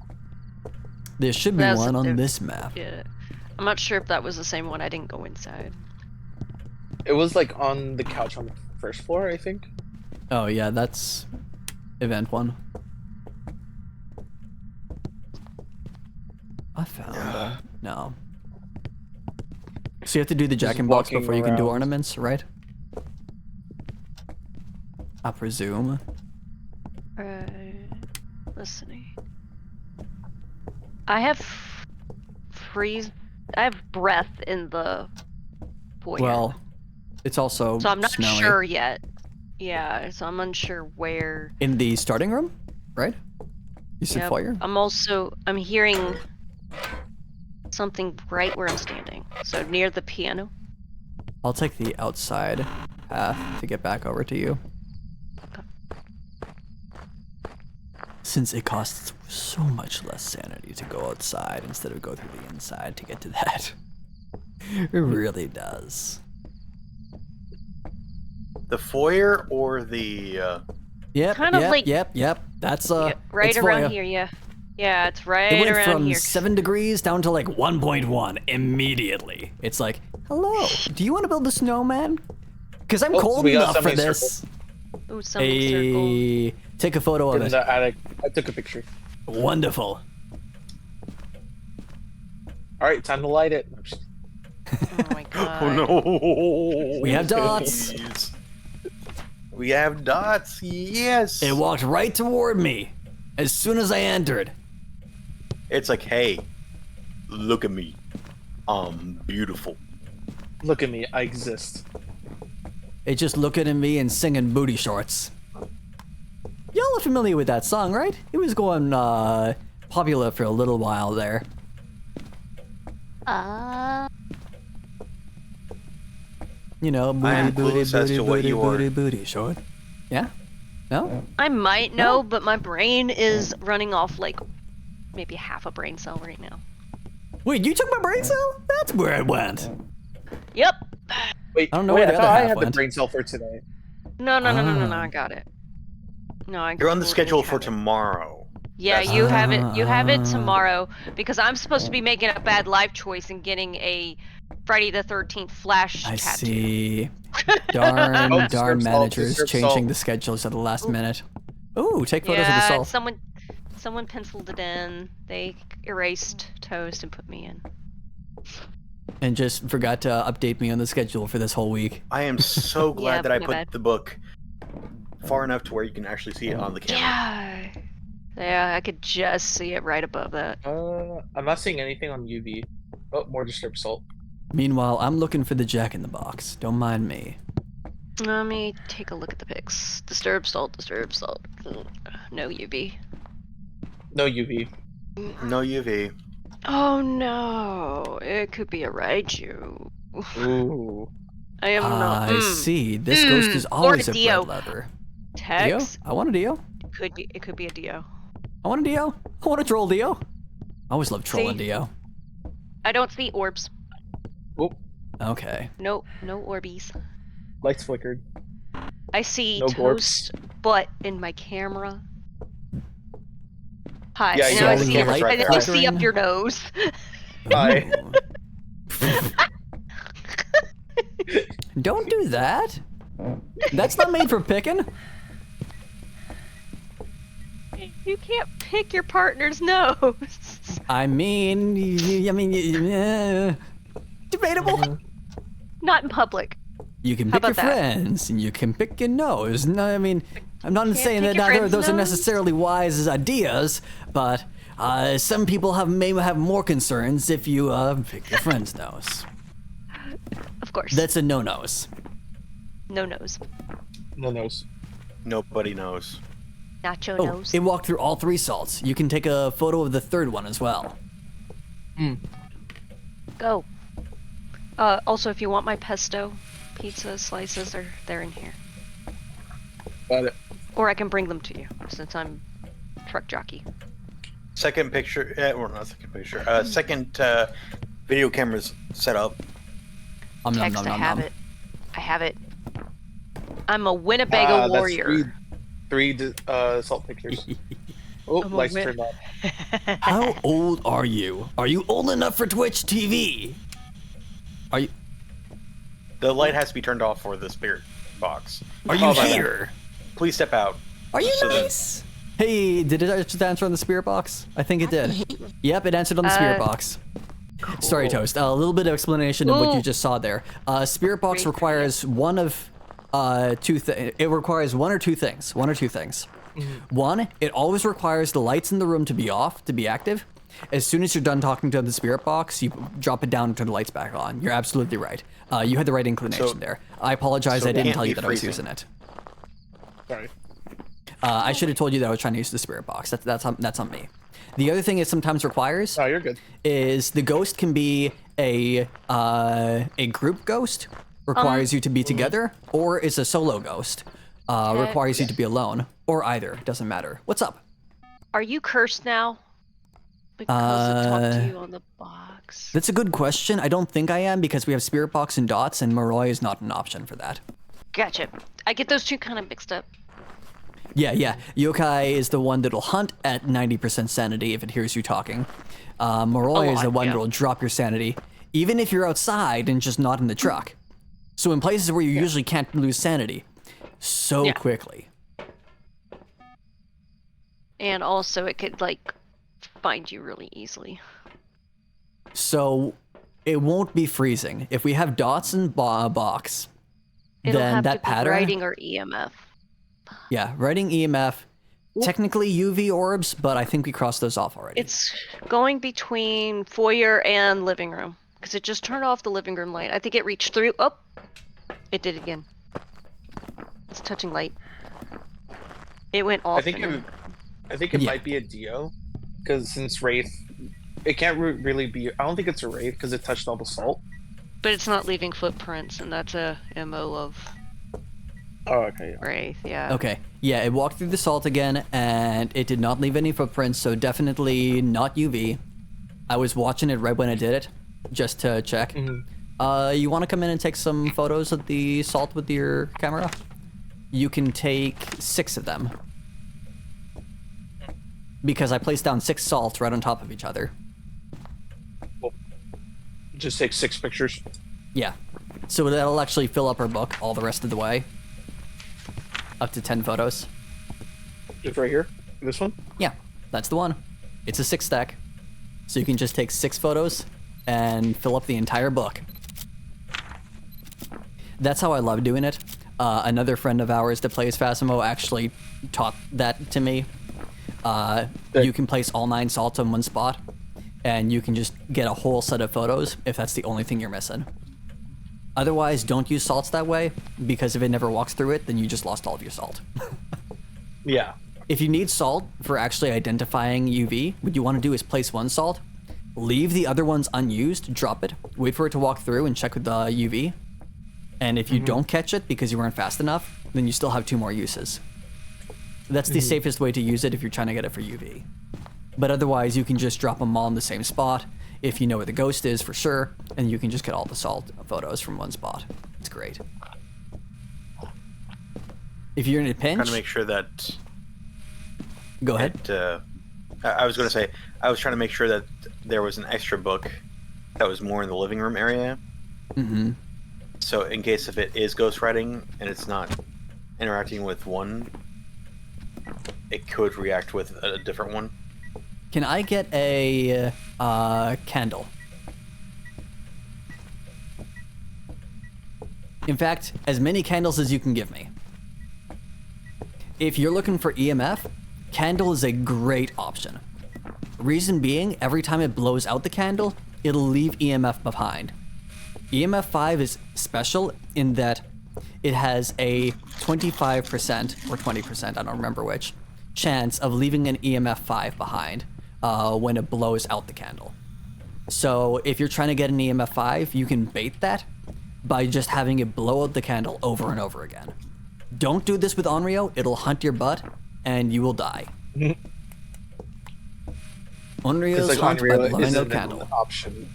There should be That's one on the- this map. Yeah. I'm not sure if that was the same one. I didn't go inside. It was like on the couch on the first floor, I think. Oh yeah, that's event one. I found no. So you have to do the Jack Just in Box walking before you can do around. ornaments, right? I presume. Listening. I have I have breath in the foyer. Well, it's also so I'm not smelly. sure yet. Yeah, so I'm unsure where. In the starting room, right? You said Yep. foyer? I'm hearing something right where I'm standing. So near the piano. I'll take the outside path to get back over to you. Since it costs so much less sanity to go outside instead of go through the inside to get to that. It really does. The foyer or the Yep, Kind of yep, like- yep. That's Yeah, right it's around foyer. here, yeah. Yeah, it's right It went around from here. 7 degrees down to like 1.1 immediately. It's like, hello, do you want to build a snowman? Because I'm Oh, so cold we got enough for something this. Ooh, something circle. Take a photo of In it. the attic. I took a picture. Wonderful. All right, time to light it. Oh my god. Oh no. We have dots. Jeez. We have dots. Yes. It walked right toward me as soon as I entered. It's like, hey, look at me. I'm beautiful. Look at me, I exist. It just looking at me and singing booty shorts. Y'all are familiar with that song, right? It was going popular for a little while there. You know, booty, am booty, clueless as booty, to what booty, you are. booty, booty short. Yeah? No? I might know, but my brain is running off like maybe half a brain cell right now. Wait, you took my brain cell? That's where it went. Yep. Wait, I don't know wait, where the I thought other I half had the went. brain cell for today. No, Ah. I got it. No, I You're on the totally schedule for have it. tomorrow. Yeah, That's you the have thing. it. You have it Ah. tomorrow because I'm supposed to be making a bad life choice and getting a Friday the 13th flash I tattoo. see. Oh, Darn disturb salt, managers disturb changing salt. the schedules at the last minute. Ooh, take photos of the Yeah, salt. someone penciled it in. They erased Toast and put me in. And just forgot to update me on the schedule for this whole week. I am so glad Yeah, that I my put bad. the book far enough to where you can actually see it on the camera. Yeah. Yeah, I could just see it right above that. I'm not seeing anything on UV. Oh, more disturbed salt. Meanwhile, I'm looking for the Jack in the Box. Don't mind me. Let me take a look at the pics. Disturb salt, disturb salt. No UV. No UV. No UV. Oh no, it could be a Raiju. Ooh. I am not. I see. This ghost is Or a always a Dio. red leather. Dio? Tex I want a Dio. it could be a Dio. I want a Dio. I want a troll Dio. I always love trolling See? Dio. I don't see orbs. Oh, Okay. No Orbeez. lights flickered. I see No Toast butt in my camera. Hi. Yeah, and you now I got the see, cameras right and there. I see up your nose. Hi. Ooh. Don't do that. That's not made for picking. You can't pick your partner's nose. I mean, debatable. Not in public. You can How pick your about that? friends, and you can pick your nose. No, I mean, I'm not saying pick that your friend's those are nose? necessarily wise ideas, but some people may have more concerns if you pick your friend's nose. Of course. That's a no-nose. No nose. No nose. Nobody knows. Nacho Oh, nose. it walked through all three salts. You can take a photo of the third one as well. Go. Also, if you want my pesto pizza slices, they're in here. Got it. Or I can bring them to you since I'm truck jockey. Second picture, well, not second picture. Second video cameras set up. Text, I have it. I have it. I'm a Winnebago warrior. Three salt pictures. Oh, I'm a lights win- turned on. How old are you? Are you old enough for Twitch TV? Are you The light has to be turned off for the spirit box. are you Oh, my bad. here? Please step out. Are you So then- nice? Hey, did it just answer on the spirit box? I think it did. Yep, it answered on the spirit box. Sorry, Toast. A little bit of explanation of what you Ooh. just saw there. Spirit box Great. requires one of two things. It requires one or two things. One, it always requires the lights in the room to be off, to be active. As soon as you're done talking to the spirit box, you drop it down and turn the lights back on. You're absolutely right. You had the right inclination So- there. I apologize. so I it didn't can't tell you be that I was freezing. using it. Sorry. I should have told you that I was trying to use the spirit box. That's on me. The other thing it sometimes requires Oh, you're good. is the ghost can be a group ghost, requires you to be together, or is a solo ghost, requires you to be alone, or either. Doesn't matter. What's up? Are you cursed now? Because I talked to you on the box. That's a good question. I don't think I am because we have spirit box and dots, and Moroi is not an option for that. Gotcha. I get those two kind of mixed up. Yeah. Yokai is the one that'll hunt at 90% sanity if it hears you talking. Moroi is the one yeah. that'll drop your sanity, even if you're outside and just not in the truck. So in places where you usually can't lose sanity so Yeah. quickly. And also, it could, like, find you really easily. So it won't be freezing. If we have dots and box, It'll then have that to be pattern, writing or EMF. yeah, writing EMF, technically UV orbs, but I think we crossed those off already. It's going between foyer and living room. Because it just turned off the living room light. I think it reached through. Oh! It did again. It's touching light. It went off. I think it Yeah. might be a Dio, because since Wraith, it can't really be. I don't think it's a Wraith because it touched all the salt. But it's not leaving footprints, and that's a MO of Oh, okay. Yeah. Wraith, yeah. Okay, yeah, it walked through the salt again, and it did not leave any footprints, so definitely not UV. I was watching it right when it did it, just to check. You want to come in and take some photos of the salt with your camera? You can take 6 of them. Because I placed down 6 salts right on top of each other. Just take 6 pictures. Yeah. So that'll actually fill up our book all the rest of the way. Up to 10 photos. Just right here? This one? Yeah, that's the one. It's a 6 stack. So you can just take 6 photos and fill up the entire book. That's how I love doing it. Another friend of ours that plays Phasmo actually taught that to me. You can place all 9 salts in one spot, and you can just get a whole set of photos if that's the only thing you're missing. Otherwise, don't use salts that way, because if it never walks through it, then you just lost all of your salt. Yeah. If you need salt for actually identifying UV, what you want to do is place 1 salt, leave the other ones unused, drop it, wait for it to walk through and check with the UV. And if you don't catch it because you weren't fast enough, then you still have 2 more uses. That's the safest way to use it if you're trying to get it for UV. But otherwise, you can just drop them all in the same spot if you know where the ghost is for sure, and you can just get all the salt photos from one spot. It's great. If you're in a pinch... Trying to make sure that... Go ahead. I was going to say, I was trying to make sure that there was an extra book that was more in the living room area. Mm-hmm. So in case if it is ghostwriting and it's not interacting with one, it could react with a different one. Can I get a candle? In fact, as many candles as you can give me. If you're looking for EMF, candle is a great option. Reason being, every time it blows out the candle, it'll leave EMF behind. EMF 5 is special in that it has a 25% or 20%, I don't remember which, chance of leaving an EMF 5 behind when it blows out the candle. So if you're trying to get an EMF 5, you can bait that by just having it blow out the candle over and over again. Don't do this with Onryo, it'll hunt your butt and you will die. Onryo's Like hunt by Onryo blowing isn't out an candle. option.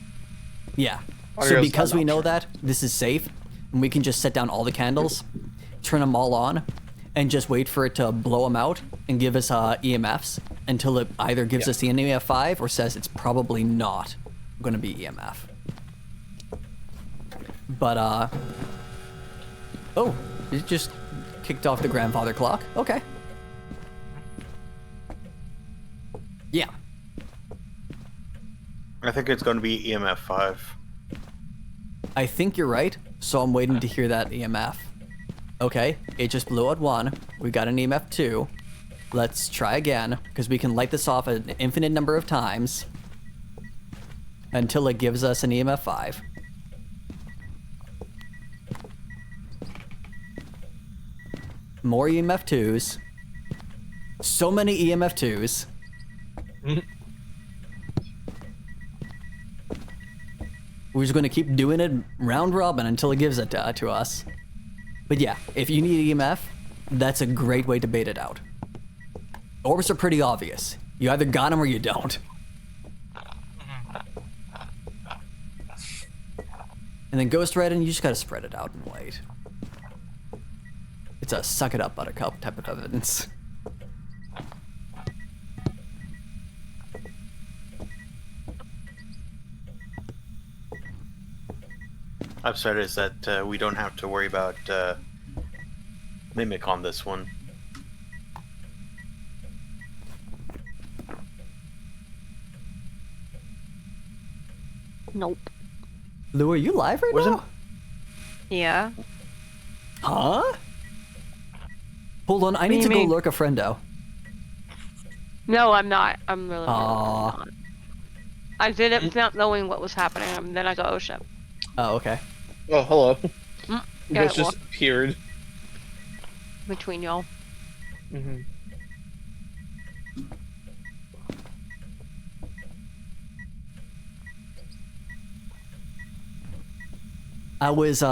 Yeah. So Onryo's because not an we know option. that, this is safe, and we can just set down all the candles, turn them all on, and just wait for it to blow them out and give us EMFs until it either gives us the EMF 5 or says it's probably not going to be EMF. But, oh, it just kicked off the grandfather clock. Okay. Yeah. I think it's going to be EMF 5. I think you're right, so I'm waiting to hear that EMF. Okay, it just blew out 1. We got an EMF 2. Let's try again, because we can light this off an infinite number of times until it gives us an EMF 5. More EMF 2s. So many EMF 2s. We're just going to keep doing it round robin until it gives it to us. But yeah, if you need EMF, that's a great way to bait it out. Orbs are pretty obvious. You either got them or you don't. And then Ghost Red, and you just gotta spread it out and wait. It's a suck it up buttercup type of evidence. Upside is that we don't have to worry about Mimic on this one. Nope. Lou, are you live right Wasn't- now? Yeah. Huh? Hold on, I do need you to go mean? lurk a friendo. No, I'm not. I'm really Aw. not. I did it not knowing what was happening, and then I go, oh shit. Oh, okay. Oh, hello. Yeah, Ghost well, just appeared. between y'all. Mm-hmm. I was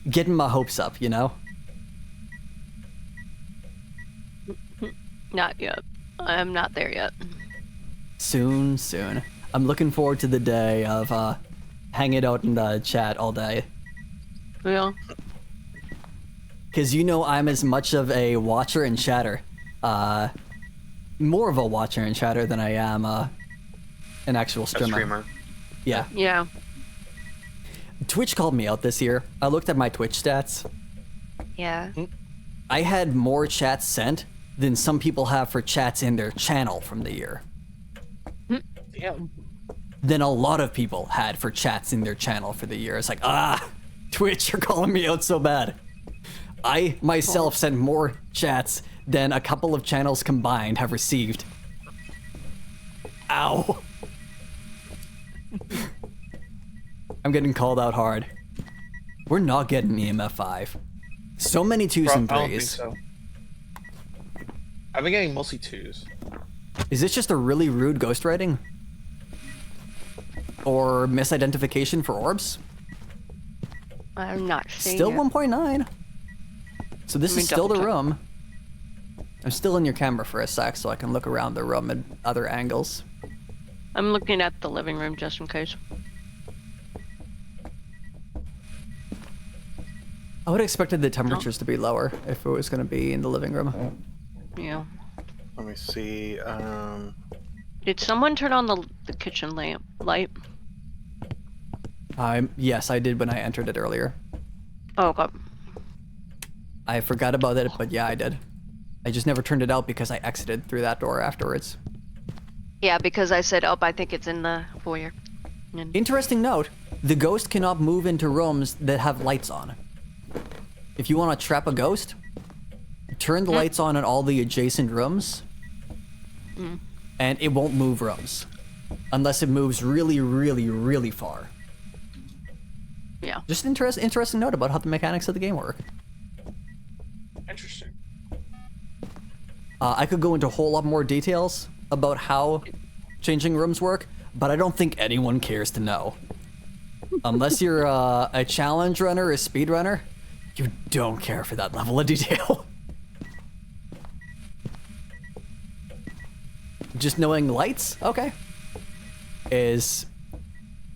getting my hopes up, you know? Not yet. I'm not there yet. Soon, soon. I'm looking forward to the day of hanging out in the chat all day. Yeah. Because you know I'm as much of a watcher and chatter. More of a watcher and chatter than I am an actual A streamer. streamer. Yeah. Yeah. Twitch called me out this year. I looked at my Twitch stats. Yeah. I had more chats sent than some people have for chats in their channel from the year. Damn. Than a lot of people had for chats in their channel for the year. It's like, Twitch, you're calling me out so bad. I myself sent more chats than a couple of channels combined have received. Ow. I'm getting called out hard. We're not getting EMF 5. So many 2s and I don't think 3s. so. I've been getting mostly 2s. Is this just a really rude ghostwriting? Or misidentification for orbs? I'm not seeing Still it. 1.9. So this Let me is still the double check. room. I'm still in your camera for a sec so I can look around the room at other angles. I'm looking at the living room just in case. I would have expected the temperatures to be lower if it was going to be in the living room. Yeah. Let me see. Did someone turn on the kitchen lamp light? Yes, I did when I entered it earlier. Oh god. I forgot about it, but yeah, I did. I just never turned it out because I exited through that door afterwards. Yeah, because I said, oh, I think it's in the foyer. And Interesting note, the ghost cannot move into rooms that have lights on. If you want to trap a ghost, turn the lights on in all the adjacent rooms, and it won't move rooms. Unless it moves really, really, really far. yeah. Just interesting note about how the mechanics of the game work. Interesting. I could go into a whole lot more details about how changing rooms work, but I don't think anyone cares to know. Unless you're a challenge runner or a speed runner, you don't care for that level of detail. Just knowing lights, okay, is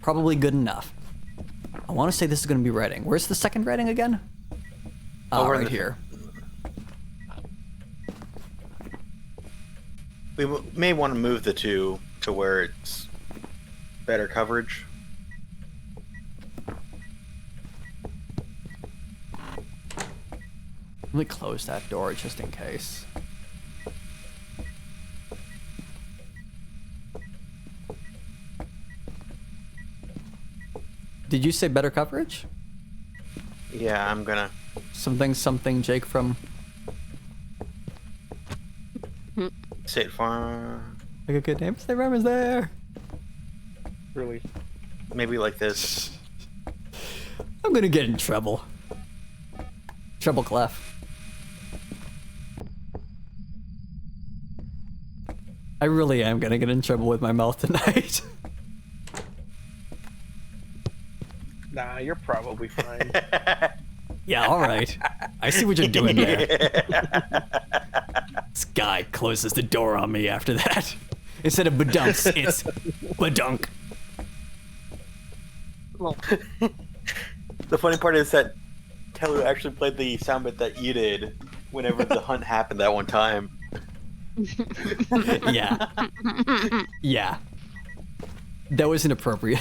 probably good enough. I want to say this is going to be Reading. Where's the second Reading again? We're in Right the- here. We may want to move the two to where it's better coverage. Let me close that door just in case. Did you say better coverage? Yeah, I'm gonna. Something, Jake from State Farm. like a good name. State Farm is there. Really. Maybe like this. I'm gonna get in trouble. Treble clef. I really am gonna get in trouble with my mouth tonight. Nah, you're probably fine. Yeah, alright. I see what you're doing there. This guy closes the door on me after that. Instead of badunks, it's badunk. Well, The funny part is that Taylor actually played the sound bit that you did whenever the hunt happened that one time. Yeah. Yeah. That was inappropriate.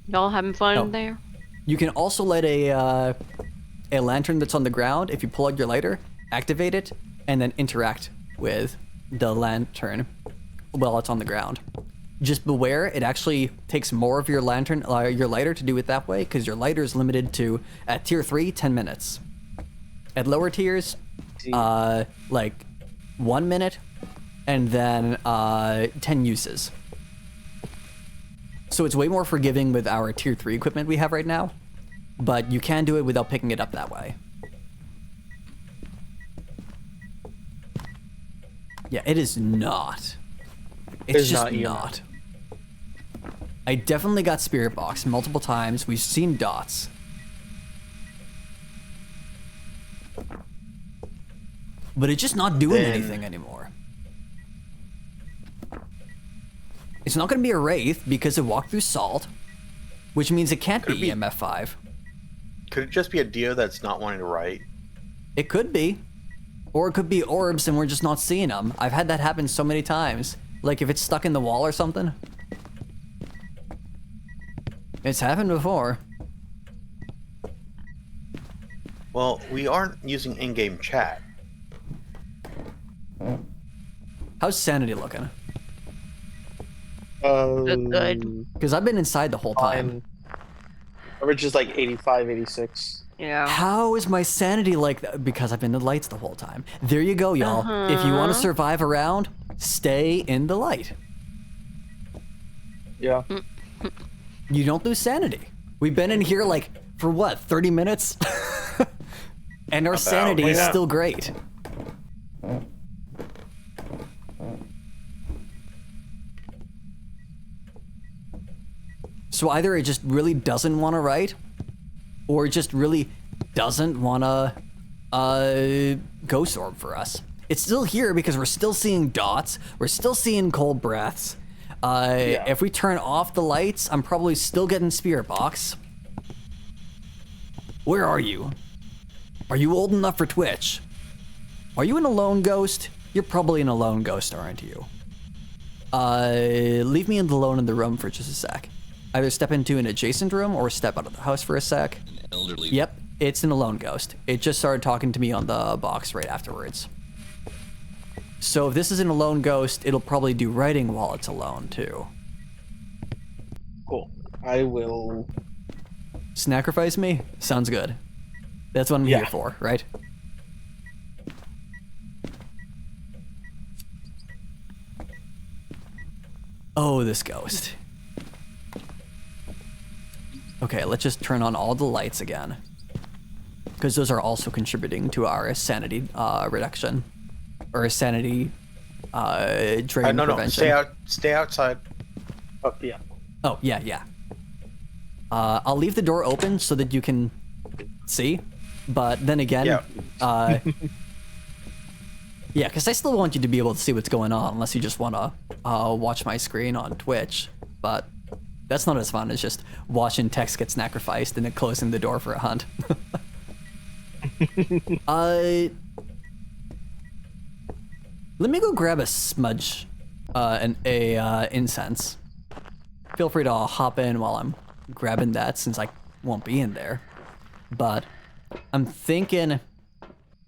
y'all having fun Oh. there? You can also let a lantern that's on the ground, if you pull out your lighter, activate it, and then interact with the lantern while it's on the ground. Just beware, it actually takes more of your lantern, your lighter to do it that way, because your lighter is limited to, at tier 3, 10 minutes. At lower tiers, like 1 minute, and then 10 uses. So it's way more forgiving with our tier 3 equipment we have right now, but you can do it without picking it up that way. Yeah, it is not. It's It's just not, you know. not. I definitely got Spirit Box multiple times. We've seen dots. but it's just not doing Then- anything anymore. It's not going to be a wraith because it walked through salt, which means it can't Could be be- EMF 5. Could it just be a Dio that's not wanting to write? It could be. Or it could be orbs and we're just not seeing them. I've had that happen so many times. Like if it's stuck in the wall or something. It's happened before. Well, we aren't using in-game chat. How's sanity looking? Good. Because I've been inside the whole time. Average is like 85, 86. Yeah. How is my sanity like that? Because I've been in the lights the whole time. There you go, y'all. If you want to survive around, stay in the light. Yeah. You don't lose sanity. We've been in here like, for what, 30 minutes? And our sanity is yeah. still great. So either it just really doesn't want to write, or it just really doesn't want to ghost orb for us. It's still here because we're still seeing dots. We're still seeing cold breaths. If we turn off the lights, I'm probably still getting spirit box. Where are you? Are you old enough for Twitch? Are you an alone ghost? You're probably an alone ghost, aren't you? Leave me alone in the room for just a sec. Either step into an adjacent room or step out of the house for a sec. Yep, it's an alone ghost. It just started talking to me on the box right afterwards. So if this is an alone ghost, it'll probably do writing while it's alone too. Cool. I will. Sacrifice me? Sounds good. That's what I'm here Yeah. for, right? Oh, this ghost. Okay, let's just turn on all the lights again. Because those are also contributing to our sanity reduction. Or sanity drain No, prevention. stay outside. Oh, yeah. Oh, yeah. I'll leave the door open so that you can see. But then again, Yeah. yeah, because I still want you to be able to see what's going on, unless you just want to watch my screen on Twitch. But that's not as fun as just watching Tex get sacrificed and then closing the door for a hunt. Let me go grab a smudge, and a incense. Feel free to hop in while I'm grabbing that, since I won't be in there. But I'm thinking.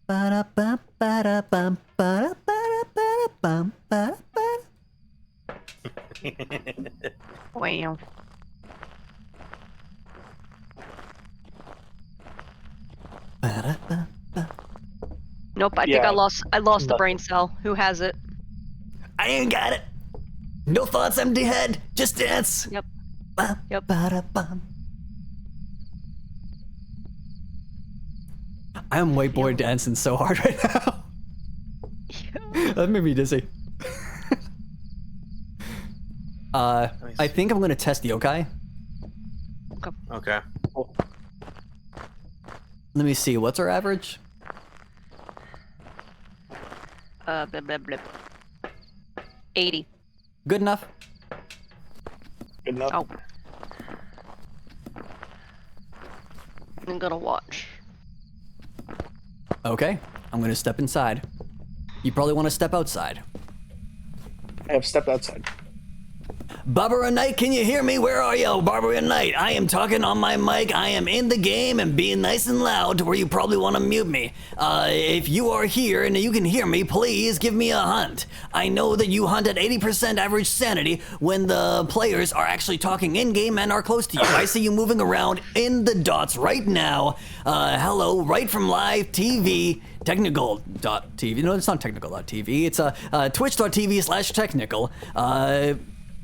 Wow. Nope, I think Yeah. I lost the brain cell. Who has it? I ain't got it. No thoughts, empty head. Just dance. Yep. Yep. I am white boy dancing so hard right now. That made me dizzy. I think I'm gonna test yokai. Okay. Let me see. What's our average? Blip, blip, blip. 80. Good enough. Good enough. Oh. I'm gonna watch. Okay. I'm gonna step inside. You probably want to step outside. I have stepped outside. Barbara Knight, can you hear me? Where are you, Barbara Knight? I am talking on my mic. I am in the game and being nice and loud to where you probably want to mute me. If you are here and you can hear me, please give me a hunt. I know that you hunt at 80% average sanity when the players are actually talking in-game and are close to you. I see you moving around in the dots right now. Hello, right from live TV. Technical.tv. No, it's not technical.tv. It's twitch.tv/technical.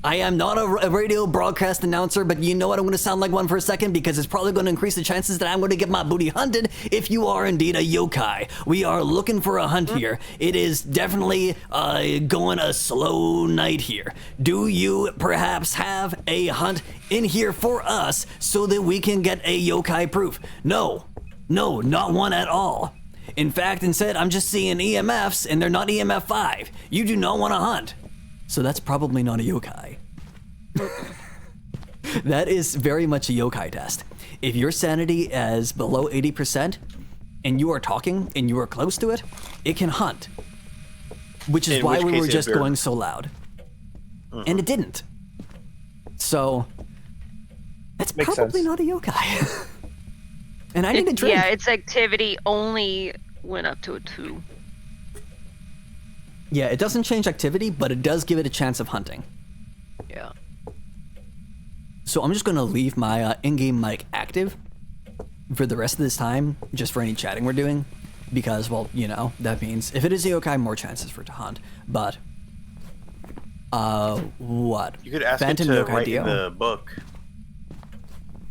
I am not a radio broadcast announcer, but you know what? I'm going to sound like one for a second because it's probably going to increase the chances that I'm going to get my booty hunted if you are indeed a yokai. We are looking for a hunt here. It is definitely going a slow night here. Do you perhaps have a hunt in here for us so that we can get a yokai proof? No, not one at all. In fact, instead, I'm just seeing EMFs, and they're not EMF 5. You do not want to hunt. So that's probably not a yokai. That is very much a yokai test. If your sanity is below 80%, and you are talking, and you are close to it, it can hunt. Which is In why which we case were it just very- going so loud. And it didn't. So, it's Makes probably sense. not a yokai. And I need a drink. Yeah, its activity only went up to a 2. Yeah, it doesn't change activity, but it does give it a chance of hunting. Yeah. So I'm just gonna leave my in-game mic active for the rest of this time, just for any chatting we're doing, because, well, you know, that means if it is a yokai, more chances for it to hunt. But, what? You could ask Phantom it to yokai write Dio? in the book.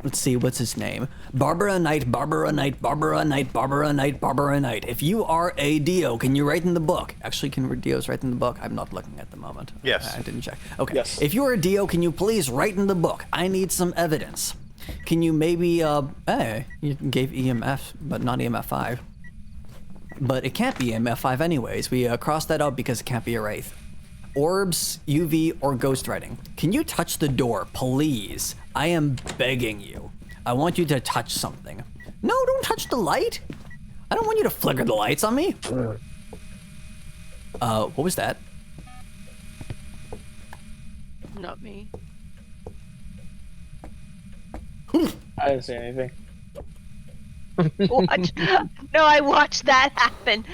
Let's see, what's his name? Barbara Knight, Barbara Knight, Barbara Knight, Barbara Knight, Barbara Knight. If you are a Dio, can you write in the book? Actually, can Dios write in the book? I'm not looking at the moment. Yes. I didn't check. Okay. Yes. If you're a Dio, can you please write in the book? I need some evidence. Can you maybe, hey, you gave EMF, but not EMF 5. But it can't be EMF 5 anyways. We crossed that out because it can't be a Wraith. Orbs, UV, or ghost writing. Can you touch the door, please? I am begging you. I want you to touch something. No, don't touch the light. I don't want you to flicker the lights on me. What was that? Not me. I didn't say anything. Watch. No, I watched that happen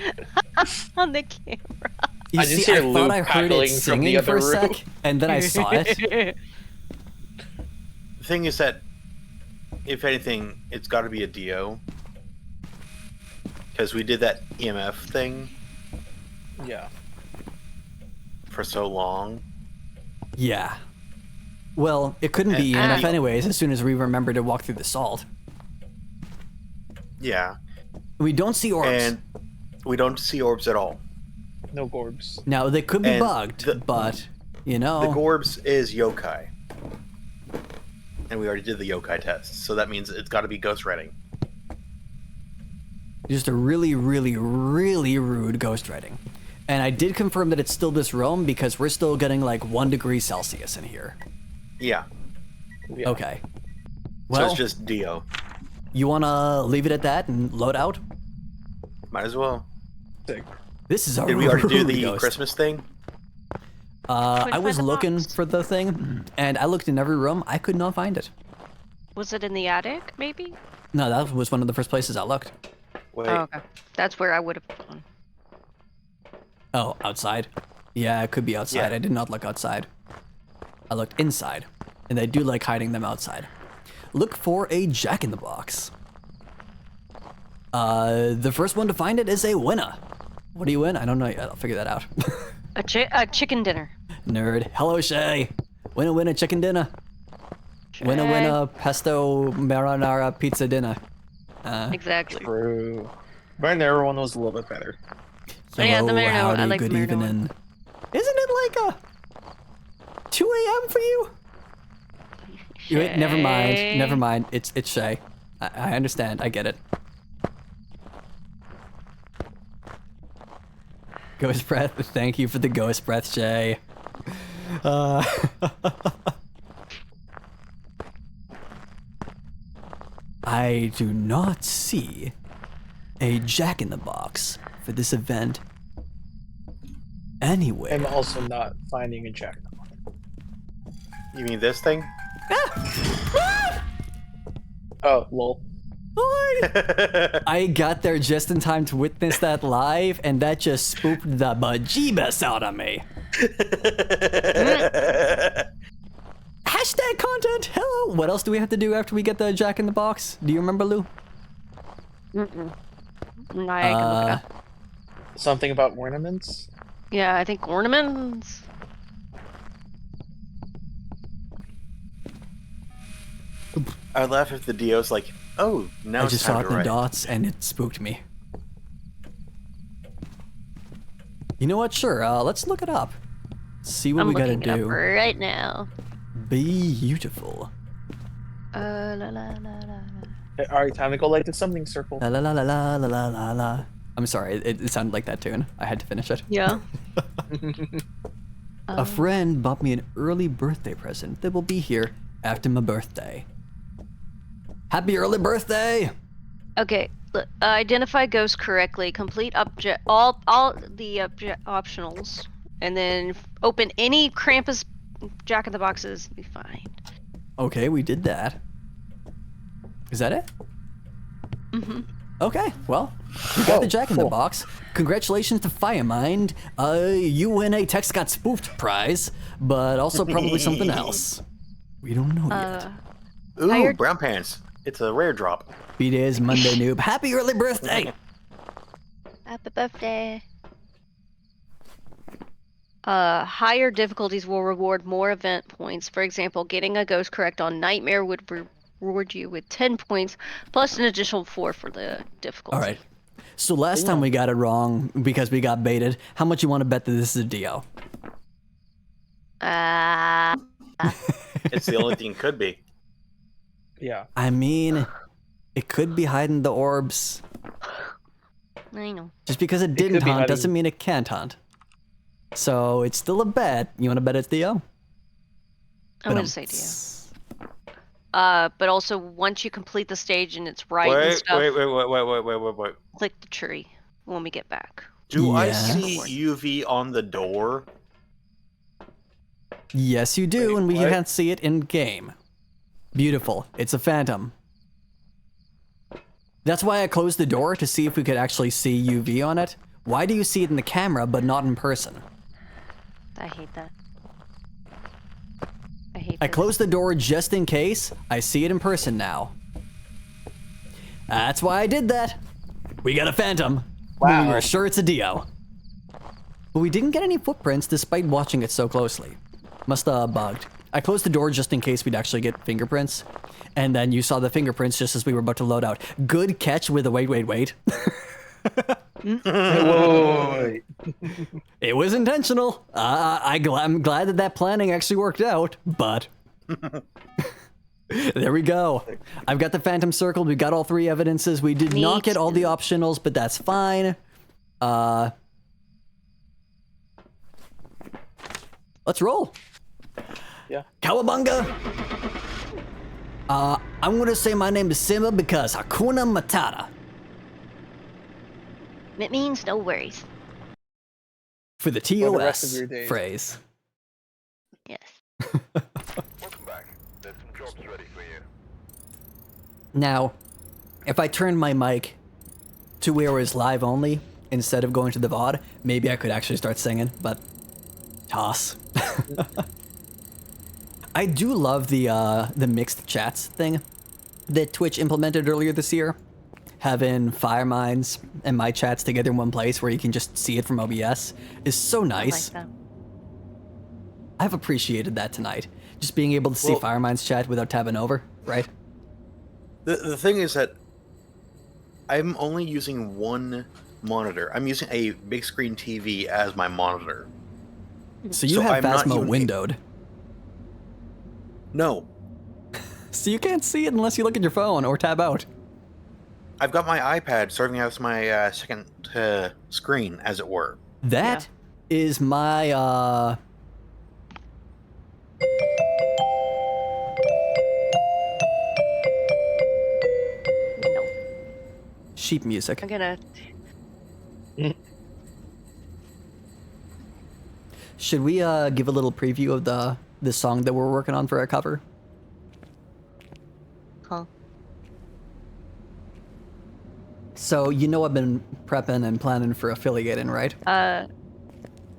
on the camera. You I just see, hear I Lou thought I heard it cackling from singing the for a other room. sec, and then I saw it. The thing is that, if anything, it's got to be a Dio. Because we did that EMF thing Yeah. for so long. Yeah. Well, it couldn't be And- EMF anyways, as soon as we remembered to walk through the salt. Yeah. We don't see orbs. And we don't see orbs at all. No Gorbs. Now, they could be and bugged, the- but, you know... The Gorbs is yokai. And we already did the yokai test, so that means it's got to be ghost writing. Just a really, really, really rude ghostwriting. And I did confirm that it's still this room because we're still getting like 1 degree Celsius in here. Yeah. Yeah. Okay. So Well, it's just Dio. you wanna leave it at that and load out? Might as well. Sick. This is a Did we already do rude the ghost. Christmas thing? I Couldn't was find the looking box. for the thing, and I looked in every room. I could not find it. Was it in the attic, maybe? No, that was one of the first places I looked. Wait. Oh, okay. That's where I would have gone. Oh, outside? Yeah, it could be outside. Yeah. I did not look outside. I looked inside, and they do like hiding them outside. Look for a jack-in-the-box. The first one to find it is a winner. What do you win? I don't know yet. I'll figure that out. A chicken dinner. Nerd. Hello, Shay. Winner, chicken dinner. Winner, pesto marinara pizza dinner. Exactly. True. Marinara one was a little bit better. Yeah, the Hello, marinara- I howdy, like the good marinara one. evening. Isn't it like a 2 a.m. for you? Wait, never mind. Shay. Never mind. It's Shay. I understand. I get it. Ghost breath. Thank you for the ghost breath, Shay. I do not see a jack-in-the-box for this event anywhere. I'm also not finding a jack. You mean this thing? Oh, lol. I got there just in time to witness that live, and that just spooked the bejeebus out of me. Hashtag content. Hello. What else do we have to do after we get the jack in the box? Do you remember, Lou? Mm-mm. No, I can look it up. Something about ornaments? Yeah, I think ornaments. I would laugh if the Dio's like, oh, now I it's just saw time it to in the write. dots, and it spooked me. You know what? Sure. Let's look it up. See what I'm we gotta looking it up do. right now. Beautiful. La la la la la. Alright, time to go light the summoning circle. La la la la la la la la la. I'm sorry, it sounded like that tune. I had to finish it. Yeah. A friend bought me an early birthday present that will be here after my birthday. Happy early birthday! Okay. Identify ghosts correctly. Complete all the optionals, and then open any Krampus Jack in the Boxes. Be fine. Okay, we did that. Is that it? Mm-hmm. Okay, well, we got the Jack in the Box. Congratulations to Firemind. You win a Text Got Spoofed prize, but also probably something else. We don't know yet. Ooh, Hired- brown pants. It's a rare drop. B-Day's Monday Noob. Happy early birthday! Happy birthday. Higher difficulties will reward more event points. For example, getting a ghost correct on Nightmare would reward you with 10 points, plus an additional 4 for the difficulty. All right. So last time we got it wrong because we got baited. How much you want to bet that this is a DO? It's the only thing it could be. Yeah. I mean, it could be hiding the orbs. I know. Just because it could didn't be hunt hiding- doesn't mean it can't hunt. So it's still a bet. You want to bet it's DO? I'm gonna say DO. But also once you complete the stage and it's right and Wait, stuff, wait. click the tree when we get back. Do I Yeah. see UV on the door? Yes, you do, Wait, and we what? can't see it in game. Beautiful. It's a phantom. That's why I closed the door to see if we could actually see UV on it. Why do you see it in the camera but not in person? I hate that. I hate I this. closed the door just in case. I see it in person now. That's why I did that. We got a phantom. Wow. We were sure it's a Dio. But we didn't get any footprints despite watching it so closely. Must have bugged. I closed the door just in case we'd actually get fingerprints. And then you saw the fingerprints just as we were about to load out. Good catch with a wait. Wait. It was intentional. I'm glad that planning actually worked out, but there we go. I've got the Phantom circled. We got all 3 evidences. We did not get all the optionals, but that's fine. Let's roll. Yeah. Cowabunga. I'm gonna say my name is Simba because Hakuna Matata. It means no worries. For the For the rest of TOS your days. phrase. Yes. Welcome back. There's some jobs ready for you. Now, if I turn my mic to where it was live only instead of going to the VOD, maybe I could actually start singing, but toss. I do love the mixed chats thing that Twitch implemented earlier this year. Having Firemind's and my chats together in one place where you can just see it from OBS is so nice. I like that. I've appreciated that tonight. Just being able to see Well- Firemind's chat without tabbing over, right? The thing is that I'm only using one monitor. I'm using a big screen TV as my monitor. So you So have I'm not Phasmo even- windowed. No, So you can't see it unless you look at your phone or tab out. I've got my iPad serving as my second screen, as it were. That is my No. sheep music. I'm gonna. Should we give a little preview of the song that we're working on for our cover? Huh. So you know I've been prepping and planning for affiliating, right?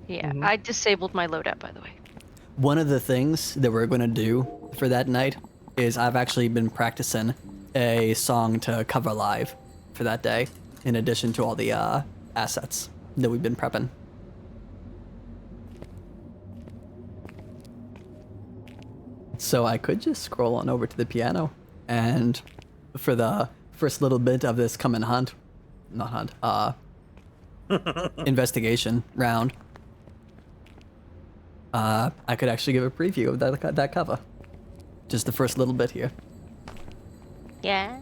Yeah. I disabled my loadout, by the way. One of the things that we're going to do for that night is I've actually been practicing a song to cover live for that day, in addition to all the assets that we've been prepping. So I could just scroll on over to the piano, and for the first little bit of this coming investigation round, I could actually give a preview of that cover. Just the first little bit here. Yeah.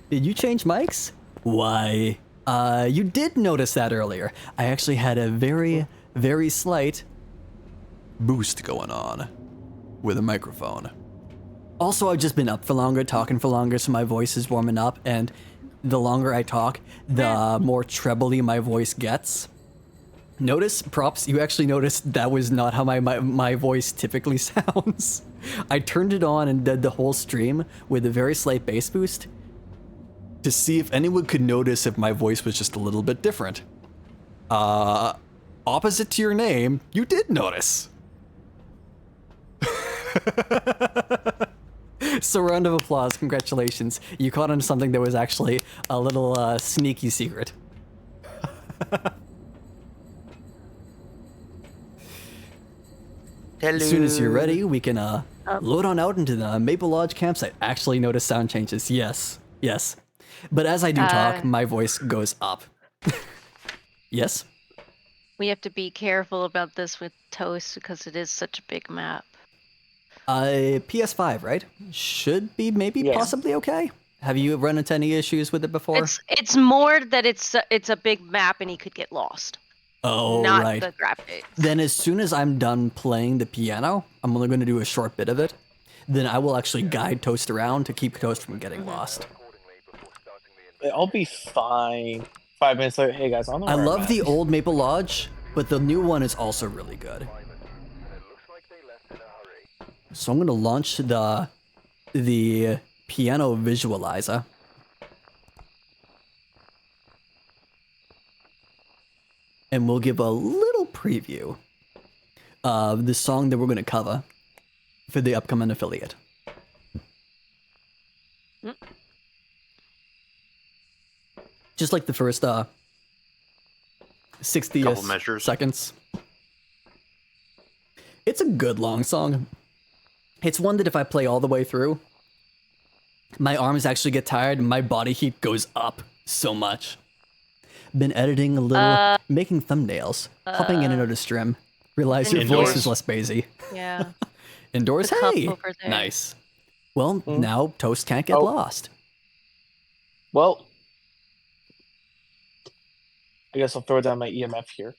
Did you change mics? Why? You did notice that earlier. I actually had a very, very slight Boost going on with a microphone. Also, I've just been up for longer, talking for longer, so my voice is warming up, and the longer I talk, the more trebly my voice gets. Notice, props, you actually noticed that was not how my voice typically sounds. I turned it on and did the whole stream with a very slight bass boost To see if anyone could notice if my voice was just a little bit different. Opposite to your name, you did notice. So round of applause, congratulations. You caught on something that was actually a little sneaky secret. Hello. As soon as you're ready, we can load on out into the Maple Lodge campsite. Actually notice sound changes, yes, yes. But as I do talk, my voice goes up. Yes? We have to be careful about this with Toast because it is such a big map. PS5, right? Should be maybe Yes. possibly okay. Have you run into any issues with it before? It's more that it's a big map and he could get lost. Oh, not right. the graphics. Then as soon as I'm done playing the piano, I'm only going to do a short bit of it. Then I will actually guide Toast around to keep Toast from getting lost. I'll be fine. 5 minutes later, hey guys, I don't know I where I'm love at. the old Maple Lodge, but the new one is also really good. So I'm going to launch the piano visualizer. And we'll give a little preview of the song that we're going to cover for the upcoming affiliate. Just like the first 60 Couple measures. seconds. It's a good long song. It's one that if I play all the way through, my arms actually get tired and my body heat goes up so much. Been editing a little, making thumbnails, hopping in and out of stream. Realize your voice is less bassy. Yeah. Indoors, The cup hey! over there. Nice. Well, now Toast can't get lost. Well, I guess I'll throw down my EMF here.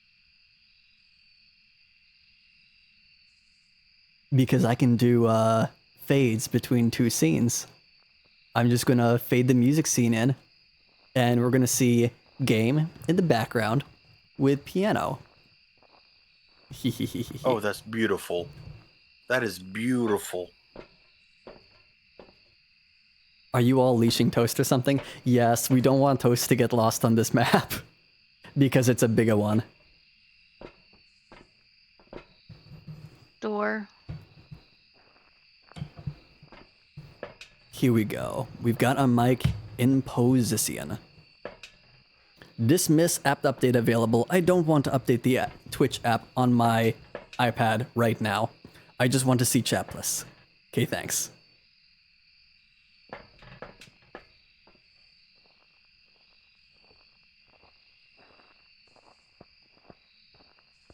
Because I can do fades between two scenes. I'm just gonna fade the music scene in, and we're gonna see game in the background with piano. Oh, that's beautiful. That is beautiful. Are you all leashing Toast or something? Yes, we don't want Toast to get lost on this map. Because it's a bigger one. Door. Here we go. We've got a mic in position. Dismiss app update available. I don't want to update the Twitch app on my iPad right now. I just want to see chatless. Okay, thanks.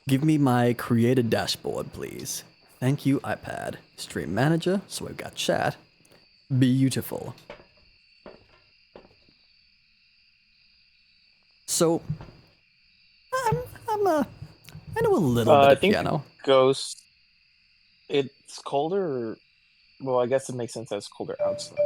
Give me my created dashboard, please. Thank you, iPad. Stream manager, so I've got chat. Beautiful. So, I know a little bit I of think piano. Ghost, it's colder. Well, I guess it makes sense that it's colder outside.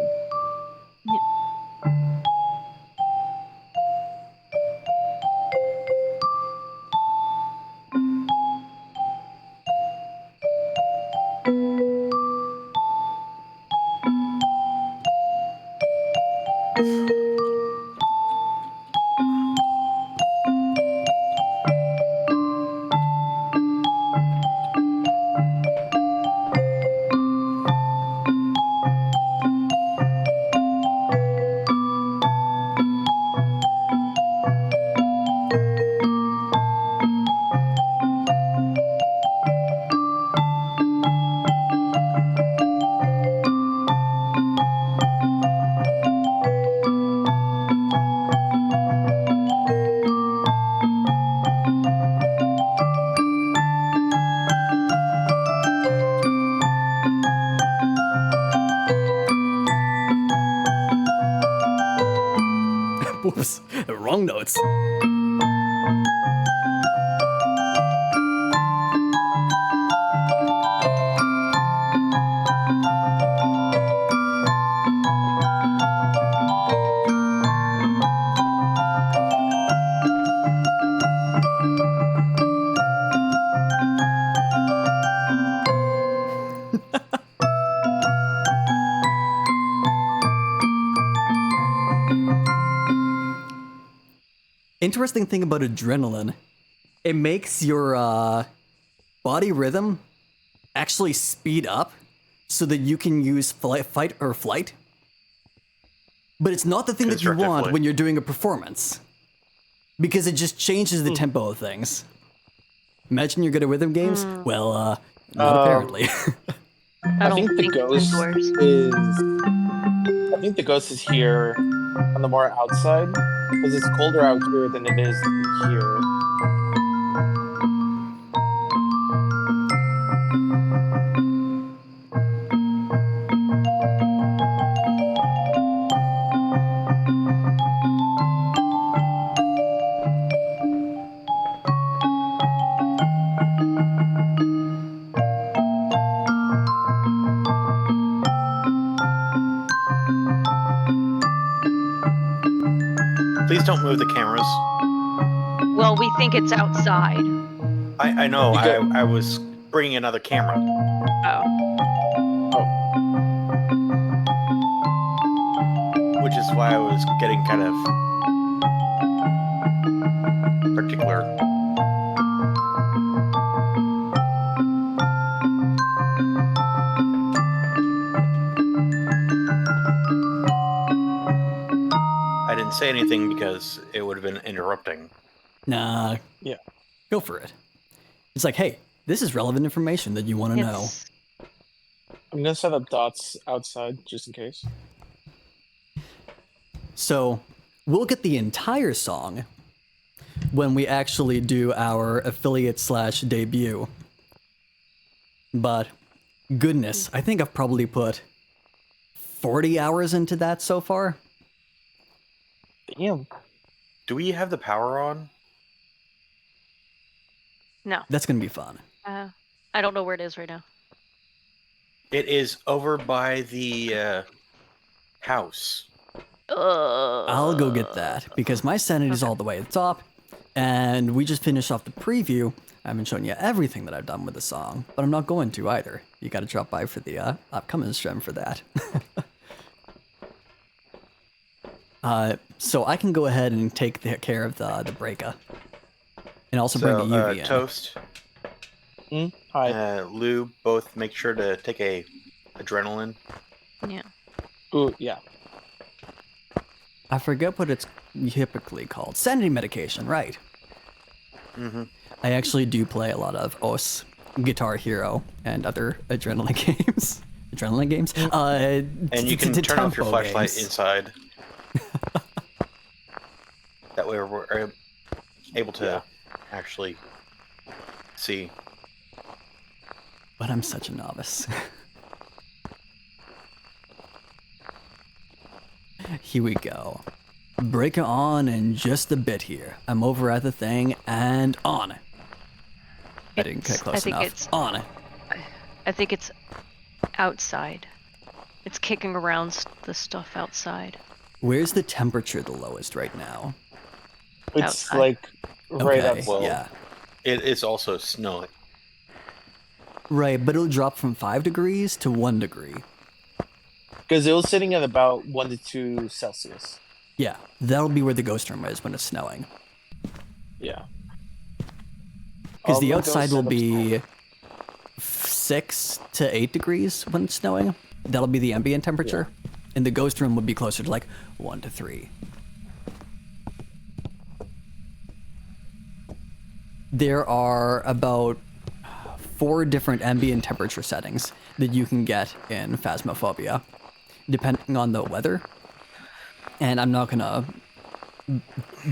interesting thing about adrenaline, it makes your body rhythm actually speed up so that you can use fight or flight. But it's not the thing that you Constructive want flight. when you're doing a performance. Because it just changes the tempo of things. Imagine you're good at rhythm games? Well, not apparently. I think the it ghost works. is. I think the ghost is here on the more outside because it's colder out here than it is here. Please don't move the cameras. Well, we think it's outside. I know. You go- I was bringing another camera. Oh. Which is why I was getting kind of particular. I didn't say anything because it would have been interrupting. Nah. Yeah. Go for it. It's like, hey, this is relevant information that you want to know. It's I'm gonna set up dots outside just in case. So we'll get the entire song when we actually do our affiliate / debut. But goodness, I think I've probably put 40 hours into that so far. Damn. Do we have the power on? no. That's going to be fun. I don't know where it is right now. It is over by the house. I'll go get that because my sanity's all the way at the top. And we just finished off the preview. I haven't shown you everything that I've done with the song, but I'm not going to either. You got to drop by for the upcoming stream for that. So I can go ahead and take care of the breaker. And also bring the UV in. Toast, Hi. Lou, both make sure to take a adrenaline. Yeah. Ooh, yeah. I forget what it's typically called. Sanity medication, right. Mm-hmm. I actually do play a lot of OS, Guitar Hero, and other adrenaline games. Adrenaline games? And you can turn off your tempo flashlight games. inside. That way we're able to actually see. But I'm such a novice. Here we go. Breaker on in just a bit here. I'm over at the thing and on. I didn't get close enough. On. I think it's outside. It's kicking around the stuff outside. Where's the temperature the lowest right now? It's Outside. like right Okay, outside. yeah. It is also snowing. Right, but it'll drop from 5 degrees to 1 degree. Because it was sitting at about 1 to 2 Celsius. Yeah, that'll be where the ghost room is when it's snowing. Yeah. Because the I'll go outside set will up be 6 to 8 degrees when it's snowing. That'll be the ambient temperature. And the ghost room would be closer to like 1 to 3. There are about 4 different ambient temperature settings that you can get in Phasmophobia, depending on the weather. And I'm not gonna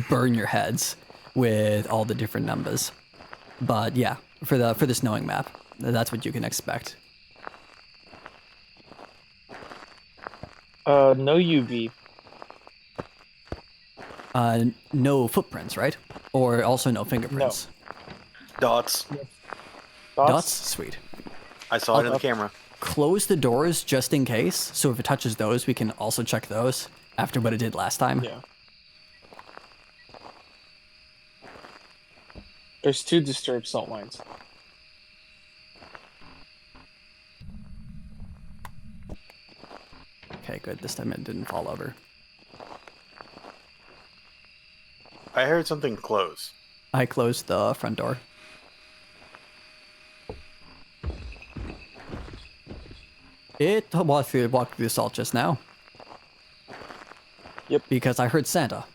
burn your heads with all the different numbers. But yeah, for the snowing map, that's what you can expect. No UV. No footprints, right? Or also no fingerprints. Dots. Dots? Sweet. I saw it in the camera. Close the doors just in case, so if it touches those, we can also check those after what it did last time. Yeah. There's 2 disturbed salt lines. Okay, good. This time it didn't fall over. I heard something close. I closed the front door. It walked through the assault just now. Yep. Because I heard Santa.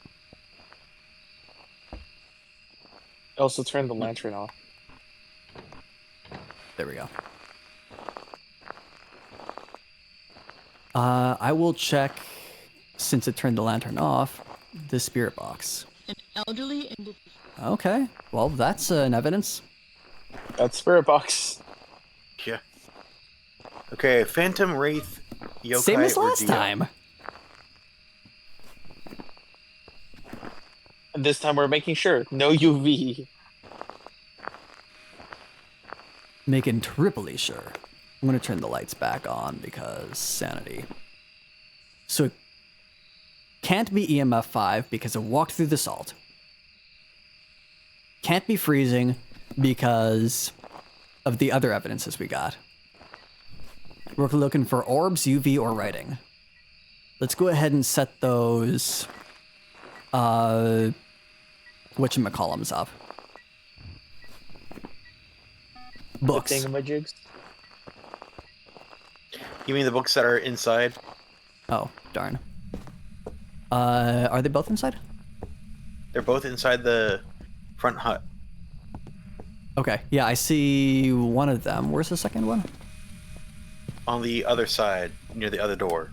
I also turned the lantern off. There we go. I will check, since it turned the lantern off, the spirit box. An elderly individual. Okay, well, that's an evidence. That spirit box. Yeah. Okay, Phantom, Wraith, Yokai, Same as or last Dio? time. And this time we're making sure no UV. Making triply sure. I'm gonna turn the lights back on because sanity. So it can't be EMF 5 because it walked through the salt. Can't be freezing because of the other evidences we got. We're looking for orbs, UV, or writing. Let's go ahead and set those whatchamacallums up. Books. Thingamajigs. You mean the books that are inside? Oh, darn. Are they both inside? They're both inside the front hut. Okay, yeah, I see one of them. Where's the second one? On the other side, near the other door.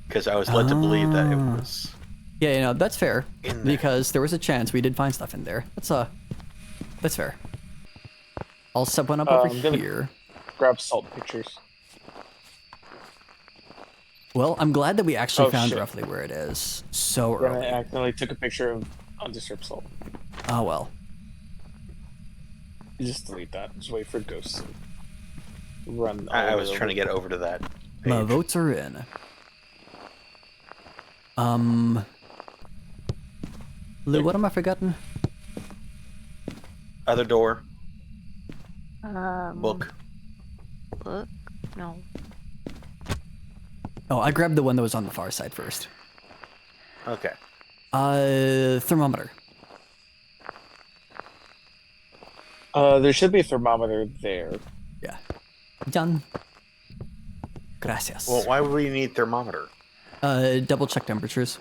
Because I was led to believe that it was... Yeah, you know, that's fair. In there. Because there was a chance we did find stuff in there. That's fair. I'll set one up over I'm gonna- here. Grab salt pictures. Well, I'm glad that we actually Oh, found shit. roughly where it is so Then I early. accidentally took a picture of undisturbed salt. Oh well. You just delete that. Just wait for ghosts to run. I all was over. trying to get over to that My page. votes are in. Lou, what am I forgetting? Other door, Um, book. Book? No. Oh, I grabbed the one that was on the far side first. Okay. Thermometer. There should be a thermometer there. Yeah. Done. Gracias. Well, why would we need thermometer? Double check temperatures.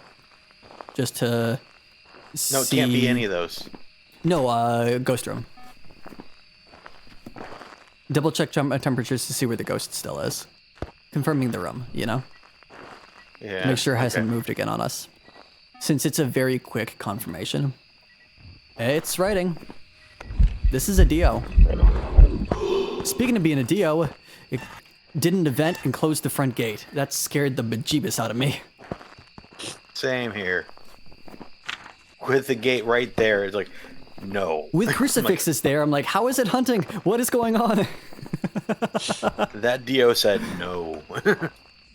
Just to No, it see... can't be any of those. No, ghost room. Double check temperatures to see where the ghost still is. Confirming the room, you know? Yeah. Make sure it hasn't okay. moved again on us. Since it's a very quick confirmation. It's writing. This is a Dio. Speaking of being a Dio, it did an event and closed the front gate. That scared the bejeebus out of me. Same here. With the gate right there, it's like, no. With crucifixes there, I'm like, how is it hunting? What is going on? That Dio said no.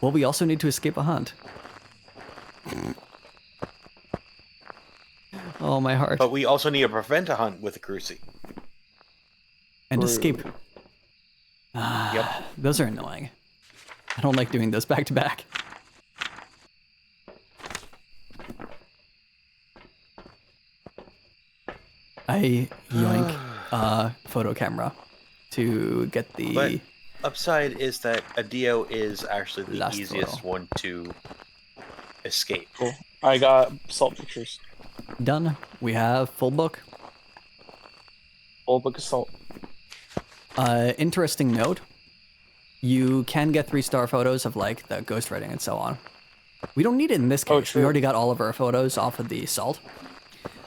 Well, we also need to escape a hunt. Oh, my heart. But we also need to prevent a hunt with a cruci. And escape. Yep. Those are annoying. I don't like doing those back to back. I yoink photo camera to get the But upside is that a Dio is actually the Last easiest photo. one to escape. Cool. I got salt pictures. done. We have full book. Old book of salt. Interesting note. You can get 3-star photos of like the ghost writing and so on. We don't need it in this case. Oh, We true. already got all of our photos off of the salt.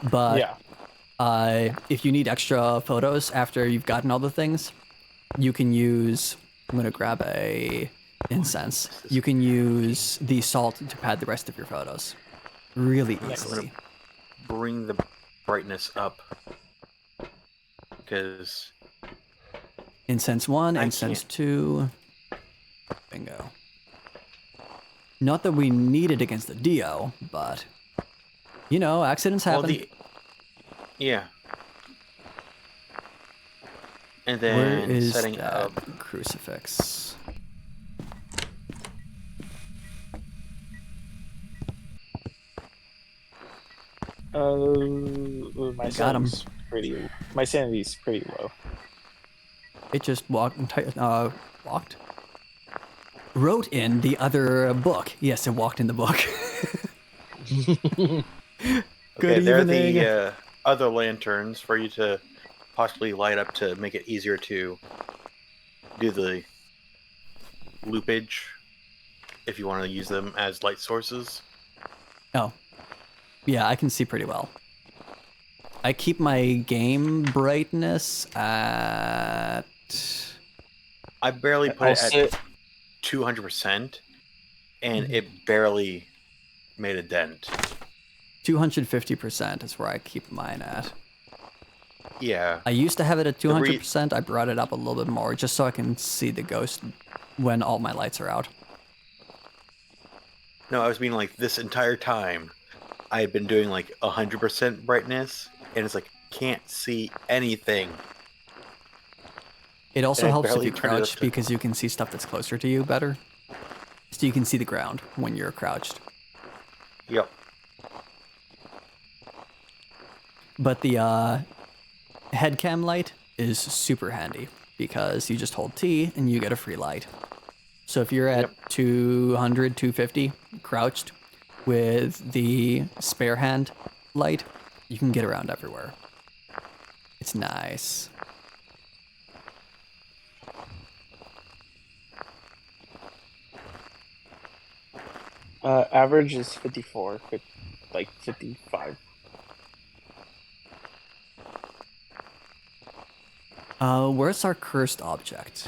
But Yeah. if you need extra photos after you've gotten all the things, you can use. I'm gonna grab a incense. You can use the salt to pad the rest of your photos, really easily. Bring the brightness up. Because Incense 1, I incense can't. 2. Bingo. Not that we need it against the Dio, but you know, accidents happen. yeah. And Where then is setting that up. crucifix? My Got him. sanity's pretty. My sanity's pretty low. It just wrote in the other book. Yes, it walked in the book. Okay, Good there are evening. the other lanterns for you to possibly light up to make it easier to do the loopage if you want to use them as light sources. Oh, yeah, I can see pretty well. I keep my game brightness at... I barely put it Also, at 200%, and it barely made a dent. 250% is where I keep mine at. Yeah. I used to have it at 200%. I brought it up a little bit more just so I can see the ghost when all my lights are out. No, I was being like, this entire time, I had been doing like 100% brightness, and it's like, can't see anything. It also And I helps if barely you turned it up crouch to- because you can see stuff that's closer to you better. So you can see the ground when you're crouched. Yep. But the head cam light is super handy because you just hold T and you get a free light. So if you're at 200, 250 crouched with the spare hand light, you can get around everywhere. It's nice. average is 54, like 55. Where's our cursed object?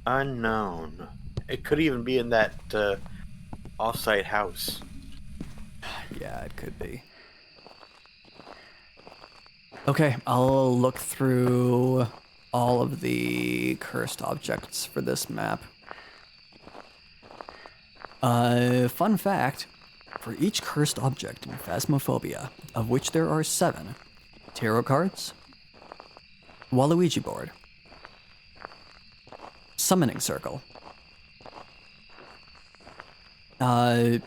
Unknown. It could even be in that off-site house. Yeah, it could be. Okay, I'll look through all of the cursed objects for this map. Fun fact, for each cursed object in Phasmophobia, of which there are 7, tarot cards, Waluigi board, summoning circle, voodoo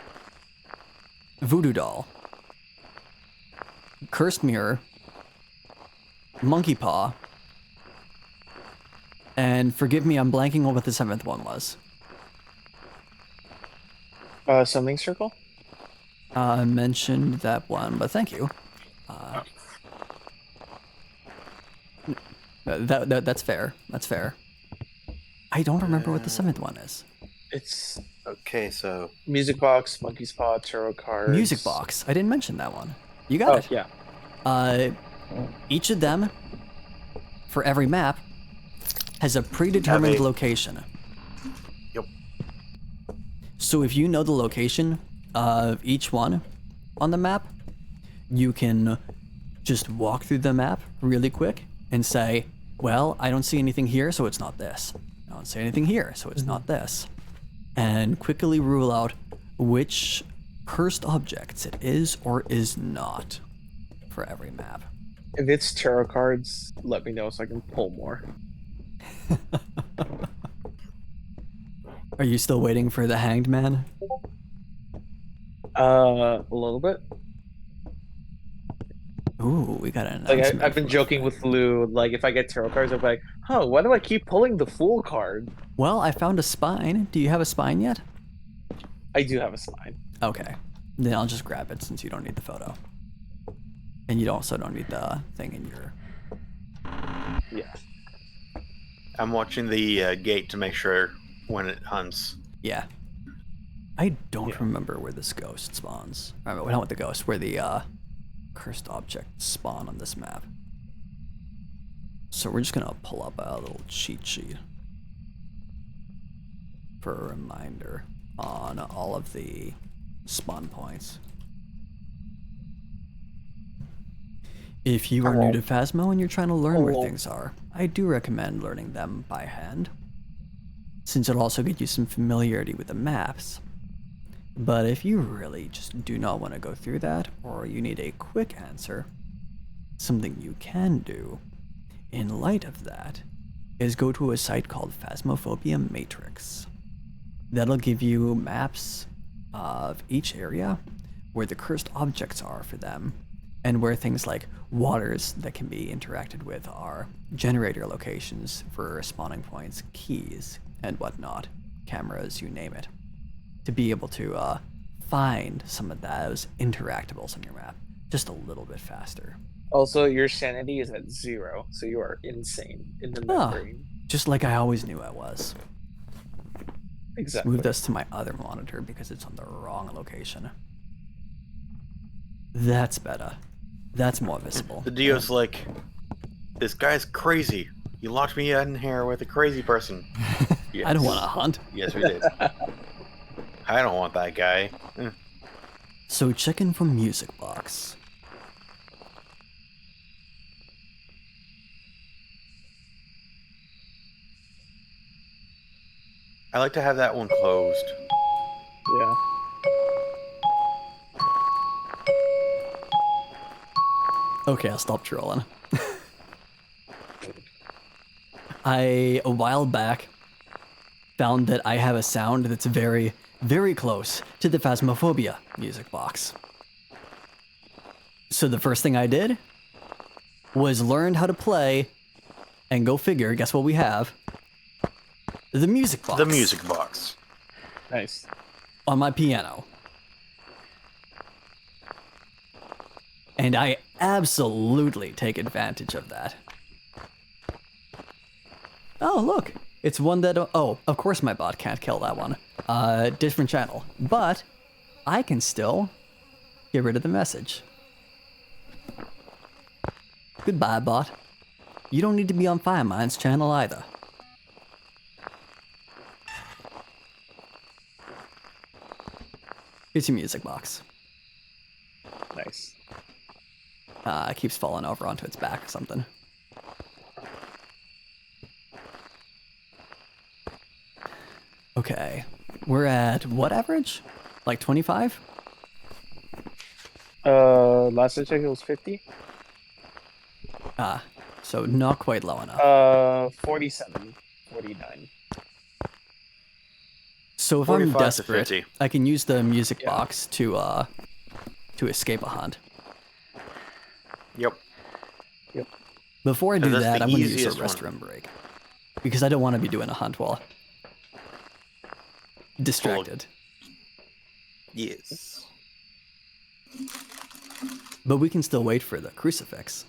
doll, cursed mirror, monkey paw, and forgive me, I'm blanking on what the 7th one was. Summoning circle? I mentioned that one, but thank you. That's fair. That's fair. I don't remember what the 7th one is. It's Okay, so music box, monkey's paw, tarot cards. Music box. I didn't mention that one. You got it. Yeah. Each of them, for every map, has a predetermined Have a- location. Yep. So if you know the location of each one on the map, you can just walk through the map really quick and say, well, I don't see anything here, so it's not this. I don't see anything here, so it's not this. And quickly rule out which cursed objects it is or is not for every map. If it's tarot cards, let me know so I can pull more. Are you still waiting for the Hanged Man? A little bit. Ooh, we got an Like announcement. I've been from joking with Lou. Like if I get tarot cards, I'm like, huh, why do I keep pulling the Fool card? Well, I found a spine. Do you have a spine yet? I do have a spine. Okay. Then I'll just grab it since you don't need the photo. And you also don't need the thing in your... Yeah. I'm watching the gate to make sure when it hunts. Yeah. I don't remember where this ghost spawns. I mean, not with the ghost, where the cursed objects spawn on this map. So we're just gonna pull up a little cheat sheet for a reminder on all of the spawn points. If you are new to Phasmo and you're trying to learn where things are, I do recommend learning them by hand, since it'll also get you some familiarity with the maps. But if you really just do not want to go through that, or you need a quick answer, something you can do, in light of that, is go to a site called Phasmophobia Matrix. That'll give you maps of each area where the cursed objects are for them, and where things like waters that can be interacted with are generator locations for spawning points, keys, and whatnot, cameras, you name it, to be able to find some of those interactables on your map just a little bit faster. Also, your sanity is at 0, so you are insane in the membrane. Just like I always knew I was. Let's Exactly. move this to my other monitor because it's on the wrong location. That's better. That's more visible. The Dio's like, this guy's crazy. You locked me in here with a crazy person. I don't want to hunt. Yes, we did. I don't want that guy. So checking for music box. I like to have that one closed. Yeah. Okay, I'll stop trolling. A while back, found that I have a sound that's very, very close to the Phasmophobia music box. So the first thing I did was learn how to play, and go figure, guess what we have? The music box. The music box. Nice. On my piano. And I absolutely take advantage of that. Oh, look. It's one that... Oh, of course my bot can't kill that one. Different channel. But I can still get rid of the message. Goodbye, bot. You don't need to be on Firemind's channel either. Here's your music box. Nice. It keeps falling over onto its back or something. Okay. We're at what average? Like 25? Last I checked it was 50. So not quite low enough. 47, 49. So if 45 I'm to desperate, 50. I can use the music Yeah. box to escape a hunt. Yep. Before I do that's that, the I'm going to use a easiest one. restroom break. Because I don't want to be doing a hunt while distracted. Yes. But we can still wait for the crucifix.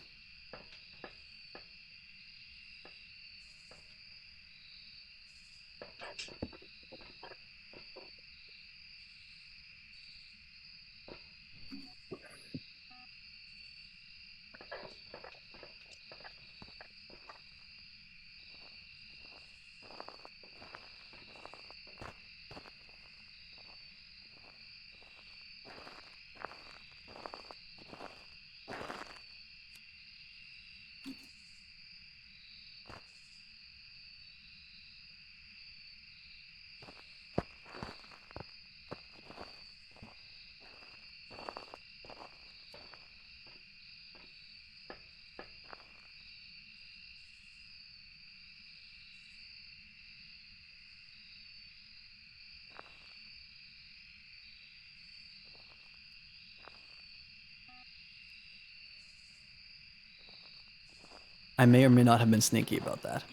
I may or may not have been sneaky about that.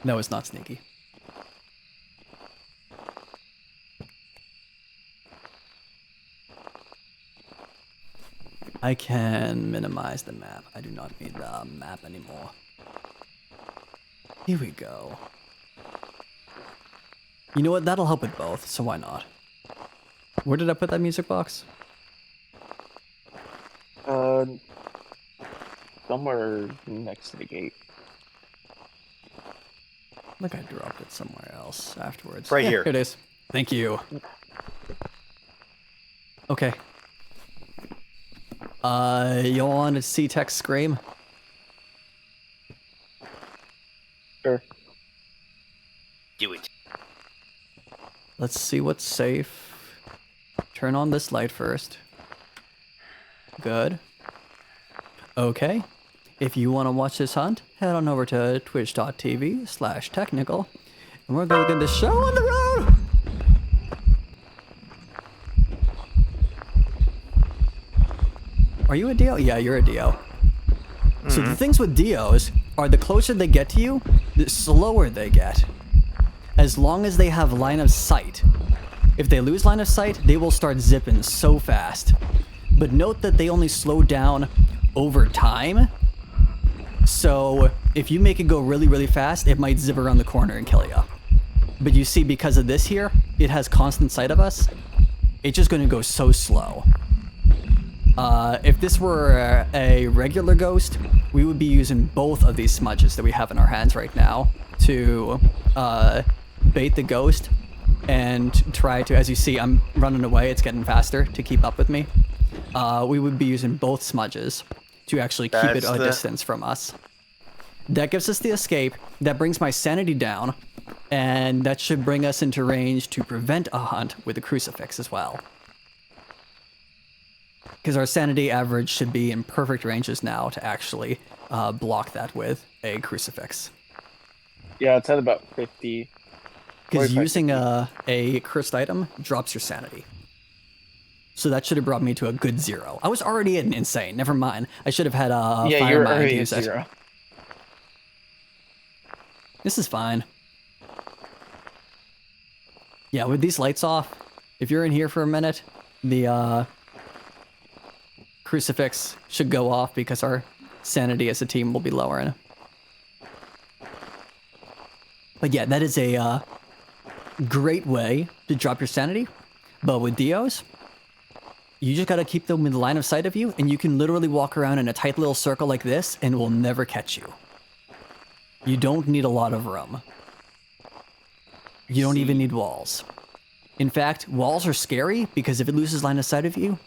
No, it's not sneaky. I can minimize the map. I do not need the map anymore. Here we go. You know what? That'll help with both, so why not? Where did I put that music box? Somewhere next to the gate. Like I dropped it somewhere else afterwards. Right Yeah, here. Here it is. Thank you. Okay. You want to see Tex scream? Sure. Do it. Let's see what's safe. Turn on this light first. Good. Okay. If you want to watch this hunt, head on over to twitch.tv/technical, and we're going to get the show on the road! Are you a Dio? Yeah, you're a Dio. So the things with Dios are the closer they get to you, the slower they get. As long as they have line of sight. If they lose line of sight, they will start zipping so fast. But note that they only slow down over time. So if you make it go really, really fast, it might zip around the corner and kill you. But you see, because of this here, it has constant sight of us. It's just going to go so slow. If this were a regular ghost, we would be using both of these smudges that we have in our hands right now to bait the ghost and try to, as you see, I'm running away, it's getting faster to keep up with me. We would be using both smudges to actually keep it a distance from us. That gives us the escape, that brings my sanity down, and that should bring us into range to prevent a hunt with a crucifix as well. Because our sanity average should be in perfect ranges now to actually block that with a crucifix. Yeah, it's at about 50. Because using a cursed item drops your sanity. So that should have brought me to a good 0. I was already at an insane. Never mind. I should have had a Yeah, fire you're mind to already at use it. 0. This is fine. Yeah, with these lights off, if you're in here for a minute, the crucifix should go off because our sanity as a team will be lowering. But yeah, that is a great way to drop your sanity. But with Dios, you just gotta keep them in the line of sight of you, and you can literally walk around in a tight little circle like this, and it will never catch you. You don't need a lot of room. You don't even need walls. In fact, walls are scary because if it loses line of sight of you,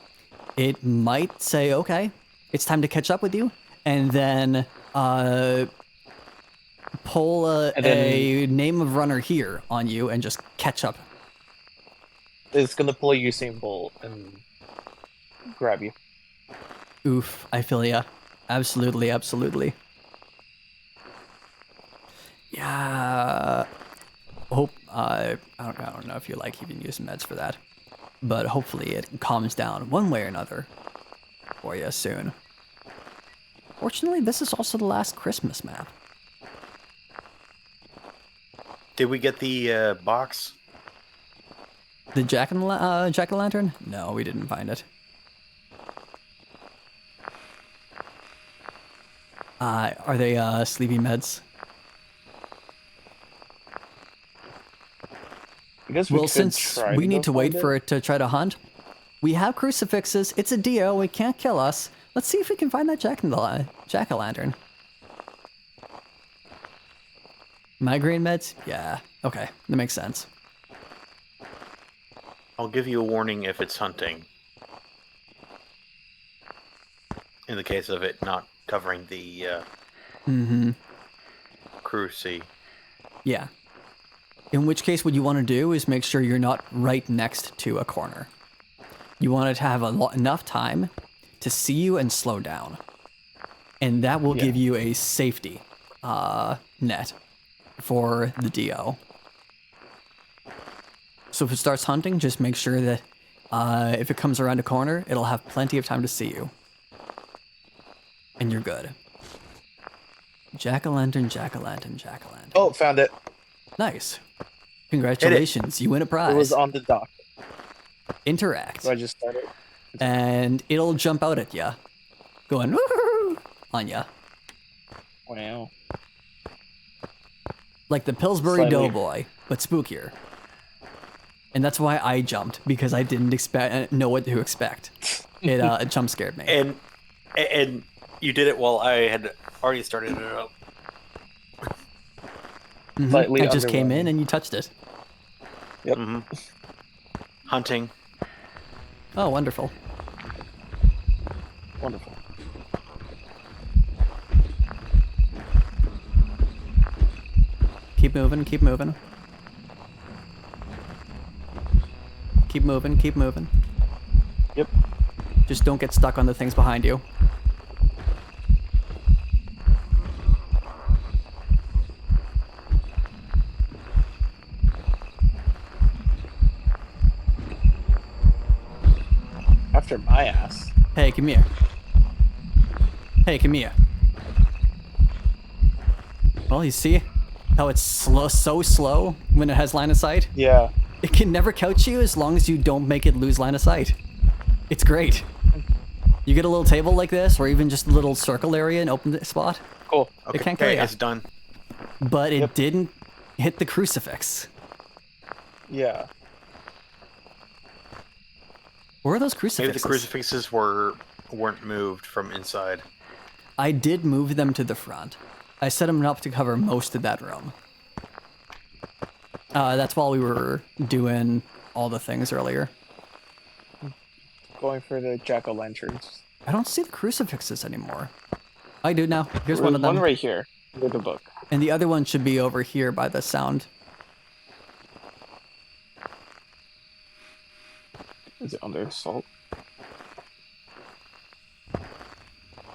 it might say, okay, it's time to catch up with you, and then pull a name of runner here on you and just catch up. It's gonna pull a Usain Bolt and grab you. Oof, I feel ya. Absolutely, absolutely. Yeah. Hope I don't know if you like even using meds for that, but hopefully it calms down one way or another for you soon. Fortunately, this is also the last Christmas map. Did we get the box? The jack-o'-lantern? No, we didn't find it. Are they sleepy meds? I guess Well, since we need to wait for it to try to hunt, we have crucifixes. It's a Dio. It can't kill us. Let's see if we can find that jack-o'-lantern. Migraine meds? Yeah. Okay, that makes sense. I'll give you a warning if it's hunting. In the case of it not covering the cruci. Yeah. In which case, what you want to do is make sure you're not right next to a corner. You want it to have enough time to see you and slow down. And that will give you a safety net for the Dio. So if it starts hunting, just make sure that if it comes around a corner, it'll have plenty of time to see you. And you're good. Jack-o'-lantern, jack-o'-lantern, jack-o'-lantern. Oh, found it. Nice. Congratulations, you win a prize. It was on the dock. Interact. So I just started. And it'll jump out at ya, going woo on ya. Wow. Like the Pillsbury Doughboy, but spookier. And that's why I jumped, because I didn't know what to expect. It jump scared me. And you did it while I had already started it up. Slightly I just came in underwhelming. and you touched it. Yep. Hunting. Oh, wonderful. Wonderful. Keep moving, keep moving. Keep moving, keep moving. Yep. Just don't get stuck on the things behind you. After my ass. Hey, come here. Hey, come here. Well, you see how it's so slow when it has line of sight? Yeah. It can never couch you as long as you don't make it lose line of sight. It's great. You get a little table like this, or even just a little circle area and open spot, Cool. Okay, can't kill ya. it's done. but it Yep. didn't hit the crucifix. Yeah. Where are those Maybe crucifixes? the crucifixes weren't moved from inside. I did move them to the front. I set them up to cover most of that room. That's while we were doing all the things earlier. Going for the jack-o'-lanterns. I don't see the crucifixes anymore. I do now. Here's one of them. One right here with the book. And the other one should be over here by the sound. Is it under assault?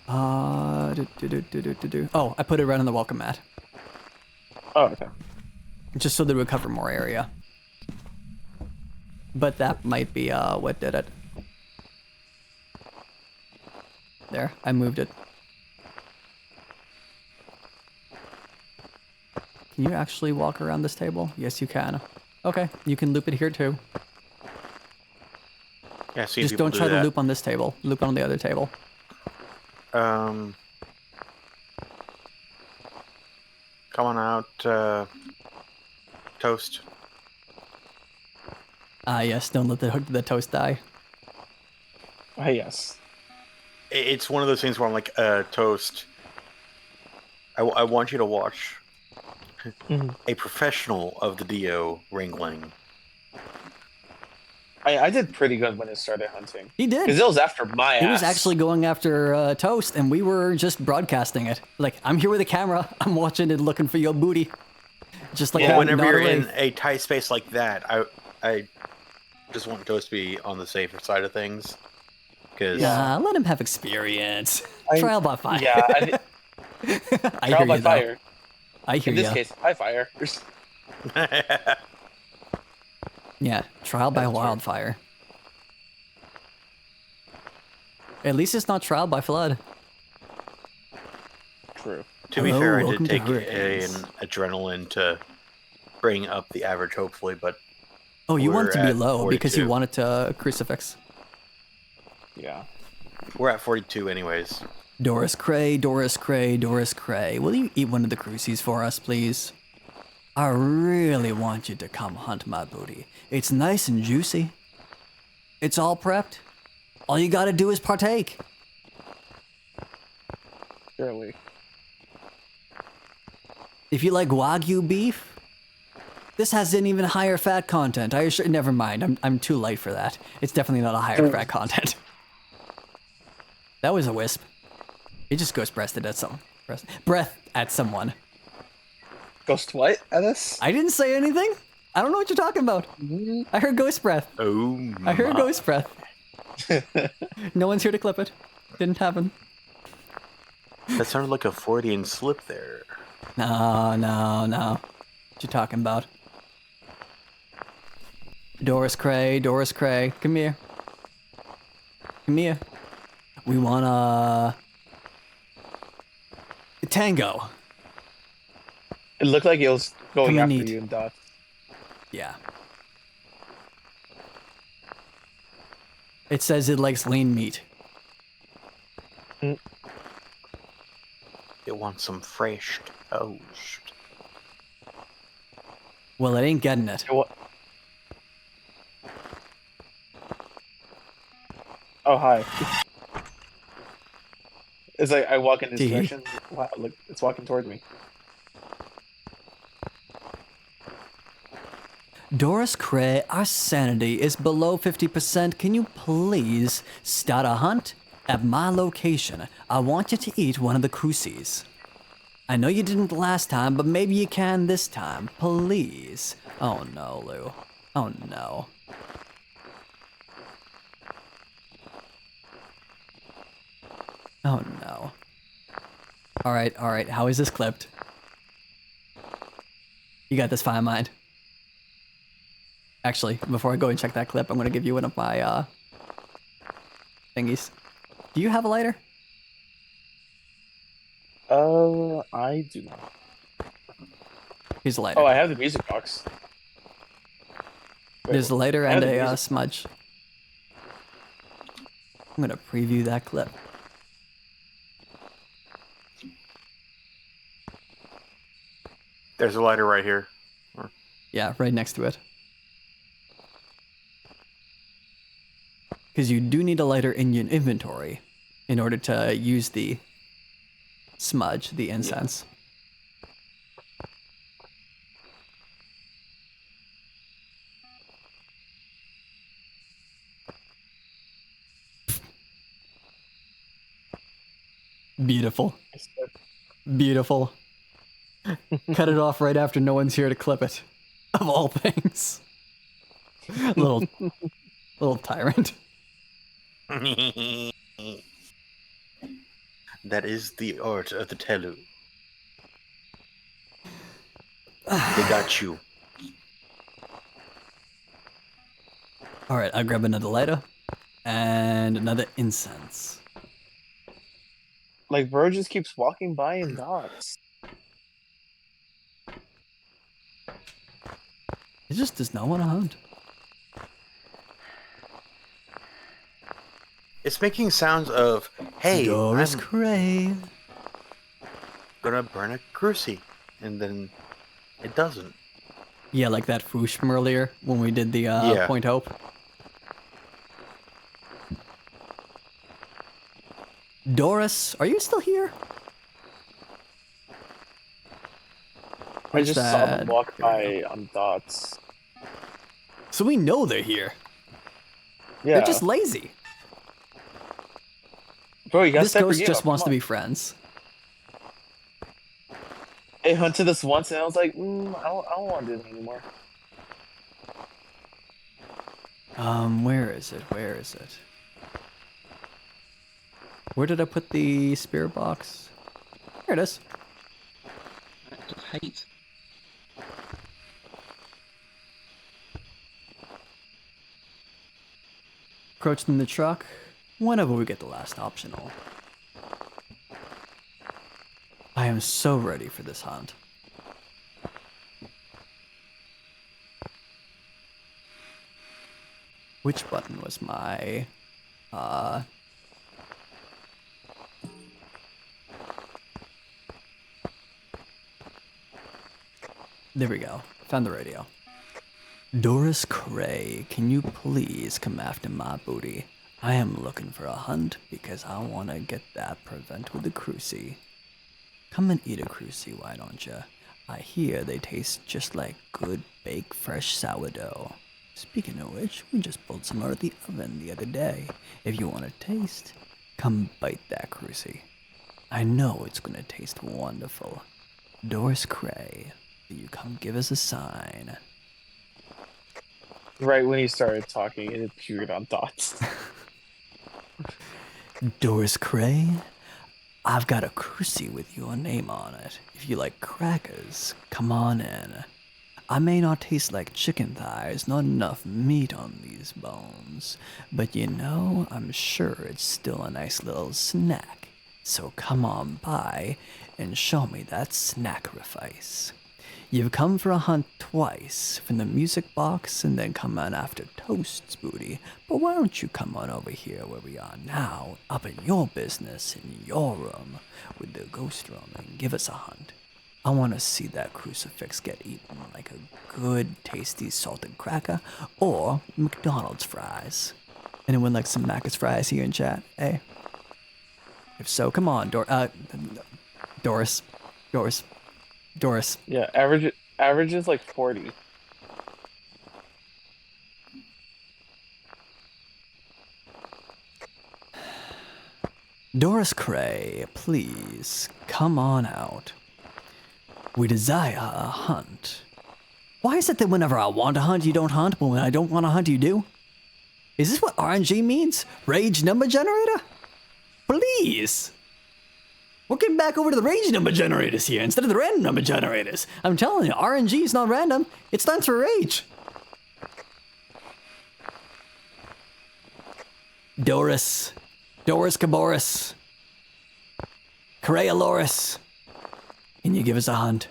Oh, I put it right on the welcome mat. Oh, okay. Just so that it would cover more area. But that might be what did it. There, I moved it. Can you actually walk around this table? Yes, you can. Okay, you can loop it here too. Yeah, see Just people don't do try to that. loop on this table. Loop on the other table. Come on out, Toast. Ah, yes, don't let the toast die. Ah, yes. It's one of those things where I'm like, Toast, I want you to watch a professional of the Dio wrangling. I did pretty good when it started hunting. He did. Because it was after my He ass. was actually going after Toast, and we were just broadcasting it. Like, I'm here with a camera. I'm watching it, looking for your booty. Just like Yeah, that. Whenever not you're away. in a tight space like that, I just want Toast to be on the safer side of things. Because Yeah. Let him have experience. I- Trial by fire. Yeah, I trial hear by you, though. fire. I hear In this you. case, by fire. Yeah, trial by That's true. wildfire. At least it's not trial by flood. True. to be Hello, fair, I welcome did to take Hurricanes. an adrenaline to bring up the average, hopefully, but Oh, you want it We're to be at low because you 42. wanted to crucifix. Yeah. we're at 42 anyways. Doris Cray, Doris Cray, Doris Cray. Will you eat one of the crucies for us, please? I really want you to come hunt my booty. It's nice and juicy. It's all prepped. All you gotta do is partake. Surely. If you like Wagyu beef, this has an even higher fat content. I assure. Never mind. I'm too light for that. It's definitely not a higher fat content. That was a wisp. It just ghost breasted at someone. Breath at someone. Ghost what at us? I didn't say anything. I don't know what you're talking about. I heard ghost breath. Oh, I heard my. ghost breath. No one's here to clip it. Didn't happen. That sounded like a Freudian slip there. No. What you talking about? Doris Cray, come here. Come here. We want a tango. It looked like it was going Come after and eat. you and Dot. Yeah. It says it likes lean meat. It wants some fresh toast. Well, it ain't getting it. What? Oh, hi. It's like I walk in this Tee. direction. Wow, look, it's walking toward me. Doris Cray, our sanity is below 50%. Can you please start a hunt at my location? I want you to eat one of the crucies. I know you didn't last time, but maybe you can this time. Please. Oh no, Lou. Oh no. Oh no. Alright. How is this clipped? You got this fine mind. Actually, before I go and check that clip, I'm gonna give you one of my thingies. Do you have a lighter? I do not. Here's a lighter. Oh, I have the music box. Wait, There's a lighter I have and the a music- smudge. I'm gonna preview that clip. There's a lighter right here. Yeah, right next to it. Because you do need a lighter in your inventory in order to use the smudge, the incense. Beautiful. Beautiful. Cut it off right after no one's here to clip it. Of all things. little tyrant. That is the art of the Telu. They got you. Alright, I'll grab another lighter. And another incense. Like, bro just keeps walking by in dots. It just does not want to hunt. It's making sounds of, hey, Doris I'm Cray. gonna burn a cruci. And then it doesn't. Yeah, like that foosh from earlier when we did the Yeah. Point Hope. Doris, are you still here? I Where's just saw them that? walk Here we by on dots. So we know they're here. Yeah. They're just lazy. Bro, you gotta This step your ghost game just up, wants come to on. be friends. I hunted this once and I was like, I don't want to do it anymore. Where is it? Where is it? Where did I put the spirit box? Here it is. Act of hate. Crouched in the truck. Whenever we get the last optional. I am so ready for this hunt. Which button was my, There we go. Found the radio. Doris Cray, can you please come after my booty? I am looking for a hunt because I want to get that prevent with the cruci. Come and eat a cruci, why don't you? I hear they taste just like good baked fresh sourdough. Speaking of which, we just pulled some out of the oven the other day. If you want to taste, come bite that cruci. I know it's gonna taste wonderful. Doris Cray, will you come give us a sign? Right when he started talking, it appeared on dots. Doris Cray, I've got a cruci with your name on it. If you like crackers, come on in. I may not taste like chicken thighs, not enough meat on these bones, but you know, I'm sure it's still a nice little snack. So come on by and show me that snackrifice. You've come for a hunt twice, from the music box and then come on after Toast's booty, but why don't you come on over here where we are now, up in your business, in your room, with the ghost room, and give us a hunt. I want to see that crucifix get eaten like a good, tasty salted cracker, or McDonald's fries. Anyone like some Macca's fries here in chat, eh? If so, come on, Doris. Yeah, average is like 40. Doris Cray, please, come on out. We desire a hunt. Why is it that whenever I want to hunt, you don't hunt, but when I don't want to hunt, you do? Is this what RNG means? Rage number generator? Please! We're getting back over to the rage number generators here instead of the random number generators. I'm telling you, RNG is not random. It's done through rage. Doris Caboris. Coriolis, can you give us a hunt?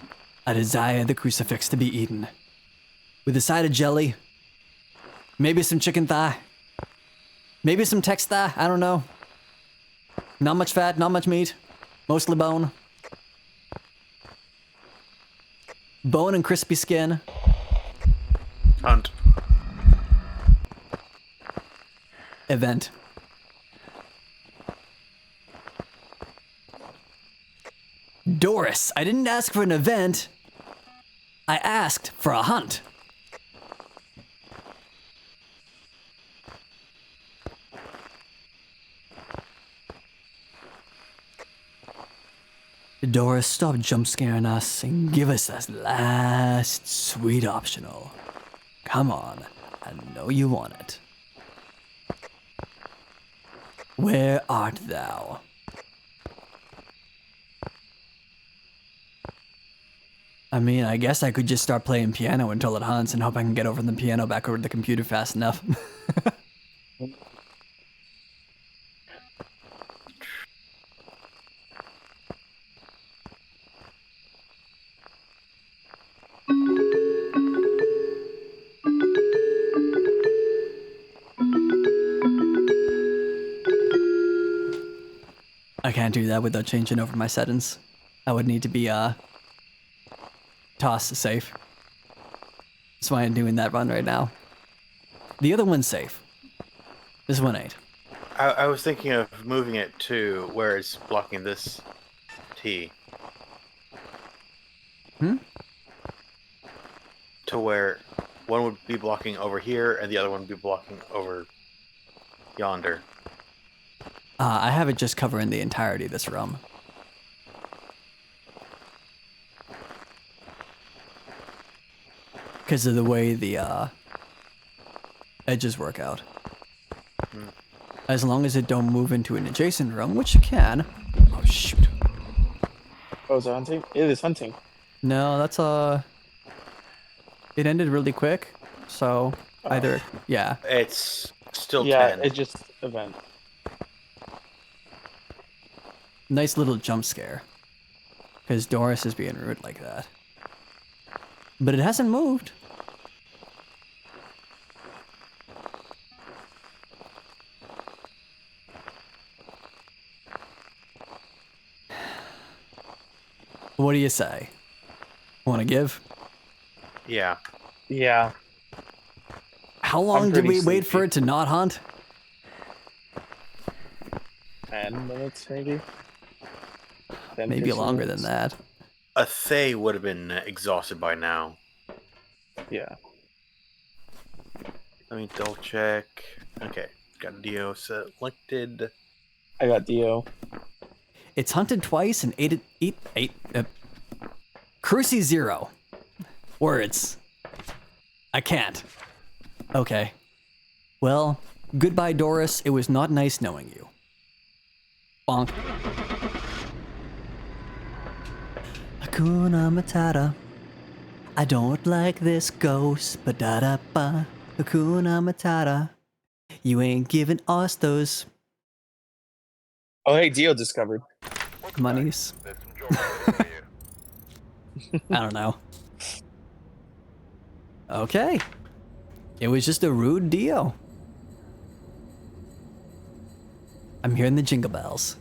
I desire the crucifix to be eaten. With a side of jelly, maybe some chicken thigh, maybe some tex thigh, I don't know. Not much fat, not much meat, mostly bone. Bone and crispy skin. Hunt. Event. Doris, I didn't ask for an event. I asked for a hunt. Doris, stop jump scaring us and give us that last sweet optional. Come on, I know you want it. Where art thou? I mean, I guess I could just start playing piano until it hunts and hope I can get over the piano back over to the computer fast enough. I can't do that without changing over my settings. I would need to be, toss safe. That's why I'm doing that run right now. The other one's safe. This one ain't. I was thinking of moving it to where it's blocking this T. To where one would be blocking over here and the other one would be blocking over yonder. I have it just covering the entirety of this room. Because of the way the edges work out. As long as it don't move into an adjacent room, which it can. Oh shoot. Oh, is it hunting? It is hunting. No, that's it ended really quick, so either yeah. It's still Yeah, 10. it's just event. Nice little jump scare. Because Doris is being rude like that. But it hasn't moved. What do you say? Want to give? Yeah. Yeah. How long did pretty we wait for sleepy. it to not hunt? 10 minutes, maybe? 10, Maybe 15 longer than minutes? that. A Thay would have been exhausted by now. Yeah. Let me double check. Okay, got Dio selected. I got Dio. It's hunted twice and ate. Cruci 0. Words. I can't. Okay. Well, goodbye, Doris. It was not nice knowing you. Bonk. Hakuna Matata. I don't like this ghost, but da da ba. Hakuna Matata. You ain't giving us those Oh, hey, Dio discovered. monies. There's some job for you. I don't know. Okay. It was just a rude Dio. I'm hearing the jingle bells.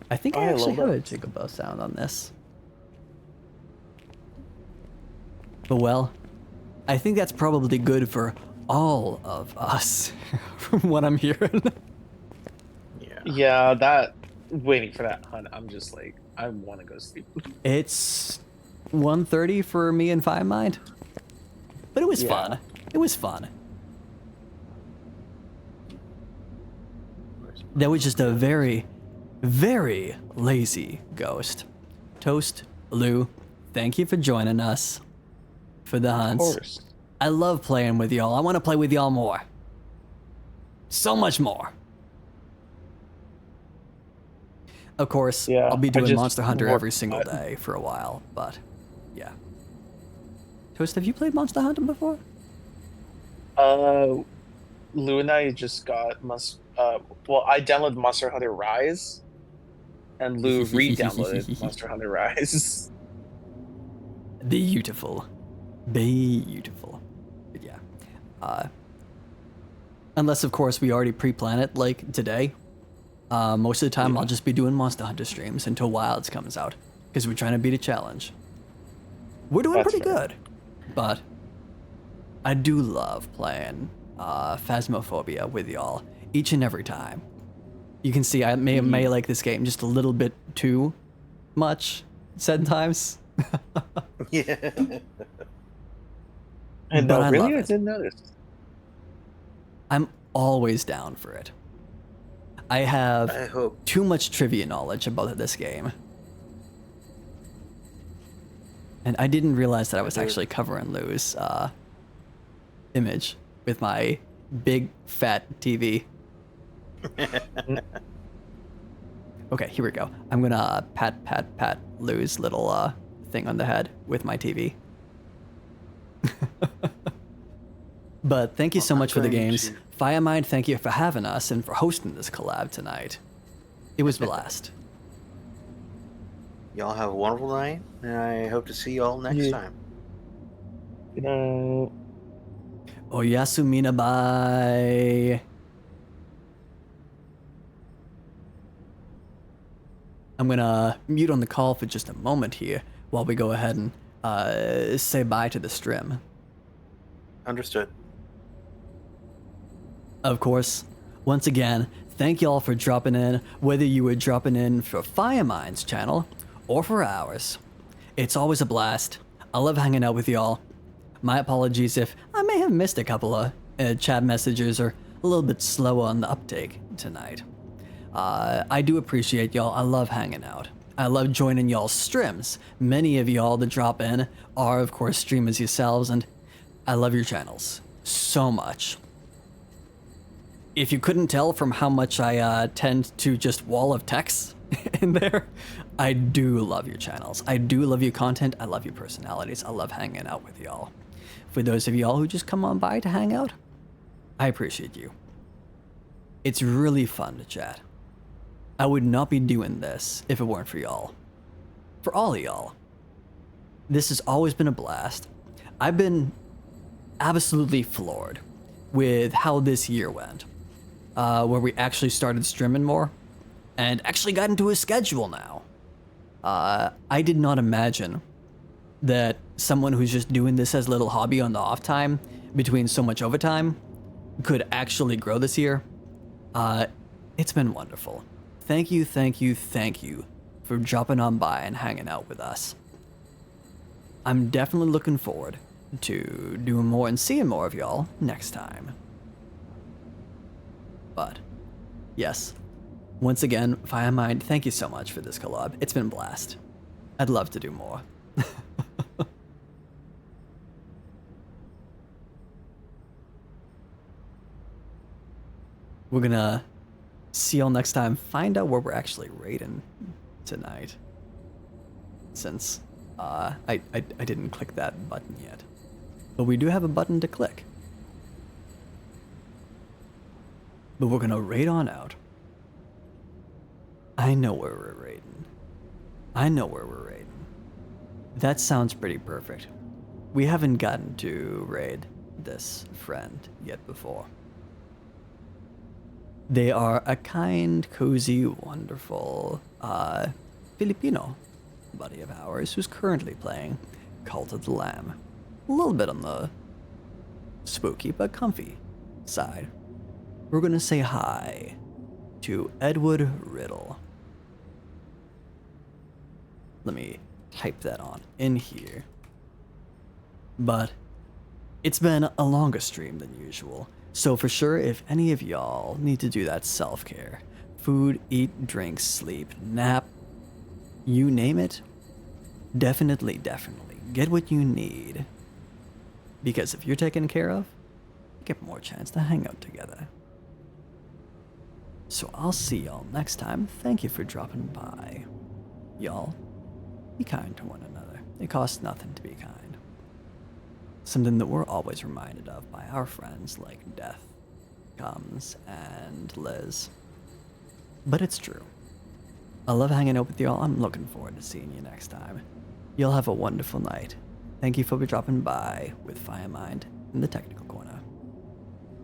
I think Oh, I I actually love have that. a jingle bell sound on this. But well, I think that's probably good for all of us, from what I'm hearing. Yeah. Yeah, that. Waiting for that hunt, I'm just like, I want to go sleep. It's 1:30 for me and Fire Mind. But it was Yeah. fun. It was fun. That was just a very, very lazy ghost. Toast, Lou, thank you for joining us for the Of hunts. course. I love playing with y'all. I want to play with y'all more. So much more. Of course, Yeah, I'll be I doing just Monster Hunter worked every single that. day for a while, but yeah. Toast, have you played Monster Hunter before? Lou and I just got well, I downloaded Monster Hunter Rise, and Lou re-downloaded Monster Hunter Rise. Beautiful. Beautiful. But yeah. Unless, of course, we already pre-plan it, like today. Most of the time, I'll just be doing Monster Hunter streams until Wilds comes out, because we're trying to beat a challenge. We're doing That's pretty fair. good, but I do love playing Phasmophobia with y'all each and every time. You can see I may like this game just a little bit too much sometimes. Yeah. And But I really, love I it. didn't notice. I'm always down for it. I have I hope. too much trivia knowledge about this game. And I didn't realize that I was actually covering Lou's image with my big fat TV. Okay, here we go. I'm gonna pat Lou's little thing on the head with my TV. But thank you so much for the games. Firemind, thank you for having us and for hosting this collab tonight. It was a blast. Y'all have a wonderful night, and I hope to see y'all next time. You know, Oyasumina, bye. I'm gonna mute on the call for just a moment here while we go ahead and say bye to the stream. Understood. Of course, once again, thank y'all for dropping in, whether you were dropping in for Firemind's channel or for ours. It's always a blast. I love hanging out with y'all. My apologies if I may have missed a couple of chat messages or a little bit slower on the uptake tonight. I do appreciate y'all. I love hanging out. I love joining y'all's streams. Many of y'all that drop in are, of course, streamers yourselves, and I love your channels so much. If you couldn't tell from how much I tend to just wall of text in there, I do love your channels. I do love your content. I love your personalities. I love hanging out with y'all. For those of y'all who just come on by to hang out, I appreciate you. It's really fun to chat. I would not be doing this if it weren't for y'all. For all of y'all. This has always been a blast. I've been absolutely floored with how this year went. Where we actually started streaming more and actually got into a schedule now. I did not imagine that someone who's just doing this as a little hobby on the off time between so much overtime could actually grow this year. It's been wonderful. Thank you for dropping on by and hanging out with us. I'm definitely looking forward to doing more and seeing more of y'all next time. But, yes, once again, Firemind, thank you so much for this collab. It's been a blast. I'd love to do more. We're gonna see y'all next time. Find out where we're actually raiding tonight. Since I didn't click that button yet. But we do have a button to click. But we're gonna raid on out. I know where we're raiding. That sounds pretty perfect. We haven't gotten to raid this friend yet before. They are a kind, cozy, wonderful Filipino buddy of ours who's currently playing Cult of the Lamb. A little bit on the spooky but comfy side. We're gonna say hi to Edward Riddle. Let me type that on in here. But it's been a longer stream than usual. So for sure, if any of y'all need to do that self-care, food, eat, drink, sleep, nap, you name it, definitely get what you need. Because if you're taken care of, you get more chance to hang out together. So I'll see y'all next time. Thank you for dropping by. Y'all, be kind to one another. It costs nothing to be kind. Something that we're always reminded of by our friends like death comes and Liz. But it's true. I love hanging out with y'all. I'm looking forward to seeing you next time. You'll have a wonderful night. Thank you for dropping by with Firemind in the Technical Corner.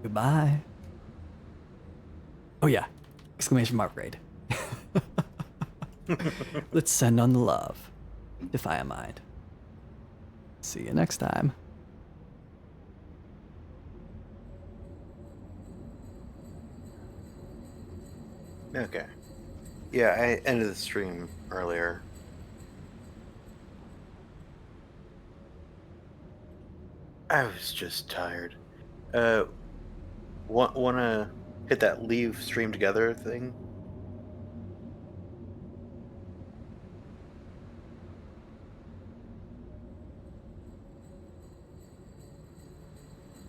Goodbye. Oh yeah, exclamation mark raid. Let's send on the love to Firemind. See you next time. Okay. Yeah, I ended the stream earlier. I was just tired. Wanna hit that leave stream together thing?